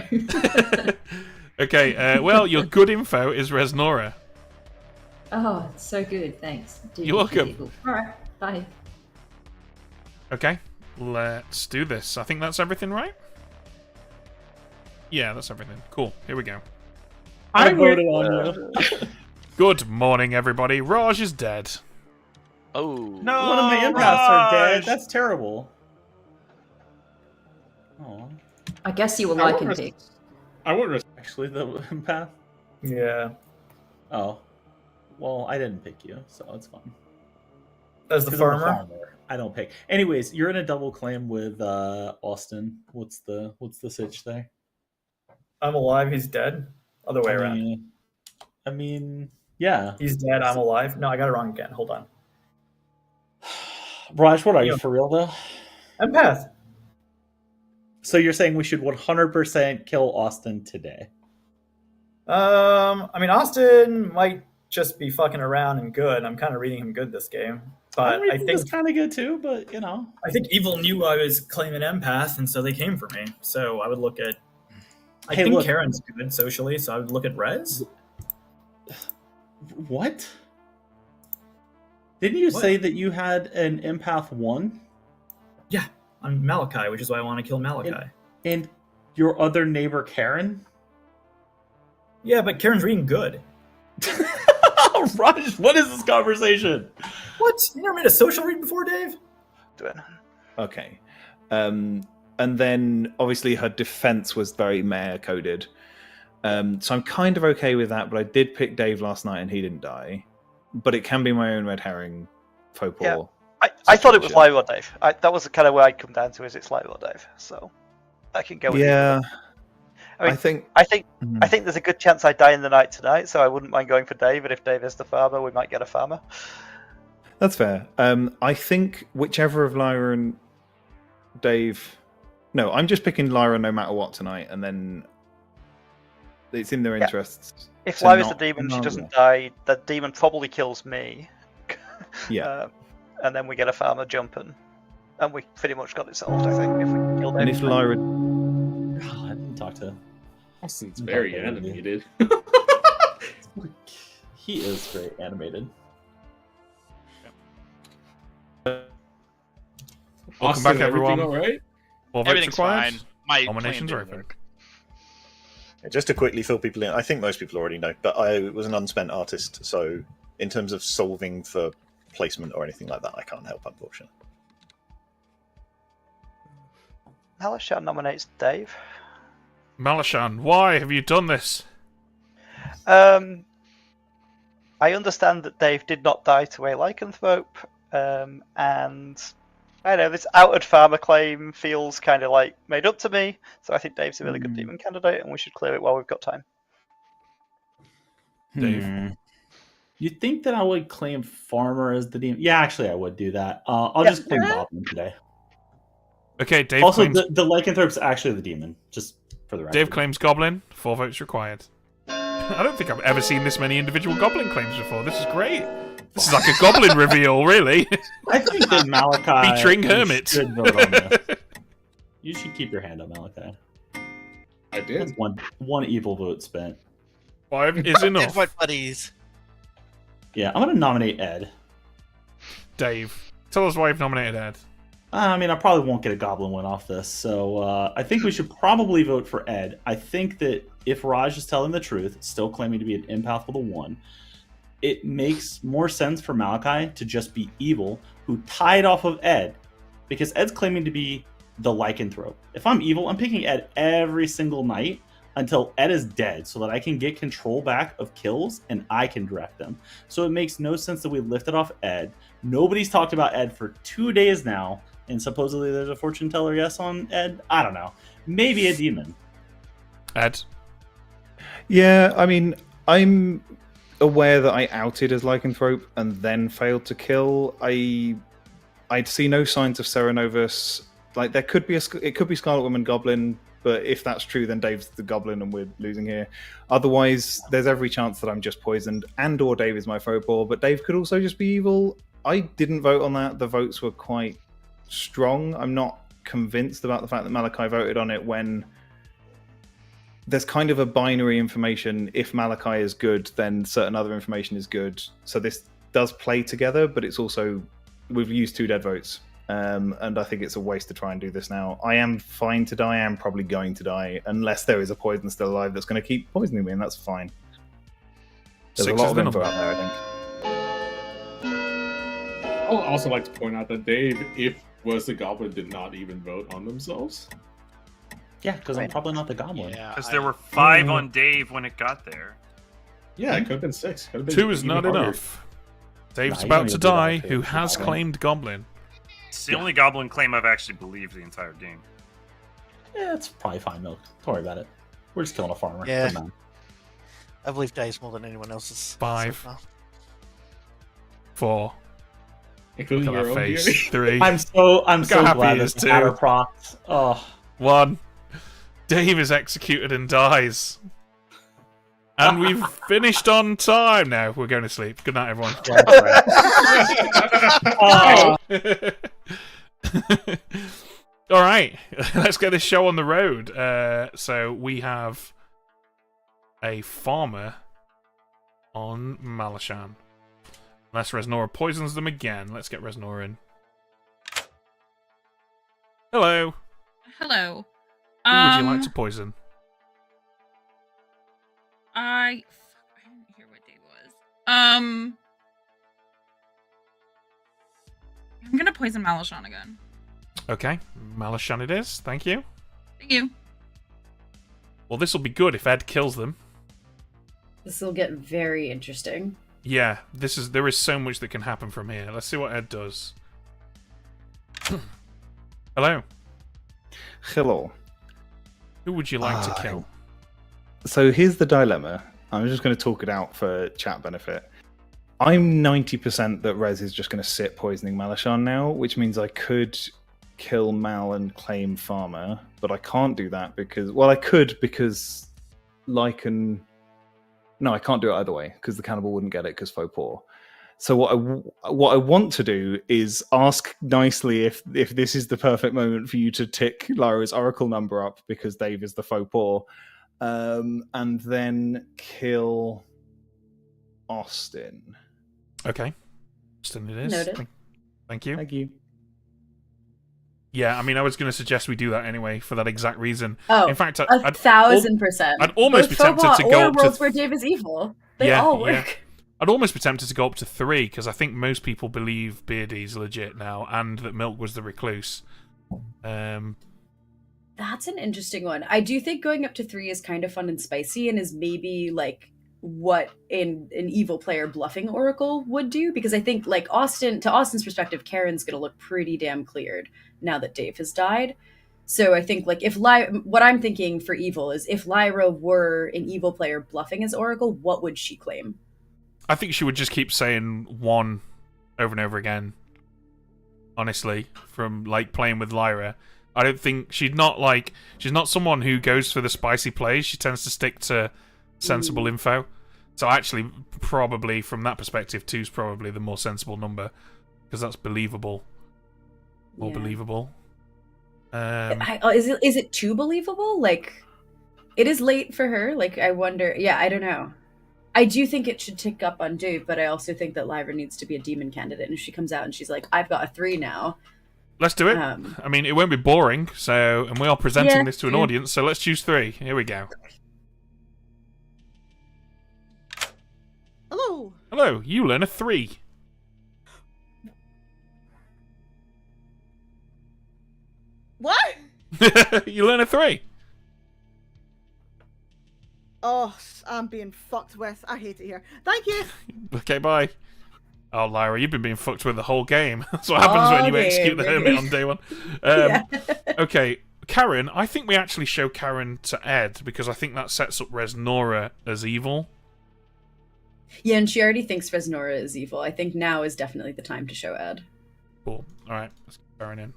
Okay. Well, your good info is Resnora. Oh, so good, thanks. You're welcome. All right, bye. Okay. Let's do this. I think that's everything, right? Yeah, that's everything. Cool. Here we go. I voted on you. Good morning, everybody. Raj is dead. Oh. No, one of my empaths are dead. That's terrible. Oh. I guess you will like him, Pig. I wouldn't actually the empath. Yeah. Oh. Well, I didn't pick you, so it's fine. As the 'Cause I'm a farmer? I don't pick. Anyways, you're in a double claim with Austin. What's the sitch there? I'm alive. He's dead. Other way around. I mean, yeah. He's dead. I'm alive. No, I got it wrong again. Hold on. Raj, what are you for real though? Empath. So you're saying we should 100% kill Austin today? I mean, Austin might just be fucking around and good. I'm kind of reading him good this game, but I think it's kind of good too. But you know, I think Evil knew I was claiming empath, and so they came for me. So I would look at. I Hey, think look. Karen's good socially, so I would look at Rez. What? Didn't you What? say that you had an empath 1? Yeah, on Malachi, which is why I want to kill Malachi. And your other neighbor Karen? Yeah, but Karen's reading good. Raj, what is this conversation? What? You never made a social read before, Dave? Okay. And then obviously her defense was very mayor coded. So I'm kind of okay with that, but I did pick Dave last night and he didn't die. But it can be my own red herring faux pas. Yeah. I thought it was live or Dave. That was kind of where I'd come down to, is it's live or Dave. So I can go with Yeah. it. I mean, I think there's a good chance I die in the night tonight, so I wouldn't mind going for Dave. But if Dave is the farmer, we might get a farmer. That's fair. I think whichever of Lyra and Dave... No, I'm just picking Lyra no matter what tonight, and then it's in their interests. If to Lyra's the not demon, she know. doesn't die. The demon probably kills me. Yeah. And then we get a farmer jumping. And we pretty much got it solved, I think, if we kill Dave. And if Lyra... Oh, I didn't talk to... Austin's very animated. He is very animated. Welcome back, Austin, everyone. everything all right? All votes Everything's required. fine. My Nominations plan are didn't open. Yeah, just to quickly fill people in, I think most people already know, but I was an unspent artist, so in terms of solving for placement or anything like that, I can't help, unfortunately. Malashan nominates Dave. Malashan, why have you done this? I understand that Dave did not die to a lycanthrope, and I don't know, this outed farmer claim feels kind of like made up to me, so I think Dave's a really good demon candidate, and we should clear it while we've got time. Dave. You'd think that I would claim Farmer as the demon. Yeah, actually, I would do that. I'll just claim Goblin today. Okay, Dave Also, claims... the lycanthrope's actually the demon, just for the record. Dave claims Goblin. 4 votes required. I don't think I've ever seen this many individual Goblin claims before. This is great. This is like a Goblin reveal, really. I think that Malachi... Featuring Hermit. should vote on this. You should keep your hand on Malachi. I did. That's one evil vote spent. 5 is enough. Invite buddies. Yeah, I'm going to nominate Ed. Dave, tell us why you've nominated Ed. I mean, I probably won't get a Goblin win off this, so I think we should probably vote for Ed. I think that if Raj is telling the truth, still claiming to be an empath with a 1, it makes more sense for Malachi to just be evil, who tied off of Ed, because Ed's claiming to be the lycanthrope. If I'm evil, I'm picking Ed every single night until Ed is dead, so that I can get control back of kills and I can direct them. So it makes no sense that we lifted off Ed. Nobody's talked about Ed for 2 days now, and supposedly there's a fortune teller yes on Ed. I don't know. Maybe a demon. Ed? Yeah, I mean, I'm aware that I outed as lycanthrope and then failed to kill. I'd see no signs of Serenovus. Like, it could be Scarlet Woman Goblin, but if that's true, then Dave's the Goblin and we're losing here. Otherwise, there's every chance that I'm just poisoned, and or Dave is my faux paw, but Dave could also just be evil. I didn't vote on that. The votes were quite strong. I'm not convinced about the fact that Malachi voted on it when there's kind of a binary information. If Malachi is good, then certain other information is good. So this does play together, but it's also, we've used 2 dead votes. And I think it's a waste to try and do this now. I am fine to die. I am probably going to die, unless there is a poison still alive that's going to keep poisoning me, and that's fine. There's a lot of info out there, I think. I would also like to point out that Dave, if was the Goblin, did not even vote on themselves. Yeah, because I'm probably not the Goblin. Because there were 5 on Dave when it got there. Yeah, it could have been 6. Could have been 2 is even not harder. enough. Dave's Nah, you about don't to need to do that die, with who Dave. has claimed Goblin. It's the only Goblin claim I've actually believed the entire game. Yeah, it's probably fine, Milk. Don't worry about it. We're just killing a farmer. Yeah. Doesn't matter. I believe Dave's more than anyone else's. 5. So far. 4. Including Look at your that own face. beauty. 3. I'm so Look how happy glad he is that the matter too. procs. Oh, 1. Dave is executed and dies. And we've finished on time now. We're going to sleep. Good night, everyone. All right, let's get this show on the road. So we have a farmer on Malashan. Unless Resnora poisons them again. Let's get Resnora in. Hello. Hello. Who would you like to poison? I didn't hear what day it was. I'm gonna poison Malashan again. Okay, Malashan it is. Thank you. Thank you. Well, this will be good if Ed kills them. This will get very interesting. Yeah, there is so much that can happen from here. Let's see what Ed does. Hello. Hello. Who would you like to kill? So here's the dilemma. I'm just going to talk it out for chat benefit. I'm 90% that Rez is just going to sit poisoning Malashan now, which means I could kill Mal and claim Farmer, but I can't do that because... Well, I could because Lycan... No, I can't do it either way because the cannibal wouldn't get it because faux paw. So what I want to do is ask nicely if this is the perfect moment for you to tick Lyra's Oracle number up because Dave is the faux paw, and then kill Austin. Okay. Austin it is. Noted. Thank you. Thank you. Yeah, I mean, I was going to suggest we do that anyway for that exact reason. Oh, in fact, 1,000%. I'd almost be Both tempted Faux to Pas go or up to... Worlds where Dave is evil. They all work. I'd almost be tempted to go up to 3 because I think most people believe Beardy's legit now and that Milk was the recluse. That's an interesting one. I do think going up to 3 is kind of fun and spicy and is maybe like what an evil player bluffing Oracle would do, because I think like Austin's perspective, Karen's gonna look pretty damn cleared now that Dave has died. So I think like what I'm thinking for evil is if Lyra were an evil player bluffing as Oracle, what would she claim? I think she would just keep saying 1 over and over again. Honestly, from like playing with Lyra, I don't think she's not someone who goes for the spicy plays. She tends to stick to sensible info. So actually, probably from that perspective, 2's probably the more sensible number because that's believable. More believable. Is it too believable? Like, it is late for her. Like, I wonder. Yeah, I don't know. I do think it should tick up on Dave, but I also think that Lyra needs to be a demon candidate. And if she comes out and she's like, "I've got a 3 now," let's do it. I mean, it won't be boring. And we are presenting this to an audience, so let's choose 3. Here we go. Hello. Hello. Hello, you learn a 3. What? You learn a 3. Oh, I'm being fucked with. I hate it here. Thank you. Okay, bye. Oh, Lyra, you've been being fucked with the whole game. That's what happens when you execute the hermit on day 1. Okay, Karen, I think we actually show Karen to Ed, because I think that sets up Resnora as evil. Yeah, and she already thinks Resnora is evil. I think now is definitely the time to show Ed. Cool. Alright, let's get Karen in.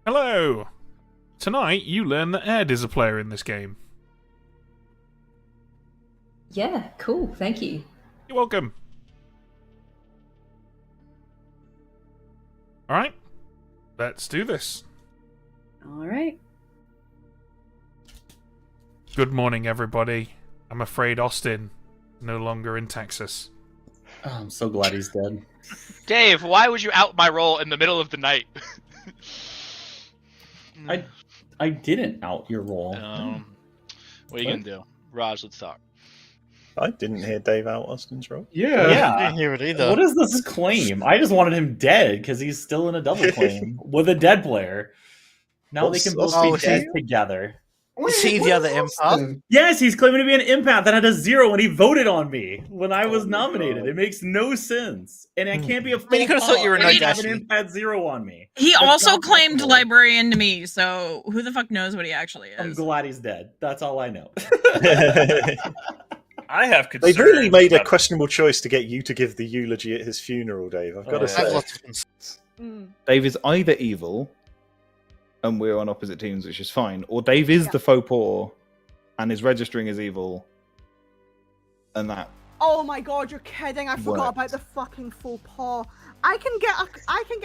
Hello! Tonight, you learn that Ed is a player in this game. Yeah, cool. Thank you. You're welcome. Alright, let's do this. Alright. Good morning, everybody. I'm afraid Austin no longer in Texas. Oh, I'm so glad he's dead. Dave, why would you out my roll in the middle of the night? I didn't out your roll. What are you gonna do? Raj, let's talk. I didn't hear Dave out Austin's role. Yeah. I didn't hear it either. What is this claim? I just wanted him dead because he's still in a double claim with a dead player. Now they can both be dead together. Is he the other empath? Yes, he's claiming to be an empath that had a 0 when he voted on me when I was nominated. It makes no sense. And I can't be a full you could have thought you were and have no-dashi. an empath 0 on me. He That's also not claimed possible. librarian to me, so who the fuck knows what he actually is? I'm glad he's dead. That's all I know. I have concerns. They really made a about- questionable choice to get you to give the eulogy at his funeral, Dave. I've got to say. Dave is either evil, and we're on opposite teams, which is fine, or Dave is the faux pas and is registering as evil, and that. Oh my god, you're kidding! I forgot Worked. about the fucking faux pas. I can get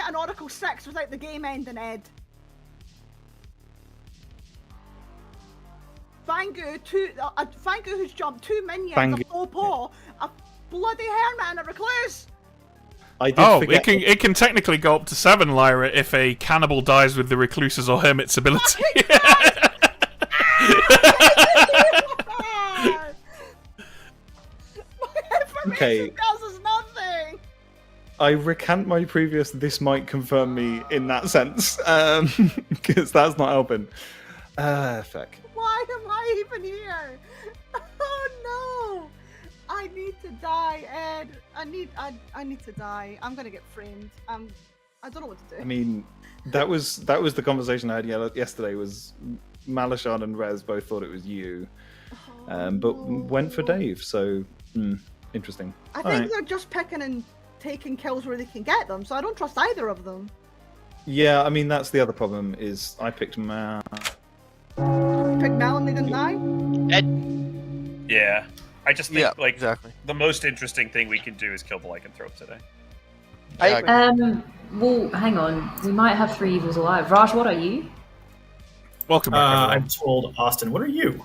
an Oracle 6 without the game ending, Ed. Fangu, Fangu who's jumped 2 minions, Fangu, a faux pas, a bloody hermit and a recluse. I did Oh, forget. it can technically go up to 7, Lyra, if a cannibal dies with the recluse's or hermit's ability. Okay, Tells us nothing. I recant my previous. This might confirm me in that sense, because that's not helping. Fuck. Why am I even here? Oh no! I need to die, Ed. I need to die. I'm gonna get framed. I don't know what to do. I mean, that was the conversation I had yesterday. Was Malashan and Rez both thought it was you, but went for Dave. So interesting. I All think right. they're just picking and taking kills where they can get them. So I don't trust either of them. Yeah, I mean that's the other problem. Is I picked Mal. Pick Mal and they didn't die. Yeah. I just think, exactly. the most interesting thing we can do is kill the lycanthrope today. Well, hang on. We might have 3 evils alive. Raj, what are you? Welcome back, I told Austin, what are you?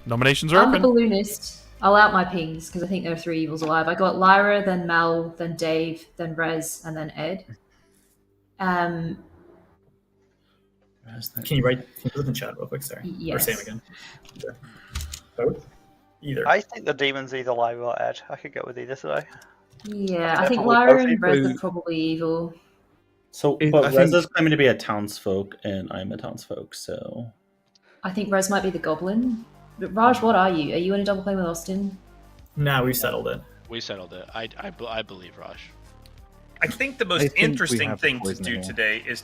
Nominations are I'm the open. balloonist. I'll out my pings because I think there are 3 evils alive. I got Lyra, then Mel, then Dave, then Rez, and then Ed. Can you put in the chat real quick? Sorry. Yes. Or say them again. Either. Both? Either. I think the demon's either Lyra or Ed. I could go with either today. Yeah, I think Probably Lyra both and Rez evil. are probably evil. So, I but think- Rez is claiming to be a townsfolk, and I'm a townsfolk, so. I think Rez might be the goblin. But Raj, what are you? Are you in a double claim with Austin? Nah, we settled it. We settled it. I believe Raj. I think the I most think we interesting have thing to poison do here. today is...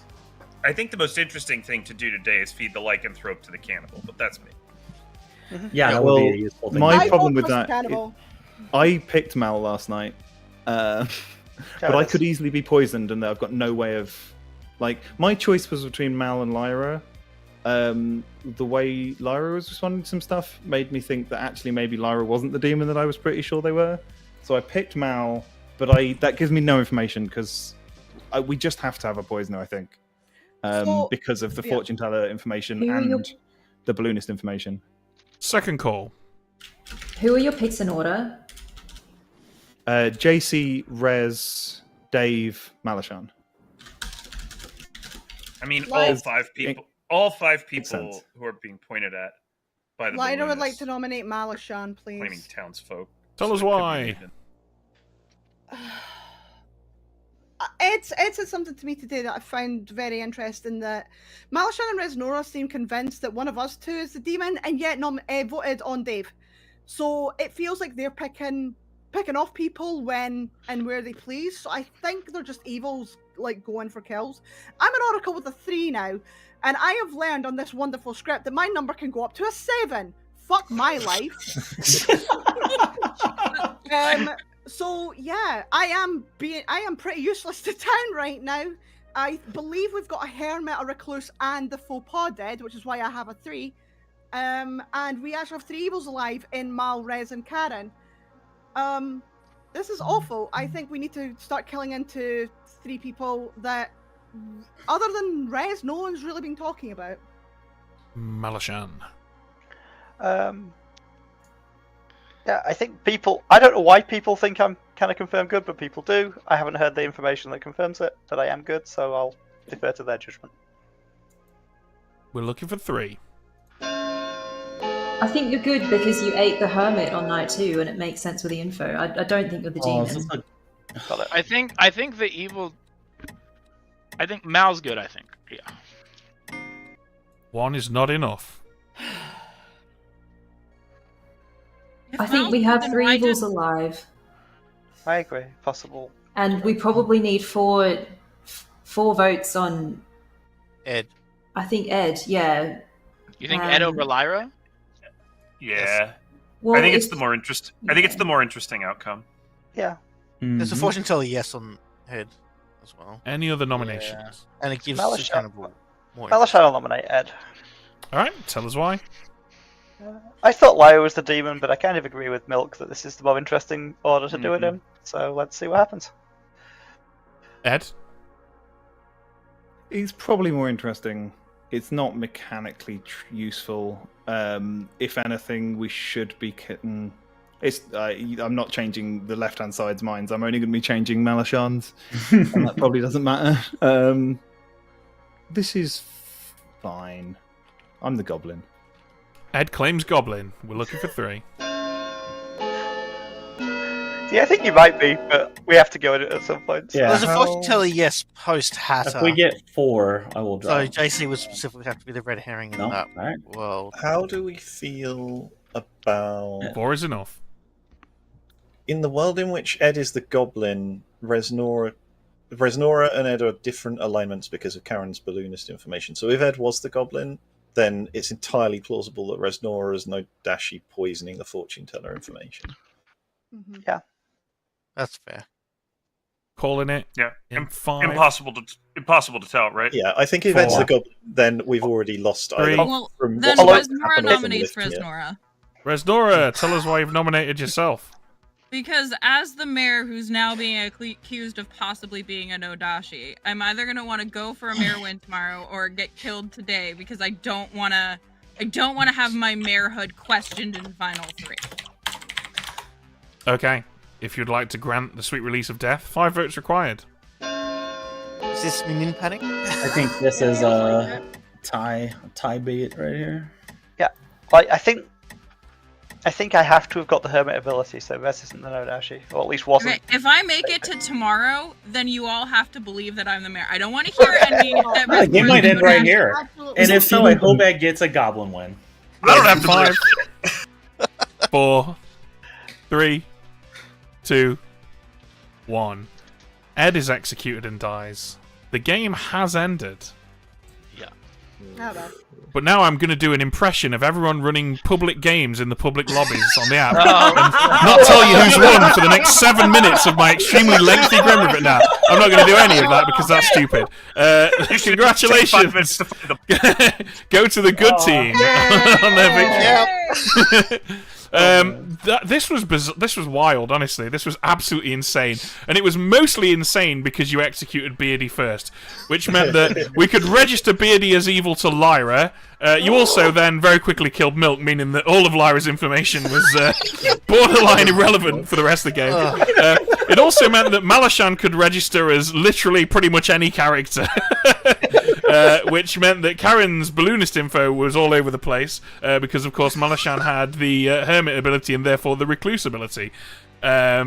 I think the most interesting thing to do today is feed the lycanthrope to the cannibal, but that's me. Yeah, that well, would be a useful thing. my I problem won't with trust that. Cannibal. I picked Mal last night, but I could easily be poisoned, and I've got no way of. Like, my choice was between Mal and Lyra. The way Lyra was responding to some stuff made me think that actually maybe Lyra wasn't the demon that I was pretty sure they were. So I picked Mal, but that gives me no information because we just have to have a poisoner, I think, because of the fortune teller information Who are and your- the balloonist information. Second call. Who are your picks in order? JC, Rez, Dave, Malashan. I mean, Like- all five people sense. who are being pointed at by the Lyra would like balloonists to nominate Malashan, claiming please. townsfolk. Tell so us it could be why. Nathan. Ed said something to me today that I found very interesting, that Malashan and Resnora seem convinced that one of us two is the demon, and yet voted on Dave. So it feels like they're picking off people when and where they please. So I think they're just evils, like going for kills. I'm an Oracle with a 3 now, and I have learned on this wonderful script that my number can go up to a 7. Fuck my life. So yeah, I am pretty useless to town right now. I believe we've got a hermit, a recluse, and the faux pas dead, which is why I have a 3. And we actually have 3 evils alive in Mal, Rez, and Karen. This is awful. I think we need to start killing into 3 people that, other than Rez, no one's really been talking about. Malashan. Yeah, I think people. I don't know why people think I'm kind of confirmed good, but people do. I haven't heard the information that confirms it, that I am good, so I'll defer to their judgment. We're looking for 3. I think you're good because you ate the hermit on night 2, and it makes sense with the info. I don't think you're the demon. I think the evil. I think Mal's good. I think. Yeah. 1 is not enough. I think we have 3 evils alive. I agree. Possible. And we probably need 4 votes on Ed. I think Ed, yeah. You think Ed over Lyra? Yeah. Well, I think it's the more interest. I think it's the more interesting outcome. Yeah. Mhm. Mm-hmm. There's a fortune teller yes on Ed as well. Any other nominations? And it gives Malashan- kind of more. Malashan will nominate Ed. Alright, tell us why. I thought Lyra was the demon, but I kind of agree with Milk that this is the more interesting order to do it in. So let's see what happens. Ed? It's probably more interesting. It's not mechanically useful. If anything, we should be kitten. I'm not changing the left-hand side's minds. I'm only going to be changing Malashan's, and that probably doesn't matter. This is fine. I'm the goblin. Ed claims goblin. We're looking for 3. Yeah, I think you might be, but we have to go in it at some point. Yeah, There's a fortune teller yes post Hatter. If we get 4, I will So drop. JC would specifically have to be the red herring in No, that alright. world. How do we feel about 4 is enough. in the world in which Ed is the goblin? Resnora and Ed are different alignments because of Karen's balloonist information. So if Ed was the goblin, then it's entirely plausible that Resnora is no Dashi poisoning the fortune teller information. Yeah, that's fair. Calling it. Yeah. In 5. Impossible to tell, right? Yeah, I think if Ed's the goblin, then we've already lost. 3. Well, from then what's Resnora happened or from nominates this, yeah. Resnora. Resnora, tell us why you've nominated yourself. Because as the mayor who's now being accused of possibly being a Nodashi, I'm either gonna want to go for a mayor win tomorrow or get killed today because I don't wanna have my mayorhood questioned in final 3. Okay. If you'd like to grant the sweet release of death, 5 votes required. Is this minion panic? I think this is a tie bait right here. Yeah. I think I have to have got the hermit ability, so Res isn't the Nodashi, or at least wasn't. Okay, if I make it to tomorrow, then you all have to believe that I'm the mayor. I don't want to hear any that The game might end right here. Absolutely. And if so, I hope Ed gets a goblin win. I don't have to 5, 4, 3, 2, 1. Ed is executed and dies. The game has ended. Oh, well. But now I'm going to do an impression of everyone running public games in the public lobbies on the app. And not tell you who's won for the next 7 minutes of my extremely lengthy Grimoire. Now, I'm not going to do any of that because that's stupid. Congratulations. Go to the good team on their victory. This was wild, honestly. This was absolutely insane. And it was mostly insane because you executed Beardy first, which meant that we could register Beardy as evil to Lyra. You also then very quickly killed Milk, meaning that all of Lyra's information was borderline irrelevant for the rest of the game. It also meant that Malashan could register as literally pretty much any character. which meant that Karen's balloonist info was all over the place because, of course, Malashan had the hermit ability and therefore the recluse ability. At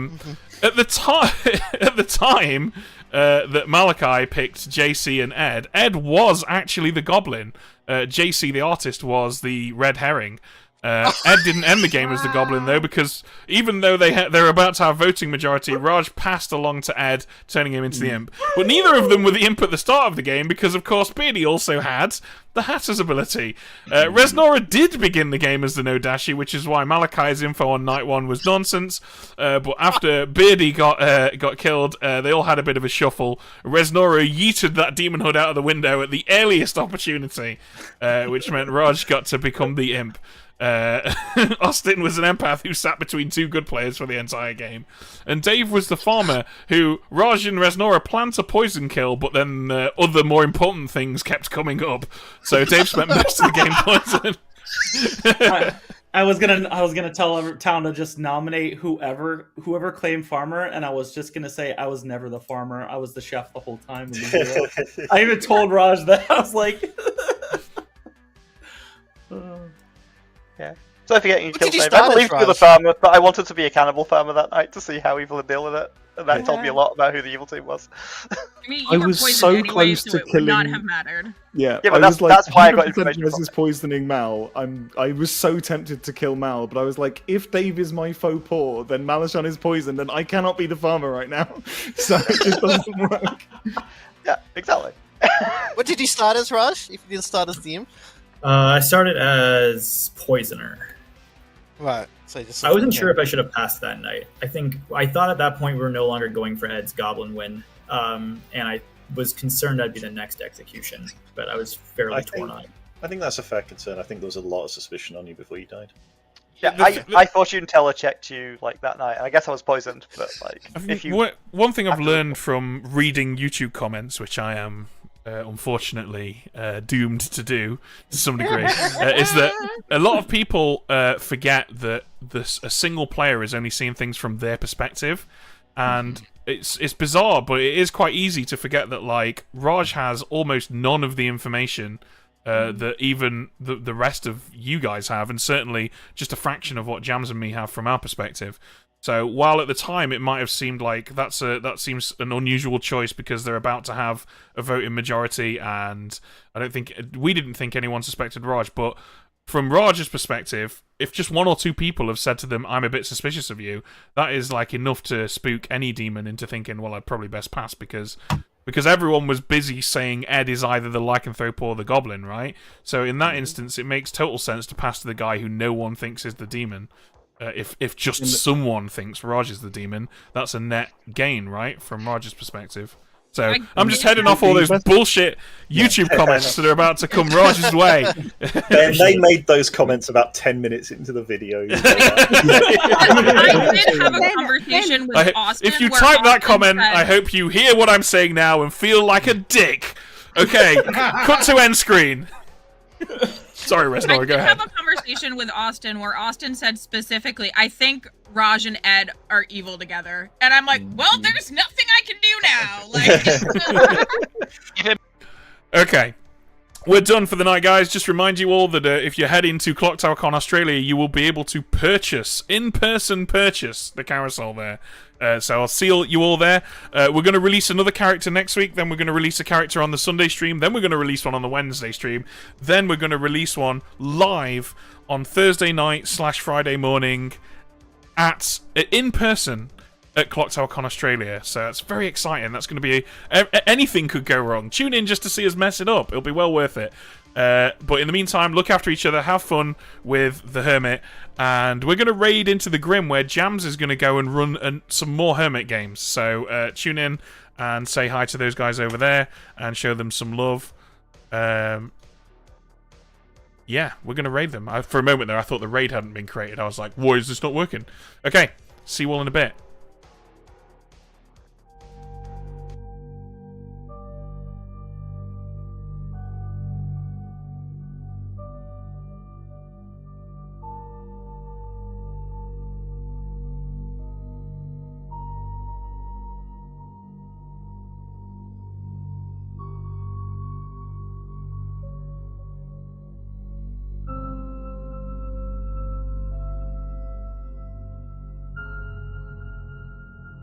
the time that Malachi picked JC and Ed was actually the goblin. JC, the artist, was the red herring. Ed didn't end the game as the goblin, though, because even though they're about to have voting majority, Raj passed along to Ed, turning him into the imp. But neither of them were the imp at the start of the game, because, of course, Beardy also had the Hatter's ability. Resnora did begin the game as the No-Dashi, which is why Malachi's info on night 1 was nonsense. But after Beardy got killed, they all had a bit of a shuffle. Resnora yeeted that demon hood out of the window at the earliest opportunity, which meant Raj got to become the imp. Austin was an empath who sat between two good players for the entire game, and Dave was the farmer who Raj and Resnora planned to poison kill, but then other more important things kept coming up, so Dave spent most of the game poisoned. I was gonna tell town to just nominate whoever claimed farmer, and I was just gonna say I was never the farmer. I was the chef the whole time. I even told Raj that. I was like, yeah. So forgetting you What killed did you Dave. start I as, believed you were the Raj? farmer, but I wanted to be a cannibal farmer that night to see how evil would deal with it. And that told me a lot about who the evil team was. I mean, I you were was poisoned so anyway, close so to it would not killing- have mattered. Yeah, Yeah, but I that's- was like, that's why I got 100% information from versus poisoning Mal. I was so tempted to kill Mal, but I was like, if Dave is my faux pas, then Malashan is poisoned, and I cannot be the farmer right now. So it just doesn't work. Yeah, exactly. What did you start as, Raj? If you didn't start as the imp? I started as poisoner. Right. So just I wasn't sure if I should have passed that night. I thought at that point we were no longer going for Ed's goblin win, and I was concerned I'd be the next execution, but I was fairly torn on it. I think that's a fair concern. I think there was a lot of suspicion on you before you died. Yeah, I fortune teller checked you like that night, and I guess I was poisoned. But like, if you One thing I've learned from reading YouTube comments, which I am unfortunately doomed to do to some degree, is that a lot of people forget that a single player is only seeing things from their perspective, and it's bizarre, but it is quite easy to forget that like Raj has almost none of the information that even the rest of you guys have, and certainly just a fraction of what Jams and me have from our perspective. So while at the time it might have seemed like that seems an unusual choice because they're about to have a voting majority, and we didn't think anyone suspected Raj, but from Raj's perspective, if just one or two people have said to them, "I'm a bit suspicious of you," that is like enough to spook any demon into thinking, "Well, I'd probably best pass," because everyone was busy saying Ed is either the lycanthrope or the goblin, right? So in that instance, it makes total sense to pass to the guy who no one thinks is the demon. If just someone thinks Raj is the demon, that's a net gain, right, from Raj's perspective. So I'm just heading off all those bullshit YouTube comments that are about to come Raj's way. They made those comments about 10 minutes into the video. I did have a conversation with Austin. If you where type that Austin comment, said- I hope you hear what I'm saying now and feel like a dick. Okay, cut to end screen. Sorry, I Resnora, did go ahead. have a conversation with Austin where Austin said specifically, I think Raj and Ed are evil together. And I'm like, well, there's nothing I can do now. Like, Okay. We're done for the night, guys. Just remind you all that if you head into Clocktower Con Australia, you will be able to in-person purchase the carousel there. So I'll see you all there. We're going to release another character next week. Then we're going to release a character on the Sunday stream. Then we're going to release one on the Wednesday stream. Then we're going to release one live on Thursday night / Friday morning in person at Clocktower Con Australia. So it's very exciting. That's going to be anything could go wrong. Tune in just to see us mess it up. It'll be well worth it. But in the meantime, look after each other, have fun with the Hermit, and we're going to raid into the Grim where Jams is going to go and run some more Hermit games. So tune in and say hi to those guys over there and show them some love. Yeah, we're going to raid them. For a moment there, I thought the raid hadn't been created. I was like, why is this not working? Okay, see you all in a bit.